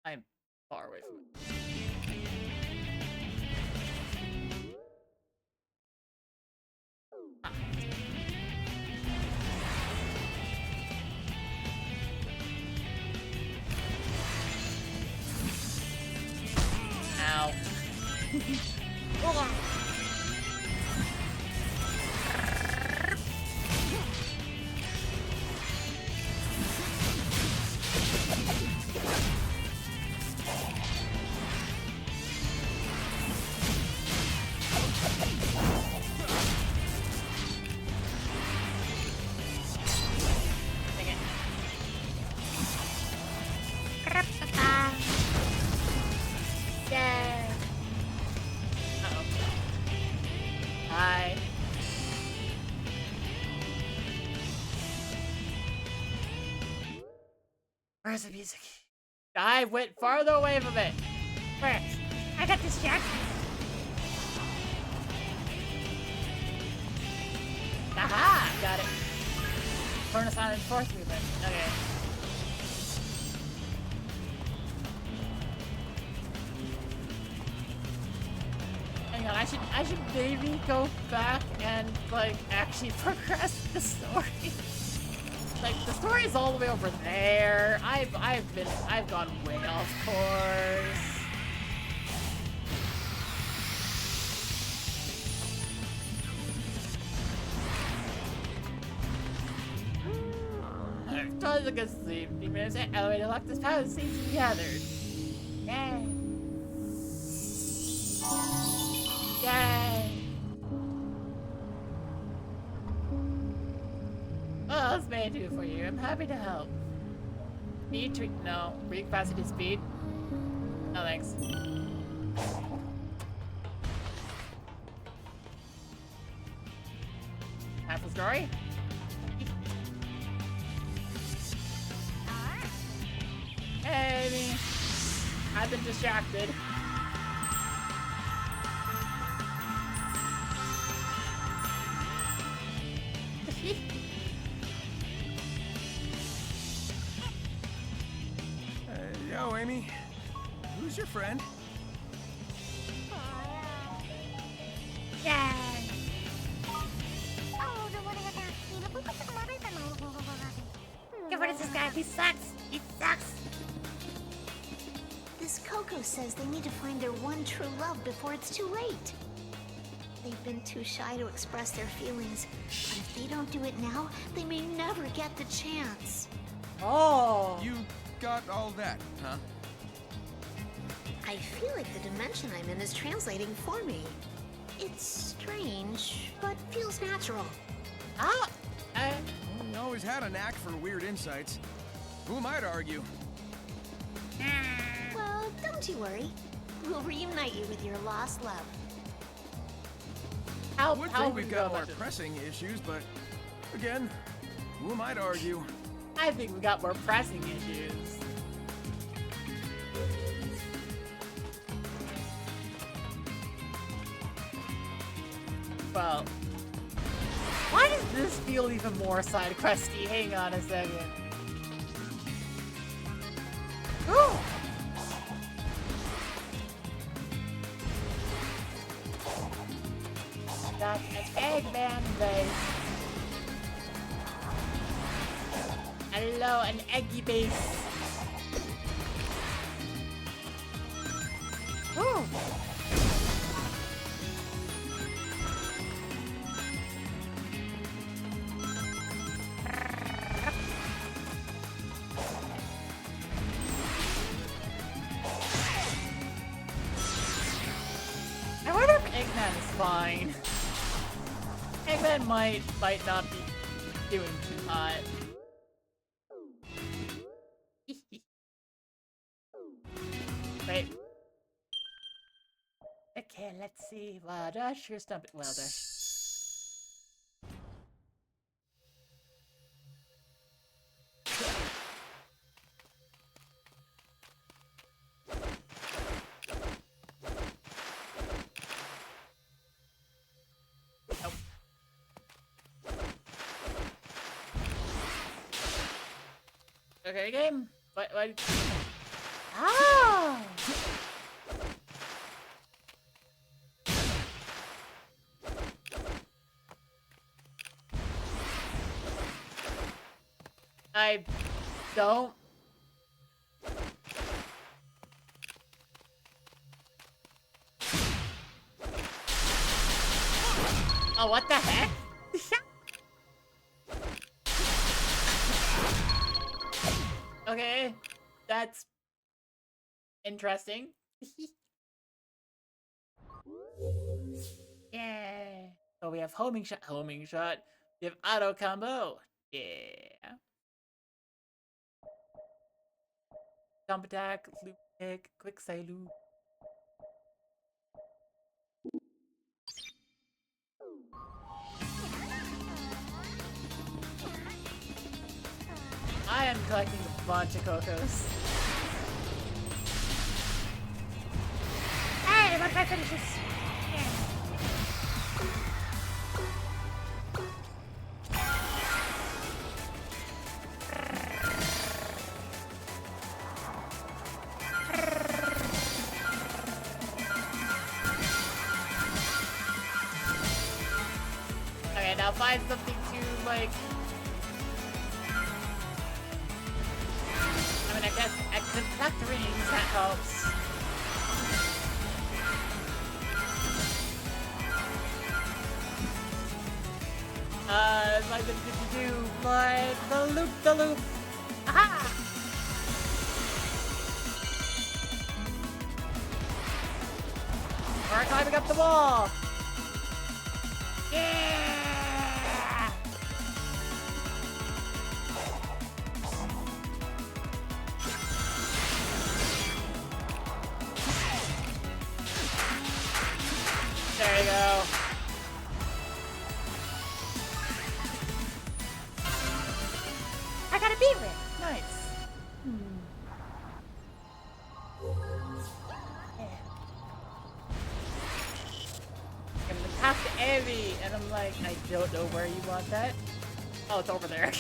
I'm far away from it. Ah. Ow. Hold on. Yay! Uh-oh. Hi. Where's the music? I went farther away from it. Where? I got distracted. Aha! Got it. Furnace on force movement. Okay. Hang on, I should maybe go back and like actually progress the story. Like the story is all the way over there. I've gone way off course. Tons of good sleep. 3 minutes at elevator lock. This power seems to be gathered. Yay. Yay. What else may I do for you? I'm happy to help. Speed tweak? No. Recapacity speed? No thanks. Half the story? Hey, me. I've been distracted. Yo, Amy. Who's your friend? Yay! Get rid of this guy. He sucks. He sucks. This Coco says they need to find their one true love before it's too late. They've been too shy to express their feelings, but if they don't do it now, they may never get the chance. Oh. You got all that, huh? I feel like the dimension I'm in is translating for me. It's strange, but feels natural. Ah. You always had a knack for weird insights. Who am I to argue? Well, don't you worry. We'll reunite you with your lost love. I would think we've got more pressing issues, but again, who am I to argue? I think we got more pressing issues. Well, why does this feel even more side questy? Hang on a second. Ooh. got an Eggman base. Hello, an eggy base. Woo! I wonder if Eggman is fine. Eggman might not be doing too hot. Wait. Okay, let's see. Wild Dash, here's Stump it. Wild Dash. Nope. Okay, game. What? Ah! I don't. Oh, what the heck? Okay, that's interesting. Yeah. So we have homing shot. We have auto combo. Yeah. Jump attack, loop kick, quick side loop. I am collecting a bunch of Cocos. Hey, what if I finish this? Okay, now find something to, like... I mean, I guess I could collect rings, that helps. Like the do, but the loop. Aha! We're climbing up the wall. Yeah! There you go. I got a beat ring. Nice. Yeah. I'm gonna pass to Abby, and I'm like, I don't know where you want that. Oh, it's over there.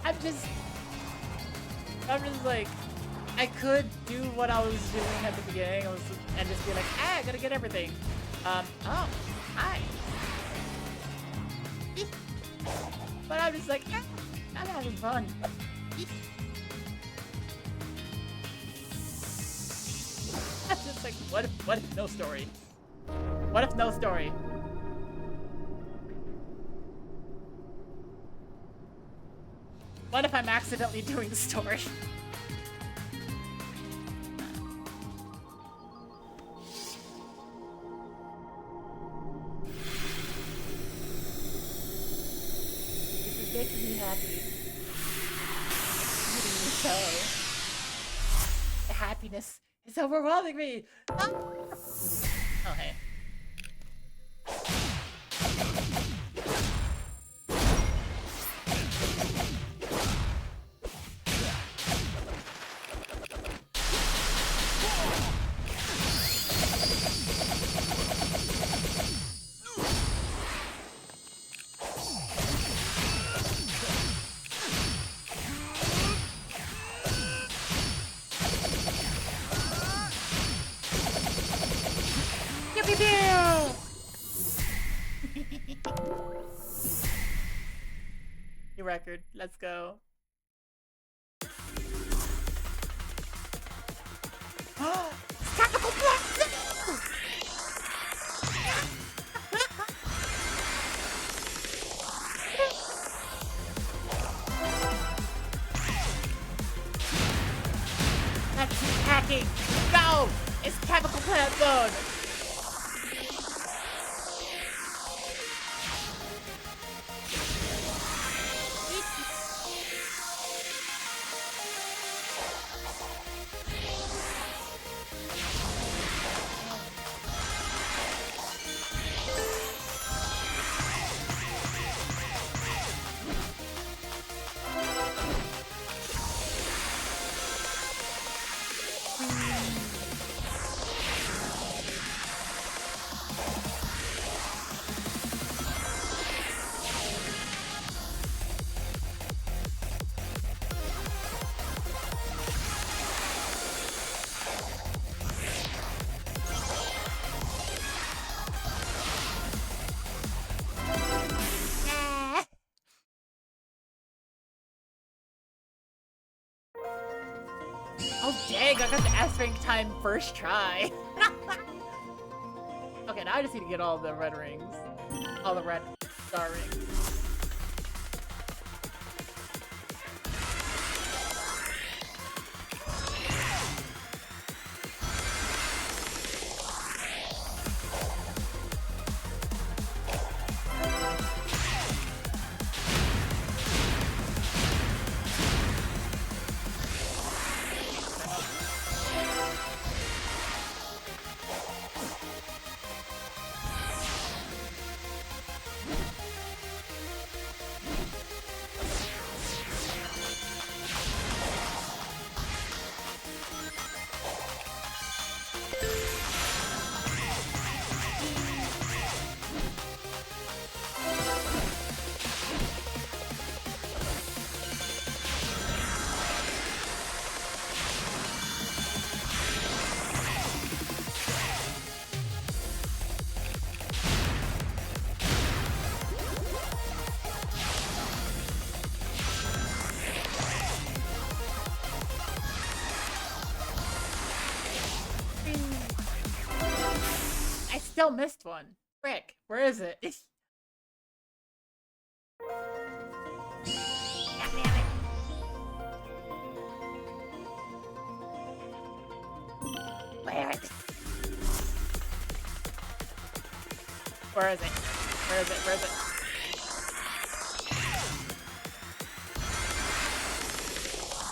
I'm just like, I could do what I was doing at the beginning, and just be like, I gotta get everything. Oh, hi. But I'm just like, I'm having fun. I'm just like, what if no story? What if no story? What if I'm accidentally doing the story? Making me happy. Making me so. The happiness is overwhelming me. Oh, hey. Pew, pew, New record. Let's go. Tactical blast! That's attacking. Go! It's chemical plant zone. Oh dang, I got the S rank time first try. Okay, now I just need to get all the red rings. All the red star rings. I still missed one. Frick, where is it? Where is it? Where is it? Where is it? Where is it?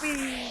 Whee!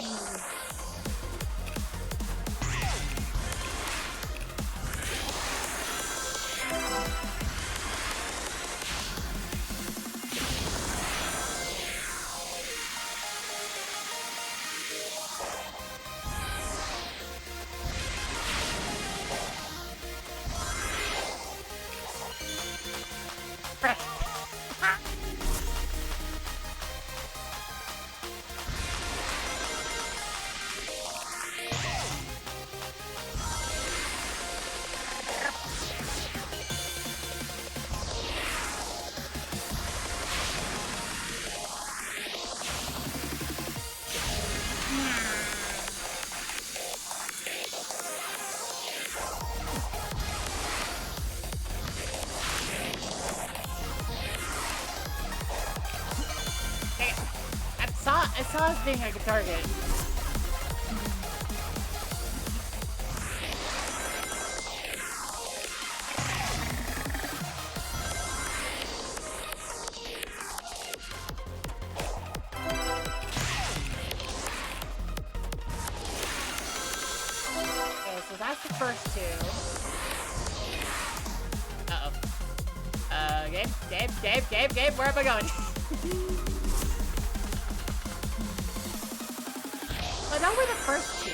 I saw a thing I could target. Okay, so that's the first two. Uh-oh. Gabe, where am I going? But that were the first two.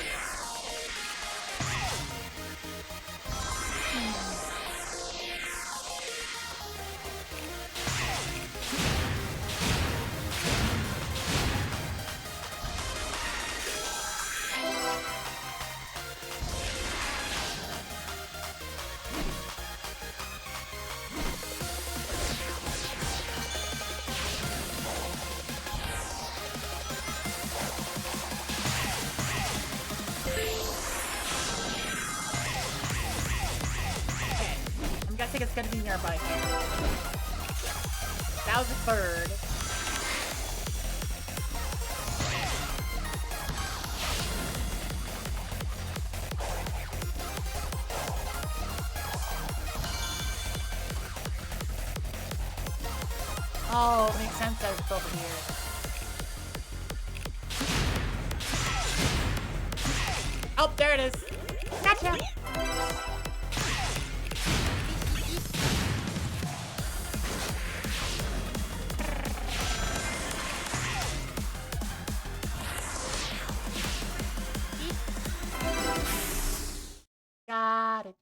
gonna be nearby here. That was a third. Oh, makes sense that it's over here. Oh, there it is. Gotcha. Got it.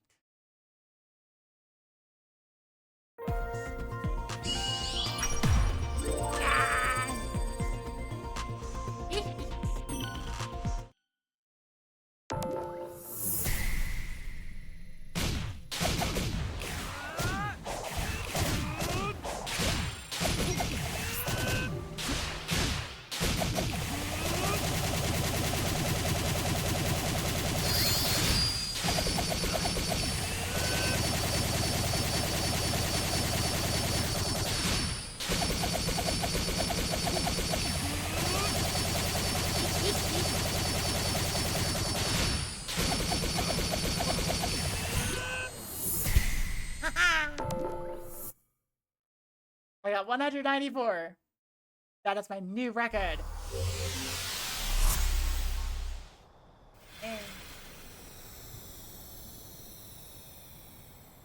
I got 194. That is my new record. And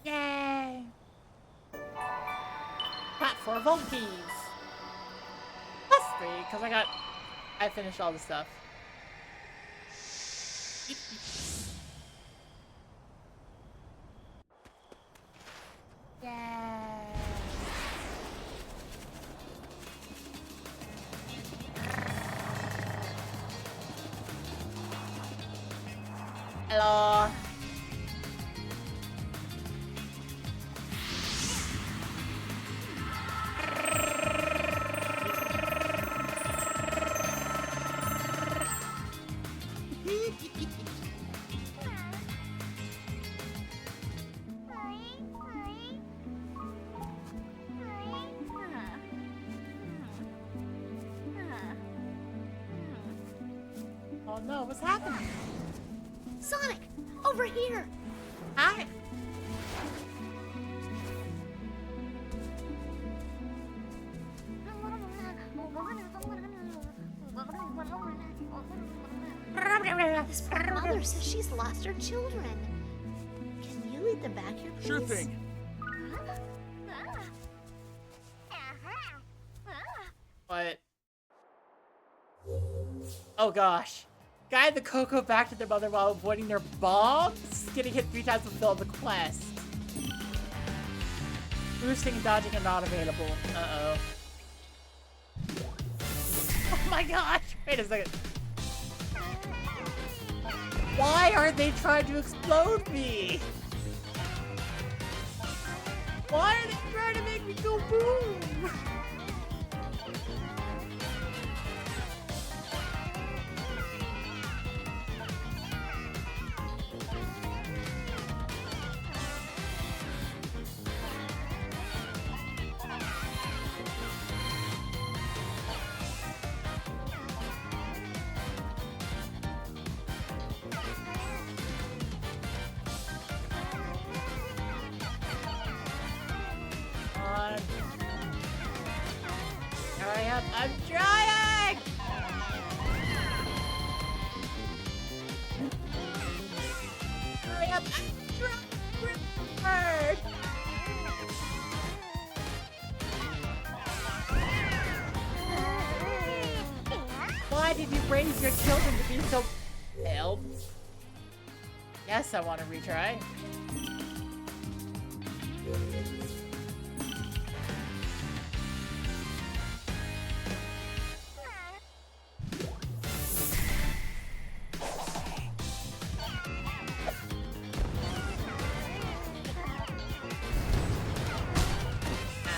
yay! Got 4 Volt keys. Plus 3, because I finished all the stuff. Yay! Hello. Oh no, what's happening? Sonic, over here. Hi. This poor mother says she's lost her children. Can you lead them back here, please? Sure thing. What? Oh gosh. Guide the Coco back to their mother while avoiding their bombs? Getting hit 3 times will fill the quest. Boosting and dodging are not available. Uh-oh. Oh my gosh! Wait a second. Why are they trying to explode me? Why are they trying to make me go boom? Hurry up, I'm trying! Hurry up, I'm trying! Why did you raise your children to be so ill? Yes, I want to retry.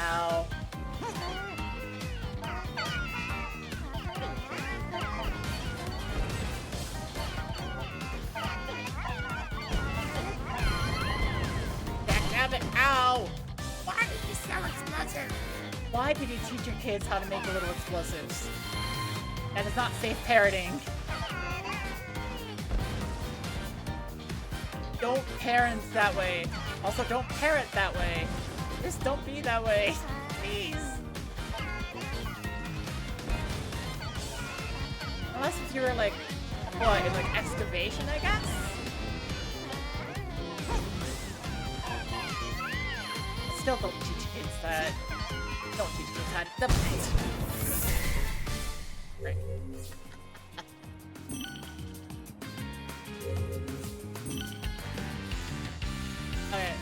Ow. Damn it, ow! Why did you teach your kids how to make little explosives? That is not safe parenting. Don't parent that way. Also, don't parent that way. Just don't be that way. Please. Unless if you were like, what, in like excavation, I guess? Still don't teach kids that. Don't teach kids how to. Right. Okay.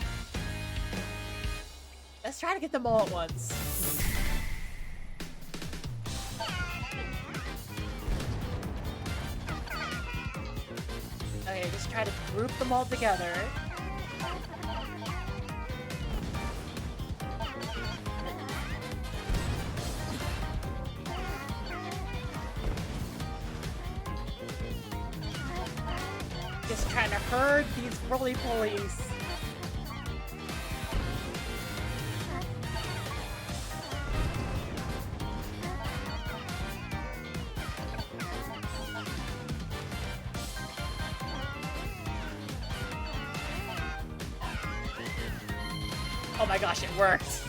Let's try to get them all at once. Okay, just try to group them all together. Just trying to herd these roly-polies. Oh my gosh, it worked.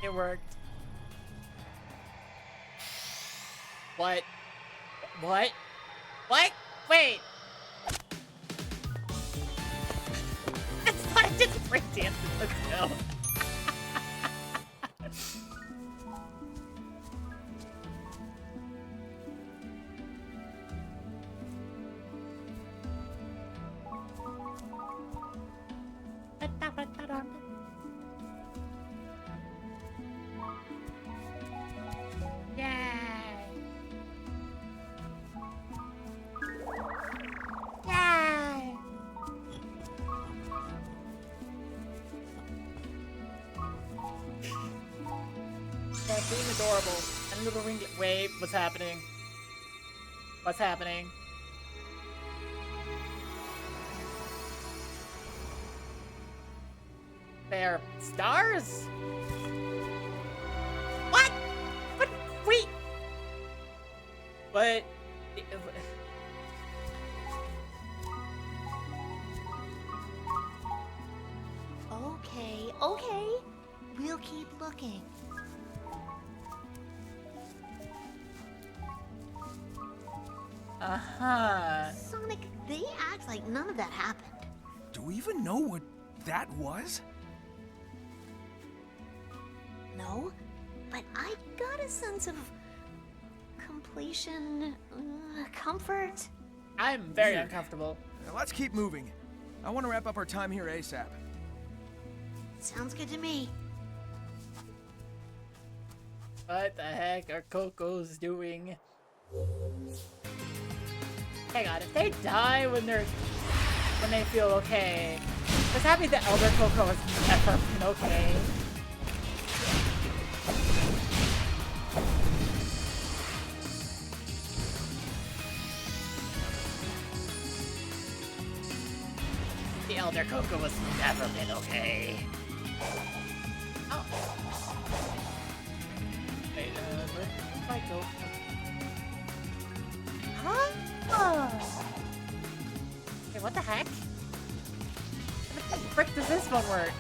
It worked. What? What? What? Wait! It's not just breakdancing, let's go. Being adorable. And little ring. Wait, what's happening? What's happening? They're stars? What? What? Wait. What? Okay. We'll keep looking. Uh-huh. Sonic, they act like none of that happened. Do we even know what that was? No, but I got a sense of completion, comfort. I'm very uncomfortable. Now let's keep moving. I want to wrap up our time here ASAP. Sounds good to me. What the heck are Coco's doing? Hang on, if they die when they feel okay, just happy the Elder Coco has never been okay. The Elder Coco has never been okay. Oh. Wait, where did I go? Huh? Oh. Wait, what the heck? How the frick does this one work?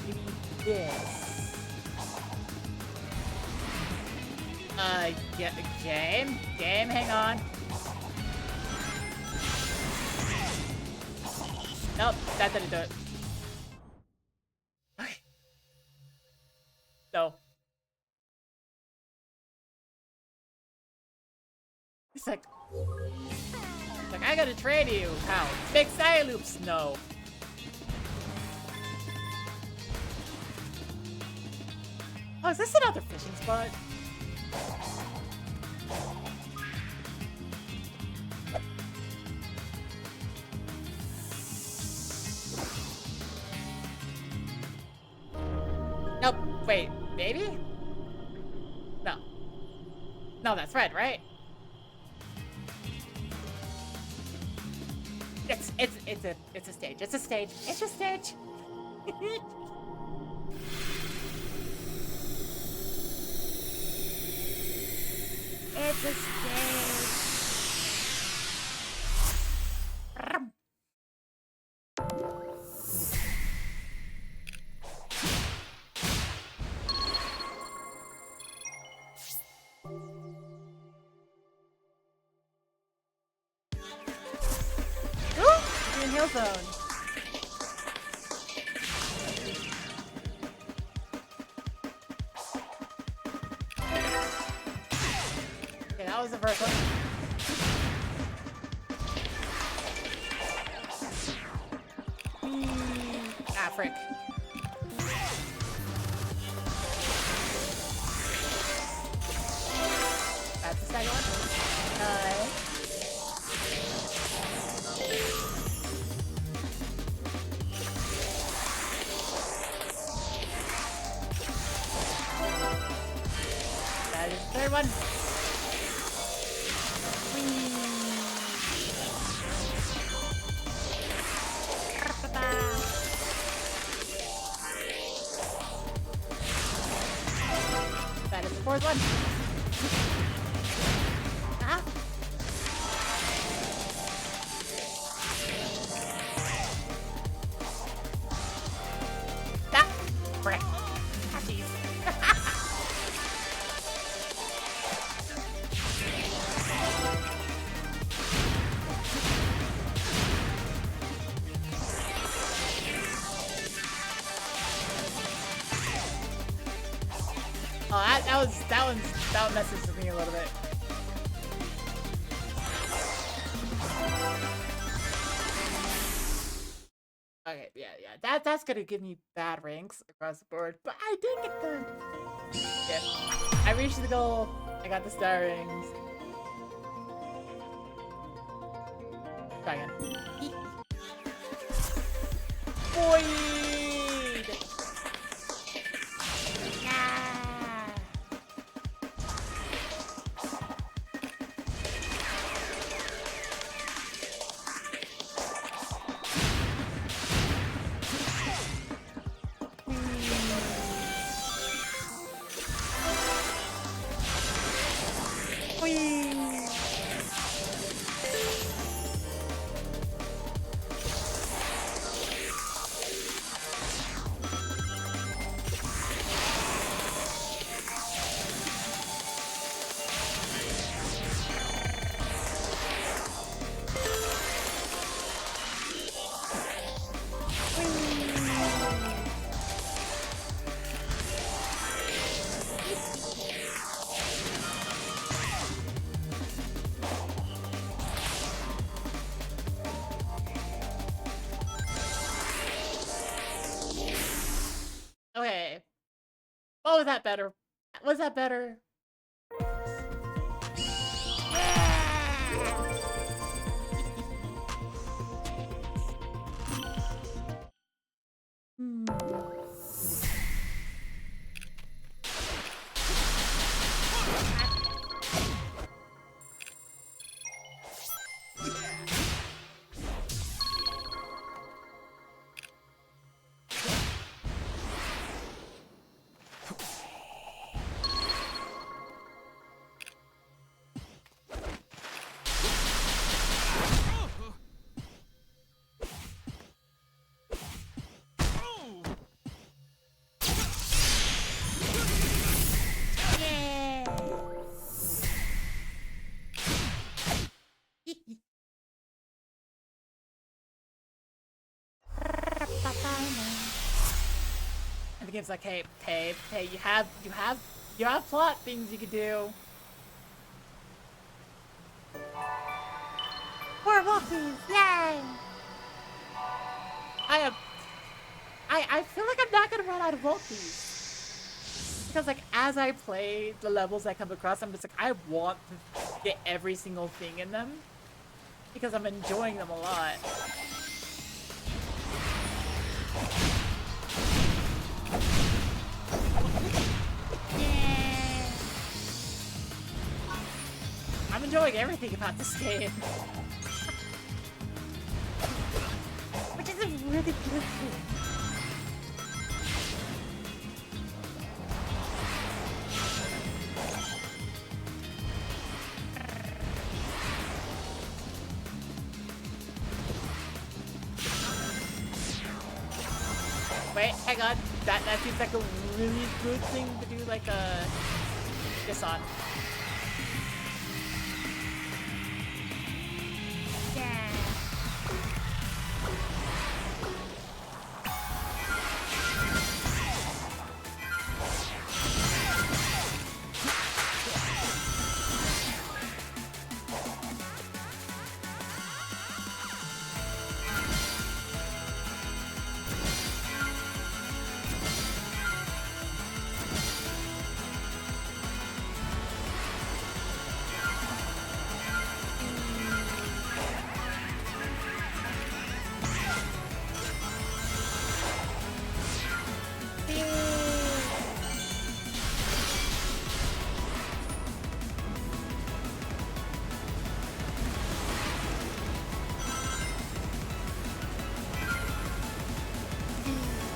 Maybe this. Game, hang on. Nope, that didn't do it. Okay. No. It's like I gotta trade you. How? Big side loops? No. Oh, is this another fishing spot? Nope. Wait, maybe? No. No, that's red, right? It's a stage. It's a stage. It's a stage. It's a stage. Ooh, in Hill Zone. Okay, that was the first one. Ah, frick. That's the second one. That is the third one. That is the fourth one. Ah. Ah, frick. Ah, jeez. Oh, that one messes with me a little bit. Okay, yeah, that's gonna give me bad ranks across the board, but I did get them. Yeah, I reached the goal. I got the star rings. Try again. Void! Yeah. Okay. Oh, was that better? Was that better? And the game's like, hey, you have plot things you could do. More Wolfies, yay! I feel like I'm not gonna run out of Wolfies. Because like as I play the levels I come across, I'm just like, I want to get every single thing in them. Because I'm enjoying them a lot. Yeah. I'm enjoying everything about this game. really good thing. Wait, hang on. That seems like a really good thing to do, like this on. Yeah.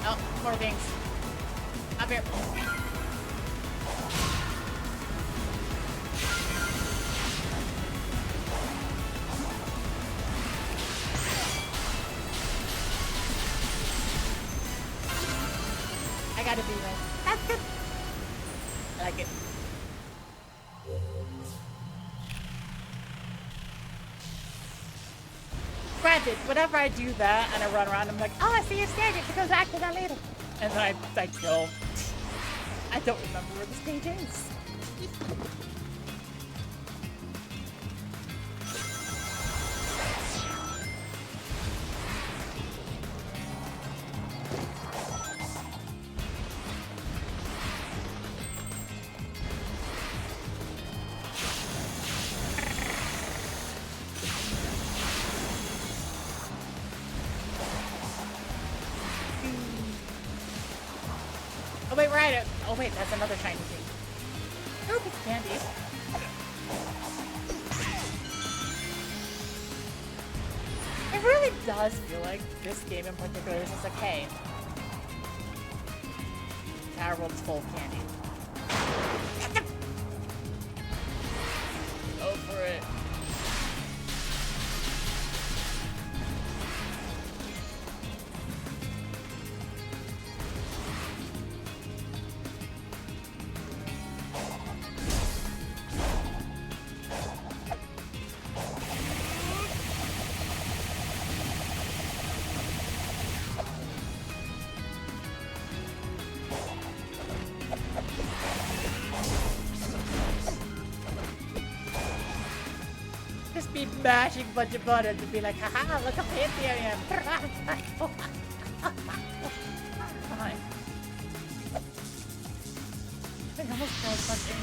Oh, more things. Up here. I gotta be right. That's good. I like it. Granted, whenever I do that and I run around, I'm like, oh, I see a stage. I should go back to that later. And then I kill. I don't remember where the stage is. Oh wait, right. Oh wait, that's another shiny thing. Ooh, it's candy. It really does feel like this game in particular is just like, hey, Tower World's full of candy. Go for it. Just be mashing a bunch of buttons and be like, haha, look how fancy I am. Fine. I almost tried something.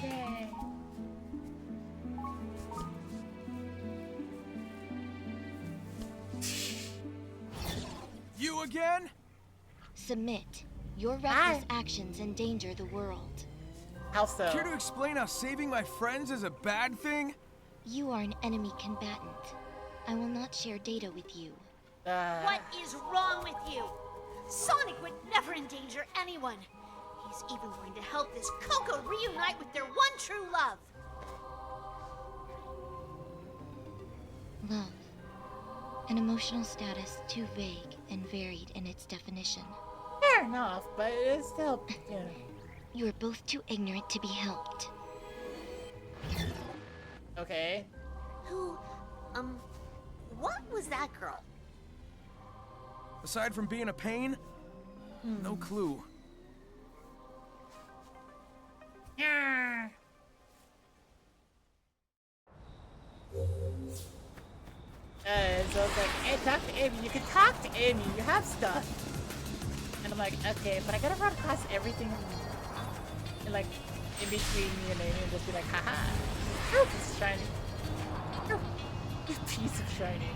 Yay. You again? Submit. Your reckless actions endanger the world. How so? Care to explain how saving my friends is a bad thing? You are an enemy combatant. I will not share data with you. What is wrong with you? Sonic would never endanger anyone. He's even going to help this Coco reunite with their one true love. Love. An emotional status too vague and varied in its definition. Fair enough, but it's still, you know. You are both too ignorant to be helped. Okay. Who, what was that girl? Aside from being a pain, no clue. Yeah. So it's like, hey, talk to Amy. You can talk to Amy. You have stuff. And I'm like, okay, but I gotta run across everything and like in between me and Amy and just be like, haha. Oh, it's shiny. Oh, piece of shiny.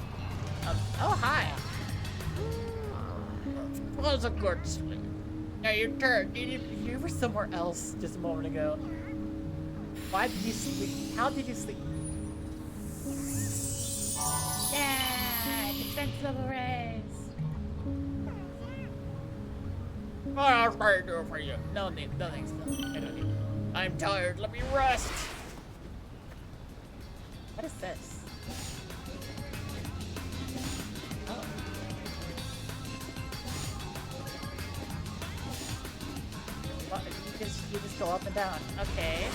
Oh, hi. Was a good sleep. Now your turn. You were somewhere else just a moment ago. Why did you sleep? How did you sleep? Yeah, defense level raise. What else can I do for you? No need, no thanks. No, I don't need. I'm tired. Let me rest. What is this? Oh. What, you just go up and down. Okay.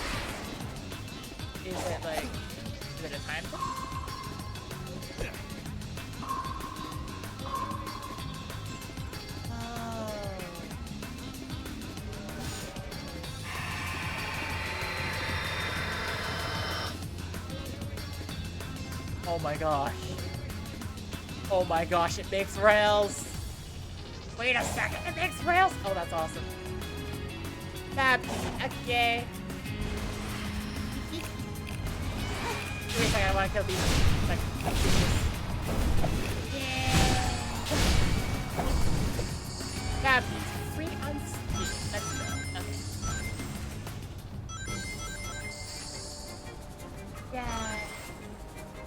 Is it like, is it a time thing? Oh my gosh. Oh my gosh, it makes rails. Wait a second, it makes rails? Oh, that's awesome. That, okay. Wait a second, I want to kill these. Like, yeah. That free on speed. Let's go. Okay. Yeah.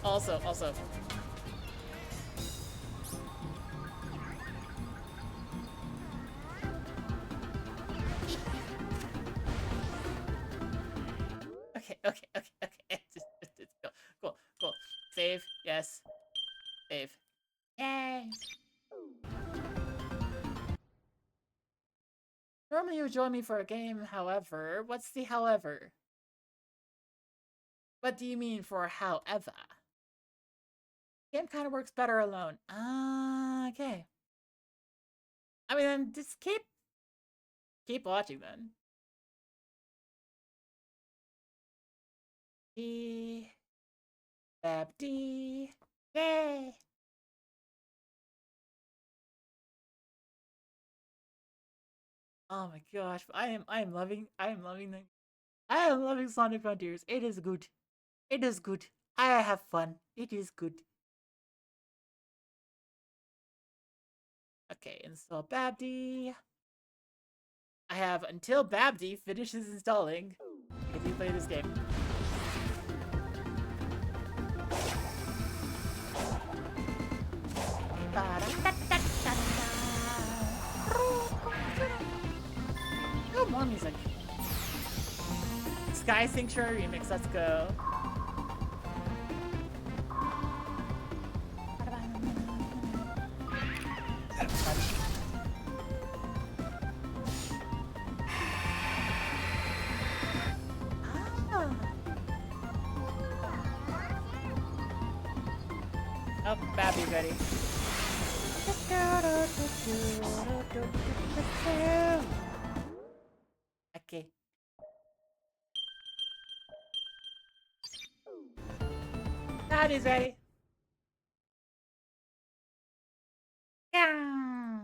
Also. Okay. Just go. Cool. Save. Yes. Save. Yay. Normally you would join me for a game, however. What's the however? What do you mean for however? Game kind of works better alone. Okay. I mean, then just keep watching then. Babdy. Yay. Oh my gosh, I am loving Sonic Frontiers. It is good. It is good. I have fun. It is good. Okay, install Babdy. I have until Babdy finishes installing. If you play this game. Oh, more music. Sky Sanctuary Remix, let's go. Oh, Babby's ready. Okay. Babby's ready. Yeah.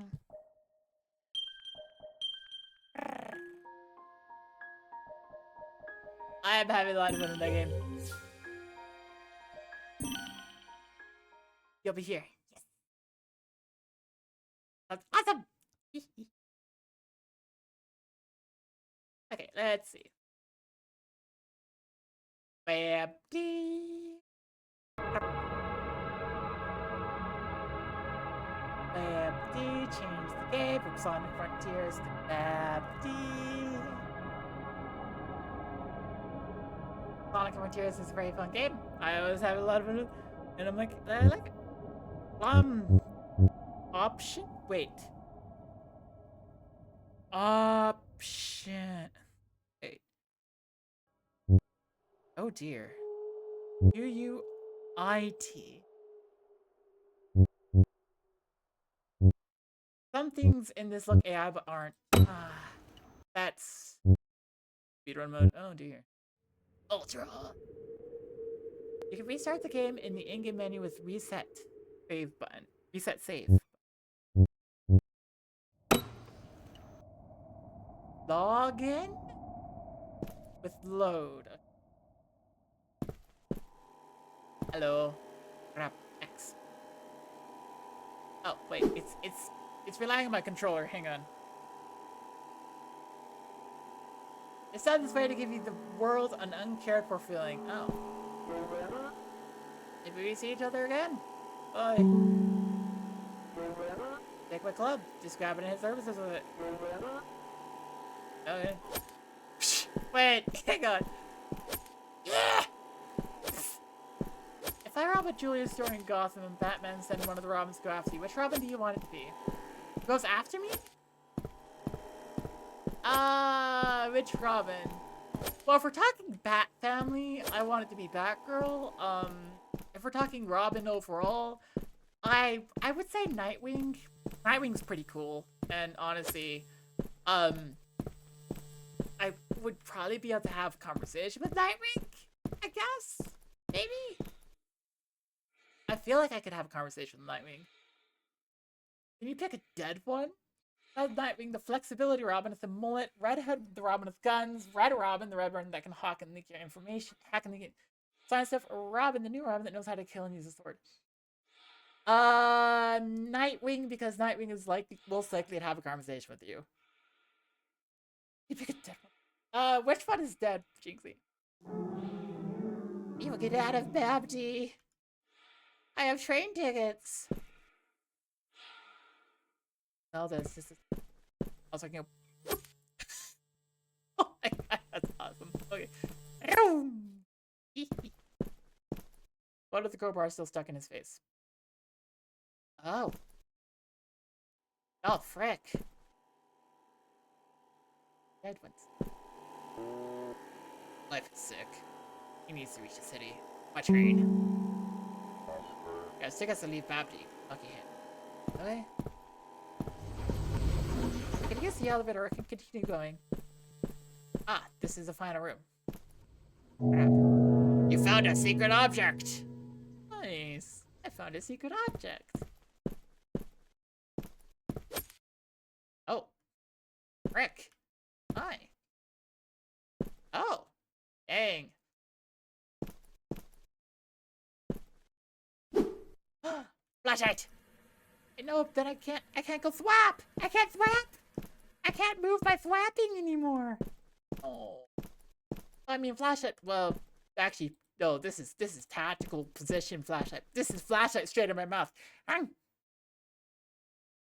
I am having a lot of fun in that game. You'll be here. Yes. That's awesome. Okay, let's see. Babdy. Babdy, change the game from Sonic Frontiers to Babdy. Sonic Frontiers is a very fun game. I always have a lot of fun, and I'm like, I like it. Option? Wait. Option. Wait. Oh dear. UUIT. Some things in this look AI but aren't. That's speedrun mode. Oh dear. Ultra. You can restart the game in the in-game menu with reset save button. Reset save. Login with load. Hello. Crap. X. Oh wait, it's relying on my controller. Hang on. It's done this way to give you the world an uncared for feeling. Oh. Maybe we see each other again. Bye. Take my club. Just grabbing his services with it. Okay. Wait, hang on. Yeah! If I rob a jewelry store in Gotham and Batman sends one of the Robins to go after you, which Robin do you want it to be? Who goes after me? Which Robin? Well, if we're talking Bat Family, I want it to be Batgirl. If we're talking Robin overall, I would say Nightwing. Nightwing's pretty cool, and honestly, I would probably be able to have a conversation with Nightwing, I guess? Maybe? I feel like I could have a conversation with Nightwing. Can you pick a dead one? Nightwing, the flexibility Robin with the mullet, Red Hood, the Robin with guns, Red Robin, the Red Robin that can hawk and leak your information, hack and leak science stuff, or Robin, the new Robin that knows how to kill and use a sword. Nightwing, because Nightwing is most likely to have a conversation with you. You pick a dead one. Which one is dead, Jinxie? You will get out of Babdy. I have train tickets. No, this is. I was like, oh my god, that's awesome. Okay. What if the crowbar is still stuck in his face? Oh. Oh, frick. Dead ones. Life is sick. He needs to reach the city. My train. Guys, take us to leave Babdy. Lucky him. Okay. I can use the elevator or I can continue going. Ah, this is the final room. Crap. You found a secret object! Nice. I found a secret object. Oh. Frick. Hi. Oh. Dang. Flashlight! No, then I can't go thwap! I can't thwap! I can't move by thwapping anymore! Oh. I mean, flashlight, well, actually, no, this is tactical position flashlight. This is flashlight straight in my mouth.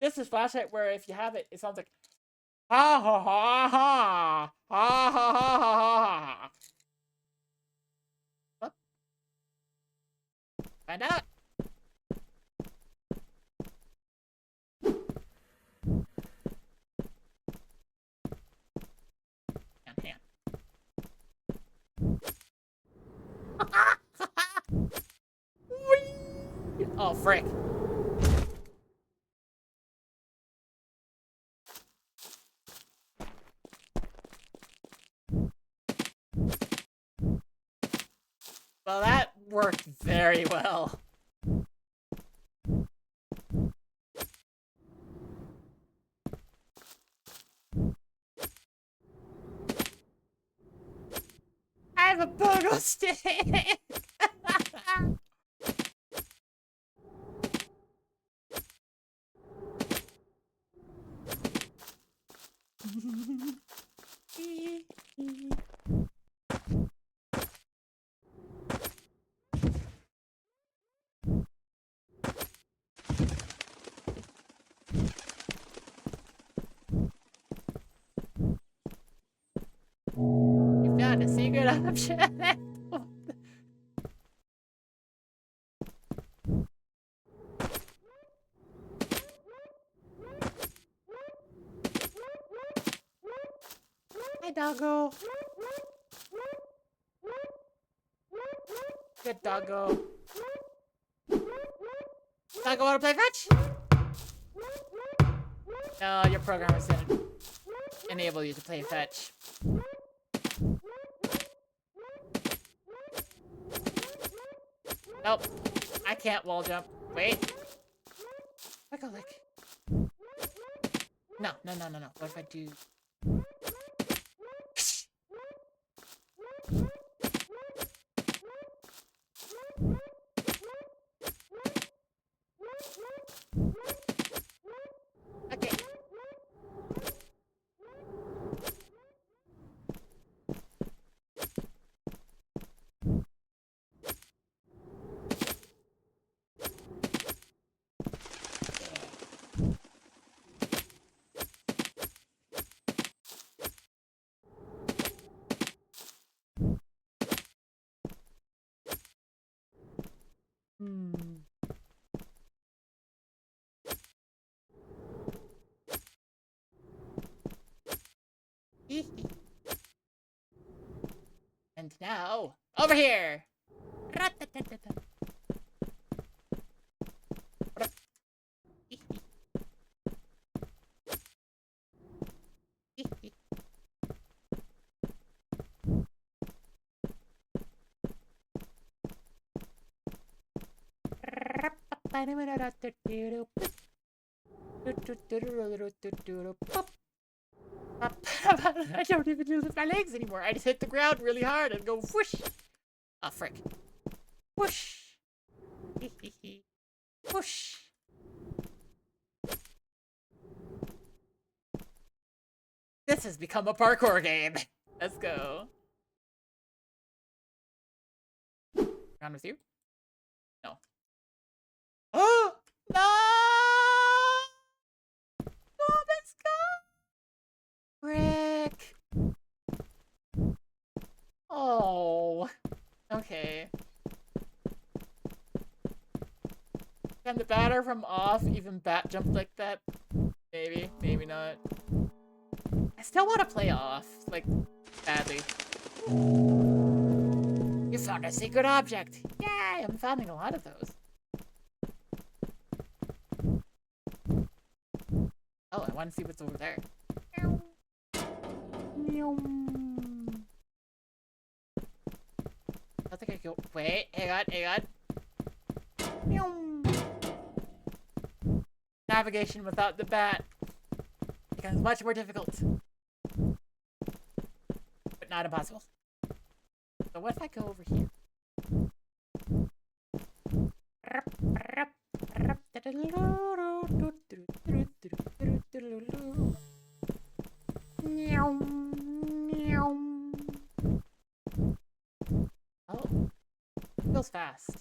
This is flashlight where if you have it, it sounds like ha ha ha ha ha ha ha ha ha. What? Find out. Hand. Oh, frick. Well, that worked very well. I have a pogo stick! You found a secret option. Hi, doggo. Good doggo. Doggo, wanna play fetch? No, your programmer's gonna enable you to play fetch. Nope. I can't wall jump. Wait. Wiggle lick. No. What if I do? Okay. Hmm. And now, over here! I don't even use my legs anymore. I just hit the ground really hard and go whoosh. Oh, frick. Whoosh. Whoosh. This has become a parkour game. Let's go. Round with you? No. Oh! No! Oh, let's go! Rick! Oh. Okay. Can the batter from off even bat jump like that? Maybe, maybe not. I still want to play off, like, badly. You found a secret object! Yay! I'm finding a lot of those. Oh, I want to see what's over there. I think I go. Wait, hang on. Navigation without the bat becomes much more difficult. But not impossible. So what if I go over here? Oh, feels fast.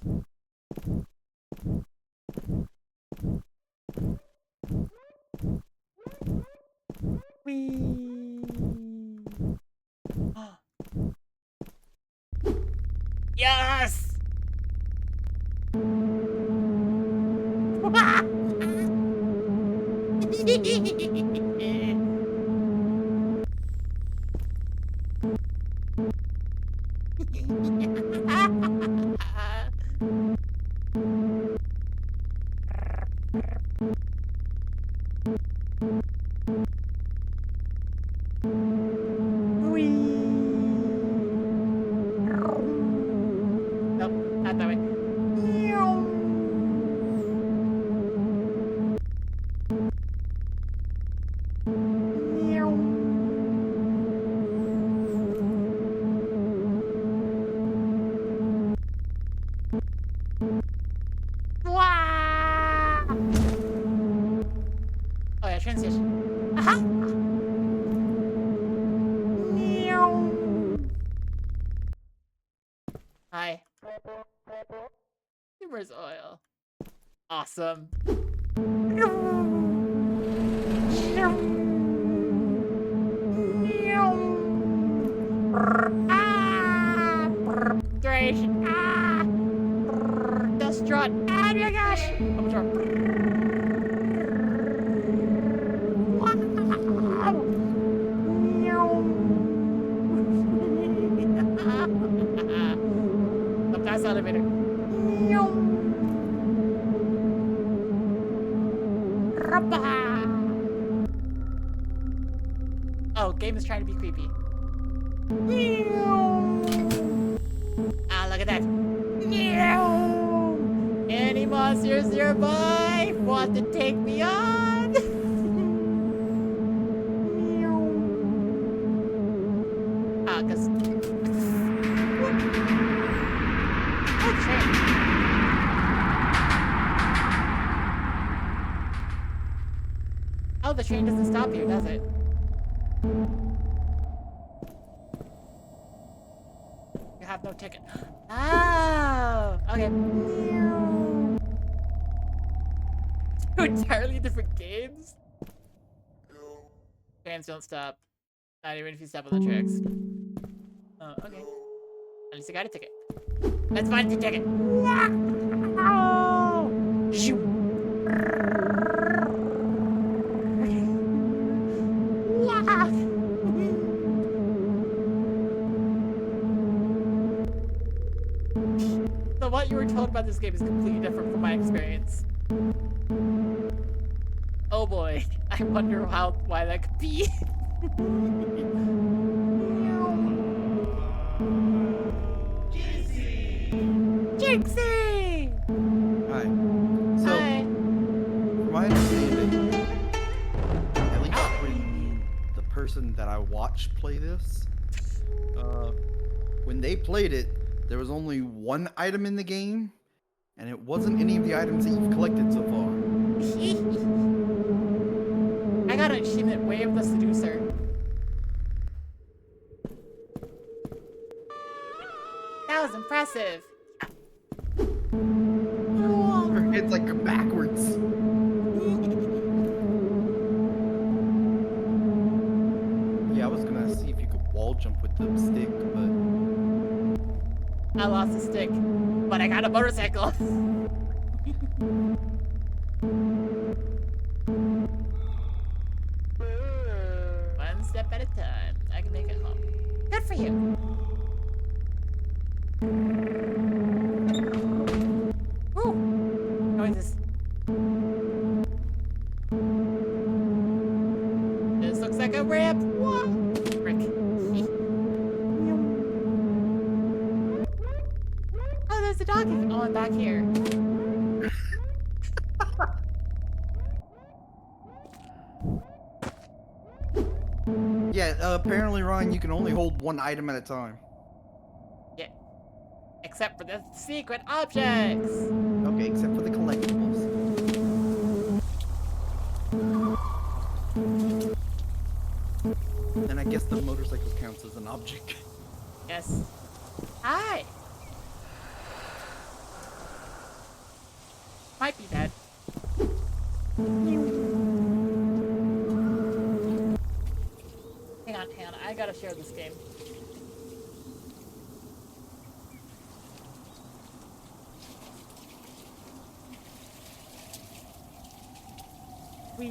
Whee! Yes! Nope, not that way. Oh yeah, transition. Aha! Hi. Where's oil? Awesome. Duration. Distraught. Oh my gosh. I'm Up that's elevator. Oh, game is trying to be creepy. Ah, look at that. Any monsters nearby want to take me on? Ah, cause oh, train. Oh, the train doesn't stop here, does it? You have no ticket. Oh, okay. Two entirely different games? Trains don't stop. Not even if you step on the tracks. Oh, okay. At least I got a ticket. Let's find the ticket. So what you were told about this game is completely different from my experience. Oh boy, I wonder why that could be. Jinxie! Hi. So, Hi. from my understanding, at least when the person that I watched play this, when they played it, there was only one item in the game, and it wasn't any of the items that you've collected so far. I got an achievement, Way of the Seducer. That was impressive. Her head's like backwards. Yeah, I was gonna see if you could wall jump with the stick, but I lost a stick, but I got a motorcycle. One step at a time. I can make it home. Good for you. Woo! Noises. This looks like a ramp. What? Frick. Oh, there's a dog. Oh, I'm back here. yeah, apparently, Ryan, you can only hold one item at a time. Yeah. Except for the secret objects. Okay, except for the collectibles. And I guess the motorcycle counts as an object. Yes. Hi. Might be dead. Hang on. I gotta share this game. I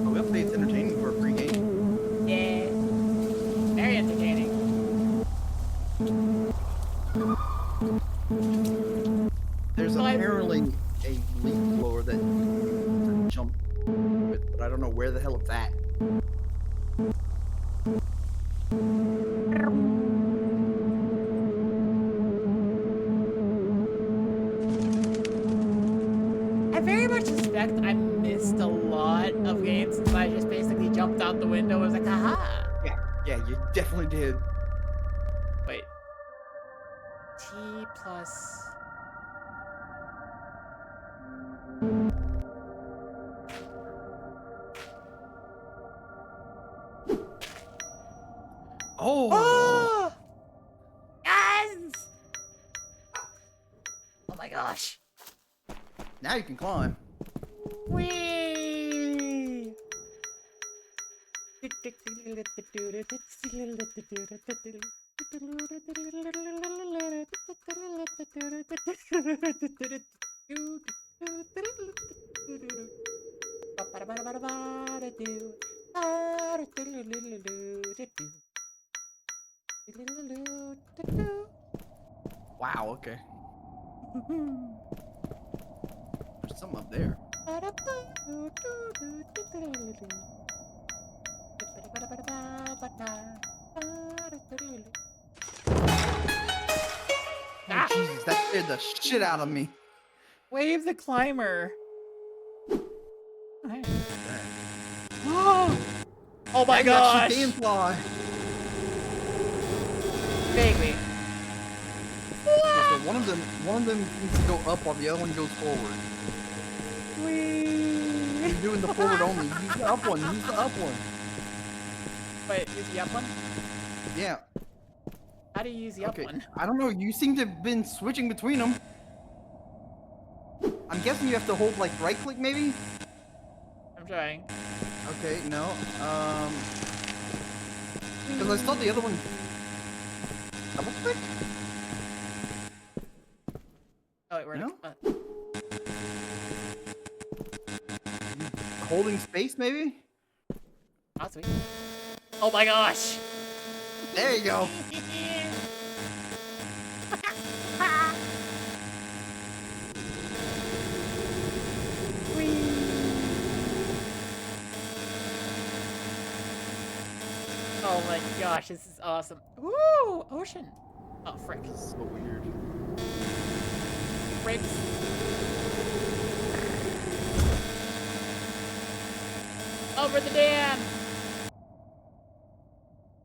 will say it's entertaining for a free game. Yeah. Very entertaining. There's apparently a leaf blower that you can jump with, but I don't know where the hell it's at. I very much suspect I missed a lot of games since I just basically jumped out the window and was like, haha. Yeah, you definitely did. Wait. T plus... Oh! Yes! Oh my gosh. Now you can climb. Whee! Wow, okay. There's something up there. Ah! Oh, Jesus, that scared the shit out of me. Wave the climber. Oh my gosh! She can fly. Vaguely. So one of them needs to go up while the other one goes forward. You're doing the forward only. Use the up one. Use the up one. Wait, use the up one? Yeah. How do you use the up Okay. one? I don't know. You seem to have been switching between them. I'm guessing you have to hold like right click maybe. I'm trying. Okay. No. Because I saw the other one. Double click? Oh wait, where No? to Holding space, maybe? oh, sweet. Oh my gosh! There you go. Oh my gosh, this is awesome. Woo! Ocean! Oh, frick. This is so weird. Fricks. Over the dam!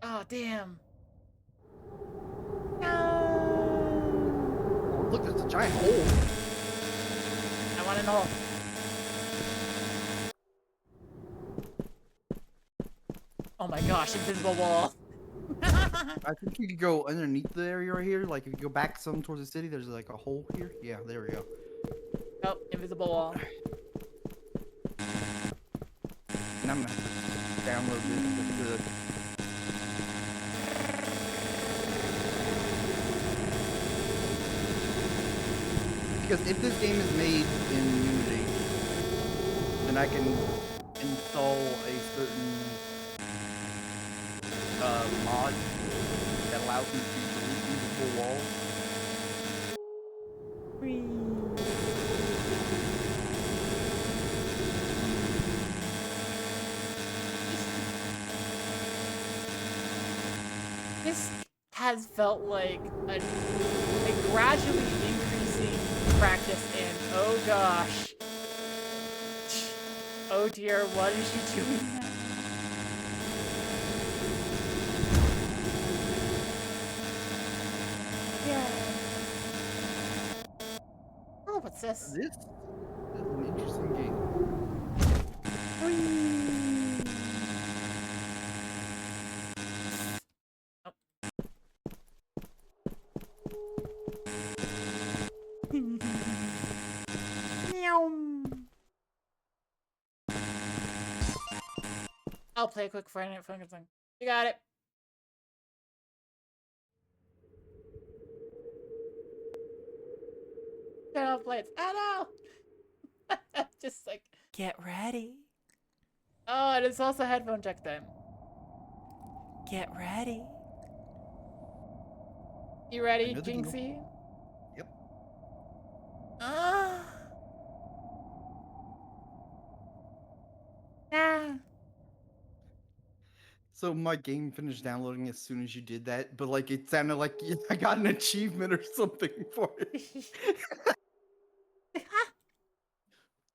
Oh, damn. No! Oh, look, there's a giant hole. I want to know. Oh my gosh, invisible wall. I think you could go underneath the area right here. Like, if you go back some towards the city, there's like a hole here. Yeah, there we go. Oh, invisible wall. And I'm gonna download this. Because if this game is made in Unity, then I can install a certain mod that allows me to delete invisible walls. This has felt like a gradually increasing practice in, oh gosh. Oh dear, what is she doing now? Yeah. Oh, what's this? This is an interesting game. I'll play a quick Friday Night Funkin' thing. You got it. Turn off lights. Oh no! Just like, get ready. Oh, and it's also headphone check time. Get ready. You ready, Jinxie? Yep. Ah. Ah. So my game finished downloading as soon as you did that, but like it sounded like I got an achievement or something for it.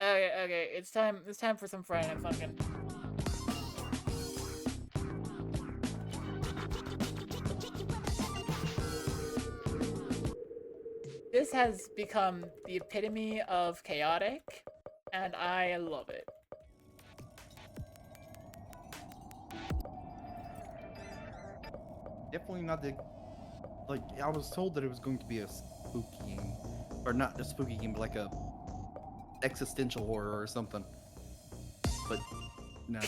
Okay, it's time for some Friday Night Funkin'. This has become the epitome of chaotic, and I love it. Definitely not the like I was told that it was going to be a spooky game, or not a spooky game, but like a existential horror or something. But no.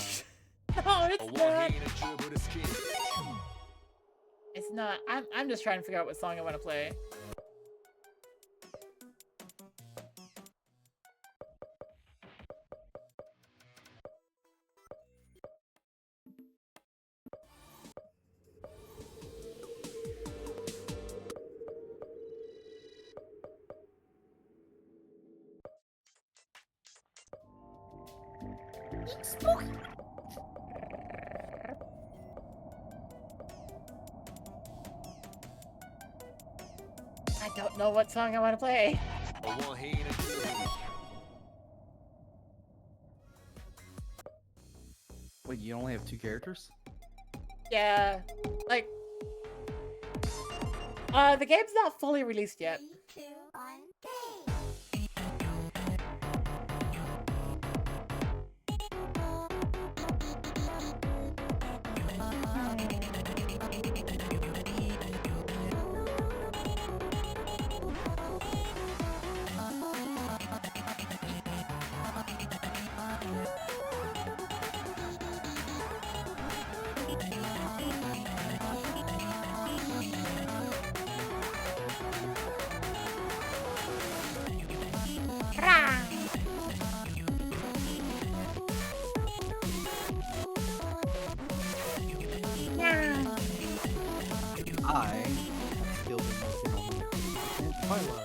No, it's not. It's not. I'm just trying to figure out what song I want to play. Spooky. I don't know what song I want to play. Wait, you only have 2 characters? Yeah, like, the game's not fully released yet. 3, 2, 1, go. I have skills in working on my Twilight.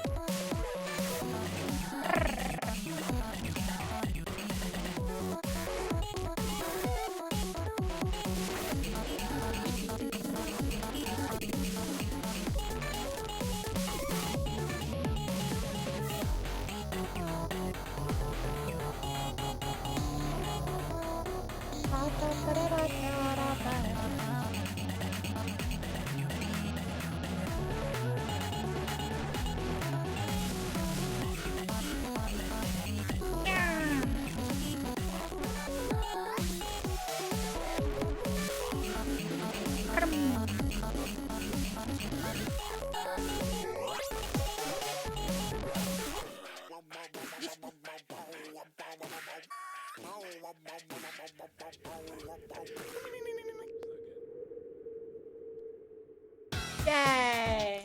Yay!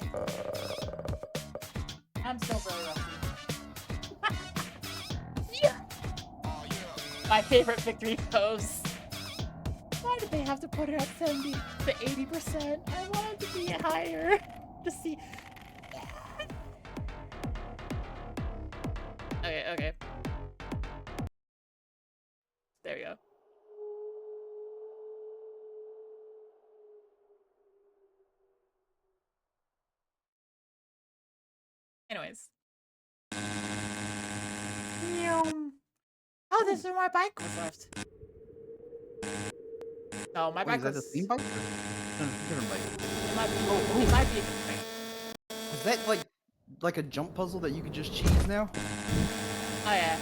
I'm still very rusty. Yeah. My favorite victory pose. Why did they have to put it at 70 to 80%? I wanted to be higher. To see. Okay. There we go. Anyways. Oh, this is where my bike was left. No, my Wait, bike is that was... the same bike? No, different bike. It might be, it might be a different bike. Is that like a jump puzzle that you could just cheese now? Oh yeah.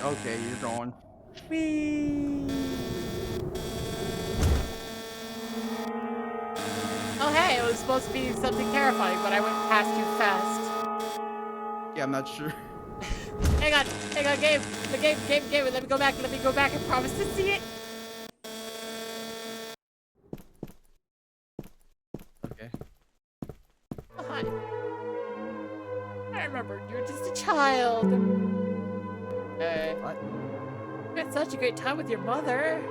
Okay, you're going. Whee! Oh hey, it was supposed to be something terrifying, but I went past too fast. Yeah, I'm not sure. Hang on, game. The game. Let me go back. I promise to see it. Okay. Oh, hi. I remember you were just a child. Okay. What? You had such a great time with your mother.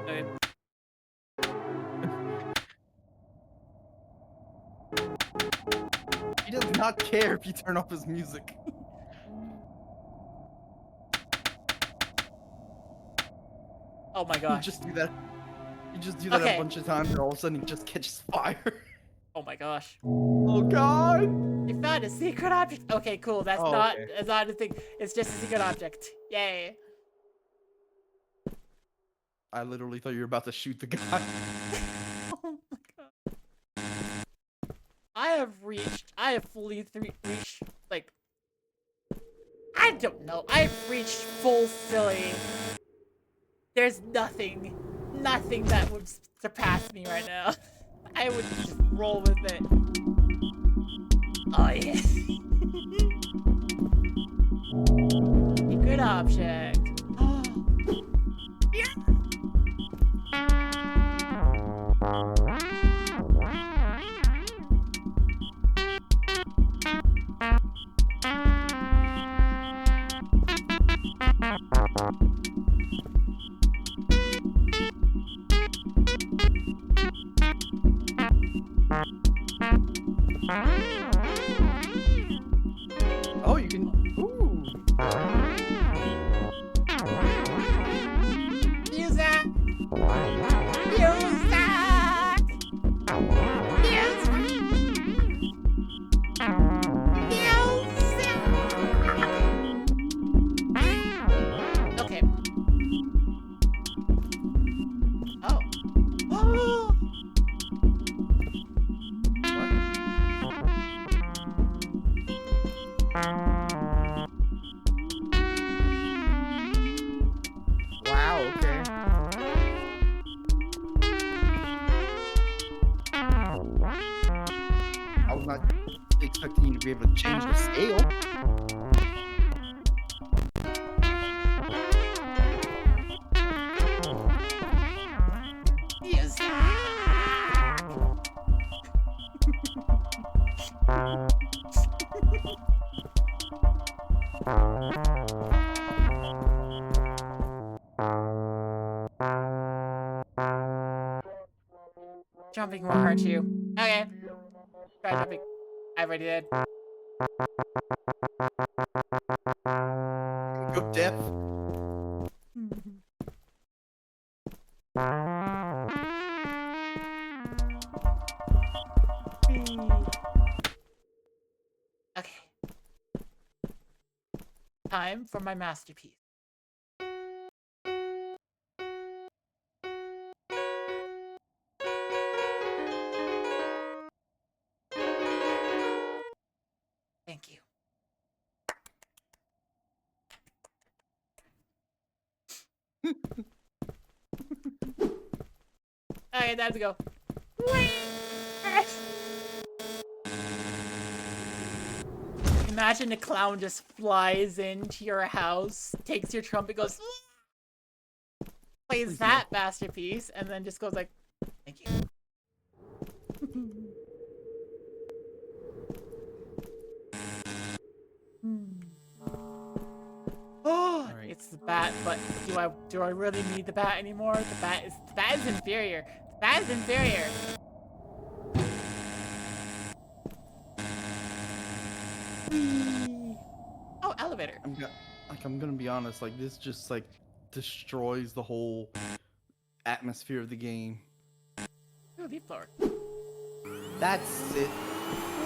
Okay. He does not care if you turn off his music. Oh my gosh. You just do that Okay. a bunch of times and all of a sudden it just catches fire. Oh my gosh. Oh god! You found a secret object. Okay, cool. That's not okay. that's not a thing. It's just a secret object. Yay. I literally thought you were about to shoot the guy. Oh my god. I have fully reached, like, I don't know. I've reached full silly. There's nothing that would surpass me right now. I would just roll with it. Oh yeah. Secret object. Yeah. Oh, you can. Ooh. Music! Okay. Oh. Oh. Wow, okay. I was not expecting you to be able to change the scale. jumping more, aren't you? Okay. Try jumping. I already did. Go deaf. Okay. Time for my masterpiece. Thank you. Okay, time to go. Imagine a clown just flies into your house, takes your trumpet, goes, plays that masterpiece, and then just goes like, thank you. Oh, Right. it's the bat, but do I really need the bat anymore? The bat is inferior. The bat is inferior. Whee! Oh, elevator. I'm gonna be honest. Like this just like destroys the whole atmosphere of the game. Ooh, leaf blower. That's it.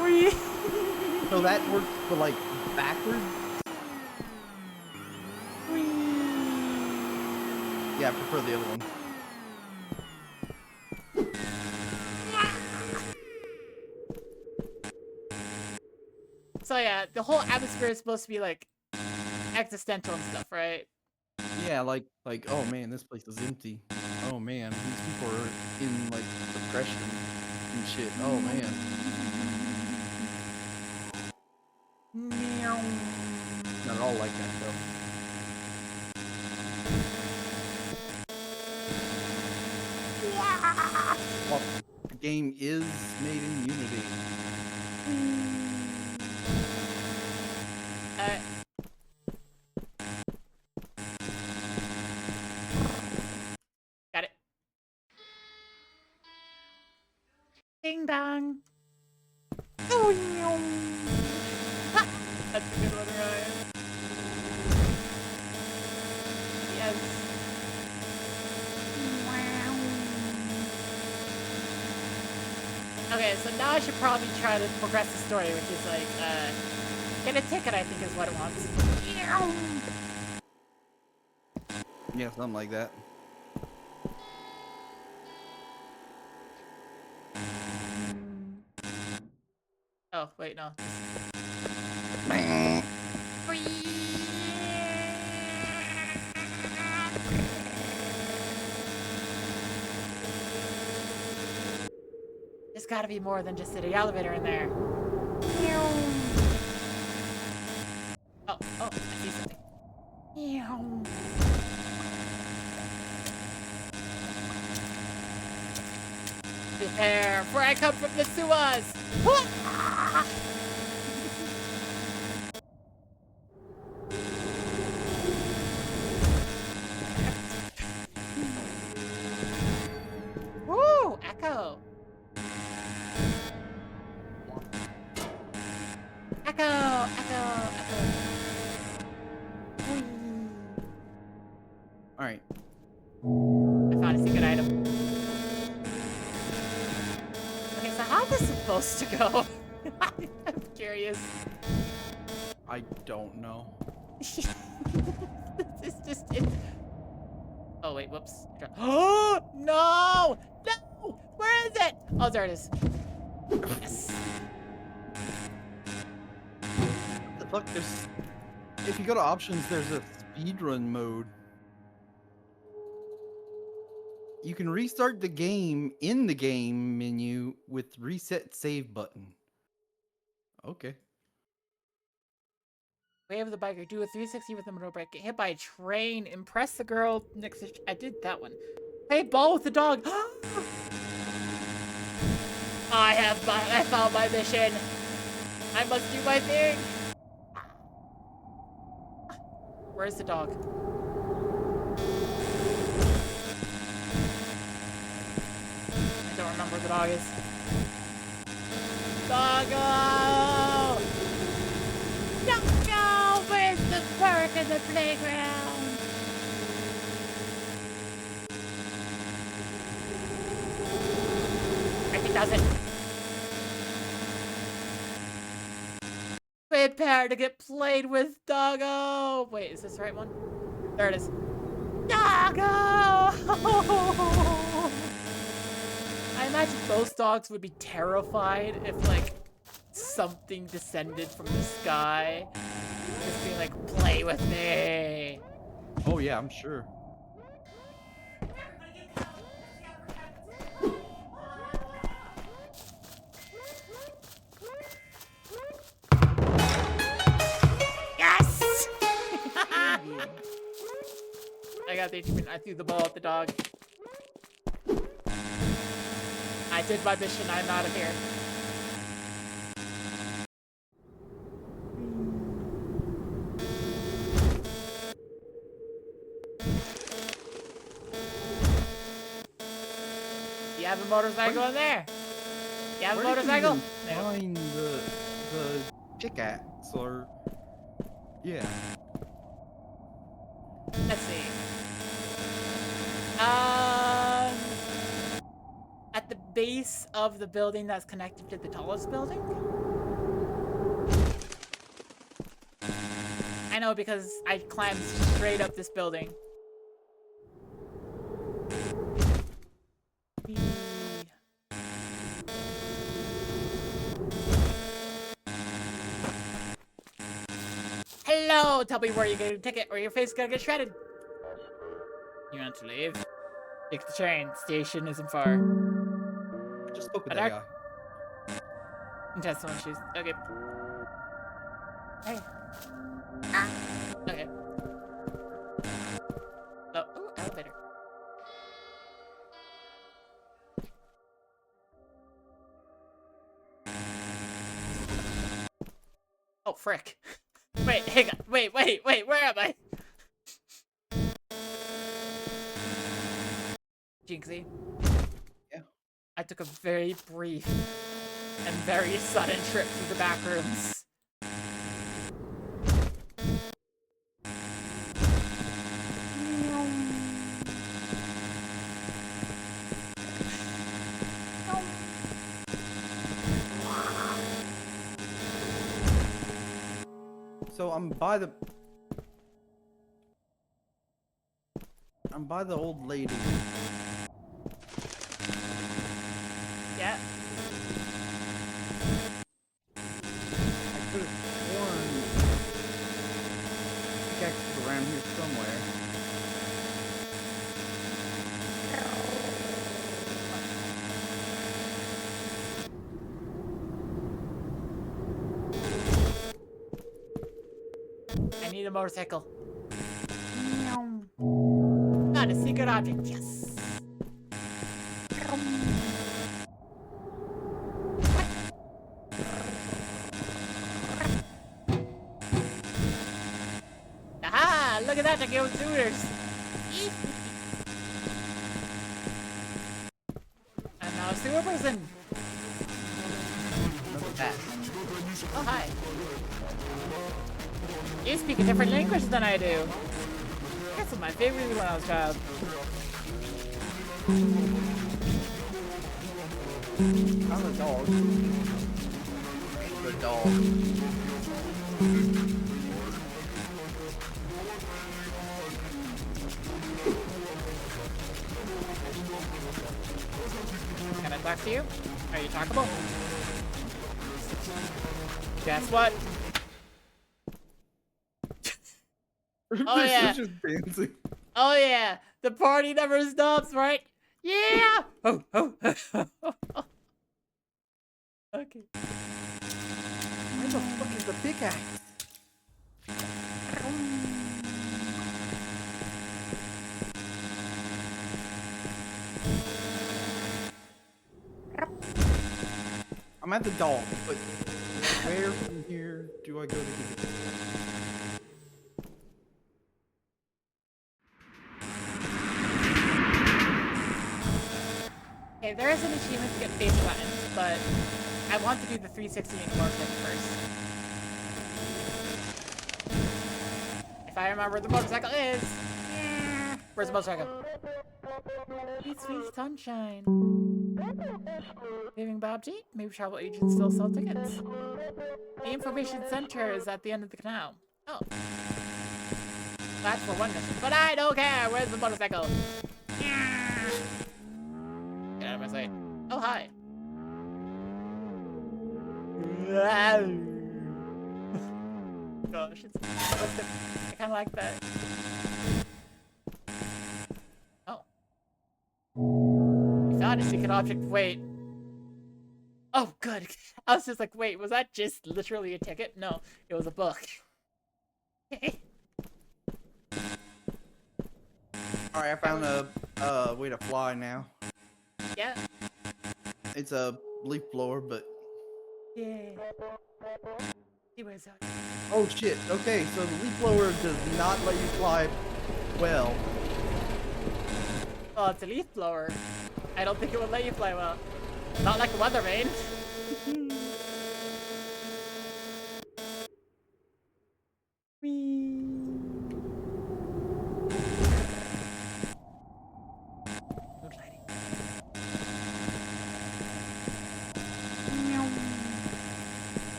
Whee! So that works for like backwards. Yeah, I prefer the other one. So yeah, the whole atmosphere is supposed to be like existential and stuff, right? Yeah, like oh man, this place is empty. Oh man, these people are in like depression and shit. Oh man. Not at all like that though. Well, the game is made in Unity. Got it. Ding dong. Oh, that's a good one, Ryan. Yes. Okay, so now I should probably try to progress the story, which is like, get a ticket, I think is what it wants. Yeah, something like that. Oh, wait, no. There's gotta be more than just the elevator in there. Oh, I see something. Prepare, for I come from the sewers! Woo! Echo! Echo! Alright. I found a secret item. Okay, so how's this supposed to go? I'm curious. I don't know. It's just it. Oh wait, whoops. Oh no! No! Where is it? Oh, there it is. Yes. Look, there's. If you go to options, there's a speedrun mode. You can restart the game in the game menu with reset save button. Okay. Wave the biker. Do a 360 with the motor brake. Get hit by a train. Impress the girl next to. I did that one. Play ball with the dog. I found my mission. I must do my thing. Where's the dog? I don't remember the dog is. Doggo! Doggo! Where's the park and the playground? I think that's it. Prepare to get played with, Doggo! Wait, is this the right one? There it is. Doggo! I imagine most dogs would be terrified if, like, something descended from the sky. Just being like, play with me! Oh yeah, I'm sure. Yes! I got the achievement. I threw the ball at the dog. I did my mission. I'm out of here. You have a motorcycle in there? You have a motorcycle? Find the pickaxe or yeah. Let's see. At the base of the building that's connected to the tallest building? I know because I climbed straight up this building. Hello! Tell me where you get a ticket or your face is gonna get shredded. You want to leave? Take the train. Station isn't far. I just spoke with that guy. Test someone's shoes. Okay. Hey. Ah. Okay. Oh, ooh, elevator. Oh, frick. Wait, hang on. Wait, where am I? Jinxie. Yeah. I took a very brief and very sudden trip through the back rooms. So I'm by the old lady. Yeah. I could have sworn pickaxe was around here somewhere. I need a motorcycle. Not a secret object, yes. Aha! Look at that, I go Zooters. And now a sewer person. Look at that. Oh, hi. You speak a different language than I do. That's what my favorite when I was a child. I'm a dog. The dog. Can I talk to you? Are you talkable? Guess what? Oh yeah. Just dancing. Oh yeah. The party never stops, right? Yeah. Oh. Okay. Where the fuck is the pickaxe? I'm at the dog, but where from here do I go to get it? Okay, there is an achievement to get face buttons, but I want to do the 360 and more thing first. If I remember where the motorcycle is. Where's the motorcycle? Sweet, sweet sunshine. Leaving Bob G? Maybe travel agents still sell tickets. The information center is at the end of the canal. Oh. That's for one mission, but I don't care. Where's the motorcycle? Get out of my sight. Oh, hi. Gosh, it's I kind of like that. Oh. You found a secret object. Wait. Oh, good. I was just like, wait, was that just literally a ticket? No, it was a book. Alright, I found a way to fly now. Yeah. It's a leaf blower, but... Yeah. See where's that? Oh shit, okay, so the leaf blower does not let you fly well. Oh, it's a leaf blower. I don't think it will let you fly well. Not like a weather vane.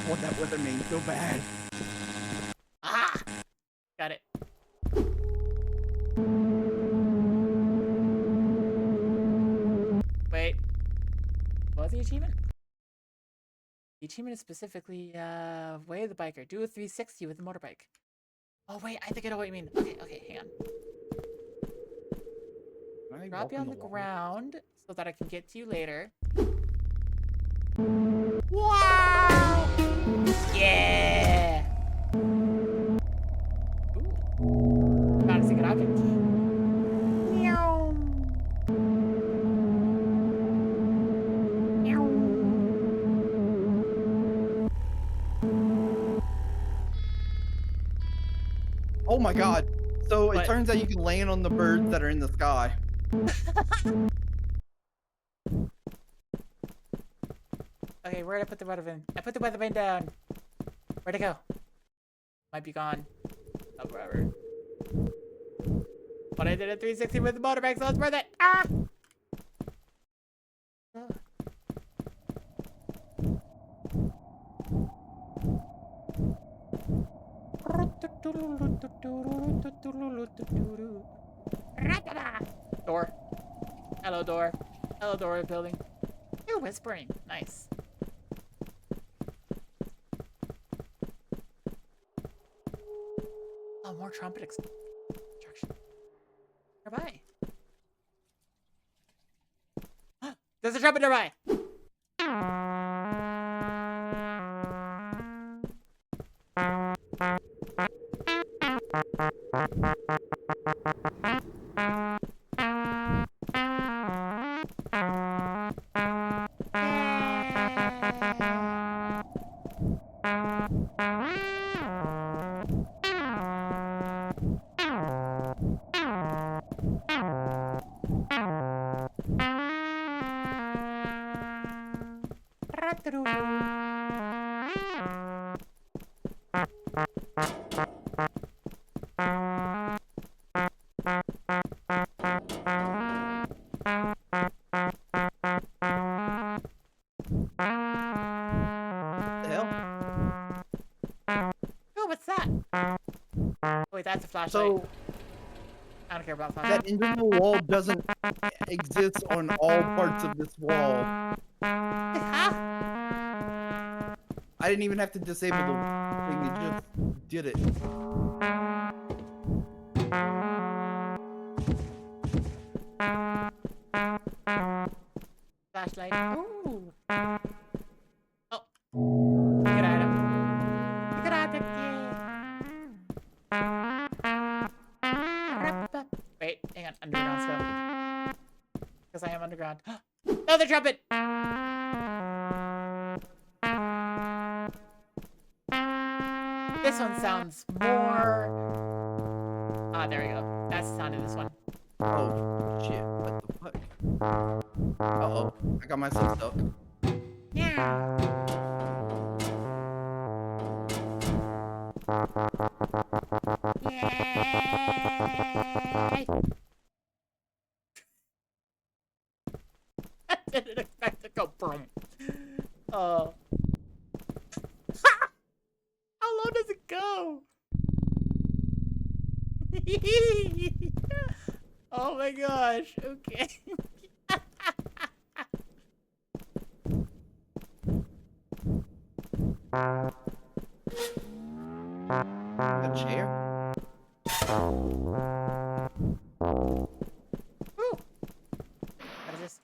Oh, that weather means so bad. Ah! Got it. Wait. What was the achievement? The achievement is specifically, way the biker. Do a 360 with the motorbike. Oh, wait, I think I know what you mean. Okay, okay, hang on. Drop you on the ground so that I can get to you later. Wow! Yeah! Ooh. Found a secret object. Meow. Meow. Oh my god. So What? it turns out you can land on the birds that are in the sky. Okay, where'd I put the weather vane? I put the weather vane down. Where'd it go? Might be gone. Oh, forever. But I did a 360 with the motorbike, so it's worth it. Ah! Oh. Door. Hello, door. Hello, door building. You're whispering. Nice. Oh, more trumpet extraction. Nearby. There's a trumpet nearby. That's a flashlight. So I don't care about flashlight. that invisible wall doesn't exist on all parts of this wall. I didn't even have to disable the thing, it just did it. Flashlight. Ooh. Oh. Good item. Good object, yeah. Wait, hang on. Underground still. Because I am underground. Another trumpet! This one sounds more Ah, there we go. That's the sound of this one. Oh, shit. What the fuck? Uh-oh. I got myself stuck. Yeah. Yay! I didn't expect to go boom. Oh. How low does it go? Oh my gosh. Okay. A chair? Ooh. What is this?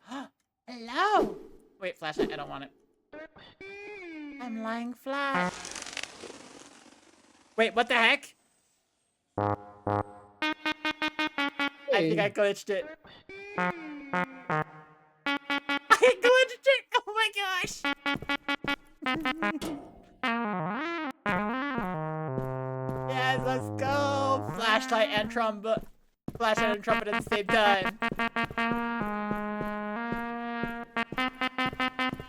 Hello! Wait, flashlight. I don't want it. I'm lying flat. Wait, what the heck? I think I glitched it. I glitched it! Oh my gosh! Yes, let's go! Flashlight and trumpet. Flashlight and trumpet at the same time.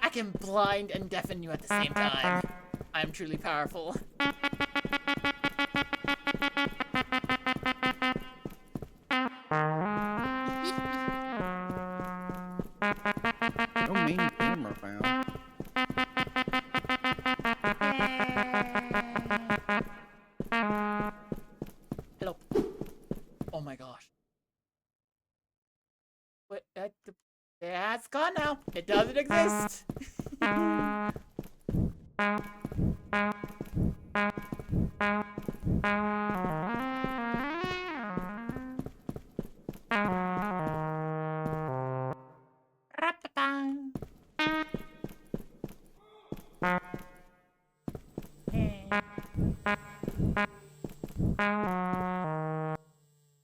I can blind and deafen you at the same time. I'm truly powerful. No main camera found. Hello. Oh my gosh. What? Yeah, it's gone now. It doesn't exist.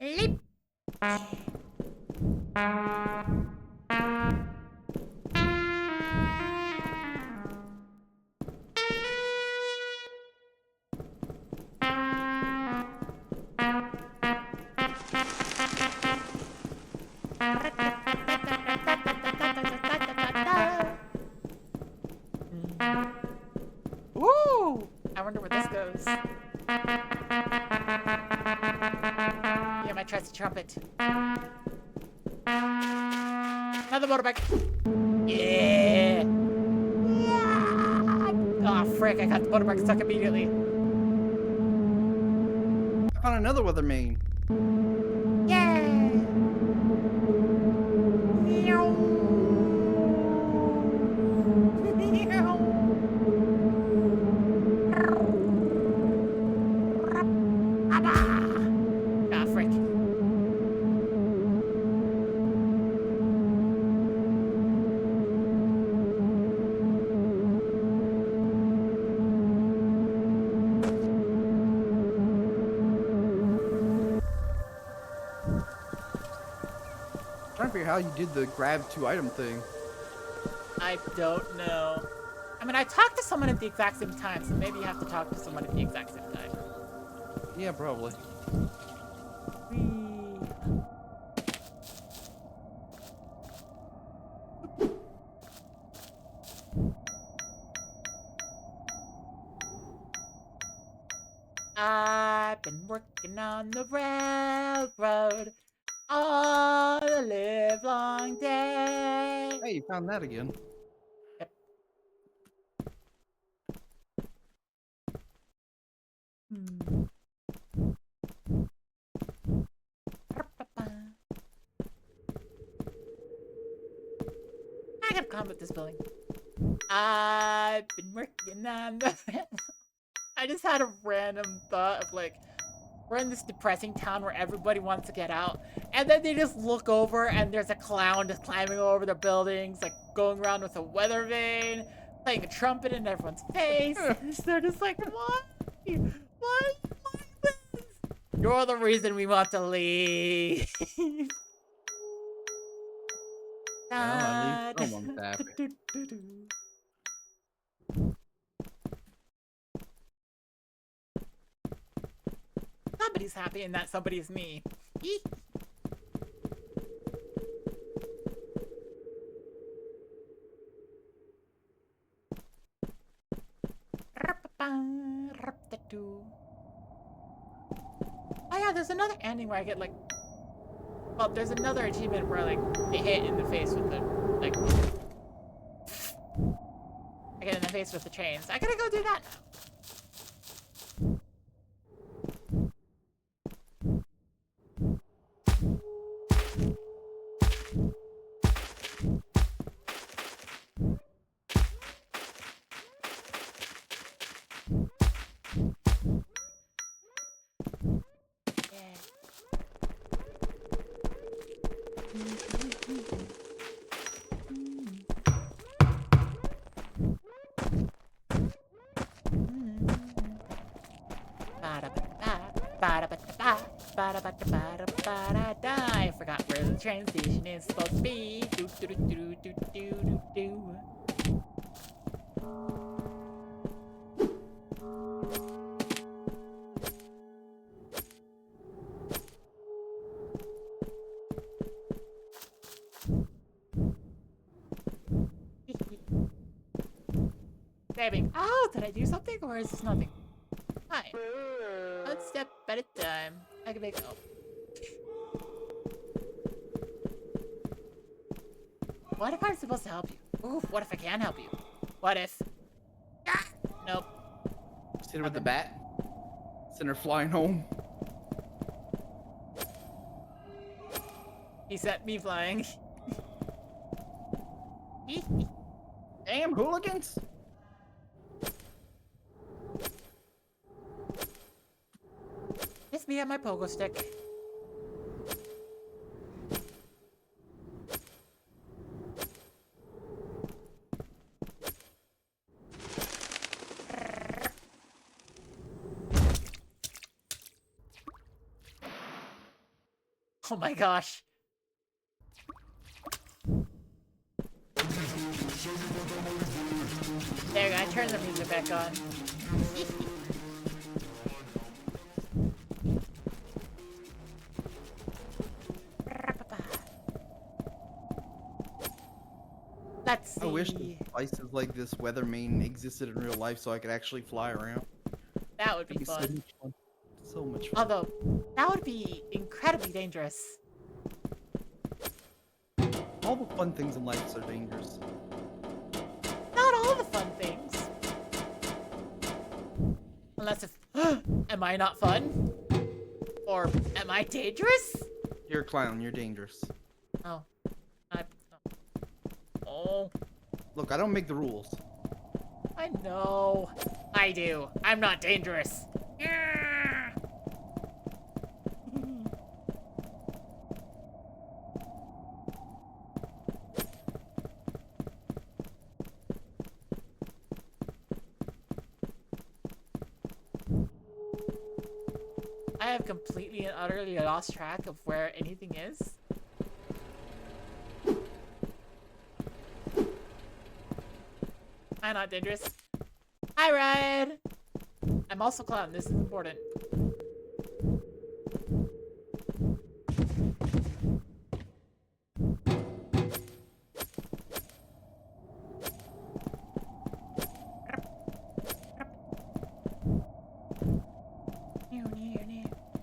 Leap. Ooh! I wonder where this goes. Yeah, my trusty trumpet. Another motorbike. Yeah! Oh, frick, I got the motorbike stuck immediately. I found another weather main. Yay! Meow. Meow. Ah, frick. Trying to figure out how you did the grab 2 item thing. I don't know. I mean, I talked to someone at the exact same time, so maybe you have to talk to someone at the exact same time. Yeah, probably. I've been working on the railroad all the live long day. Hey, you found that again. Yep. I gotta calm with this building. I've been working on the I just had a random thought of like, we're in this depressing town where everybody wants to get out, and then they just look over and there's a clown just climbing over the buildings, like going around with a weather vane, playing a trumpet in everyone's face. They're just like, why? Why this? You're the reason we want to leave. Well, at least someone's happy. Somebody's happy, and that somebody is me. Eek. Oh yeah, there's another ending where I get like, well, there's another achievement where like they hit in the face with the like, I get in the face with the chains. I gotta go do that now. I forgot where the train station is supposed to be. Do do do do do do do do. Saving. Oh, did I do something or is this nothing? Hi. One step at a time. I can make it. Oh. What if I'm supposed to help you? Ooh, what if I can help you? What if? Ah! Nope. Send her with the bat. Send her flying home. He sent me flying. Damn hooligans! It's me and my pogo stick. Oh my gosh. There you go, I turned the music back on. Let's see. I wish devices like this Weatherman existed in real life so I could actually fly around. That would be That'd fun. so much fun. So much fun. Although, that would be incredibly dangerous. All the fun things in life are dangerous. Not all the fun things. Unless if, am I not fun? Or am I dangerous? You're a clown, you're dangerous. Oh. Oh. Look, I don't make the rules. I know. I do. I'm not dangerous. Yeah. I have completely and utterly lost track of where anything is. I'm not dangerous. Hi, Ryan! I'm also clown. This is important.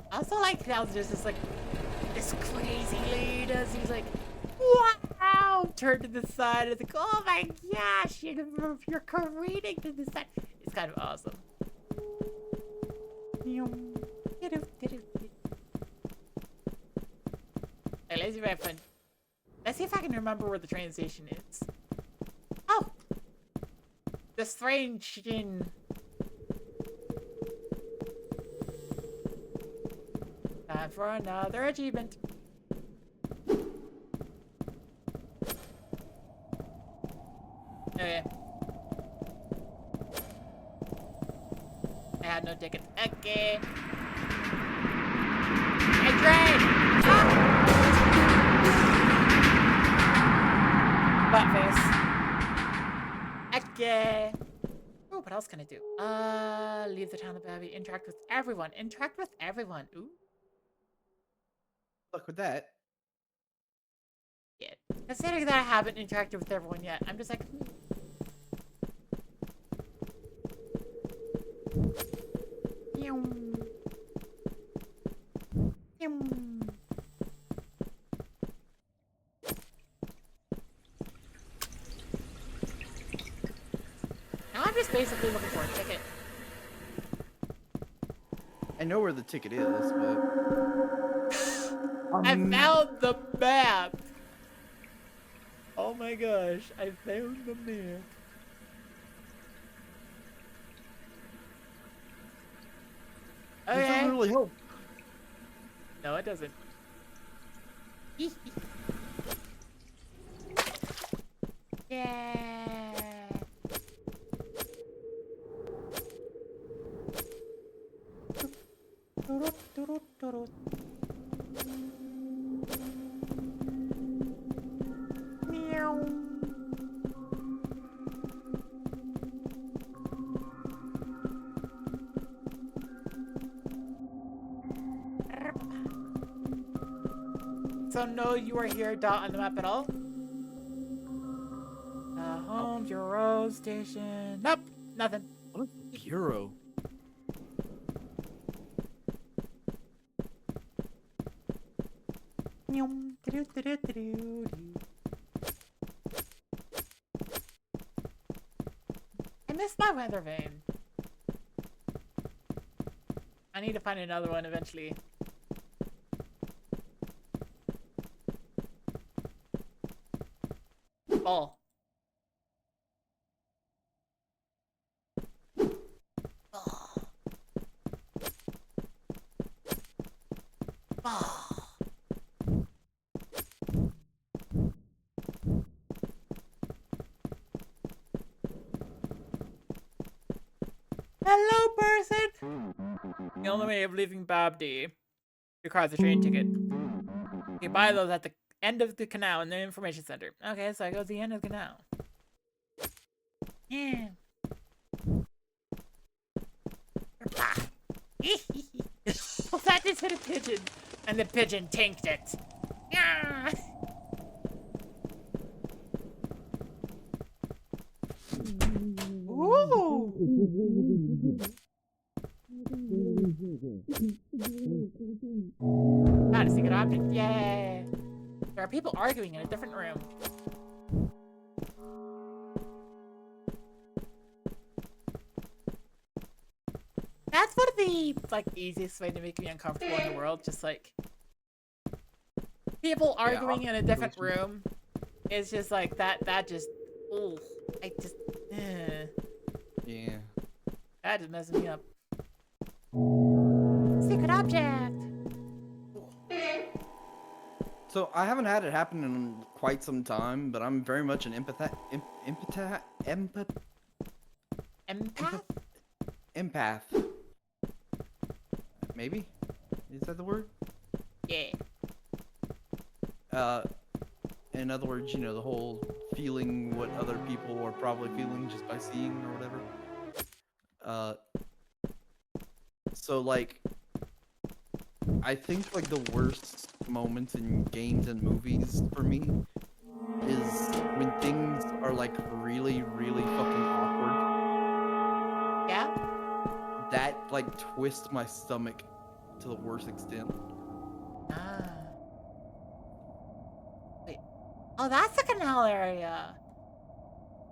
I also like how there's this, like, this crazy lady does. He's like, wow! Turn to the side. It's like, oh my gosh, you're careening to the side. It's kind of awesome. Hey, lazy rabbit fun. Let's see if I can remember where the train station is. Oh! The strange in. Time for another achievement. Okay. I had no ticket. Okay. Hey, train! Ah! Butt face. Okay. Oop. what else can I do? Leave the town of Babby. Interact with everyone. Interact with everyone. Ooh. Luck with that. Yeah. Considering that I haven't interacted with everyone yet, I'm just like, now I'm just basically looking for a ticket. I know where the ticket is, but I found the map. Oh my gosh, I found the map. it Okay. doesn't really help. No, it doesn't. Yeah. Meow. So no, you are here. Dot on the map at all. Homes, your road station. Nope, nothing. What is hero? I missed my weather vane. I need to find another one eventually. Ball. Ball. Ball. Hello, person! The only way of leaving Babdi requires a train ticket. You buy those at the end of the canal in the information center. Okay, so I go to the end of the canal. Yeah. Well, that just hit a pigeon, and the pigeon tanked it. Yeah. Ooh. Not a secret object. Yay. There are people arguing in a different room. That's one of the easiest way to make me uncomfortable in the world. Just like people arguing in a different room is just like that. That just, ooh, I just, Yeah. that just messes me up. Secret object. So I haven't had it happen in quite some time, but I'm very much an empath. Maybe? Is that the word? Yeah. In other words, you know, the whole feeling what other people are probably feeling just by seeing or whatever. So like, I think like the worst moments in games and movies for me is when things are like really, really fucking awkward. Yeah? That like twists my stomach to the worst extent. Ah. Wait. Oh, that's the canal area.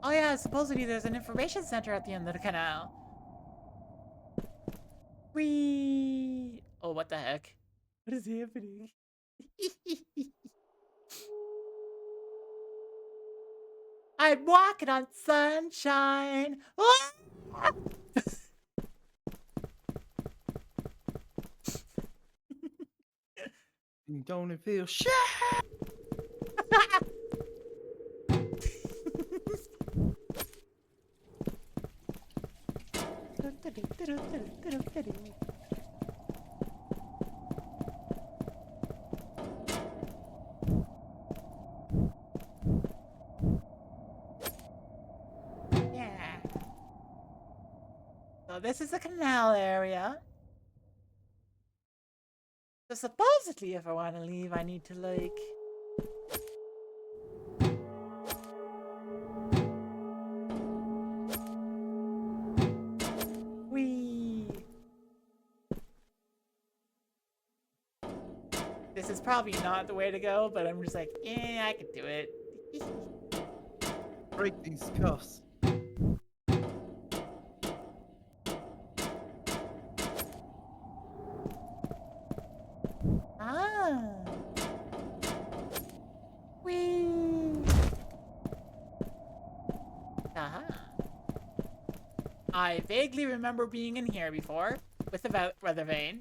Oh yeah, supposedly there's an information center at the end of the canal. Whee! Oh, what the heck? What is happening? I'm walking on sunshine. Ah! Don't it feel shit? Yeah. this is a canal area. So supposedly, if I want to leave, I need to, like... Whee! This is probably not the way to go, but I'm just like, yeah, I could do it. Break these cuffs. Ah. Whee! Aha. I vaguely remember being in here before, with the weather vane.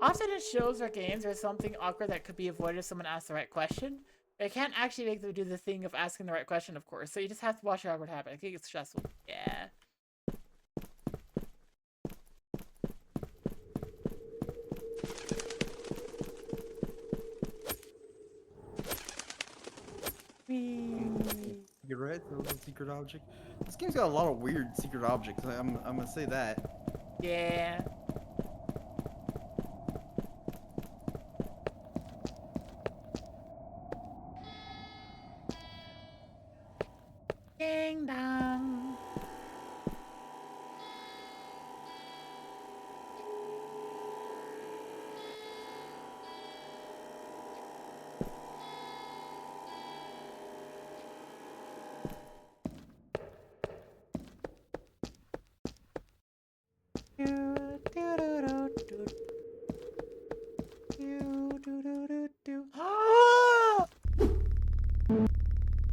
Often in shows or games, there's something awkward that could be avoided if someone asks the right question. But I can't actually make them do the thing of asking the right question, of course, so you just have to watch your awkward happen. I think it's stressful. Yeah. You're right, there was a secret object. This game's got a lot of weird secret objects. I'm gonna say that. Yeah. Ding dong.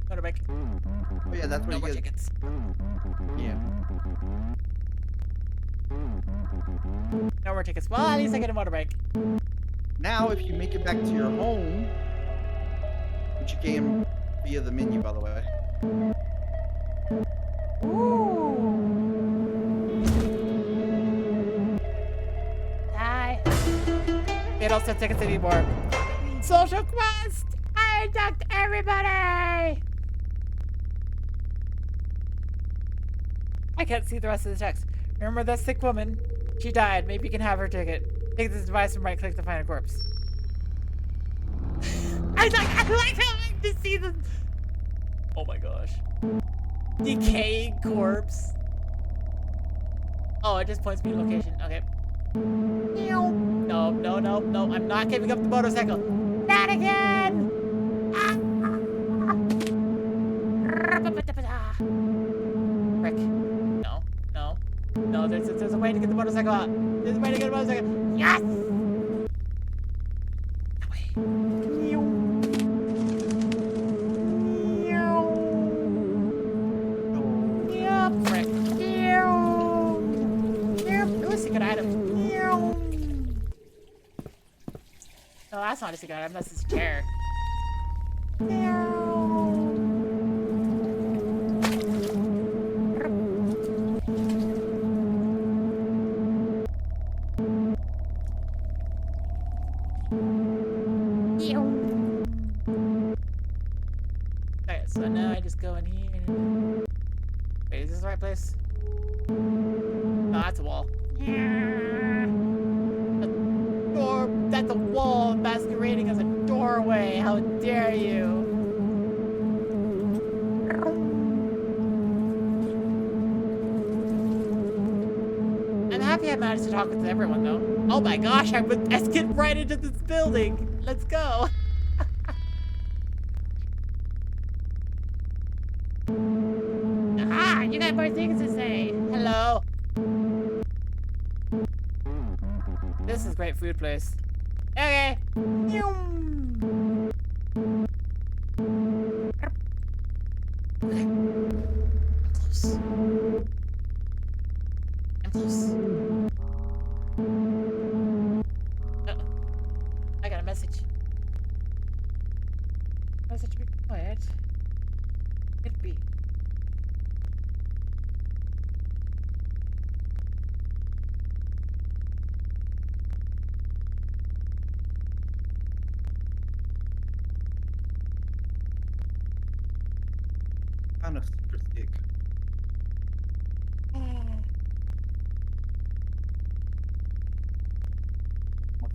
Motorbike. Oh yeah, that's where No you more get. tickets. Yeah. No more tickets. Well, at least I get a motorbike. Now, if you make it back to your home, which you can via the menu, by the way. Hi. They don't sell tickets anymore. Social quest! I abduct everybody! I can't see the rest of the text. Remember that sick woman? She died. Maybe you can have her ticket. Take this device and right-click to find a corpse. I like having to see the... Oh my gosh. Decaying corpse. Oh, it just points me to location. Okay. No, no, no, no. I'm not giving up the motorcycle. Not again! Frick. No, no. No, there's a way to get the motorcycle out. There's a way to get the motorcycle. Yes! That way. Yeah, frick. Ooh, secret item. No, that's not a secret item. That's his chair. Okay, so now I just go in here. Wait, is this the right place? No, that's a wall. A door. That's a wall masquerading as a doorway. How dare you? I'm happy I managed to talk with everyone, though. Oh my gosh, let's get right into this building. Let's go. Ah, you got more things to say. Hello. This is a great food place. Okay. Okay. I'm close. I'm close. Uh-oh. I got a message. Message, be quiet. It be. Found a super stick.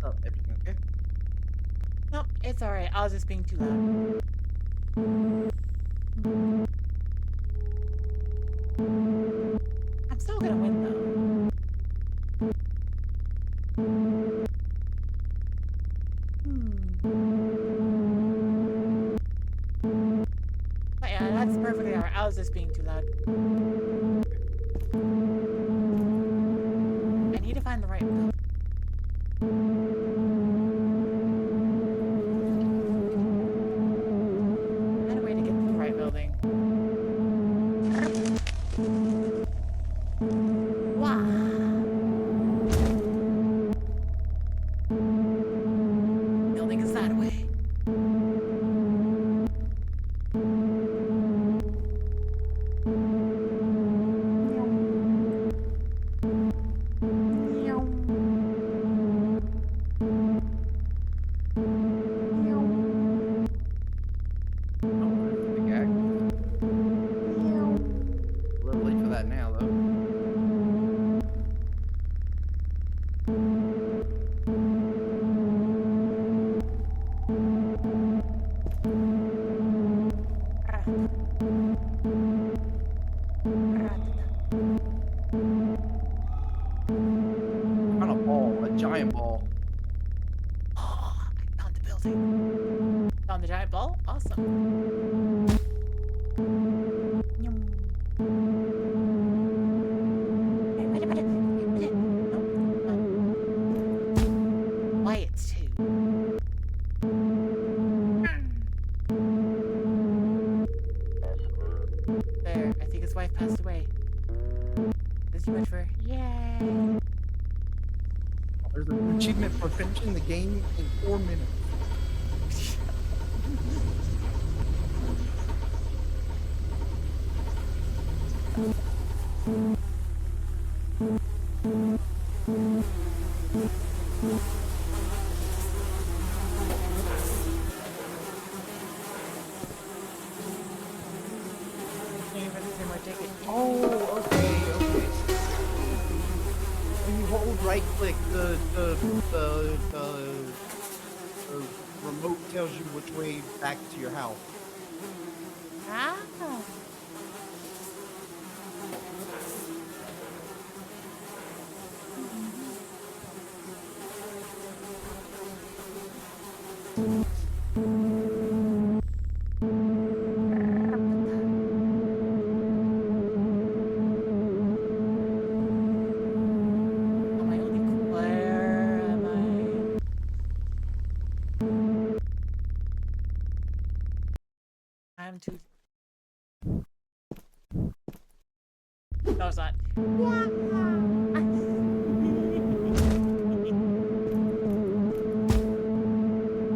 up? Everything okay? Nope, it's alright. I was just being too loud. I'm still gonna win though. But yeah, that's perfectly alright. I was just being too loud. I need to find the right building. Find a way to get to the right building. Wow. Building is that way. Oh, there's the big axe. A little late for that now, though. Found a ball, a giant ball. Oh, I found the building. Found the giant ball? Awesome. Yum. Hey, wait a minute. Wait a minute. Nope. Why it's two. There, I think his wife passed away. This too much for yay. There's an achievement for finishing the game in 4 minutes. Oh, okay. When you hold right click, the remote tells you which way back to your house. Ah. Am I only where am I? I'm too. No, it's not.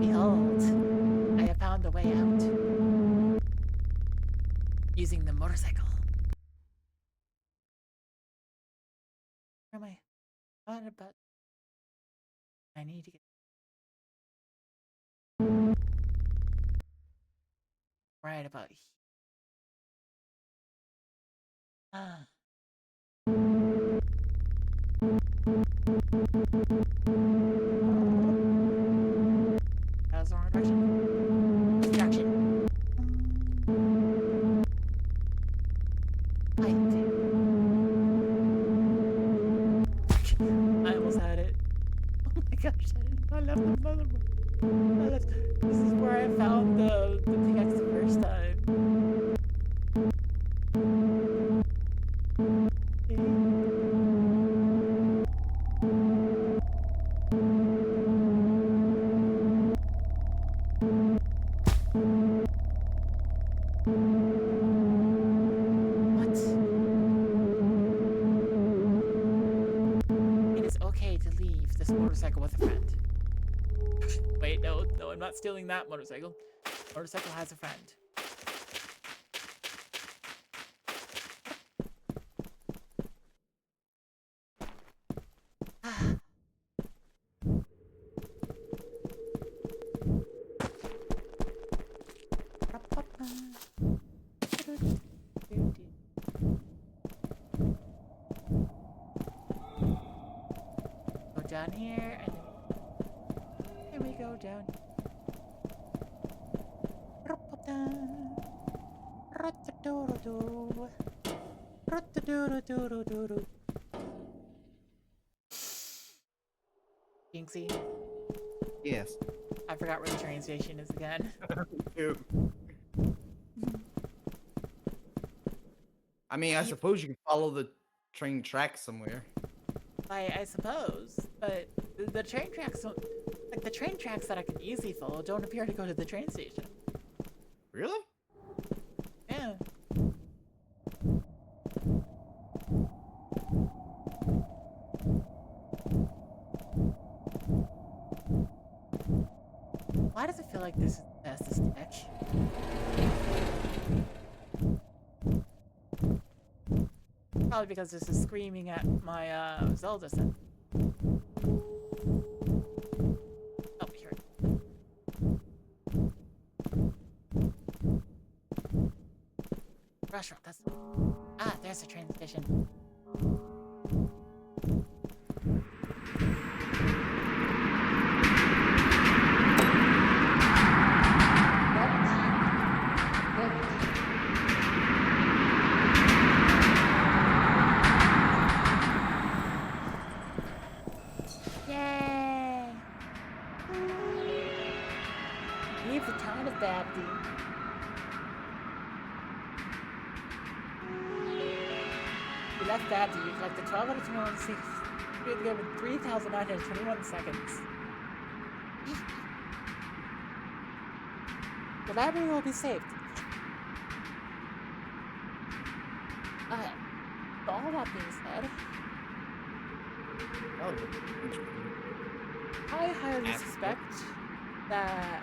Behold, I have found a way out. Using the motorcycle. Where am I? What about? I need to get. Right about here. Ah. That was the wrong direction. Distraction. I almost had it. Oh my gosh, I left the motherboard. I left. This is where I found the pickaxe the first time. What? It is okay to leave this motorcycle with a friend. Wait, no, I'm not stealing that motorcycle. Motorcycle has a friend. Go down here and then down. Jinxie, Yes. I forgot where the train station is again. I mean, I suppose you can follow the train tracks somewhere. I suppose, but the train tracks don't, like the train tracks that I can easily follow don't appear to go to the train station. Really? Yeah. Why does it feel like this is the fastest tech? Probably because this is screaming at my Zelda set. Oh, here. Restaurant, that's... Ah, there's the train station. Yay! Leave the town of Babdi. You left Babdi. You collected 12 out of 21 seats. You had given 3,921 seconds. The library will be saved. Okay. So all that being said, Oh, interesting. I highly suspect that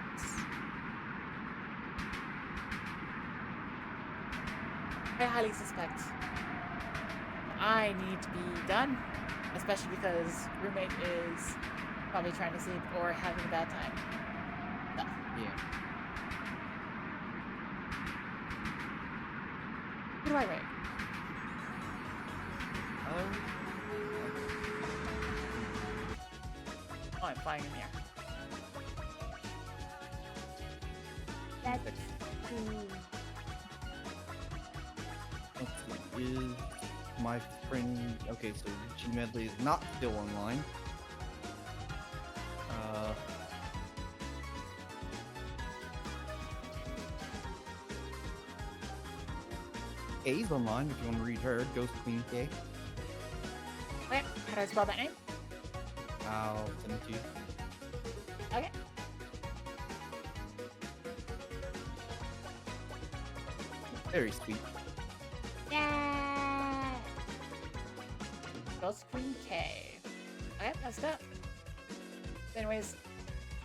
I need to be done, especially because roommate is probably trying to sleep or having a bad time. So, Yeah. who do I rate? Oh, I'm flying in the air. That's Let's see. Is my friend... Okay, so G Medley is not still online. Kay's online if you want to read her. Ghost Queen K. Okay, how do I spell that name? I'll send it to you. Okay. Very sweet. Yeah. Ghost Queen K. Okay, that's that. Anyways,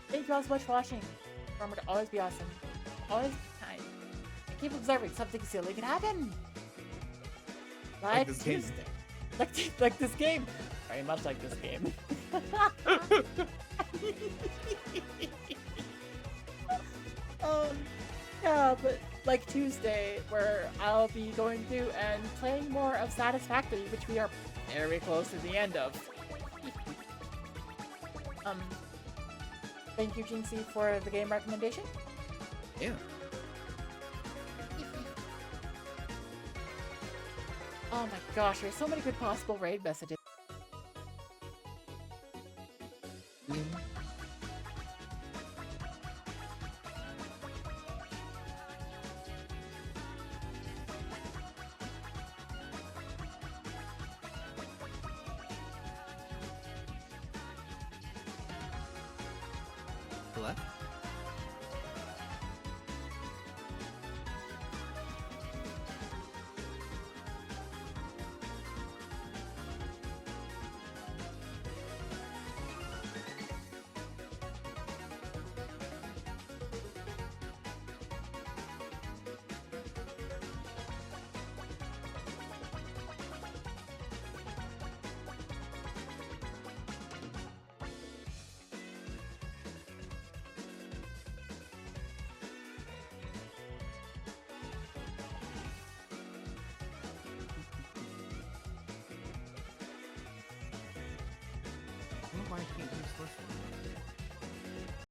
thank you all so much for watching. Remember to always be awesome. Always be kind. And keep observing something silly can happen. Like this game. Tuesday. Like this game. Very much like this game. Yeah, but like Tuesday, where I'll be going through and playing more of Satisfactory, which we are very close to the end of. Thank you, Jinxie, for the game recommendation. Yeah. Oh my gosh, there's so many good possible raid messages. Left. I don't know why I can't use listen.